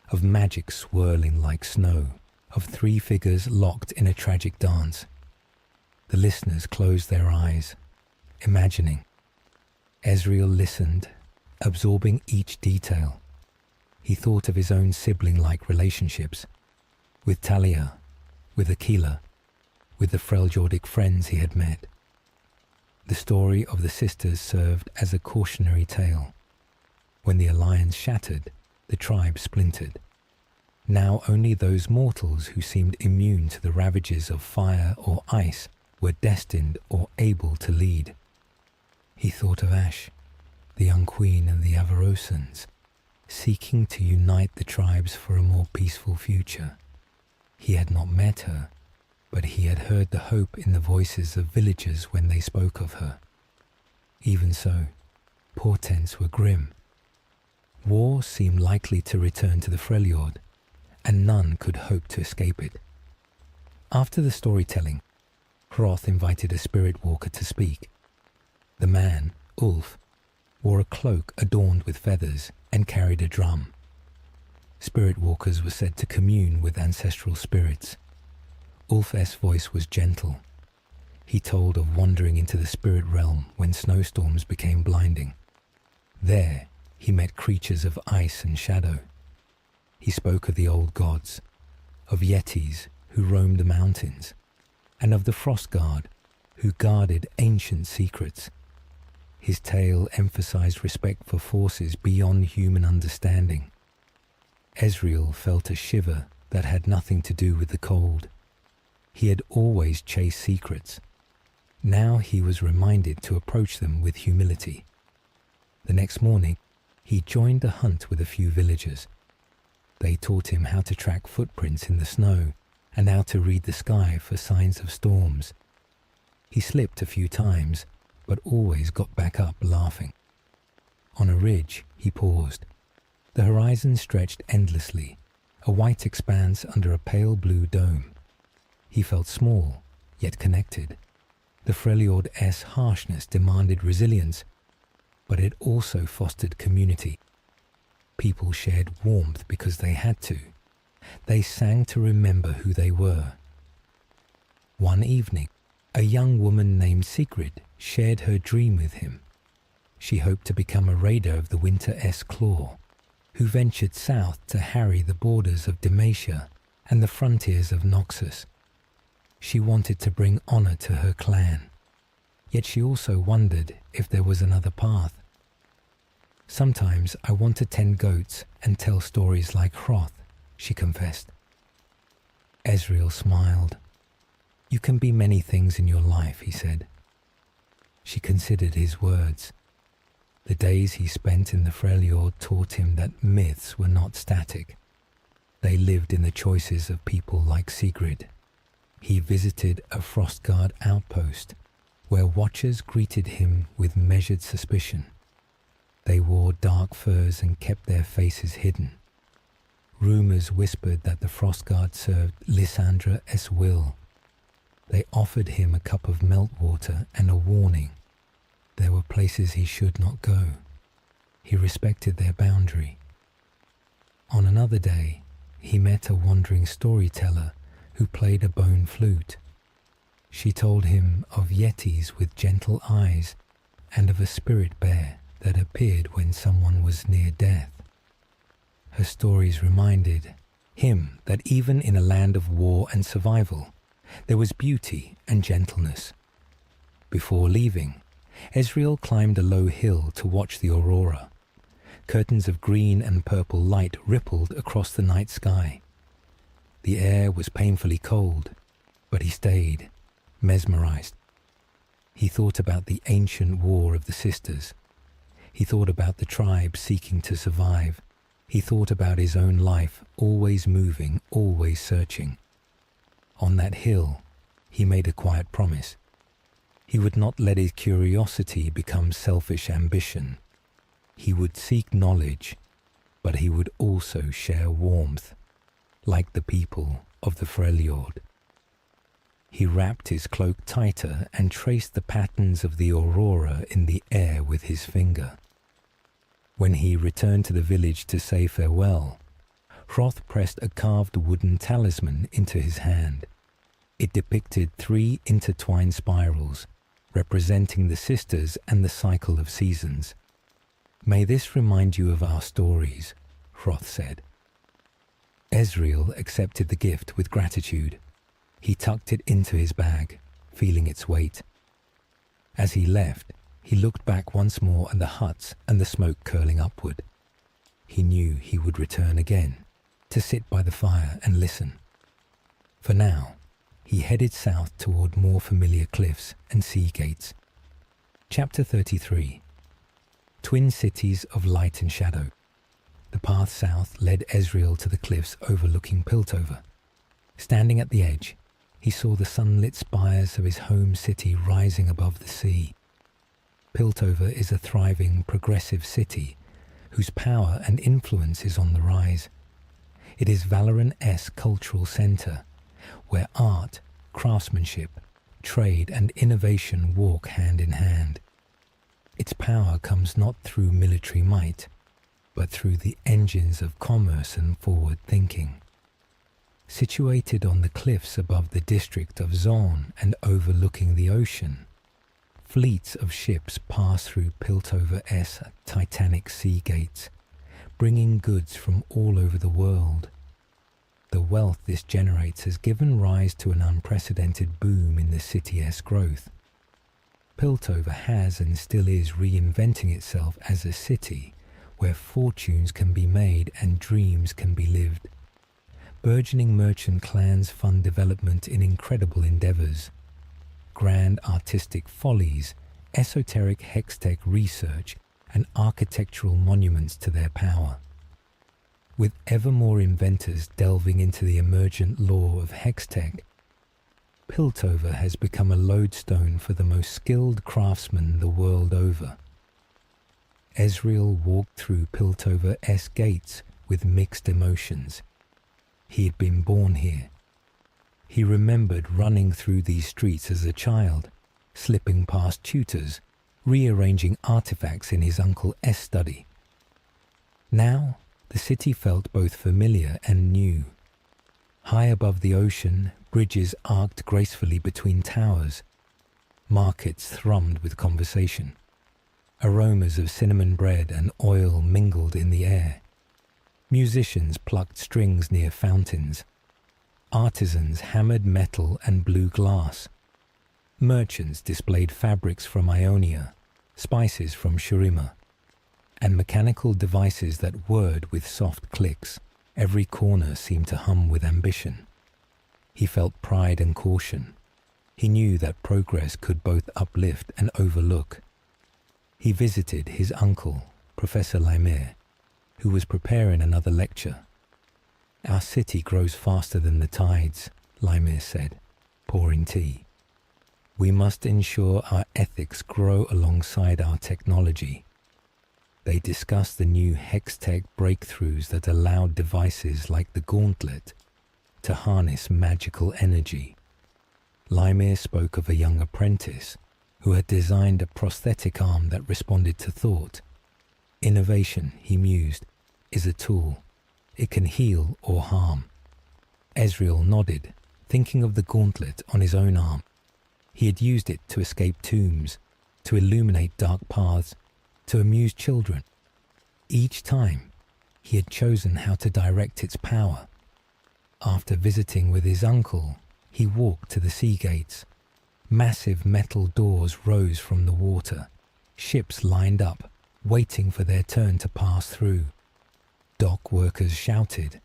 of magic swirling like snow, of three figures locked in a tragic dance. The listeners closed their eyes, imagining. Ezreal listened, absorbing each detail. He thought of his own sibling-like relationships, with Talia, with Aquila, with the Freljordic friends he had met. The story of the sisters served as a cautionary tale. When the alliance shattered, the tribe splintered. Now only those mortals who seemed immune to the ravages of fire or ice were destined or able to lead. He thought of Ashe, the young queen and the Avarosans, seeking to unite the tribes for a more peaceful future. He had not met her, but he had heard the hope in the voices of villagers when they spoke of her. Even so, portents were grim. War seemed likely to return to the Freljord, and none could hope to escape it. After the storytelling, Hroth invited a spirit walker to speak. The man, Ulf, wore a cloak adorned with feathers and carried a drum. Spirit walkers were said to commune with ancestral spirits. Ulf's voice was gentle. He told of wandering into the spirit realm when snowstorms became blinding. There, he met creatures of ice and shadow. He spoke of the old gods, of yetis who roamed the mountains, and of the frost guard who guarded ancient secrets. His tale emphasized respect for forces beyond human understanding. Ezreal felt a shiver that had nothing to do with the cold. He had always chased secrets. Now he was reminded to approach them with humility. The next morning, he joined the hunt with a few villagers. They taught him how to track footprints in the snow and how to read the sky for signs of storms. He slipped a few times, but always got back up laughing. On a ridge, he paused. The horizon stretched endlessly, a white expanse under a pale blue dome. He felt small, yet connected. The Freljord's harshness demanded resilience, but it also fostered community. People shared warmth because they had to. They sang to remember who they were. One evening, a young woman named Sigrid shared her dream with him. She hoped to become a raider of the Winter's Claw, who ventured south to harry the borders of Demacia and the frontiers of Noxus. She wanted to bring honor to her clan, yet she also wondered if there was another path. "Sometimes I want to tend goats and tell stories like Hroth," she confessed. Ezreal smiled. "You can be many things in your life," he said. She considered his words. The days he spent in the Freljord taught him that myths were not static. They lived in the choices of people like Sigrid. He visited a Frostguard outpost, where watchers greeted him with measured suspicion. They wore dark furs and kept their faces hidden. Rumors whispered that the Frostguard served Lysandra's will. They offered him a cup of meltwater and a warning. There were places he should not go. He respected their boundary. On another day, he met a wandering storyteller who played a bone flute. She told him of yetis with gentle eyes and of a spirit bear that appeared when someone was near death. Her stories reminded him that even in a land of war and survival, there was beauty and gentleness. Before leaving, Ezreal climbed a low hill to watch the aurora. Curtains of green and purple light rippled across the night sky. The air was painfully cold, but he stayed, mesmerized. He thought about the ancient war of the sisters. He thought about the tribe seeking to survive. He thought about his own life, always moving, always searching. On that hill, he made a quiet promise. He would not let his curiosity become selfish ambition. He would seek knowledge, but he would also share warmth, like the people of the Freljord. He wrapped his cloak tighter and traced the patterns of the aurora in the air with his finger. When he returned to the village to say farewell, Hroth pressed a carved wooden talisman into his hand. It depicted 3 intertwined spirals, representing the sisters and the cycle of seasons. "May this remind you of our stories," Hroth said. Ezreal accepted the gift with gratitude. He tucked it into his bag, feeling its weight. As he left, he looked back once more at the huts and the smoke curling upward. He knew he would return again, to sit by the fire and listen. For now, he headed south toward more familiar cliffs and sea gates. Chapter 33. Twin Cities of Light and Shadow. The path south led Ezreal to the cliffs overlooking Piltover. Standing at the edge, he saw the sunlit spires of his home city rising above the sea. Piltover is a thriving, progressive city whose power and influence is on the rise. It is Valorant's cultural center, where art, craftsmanship, trade, and innovation walk hand in hand. Its power comes not through military might, but through the engines of commerce and forward thinking. Situated on the cliffs above the district of Zorn and overlooking the ocean, fleets of ships pass through Piltover's titanic sea gates, bringing goods from all over the world. The wealth this generates has given rise to an unprecedented boom in the city's growth. Piltover has and still is reinventing itself as a city where fortunes can be made and dreams can be lived. Burgeoning merchant clans fund development in incredible endeavors. Grand artistic follies, esoteric hextech research, and architectural monuments to their power. With ever more inventors delving into the emergent lore of hextech, Piltover has become a lodestone for the most skilled craftsmen the world over. Ezreal walked through Piltover's gates with mixed emotions. He had been born here. He remembered running through these streets as a child, slipping past tutors, rearranging artifacts in his uncle's study. Now, the city felt both familiar and new. High above the ocean, bridges arced gracefully between towers. Markets thrummed with conversation. Aromas of cinnamon bread and oil mingled in the air. Musicians plucked strings near fountains. Artisans hammered metal and blew glass. Merchants displayed fabrics from Ionia, spices from Shurima, and mechanical devices that whirred with soft clicks. Every corner seemed to hum with ambition. He felt pride and caution. He knew that progress could both uplift and overlook. He visited his uncle, Professor Ymir, who was preparing another lecture. "Our city grows faster than the tides," Ymir said, pouring tea. "We must ensure our ethics grow alongside our technology." They discussed the new hextech breakthroughs that allowed devices like the gauntlet to harness magical energy. Ymir spoke of a young apprentice who had designed a prosthetic arm that responded to thought. Innovation, he mused, is a tool. It can heal or harm. Ezreal nodded, thinking of the gauntlet on his own arm. He had used it to escape tombs, to illuminate dark paths, to amuse children. Each time, he had chosen how to direct its power. After visiting with his uncle, he walked to the sea gates. Massive metal doors rose from the water. Ships lined up, waiting for their turn to pass through. Dock workers shouted,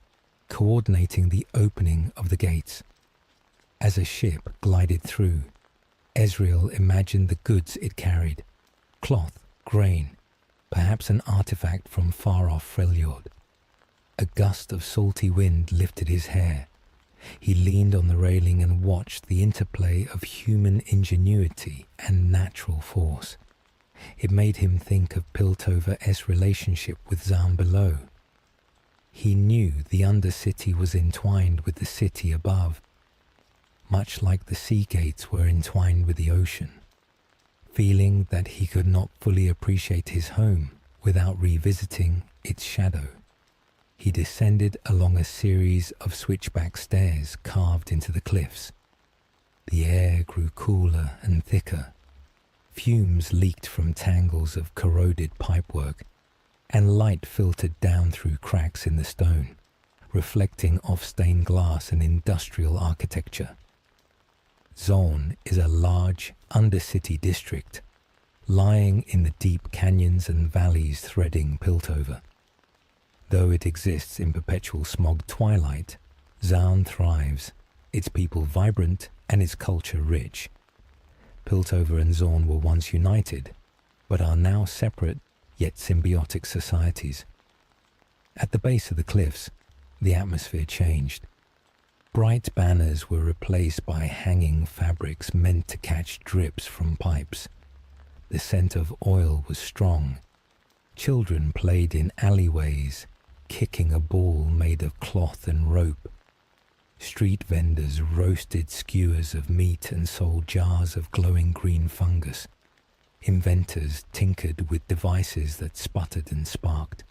coordinating the opening of the gates. As a ship glided through, Ezreal imagined the goods it carried: cloth, grain, perhaps an artifact from far-off Freljord. A gust of salty wind lifted his hair. He leaned on the railing and watched the interplay of human ingenuity and natural force. It made him think of Piltover's relationship with Zaun below. He knew the Undercity was entwined with the city above, much like the sea gates were entwined with the ocean. Feeling that he could not fully appreciate his home without revisiting its shadow, he descended along a series of switchback stairs carved into the cliffs. The air grew cooler and thicker. Fumes leaked from tangles of corroded pipework, and light filtered down through cracks in the stone, reflecting off stained glass and industrial architecture. Zaun is a large undercity district, lying in the deep canyons and valleys threading Piltover. Though it exists in perpetual smog twilight, Zaun thrives, its people vibrant and its culture rich. Piltover and Zaun were once united, but are now separate yet symbiotic societies. At the base of the cliffs, the atmosphere changed. Bright banners were replaced by hanging fabrics meant to catch drips from pipes. The scent of oil was strong. Children played in alleyways, kicking a ball made of cloth and rope. Street vendors roasted skewers of meat and sold jars of glowing green fungus. Inventors tinkered with devices that sputtered and sparked.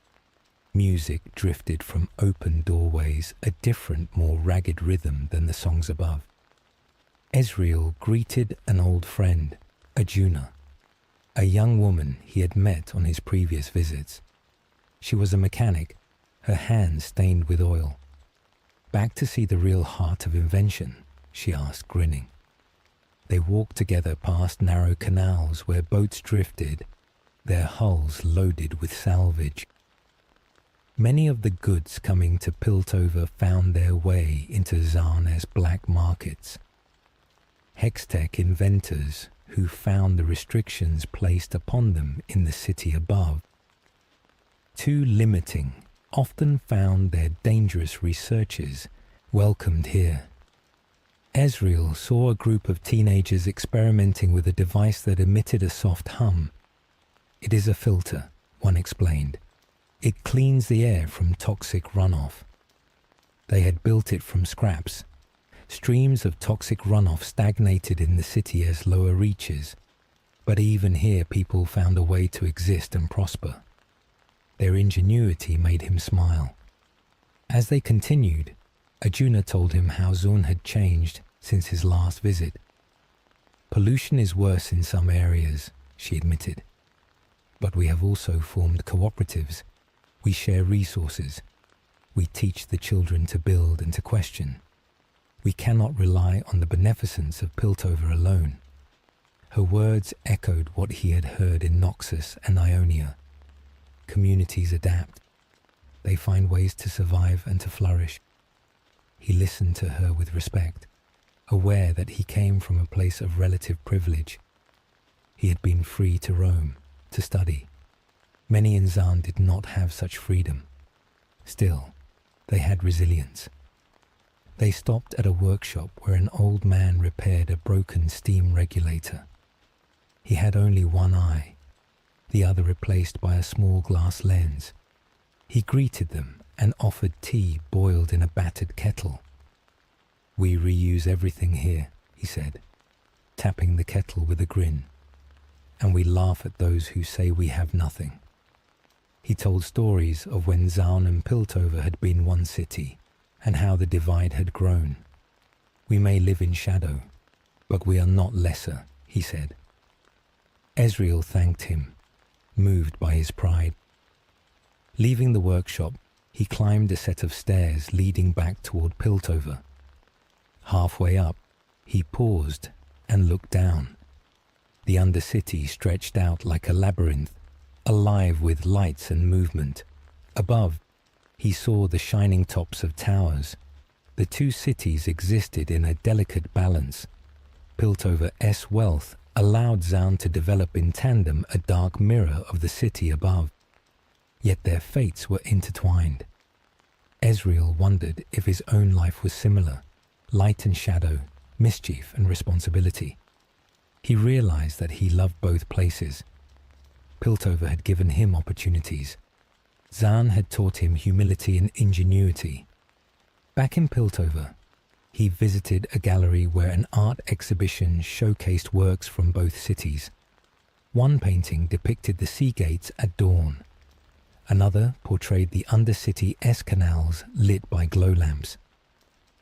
Music drifted from open doorways, a different, more ragged rhythm than the songs above. Ezreal greeted an old friend, Ajuna, a young woman he had met on his previous visits. She was a mechanic, her hands stained with oil. "Back to see the real heart of invention?" she asked, grinning. They walked together past narrow canals where boats drifted, their hulls loaded with salvage. Many of the goods coming to Piltover found their way into Zaun's black markets. Hextech inventors who found the restrictions placed upon them in the city above too limiting often found their dangerous researches welcomed here. Ezreal saw a group of teenagers experimenting with a device that emitted a soft hum. "It is a filter," one explained. "It cleans the air from toxic runoff." They had built it from scraps. Streams of toxic runoff stagnated in the city as lower reaches, but even here people found a way to exist and prosper. Their ingenuity made him smile. As they continued, Ajuna told him how Zaun had changed since his last visit. "Pollution is worse in some areas," she admitted. "But we have also formed cooperatives. We share resources. We teach the children to build and to question. We cannot rely on the beneficence of Piltover alone." Her words echoed what he had heard in Noxus and Ionia. Communities adapt. They find ways to survive and to flourish. He listened to her with respect, aware that he came from a place of relative privilege. He had been free to roam, to study. Many in Zaun did not have such freedom. Still, they had resilience. They stopped at a workshop where an old man repaired a broken steam regulator. He had only one eye, the other replaced by a small glass lens. He greeted them and offered tea boiled in a battered kettle. "We reuse everything here," he said, tapping the kettle with a grin. "And we laugh at those who say we have nothing." He told stories of when Zaun and Piltover had been one city, and how the divide had grown. "We may live in shadow, but we are not lesser," he said. Ezreal thanked him. moved by his pride. Leaving the workshop, he climbed a set of stairs leading back toward Piltover. Halfway up, he paused and looked down. The Undercity stretched out like a labyrinth, alive with lights and movement. Above, he saw the shining tops of towers. The two cities existed in a delicate balance. Piltover's wealth allowed Zaun to develop in tandem a dark mirror of the city above. Yet their fates were intertwined. Ezreal wondered if his own life was similar, light and shadow, mischief and responsibility. He realized that he loved both places. Piltover had given him opportunities. Zaun had taught him humility and ingenuity. Back in Piltover, he visited a gallery where an art exhibition showcased works from both cities. One painting depicted the sea gates at dawn. Another portrayed the Undercity canals lit by glow lamps.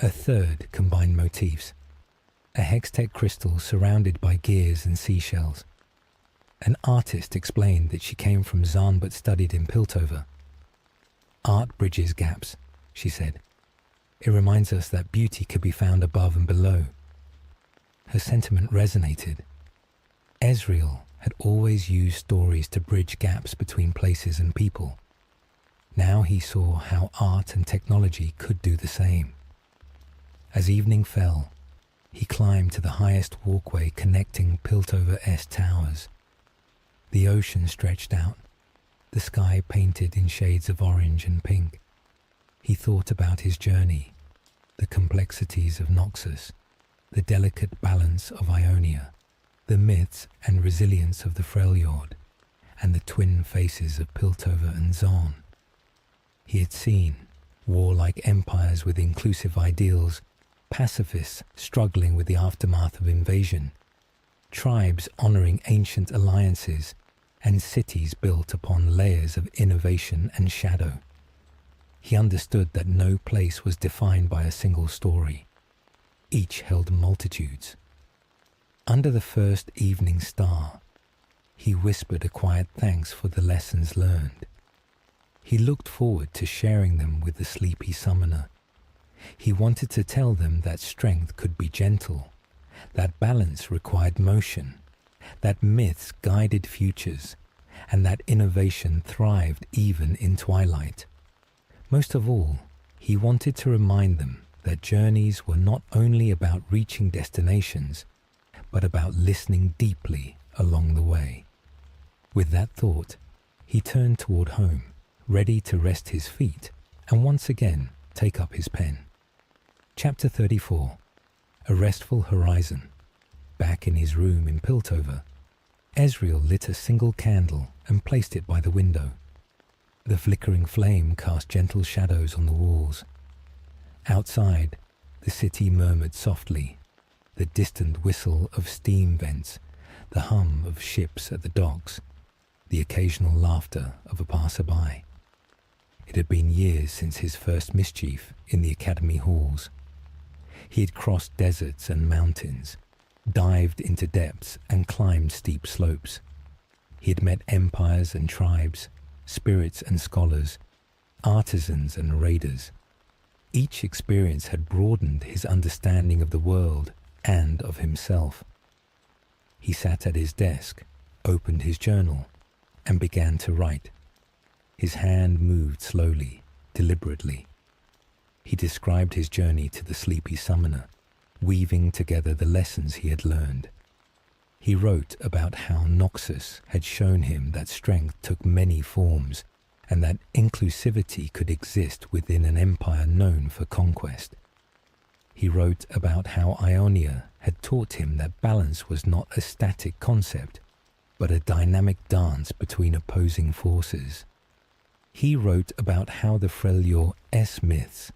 A third combined motifs. A hextech crystal surrounded by gears and seashells. An artist explained that she came from Zaun but studied in Piltover. Art bridges gaps, she said. It reminds us that beauty could be found above and below. Her sentiment resonated. Ezreal had always used stories to bridge gaps between places and people. Now he saw how art and technology could do the same. As evening fell, he climbed to the highest walkway connecting Piltover's towers. The ocean stretched out, the sky painted in shades of orange and pink. He thought about his journey, the complexities of Noxus, the delicate balance of Ionia, the myths and resilience of the Freljord, and the twin faces of Piltover and Zaun. He had seen warlike empires with inclusive ideals, pacifists struggling with the aftermath of invasion, tribes honoring ancient alliances, and cities built upon layers of innovation and shadow. He understood that no place was defined by a single story. Each held multitudes. Under the first evening star, he whispered a quiet thanks for the lessons learned. He looked forward to sharing them with the sleepy summoner. He wanted to tell them that strength could be gentle, that balance required motion, that myths guided futures, and that innovation thrived even in twilight. Most of all, he wanted to remind them that journeys were not only about reaching destinations, but about listening deeply along the way. With that thought, he turned toward home, ready to rest his feet and once again take up his pen. Chapter 34. A Restful Horizon. Back in his room in Piltover, Ezreal lit a single candle and placed it by the window. The flickering flame cast gentle shadows on the walls. Outside, the city murmured softly, the distant whistle of steam vents, the hum of ships at the docks, the occasional laughter of a passerby. It had been years since his first mischief in the academy halls. He had crossed deserts and mountains, dived into depths and climbed steep slopes. He had met empires and tribes, spirits and scholars, artisans and raiders. Each experience had broadened his understanding of the world and of himself. He sat at his desk, opened his journal, and began to write. His hand moved slowly, deliberately. He described his journey to the sleepy summoner, weaving together the lessons he had learned. He wrote about how Noxus had shown him that strength took many forms and that inclusivity could exist within an empire known for conquest. He wrote about how Ionia had taught him that balance was not a static concept, but a dynamic dance between opposing forces. He wrote about how the Freljord's myths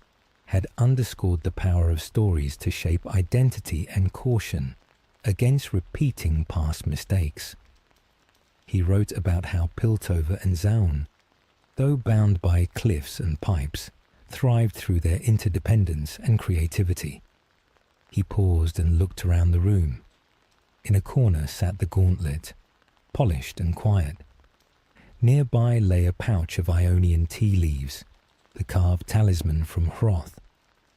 had underscored the power of stories to shape identity and caution against repeating past mistakes. He wrote about how Piltover and Zaun, though bound by cliffs and pipes, thrived through their interdependence and creativity. He paused and looked around the room. In a corner sat the gauntlet, polished and quiet. Nearby lay a pouch of Ionian tea leaves, the carved talisman from Hroth,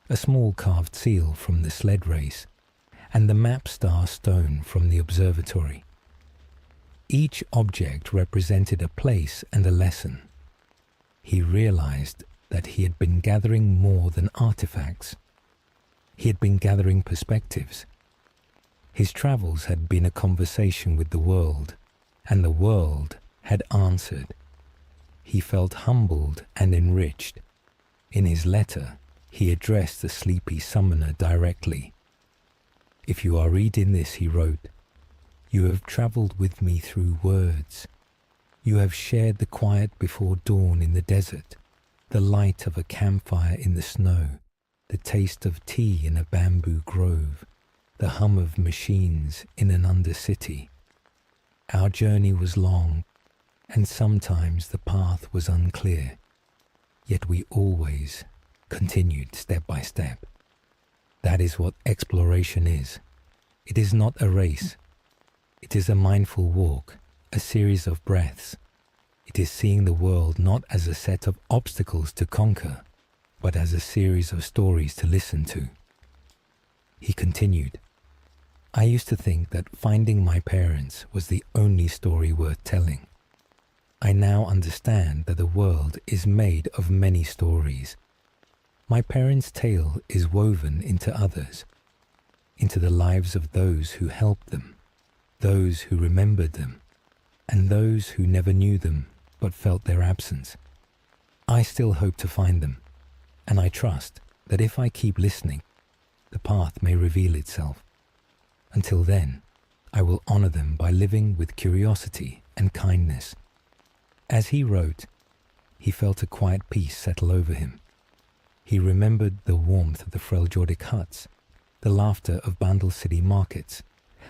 a small carved seal from the sled race, and the map star stone from the observatory. Each object represented a place and a lesson. He realized that he had been gathering more than artifacts. He had been gathering perspectives. His travels had been a conversation with the world, and the world had answered. He felt humbled and enriched. In his letter, he addressed the sleepy summoner directly. "If you are reading this," he wrote, "you have travelled with me through words. You have shared the quiet before dawn in the desert, the light of a campfire in the snow, the taste of tea in a bamboo grove, the hum of machines in an undercity. Our journey was long, and sometimes the path was unclear, yet we always continued step by step. That is what exploration is. It is not a race. It is a mindful walk, a series of breaths. It is seeing the world not as a set of obstacles to conquer, but as a series of stories to listen to." He continued, "I used to think that finding my parents was the only story worth telling. I now understand that the world is made of many stories. My parents' tale is woven into others, into the lives of those who helped them, those who remembered them, and those who never knew them but felt their absence. I still hope to find them, and I trust that if I keep listening, the path may reveal itself. Until then, I will honor them by living with curiosity and kindness." As he wrote, he felt a quiet peace settle over him. He remembered the warmth of the Freljordic huts, the laughter of Bandle city markets,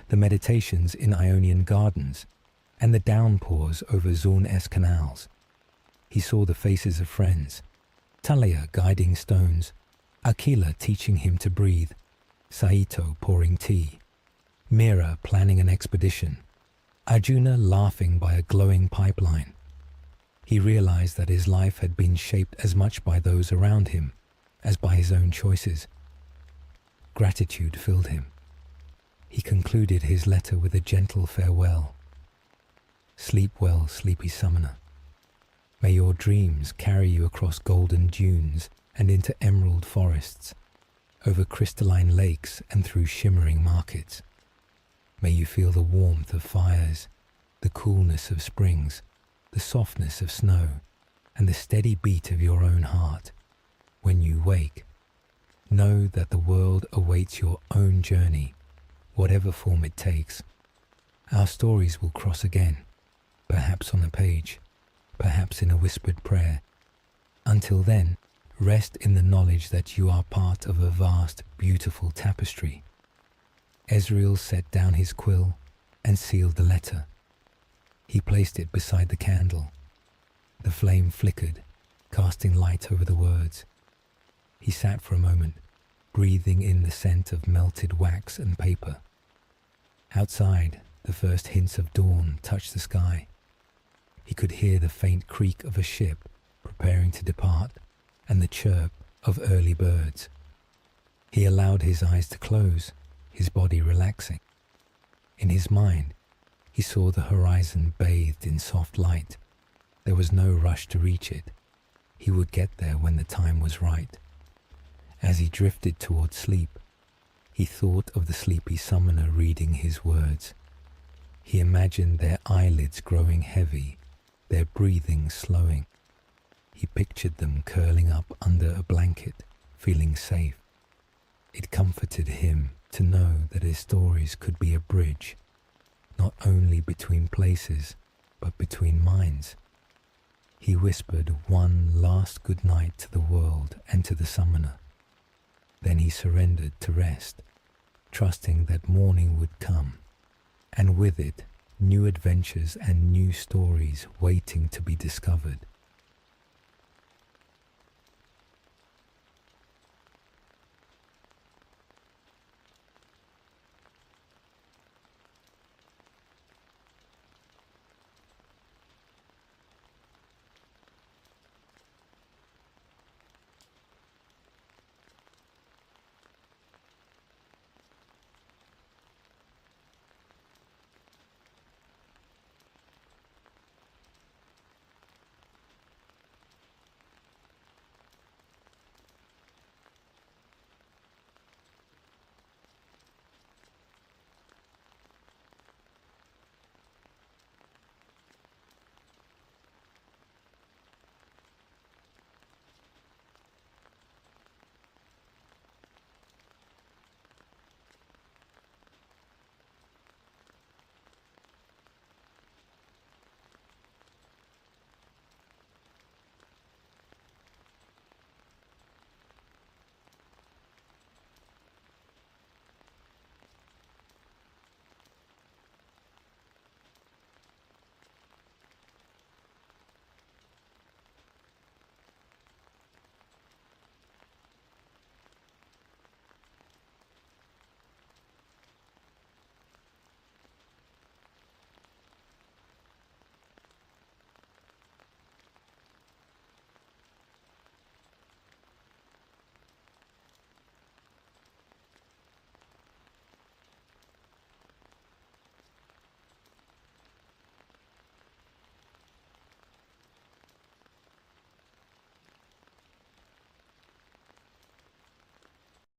the meditations in Ionian gardens, and the downpours over Zorn-S canals. He saw the faces of friends, Talia guiding stones, Akila teaching him to breathe, Saito pouring tea, Mira planning an expedition, Arjuna laughing by a glowing pipeline. He realized that his life had been shaped as much by those around him as by his own choices. Gratitude filled him. He concluded his letter with a gentle farewell. "Sleep well, sleepy summoner. May your dreams carry you across golden dunes and into emerald forests, over crystalline lakes and through shimmering markets. May you feel the warmth of fires, the coolness of springs, the softness of snow, and the steady beat of your own heart. When you wake, know that the world awaits your own journey, whatever form it takes. Our stories will cross again, perhaps on a page, perhaps in a whispered prayer. Until then, rest in the knowledge that you are part of a vast, beautiful tapestry." Ezreal set down his quill and sealed the letter. He placed it beside the candle. The flame flickered, casting light over the words. He sat for a moment, breathing in the scent of melted wax and paper. Outside, the first hints of dawn touched the sky. He could hear the faint creak of a ship preparing to depart and the chirp of early birds. He allowed his eyes to close, his body relaxing. In his mind, he saw the horizon bathed in soft light. There was no rush to reach it. He would get there when the time was right. As he drifted towards sleep, he thought of the sleepy summoner reading his words. He imagined their eyelids growing heavy, their breathing slowing. He pictured them curling up under a blanket, feeling safe. It comforted him to know that his stories could be a bridge, not only between places, but between minds. He whispered one last good night to the world and to the summoner. Then he surrendered to rest, trusting that morning would come, and with it, new adventures and new stories waiting to be discovered.